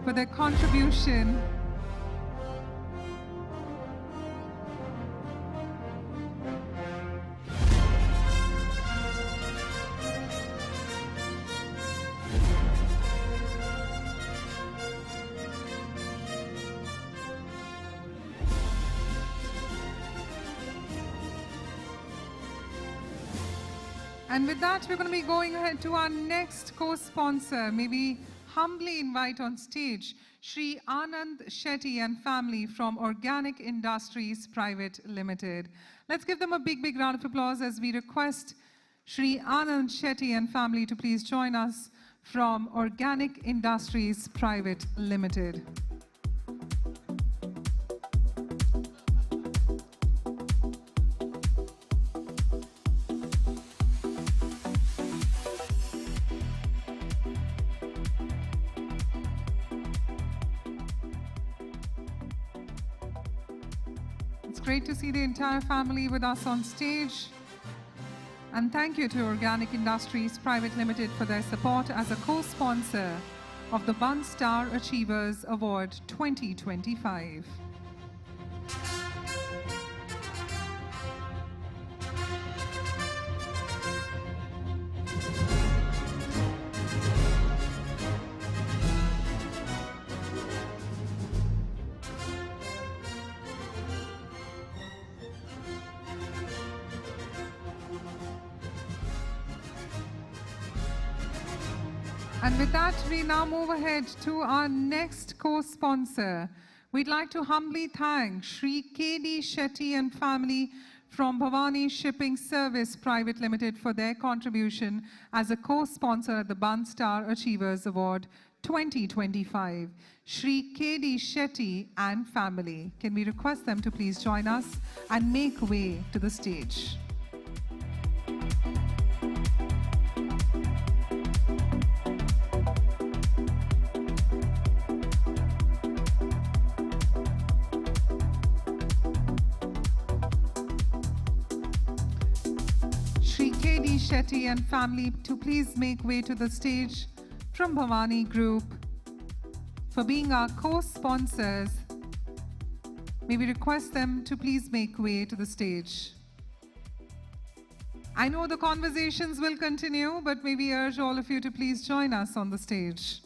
for their contribution. And with that, we're going to be going ahead to our next co-sponsor. May we humbly invite on stage Shri Anand Shetty and family from Organic Industries Private Limited. Let's give them a big, big round of applause as we request Shri Anand Shetty and family to please join us from Organic Industries Private Limited. Great to see the entire family with us on stage. And thank you to Organic Industries Private Limited for their support as a co-sponsor of the Bunts Star Achievers Award 2025. And with that, we now move ahead to our next co-sponsor. We'd like to humbly thank Shri K.D. Shetty and family from Bhavani Shipping Service Private Limited for their contribution as a co-sponsor at the Bunts Star Achievers Award 2025. Shri K.D. Shetty and family. Can we request them to please join us and make way to the stage? K.D. Shetty and family to please make way to the stage from Bhavani Group for being our co-sponsors. May we request them to please make way to the stage. I know the conversations will continue, but may we urge all of you to please join us on the stage.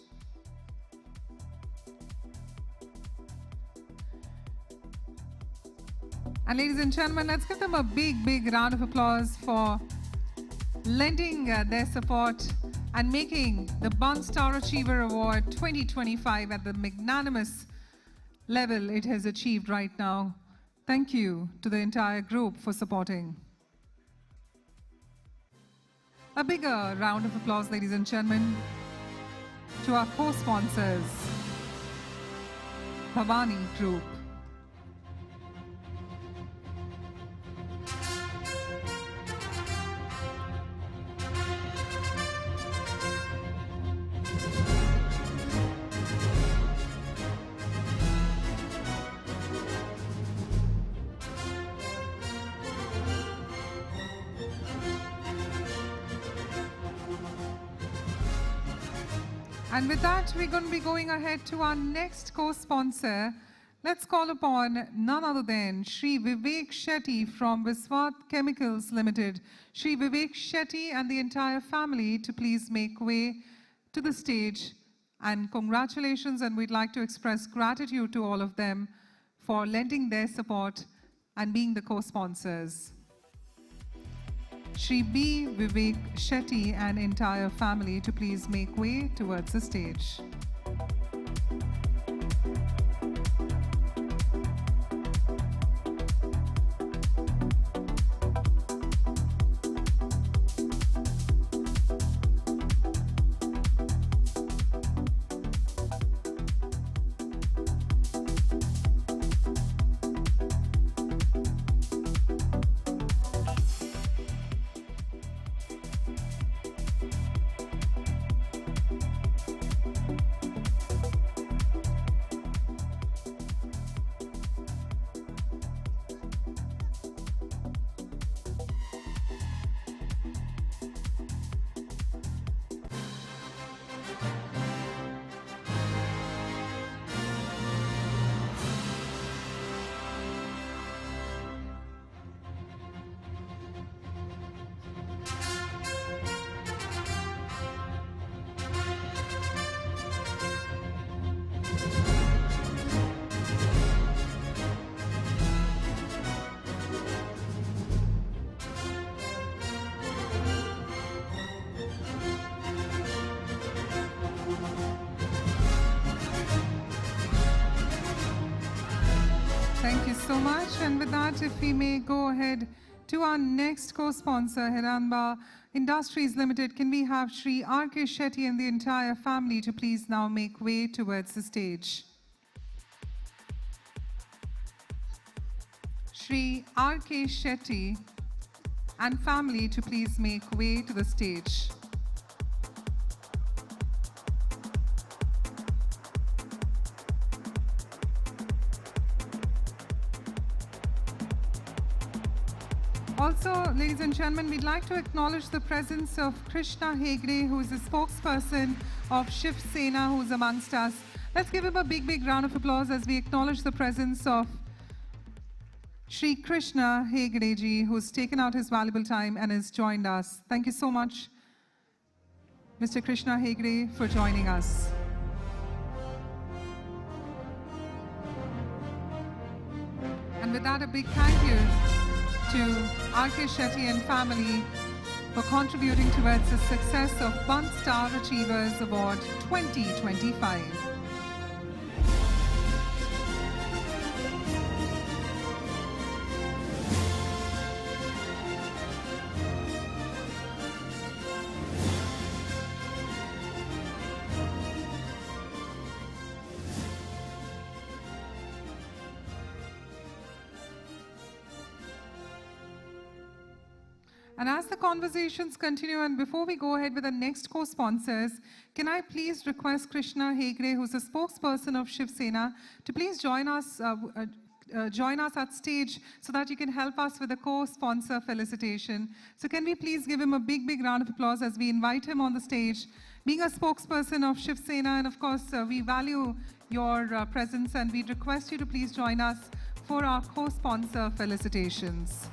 And ladies and gentlemen, let's give them a big, big round of applause for lending their support and making the Bunts Star Achiever Award 2025 at the magnanimous level it has achieved right now. Thank you to the entire group for supporting. A bigger round of applause, ladies and gentlemen, to our co-sponsors, Bhavani Group. And with that, we're going to be going ahead to our next co-sponsor. Let's call upon none other than Shri Vivek Shetty from Viswat Chemicals Limited. Shri Vivek Shetty and the entire family to please make way to the stage. And congratulations, and we'd like to express gratitude to all of them for lending their support and being the co-sponsors. Shri B. Vivek Shetty and entire family to please make way towards the stage. Thank you so much. And with that, if we may go ahead to our next co-sponsor, Hiranba Industries Limited, can we have Shri R.K. Shetty and the entire family to please now make way towards the stage. Shri R.K. Shetty and family to please make way to the stage. Also, ladies and gentlemen, we'd like to acknowledge the presence of Krishna Hegde, who is the spokesperson of Shiv Sena, who's amongst us. Let's give him a big, big round of applause as we acknowledge the presence of Shri Krishna Hegde ji, who's taken out his valuable time and has joined us. Thank you so much, Mr. Krishna Hegde, for joining us. And with that, a big thank you to R.K. Shetty and family for contributing towards the success of Bunts Star Achievers Award 2025. And as the conversations continue, and before we go ahead with the next co-sponsors, can I please request Krishna Hegde, who's a spokesperson of Shiv Sena, to please join us at stage so that you can help us with the co-sponsor felicitation. So can we please give him a big, big round of applause as we invite him on the stage. Being a spokesperson of Shiv Sena, and of course, we value your presence, and we request you to please join us for our co-sponsor felicitations.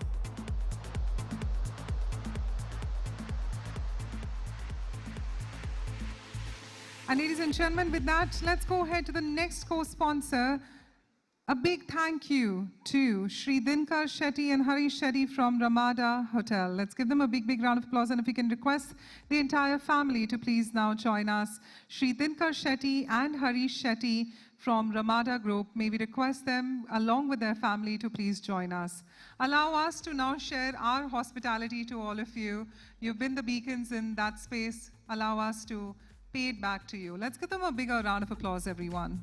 And ladies and gentlemen, with that, let's go ahead to the next co-sponsor. A big thank you to Shri Dinkar Shetty and Harish Shetty from Ramada Hotel. Let's give them a big, big round of applause. And if we can request the entire family to please now join us. Shri Dinkar Shetty and Harish Shetty from Ramada Group, may we request them along with their family to please join us. Allow us to now share our hospitality to all of you. You've been the beacons in that space. Allow us to pay it back to you. Let's give them a bigger round of applause, everyone.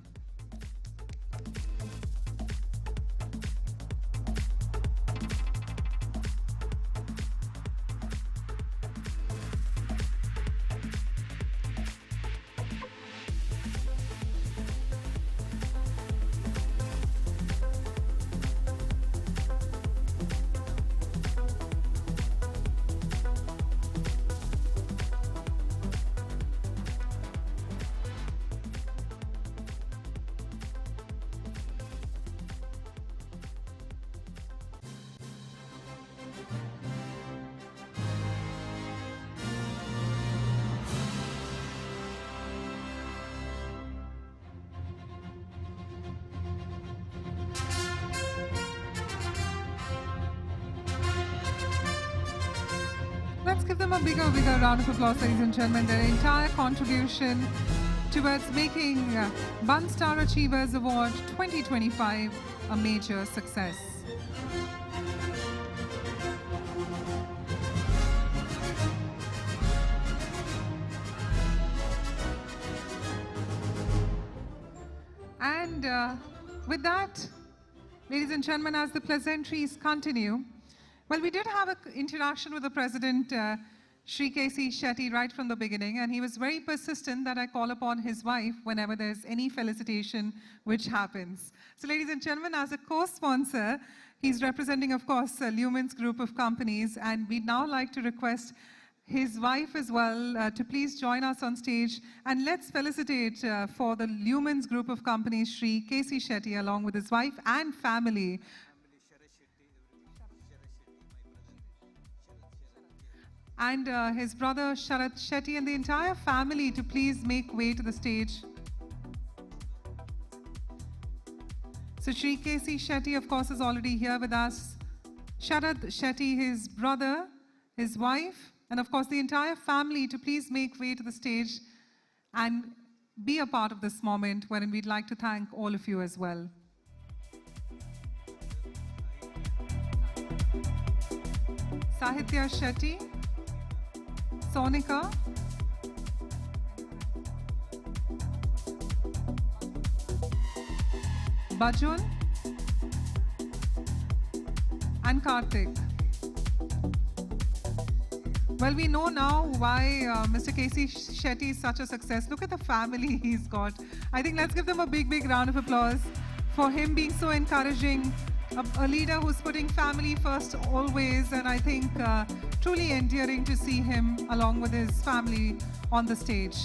Let's give them a bigger round of applause, ladies and gentlemen. Their entire contribution towards making Bunts Star Achievers Award 2025 a major success. And with that, ladies and gentlemen, as the pleasantries continue, well, we did have an interaction with the President, Shri K.C. Shetty, right from the beginning, and he was very persistent that I call upon his wife whenever there's any felicitation which happens. So, ladies and gentlemen, as a co-sponsor, he's representing, of course, Lumen's group of companies, and we'd now like to request his wife as well to please join us on stage, and let's felicitate for the Lumen's group of companies, Shri K.C. Shetty, along with his wife and family. And his brother Sharat Shetty and the entire family to please make way to the stage. So Shri K.C. Shetty, of course, is already here with us. Sharat Shetty, his brother, his wife, and of course the entire family to please make way to the stage and be a part of this moment wherein we'd like to thank all of you as well. Sahitya Shetty, Sonika, Bajun, and Karthik. Well, we know now why Mr. K.C. Shetty is such a success. Look at the family he's got. I think let's give them a big, big round of applause for him being so encouraging, a leader who's putting family first always, and I think truly endearing to see him along with his family on the stage.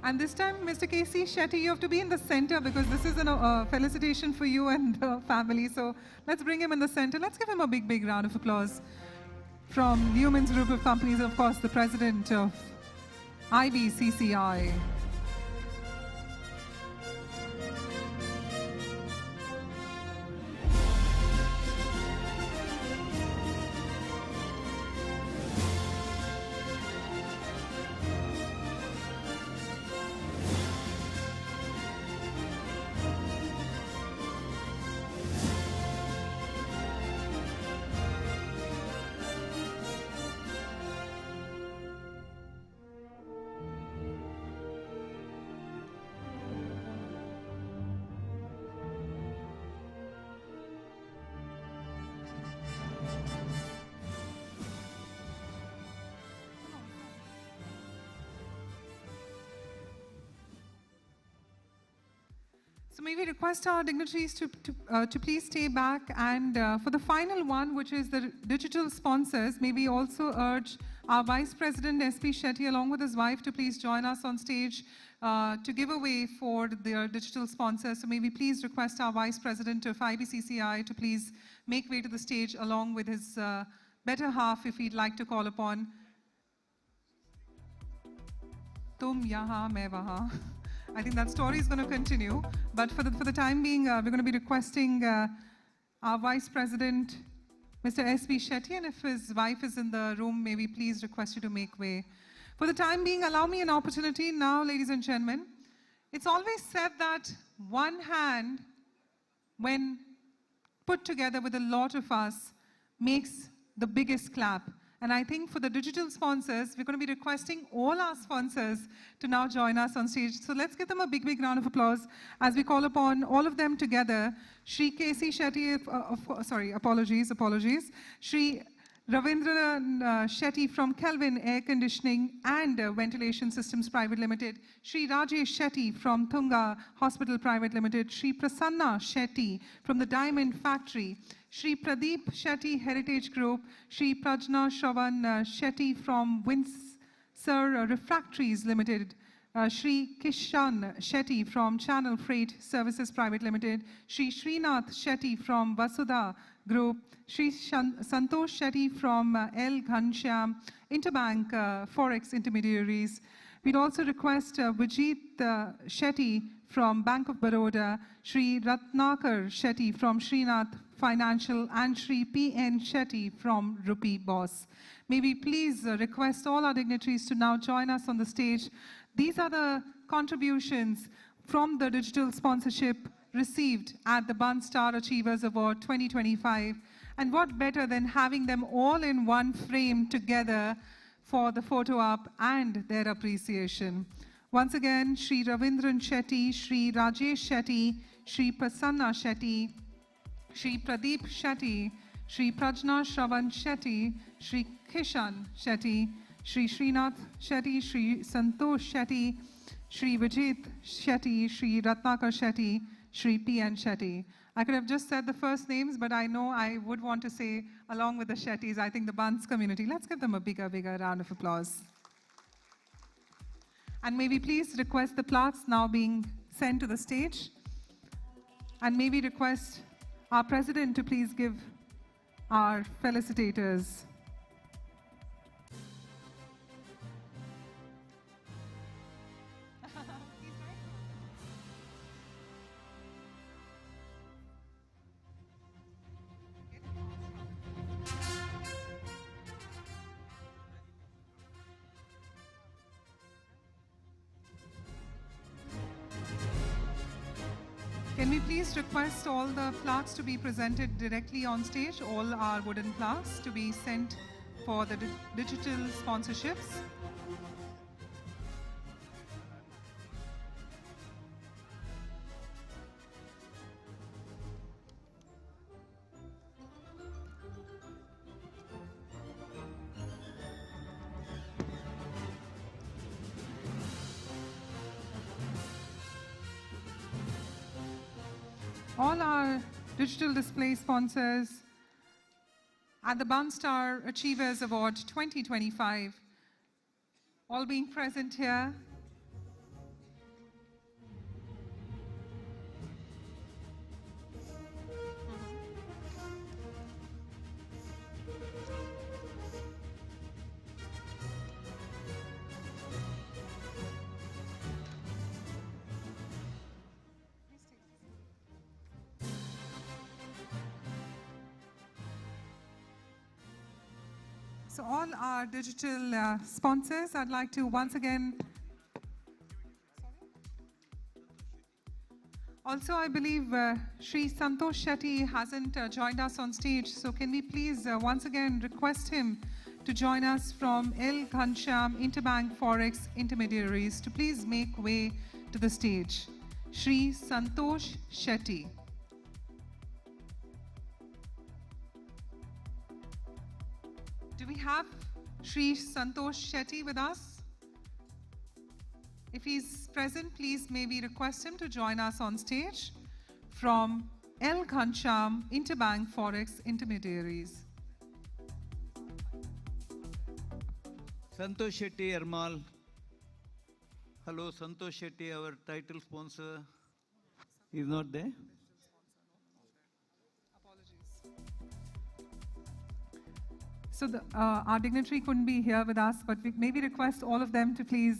And this time, Mr. K.C. Shetty, you have to be in the center because this is a felicitation for you and the family. So let's bring him in the center. Let's give him a big, big round of applause from Lumen's group of companies, of course, the president of IBCCI. So may we request our dignitaries to please stay back, and for the final one, which is the digital sponsors, may we also urge our Vice President SP Shetty along with his wife to please join us on stage to give away for their digital sponsors. So may we please request our Vice President of IBCCI to please make way to the stage along with his better half, if he'd like to call upon. Tum yaha, main waha. I think that story is going to continue. But for the time being, we're going to be requesting our Vice President, Mr. S.P. Shetty, and if his wife is in the room, may we please request you to make way. For the time being, allow me an opportunity now, ladies and gentlemen. It's always said that one hand, when put together with a lot of us, makes the biggest clap. And I think for the digital sponsors, we're going to be requesting all our sponsors to now join us on stage. So let's give them a big, big round of applause as we call upon all of them together. Shri K.C. Shetty, apologies. Shri Ravindra Shetty from Kelvin Air Conditioning and Ventilation Systems Private Limited. Shri Rajesh Shetty from Tunga Hospital Private Limited. Shri Prasanna Shetty from the Diamond Factory. Shri Pradeep Shetty Heritage Group, Shri Prajna Shravan Shetty from Windsor Refractories Limited, Shri Kishan Shetty from Channel Freight Services Private Limited, Shri Srinath Shetty from Vasudha Group, Shri Santosh Shetty from L. Ghanshyam Interbank Forex Intermediaries. We'd also request Vijit Shetty from Bank of Baroda, Shri Ratnakar Shetty from Srinath Financial, and Shri P.N. Shetty from Rupee Boss. May we please request all our dignitaries to now join us on the stage. These are the contributions from the digital sponsorship received at the Bunts Star Achievers Award 2025. And what better than having them all in one frame together for the photo op and their appreciation. Once again, Shri Ravindran Shetty, Shri Rajesh Shetty, Shri Prasanna Shetty, Shri Pradeep Shetty, Shri Prajna Shravan Shetty, Shri Kishan Shetty, Shri Srinath Shetty, Shri Santosh Shetty, Shri Vijit Shetty, Shri Ratnakar Shetty, Shri P.N. Shetty. I could have just said the first names, but I know I would want to say, along with the Shettys, I think the Bunts community. Let's give them a bigger round of applause. And may we please request the plaques now being sent to the stage. And may we request our President to please give our felicitators. Can we please request all the plaques to be presented directly on stage, all our wooden plaques to be sent for the digital sponsorships? All our digital display sponsors at the Bunts Star Achievers Award 2025, all being present here. So all our digital sponsors, I'd like to once again. Also, I believe Shri Santosh Shetty hasn't joined us on stage. So can we please once again request him to join us from L. Ghanshyam Interbank Forex Intermediaries to please make way to the stage. Shri Santosh Shetty. Do we have Shri Santosh Shetty with us? If he's present, please may we request him to join us on stage from L. Ghansham Interbank Forex Intermediaries.
Santosh Shetty, Romal. Hello, Santosh Shetty, our title sponsor. He's not there.
So our dignitary couldn't be here with us, but we maybe request all of them to please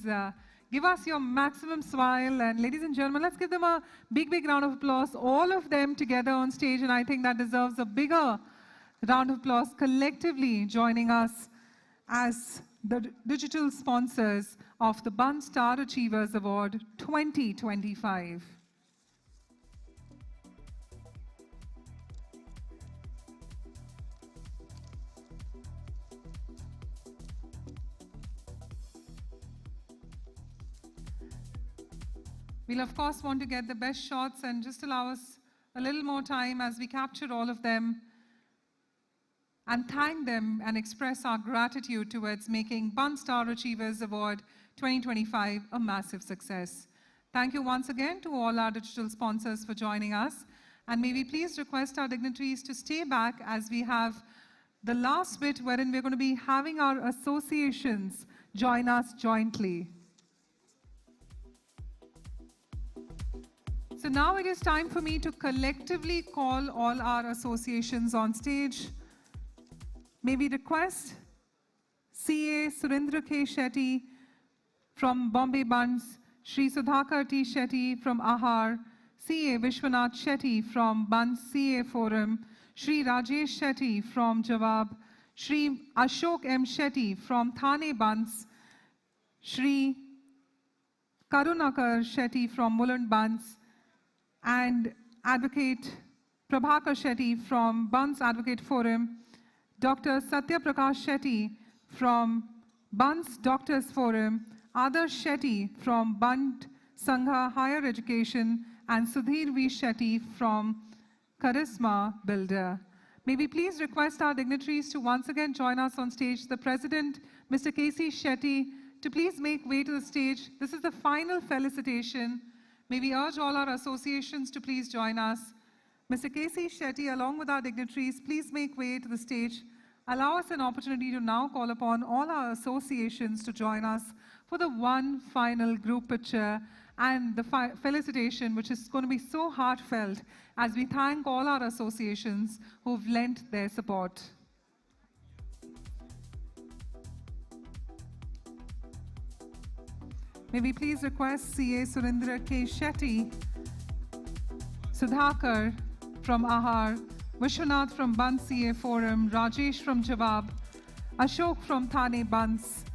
give us your maximum smile. And ladies and gentlemen, let's give them a big, big round of applause. All of them together on stage, and I think that deserves a bigger round of applause, collectively joining us as the digital sponsors of the Bunts Star Achievers Award 2025. We'll of course want to get the best shots, and just allow us a little more time as we capture all of them and thank them and express our gratitude towards making Bunts Star Achievers Award 2025 a massive success. Thank you once again to all our digital sponsors for joining us. And may we please request our dignitaries to stay back as we have the last bit wherein we're going to be having our associations join us jointly. So now it is time for me to collectively call all our associations on stage. May we request CA Surendra K. Shetty from Bombay Bunts, Shri Sudhakar T. Shetty from Ahar, CA Vishwanath Shetty from Bunts CA Forum, Shri Rajesh Shetty from Jawab, Shri Ashok M. Shetty from Thane Bunts, Shri Karunakar Shetty from Mulund Bunts, and Advocate Prabhakar Shetty from Bunts Advocate Forum, Dr. Satya Prakash Shetty from Bunts Doctors Forum, Adarsh Shetty from Bunt Sangha Higher Education, and Sudhir V. Shetty from Charisma Builder. May we please request our dignitaries to once again join us on stage. The President, Mr. K.C. Shetty, to please make way to the stage. This is the final felicitation. May we urge all our associations to please join us. Mr. K.C. Shetty, along with our dignitaries, please make way to the stage. Allow us an opportunity to now call upon all our associations to join us for the one final group picture and the felicitation, which is going to be so heartfelt as we thank all our associations who've lent their support. May we please request CA Surendra K. Shetty, Sudhakar from Ahar, Vishwanath from Bunts CA Forum, Rajesh from Jawab, Ashok from Thane Bunts,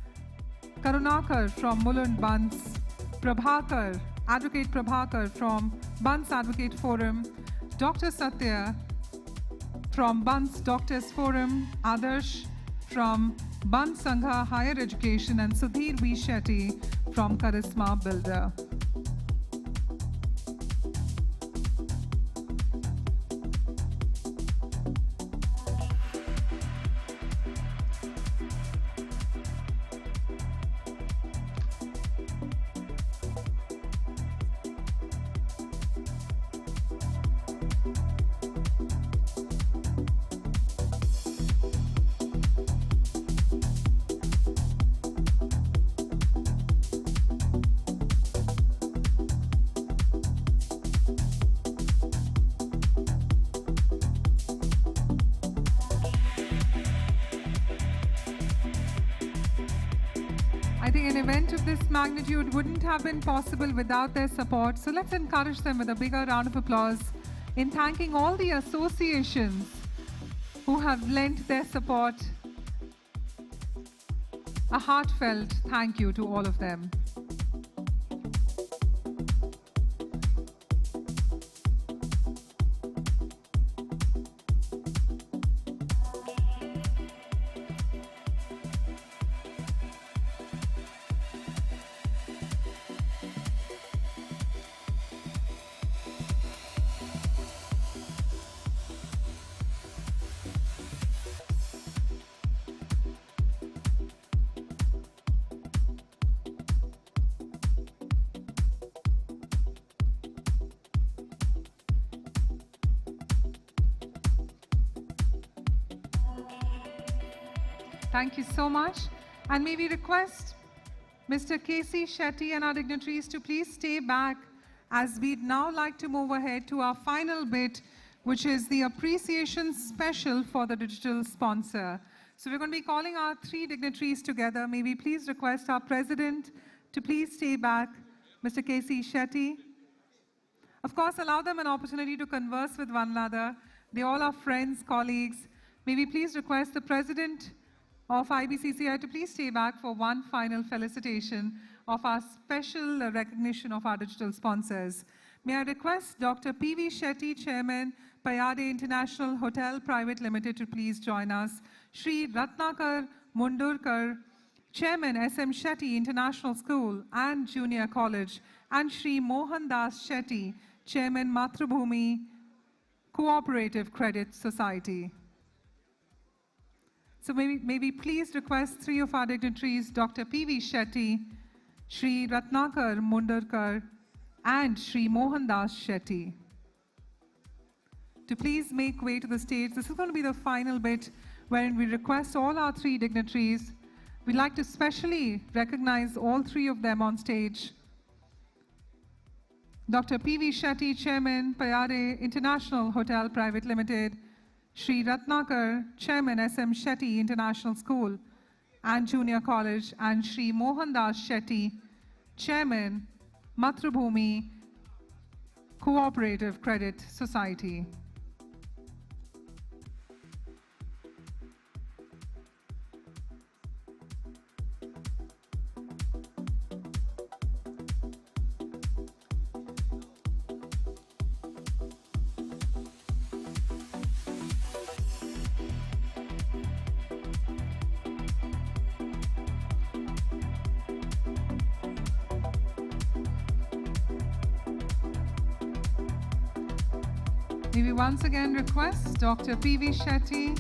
Karunakar from Mulund Bunts, Prabhakar, Advocate Prabhakar from Bunts Advocate Forum, Dr. Satya from Bunts Doctors Forum, Adarsh from Bunt Sangha Higher Education, and Sudhir V. Shetty from Charisma Builder. I think an event of this magnitude wouldn't have been possible without their support. So let's encourage them with a bigger round of applause in thanking all the associations who have lent their support. A heartfelt thank you to all of them. Thank you so much. And may we request Mr. K.C. Shetty and our dignitaries to please stay back, as we'd now like to move ahead to our final bit, which is the appreciation special for the digital sponsor. So we're going to be calling our three dignitaries together. May we please request our president to please stay back, Mr. K.C. Shetty. Of course, allow them an opportunity to converse with one another. They all are friends, colleagues. May we please request the president of IBCCI to please stay back for one final felicitation of our special recognition of our digital sponsors. May I request Dr. P.V. Shetty, Chairman, Payade International Hotel Private Limited, to please join us. Shri Ratnakar Mundurkar, Chairman, SM Shetty International School and Junior College, and Shri Mohan Das Shetty, Chairman, Mathrubhumi Cooperative Credit Society. So may we please request three of our dignitaries, Dr. P.V. Shetty, Shri Ratnakar Mundurkar, and Shri Mohan Das Shetty, to please make way to the stage. This is going to be the final bit wherein we request all our three dignitaries. We'd like to specially recognize all three of them on stage. Dr. P.V. Shetty, Chairman, Payade International Hotel Private Limited, Shri Ratnakar, Chairman, SM Shetty International School and Junior College, and Shri Mohan Das Shetty, Chairman, Mathrubhumi Cooperative Credit Society. May we once again request Dr. P.V. Shetty,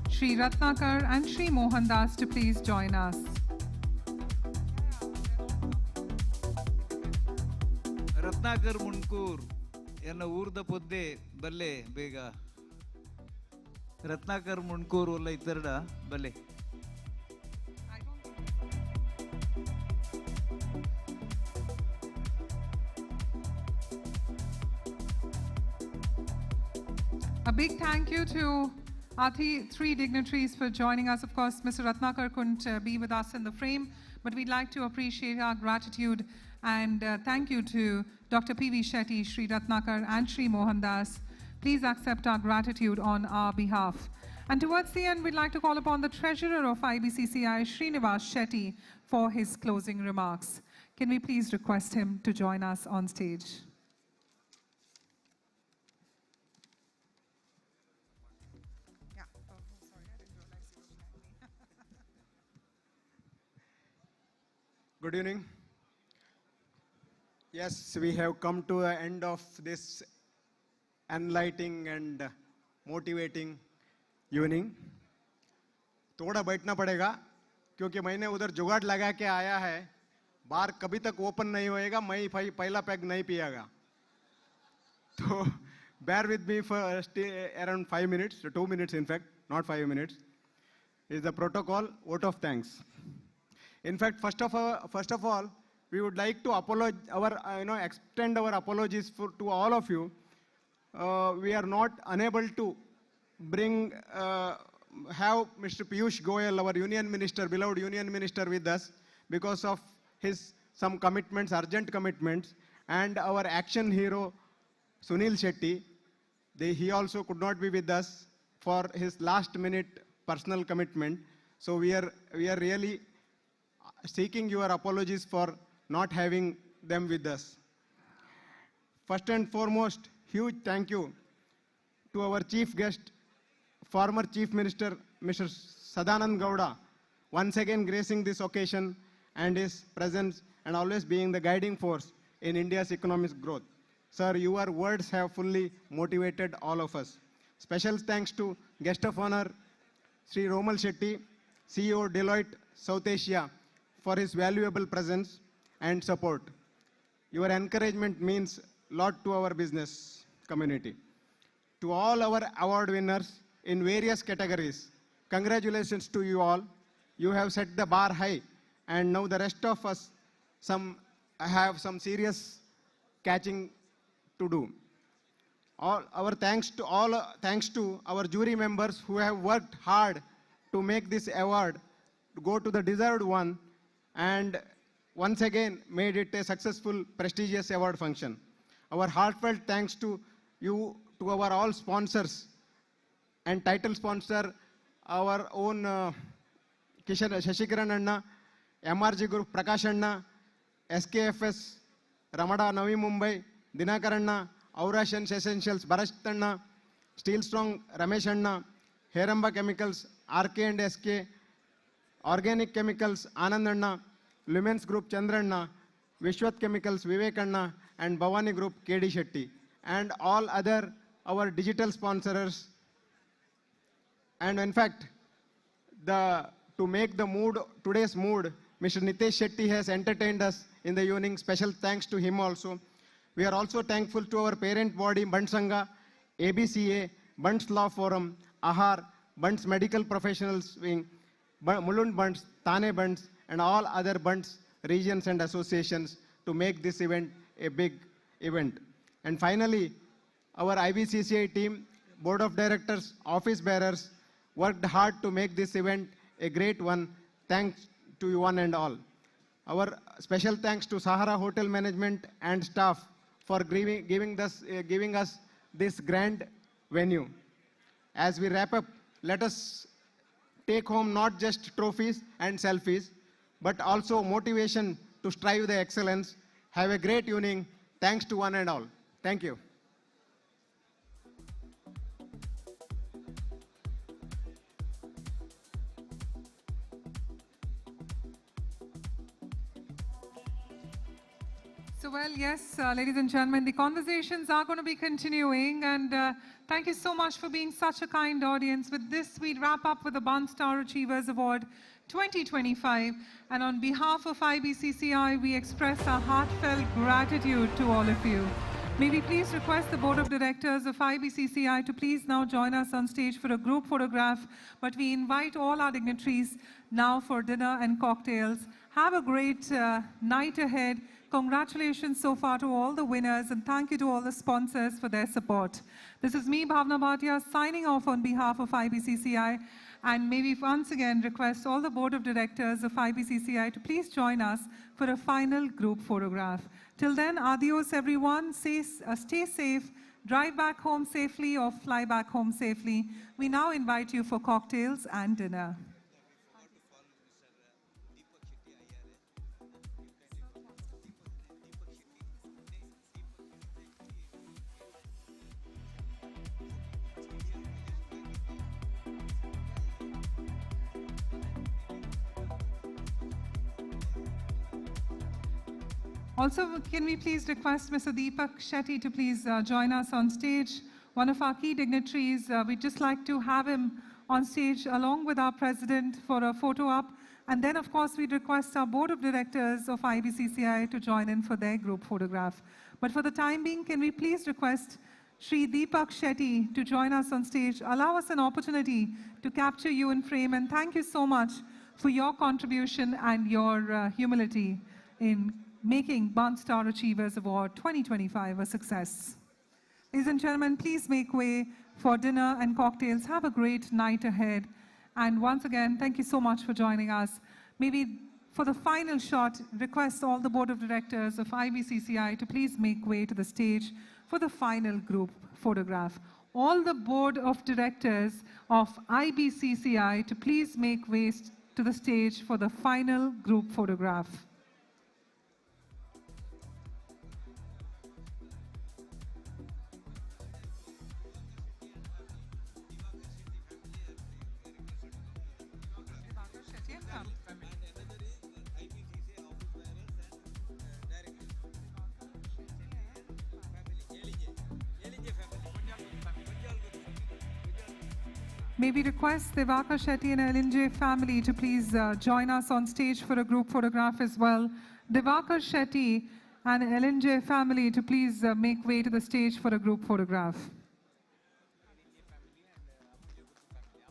Shri Ratnakar, and Shri Mohan Das to please join us.
Ratnakar Munkur, yana urda podde balle bega. Ratnakar Munkur ulla itarda balle.
A big thank you to our three dignitaries for joining us. Of course, Mr. Ratnakar couldn't be with us in the frame, but we'd like to appreciate our gratitude and thank you to Dr. P.V. Shetty, Shri Ratnakar, and Shri Mohan Das. Please accept our gratitude on our behalf. And towards the end, we'd like to call upon the Treasurer of IBCCI, Srinivas Shetty, for his closing remarks. Can we please request him to join us on stage?
Good evening. Yes, we have come to the end of this enlightening and motivating evening. थोड़ा बैठना पड़ेगा क्योंकि मैंने उधर जुगाड़ लगा के आया है. बार कभी तक ओपन नहीं होएगा, मैं पहला पैक नहीं पिएगा. तो bear with me for around 5 minutes, 2 minutes in fact, not 5 minutes. Is the protocol vote of thanks. In fact, first of all, we would like to extend our apologies to all of you. We are not unable to have Mr. Piyush Goyal, our union minister, beloved union minister, with us because of his some commitments, urgent commitments, and our action hero Suniel Shetty. He also could not be with us for his last-minute personal commitment. So we are really seeking your apologies for not having them with us. First and foremost, huge thank you to our chief guest, former Chief Minister, Mr. Sadananda Gowda, once again gracing this occasion and his presence and always being the guiding force in India's economic growth. Sir, your words have fully motivated all of us. Special thanks to guest of honor, Sri Romal Shetty, CEO Deloitte South Asia, for his valuable presence and support. Your encouragement means a lot to our business community. To all our award winners in various categories, congratulations to you all. you have set the bar high, and now the rest of us have some serious catching to do. Thanks to our jury members who have worked hard to make this award go to the deserved one, and once again made it a successful, prestigious award function. Our heartfelt thanks to you, to our all sponsors and title sponsor, our own Shashikaran Anna, MRG Group Prakash Anna, SKFS, Ramada Navi Mumbai, Dinakar Anna, Aurasians Essentials Bharat Anna, Steel Strong Ramesh Anna, Heramba Chemicals, RK and SK, Organic Chemicals Anand Anna, Lumens Group Chandranna, Vishwat Chemicals Vivek Anna, and Bhavani Group KD Shetty, and all other our digital sponsors. And in fact, to make the mood, today's mood, Mr. Nitesh Shetty has entertained us in the evening. Special thanks to him also. We are also thankful to our parent body, Bunt Sangha, ABCA, Bunts Law Forum, AHAR, Bunts Medical Professionals Wing, Mulund Bunts, Thane Bunts, and all other Bunts regions and associations to make this event a big event. And finally, our IBCCI team, Board of Directors, Office Bearers, worked hard to make this event a great one. Thanks to you one and all. Our special thanks to Sahara Hotel Management and staff for giving us this grand venue. As we wrap up, let us take home not just trophies and selfies, but also motivation to strive the excellence. Have a great evening. Thanks to one and all. Thank you.
So, well, yes, ladies and gentlemen, the conversations are going to be continuing, and thank you so much for being such a kind audience. With this, we wrap up with the Bunts Star Achievers Award 2025, and on behalf of IBCCI, we express our heartfelt gratitude to all of you. May we please request the Board of Directors of IBCCI to please now join us on stage for a group photograph, but we invite all our dignitaries now for dinner and cocktails. Have a great night ahead. Congratulations so far to all the winners, and thank you to all the sponsors for their support. This is me, Bhavna Bhatia, signing off on behalf of IBCCI, and may we once again request all the Board of Directors of IBCCI to please join us for a final group photograph. Till then, adios everyone, stay safe, drive back home safely or fly back home safely. We now invite you for cocktails and dinner. Also, can we please request Mr. Shetty to please join us on stage? One of our key dignitaries, we'd just like to have him on stage along with our president for a photo op. And then, of course, we'd request our Board of Directors of IBCCI to join in for their group photograph. But for the time being, can we please request Shri Shetty to join us on stage? Allow us an opportunity to capture you in frame, and thank you so much for your contribution and your humility in making Bunts Star Achievers Award 2025 a success. Ladies and gentlemen, please make way for dinner and cocktails. Have a great night ahead. And once again, thank you so much for joining us. Maybe for the final shot, request all the Board of Directors of IBCCI to please make way to the stage for the final group photograph. All the Board of Directors of IBCCI to please make way to the stage for the final group photograph. May we request Diwakar, Shetty and LNJ family to please join us on stage for a group photograph as well. Diwakar, Shetty and LNJ family to please make way to the stage for a group photograph.